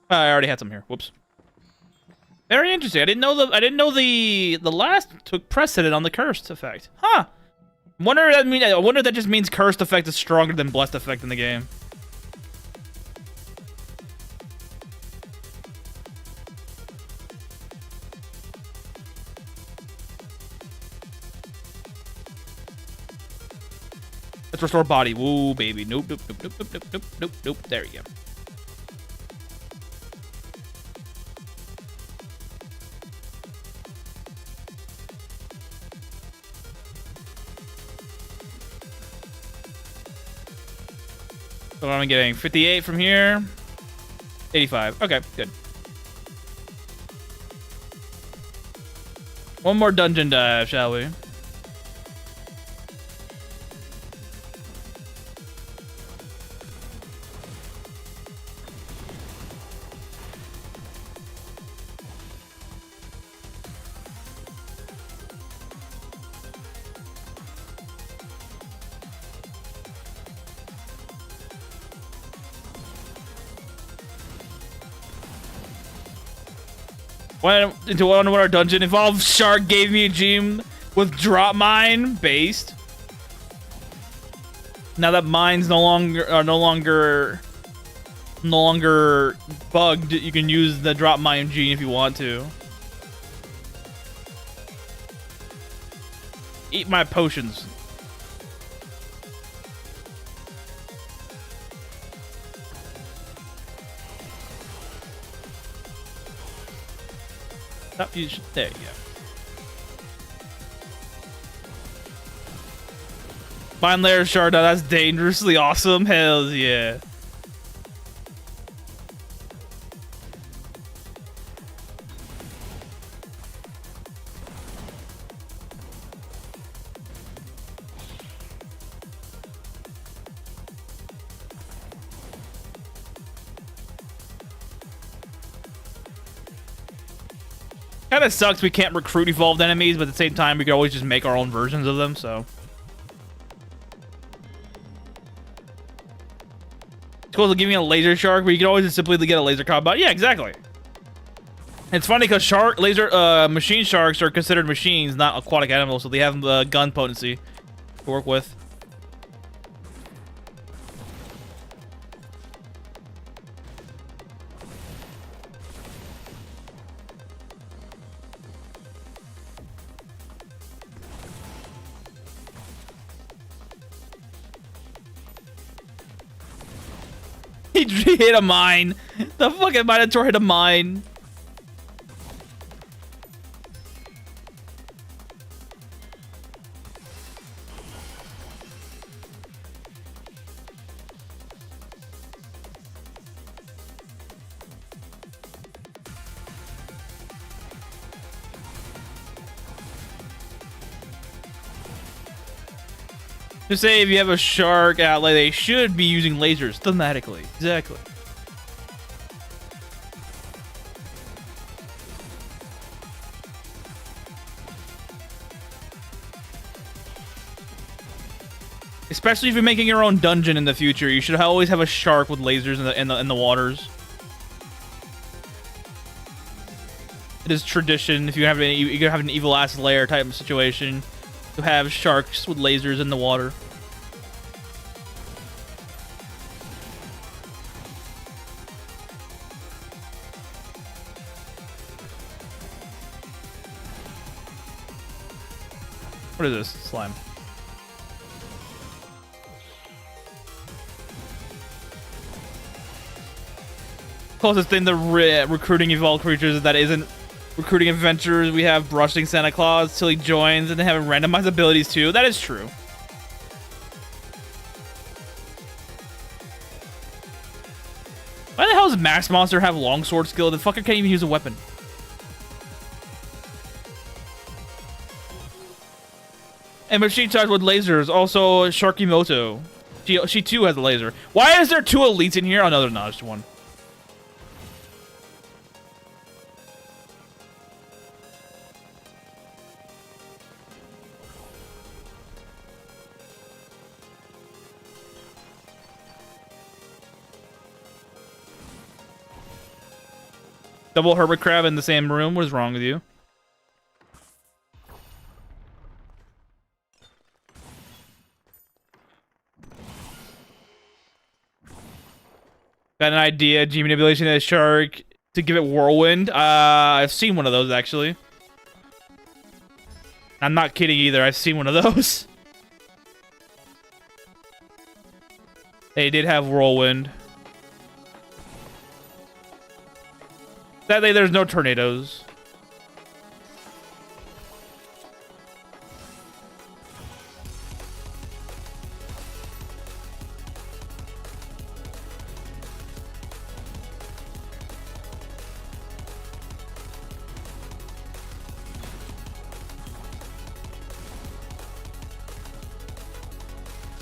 I already had some here. Whoops. Very interesting. I didn't know the last took precedent on the cursed effect. Huh. I wonder if that just means cursed effect is stronger than blessed effect in the game. Let's restore body. Woo, baby. Nope, nope, nope, nope, nope, nope, nope, nope, nope. There you go. So what am I getting? 58 from here. 85. Okay, good. One more dungeon dive, shall we? Went into underwater dungeon. Evolved Shark gave me a gem with drop mine based. Now that mine's no longer bugged, you can use the drop mine gene if you want to. Eat my potions. Stop using. There you go. Mine layer shard. Now that's dangerously awesome. Hells yeah. Kind of sucks we can't recruit evolved enemies, but at the same time, we can always just make our own versions of them, so. It's cool to give me a laser shark, but you can always just simply get a laser combat. Yeah, exactly. It's funny because machine sharks are considered machines, not aquatic animals, so they have gun potency to work with. He hit a mine. The fucking Minotaur hit a mine. To say if you have a shark outlet, they should be using lasers thematically. Exactly. Especially if you're making your own dungeon in the future, you should always have a shark with lasers in the waters. It is tradition if you have an evil ass lair type of situation to have sharks with lasers in the water. What is this? Slime. Closest thing to recruiting evolved creatures that isn't recruiting adventurers. We have brushing Santa Claus till he joins, and they have randomized abilities too. That is true. Why the hell does Max Monster have longsword skill? The fucker can't even use a weapon. And machine charged with lasers. Also, Sharkimoto. She too has a laser. Why is there two elites in here? Oh no, there's not. Just one. Double hermit crab in the same room. What is wrong with you? Got an idea. G manipulation of a shark to give it whirlwind. I've seen one of those actually. I'm not kidding either. I've seen one of those. They did have whirlwind. Sadly, there's no tornadoes.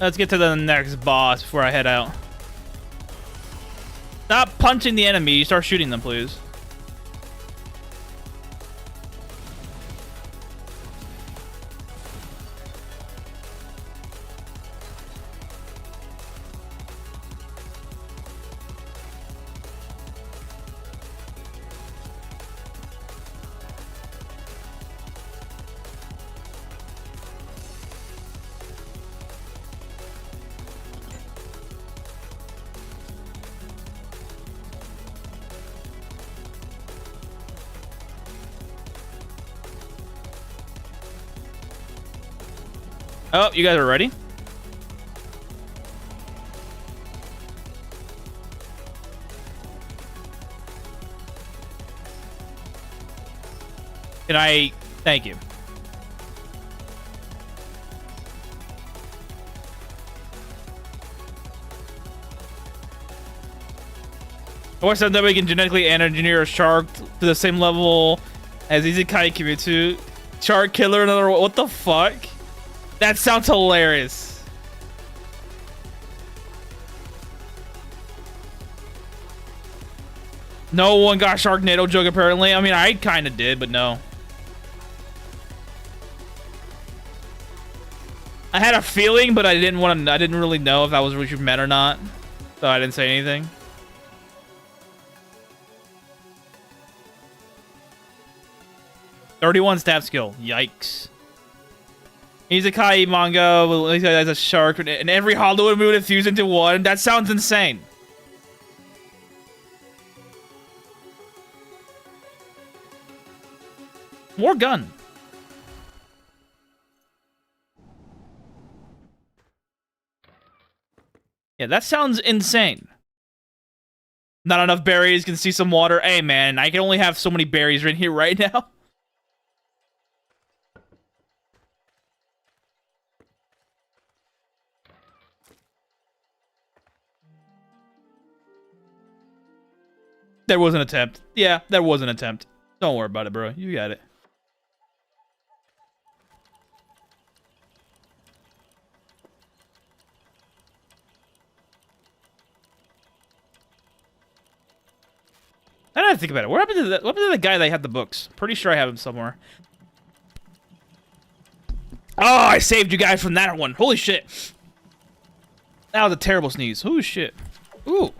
Let's get to the next boss before I head out. Stop punching the enemy. You start shooting them, please. Oh, you guys are ready? Can I... Thank you. Or said that we can genetically engineer a shark to the same level as Isekai Kimitsu. Shark killer, another... What the fuck? That sounds hilarious. No one got Sharknado joke apparently. I mean, I kind of did, but no. I had a feeling, but I didn't want to. I didn't really know if that was what you meant or not, so I didn't say anything. "31 stab skill. Yikes. Isekai manga as a shark, and every Hollywood movie fused into one. That sounds insane." More gun. Yeah, that sounds insane. Not enough berries, can see some water. Hey man, I can only have so many berries right here right now. There was an attempt. Yeah, there was an attempt. Don't worry about it, bro. You got it. I don't have to think about it. What happened to the guy that had the books? Pretty sure I have him somewhere. Oh, I saved you guys from that one. Holy shit. That was a terrible sneeze. Holy shit. Ooh.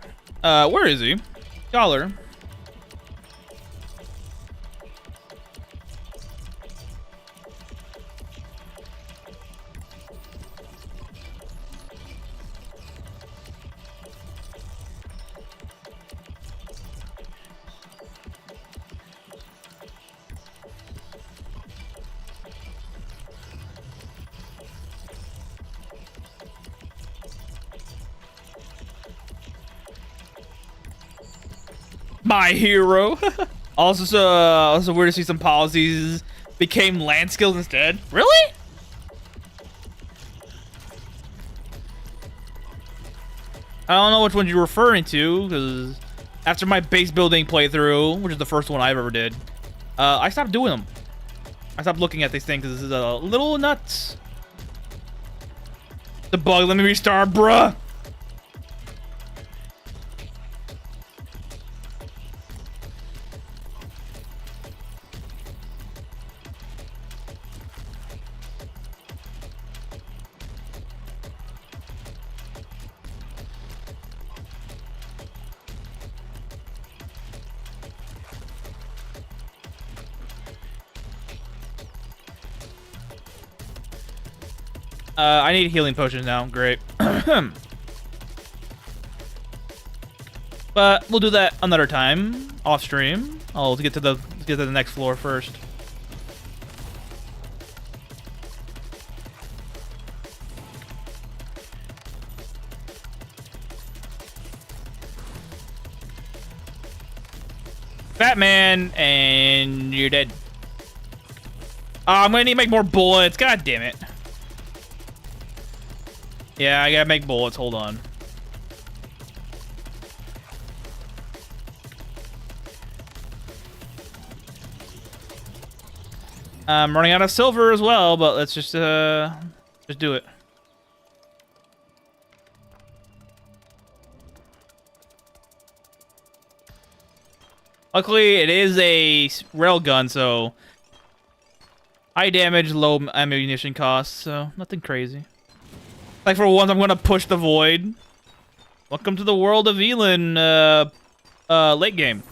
Where is he? Scholar. My hero. Also weird to see some policies became land skills instead. Really? I don't know which one you're referring to, because after my base building playthrough, which is the first one I ever did, I stopped doing them. I stopped looking at these things because this is a little nuts. The bug, let me restart, bruh. I need healing potions now. Great. But we'll do that another time off stream. Let's get to the next floor first. Batman, and you're dead. I'm gonna need to make more bullets. God damn it. Yeah, I gotta make bullets. Hold on. I'm running out of silver as well, but let's just do it. Luckily, it is a railgun, so high damage, low ammunition cost, so nothing crazy. Like for once, I'm gonna push the void. Welcome to the world of Elin, late game.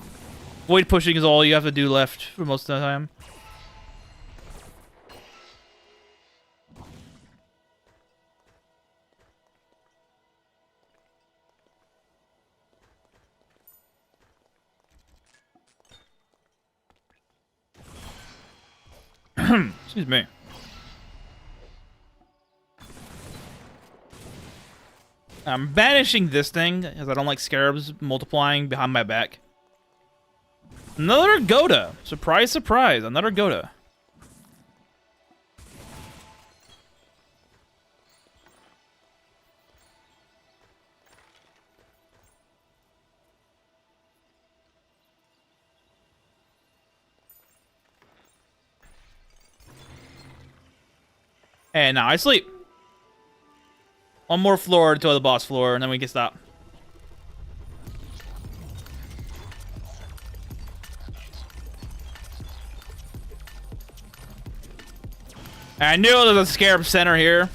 Void pushing is all you have to do left for most of the time. Excuse me. I'm banishing this thing because I don't like scarabs multiplying behind my back. Another Goda. Surprise, surprise. Another Goda. And now I sleep. One more floor to the boss floor, and then we can stop. I knew there was a scarab center here.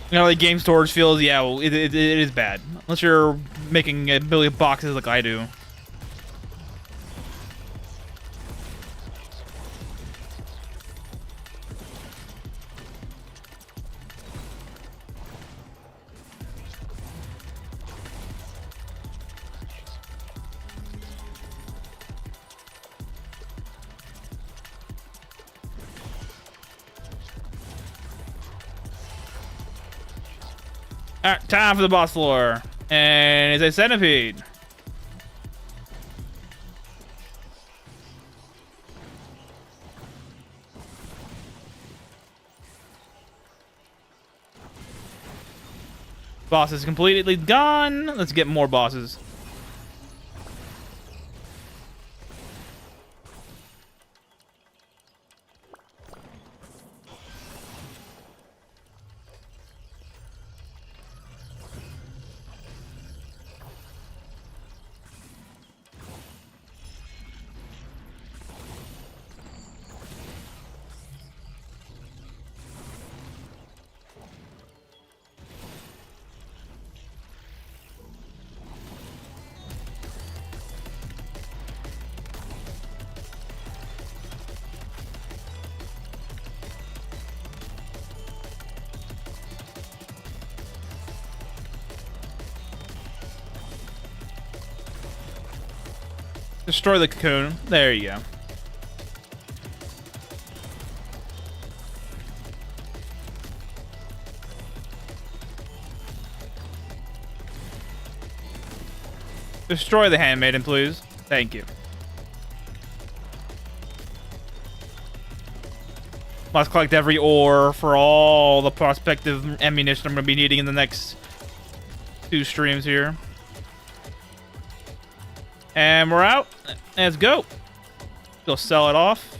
You know, like game storage feels, yeah, well, it is bad. Unless you're making a billion boxes like I do. Alright, time for the boss floor. And it's a centipede. Boss is completely gone. Let's get more bosses. Destroy the cocoon. There you go. Destroy the handmaiden, please. Thank you. Must collect every ore for all the prospective ammunition I'm going to be needing in the next 2 streams here. And we're out. Let's go. Go sell it off.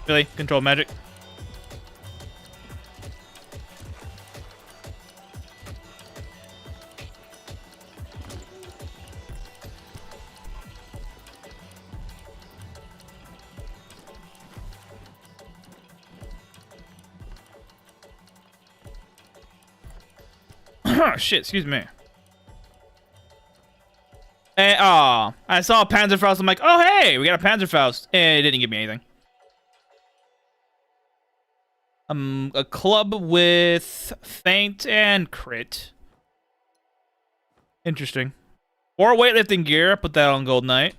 Really? Control magic. Shit, excuse me. And, I saw a Panzerfaust. I'm like, oh, hey, we got a Panzerfaust. And it didn't give me anything. A club with feint and crit. Interesting. More weightlifting gear. Put that on Gold Knight.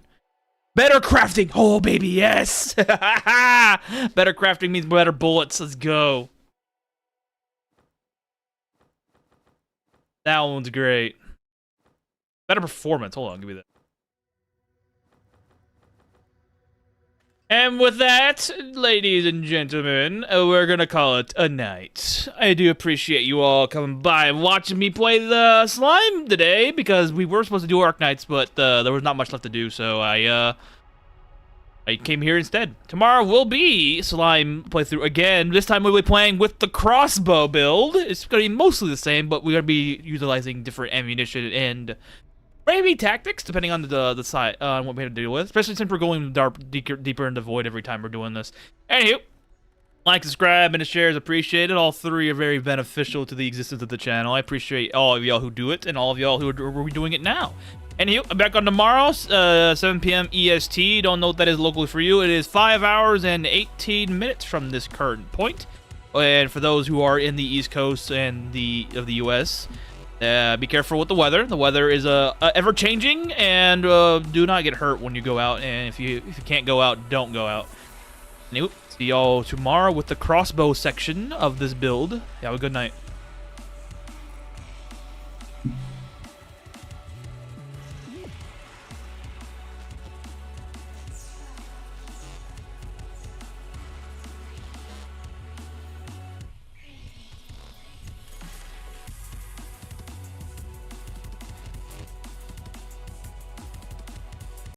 Better crafting. Oh, baby, yes. Better crafting means better bullets. Let's go. That one's great. Better performance. Hold on, give me that. And with that, ladies and gentlemen, we're gonna call it a night. I do appreciate you all coming by and watching me play the slime today, because we were supposed to do Arknights, but there was not much left to do, so I came here instead. Tomorrow will be slime playthrough again. This time we'll be playing with the crossbow build. It's gonna be mostly the same, but we're gonna be utilizing different ammunition and maybe tactics, depending on the side, what we have to deal with. Especially since we're going deeper into Void every time we're doing this. Anywho, like, subscribe, and the shares appreciated. All 3 are very beneficial to the existence of the channel. I appreciate all of y'all who do it, and all of y'all who are doing it now. Anywho, I'm back on tomorrow, 7 p.m. EST. Don't know what that is locally for you. It is 5 hours and 18 minutes from this current point. And for those who are in the East Coast and of the U.S., be careful with the weather. The weather is ever-changing, and do not get hurt when you go out. And if you can't go out, don't go out. Anywho, see y'all tomorrow with the crossbow section of this build. Have a good night.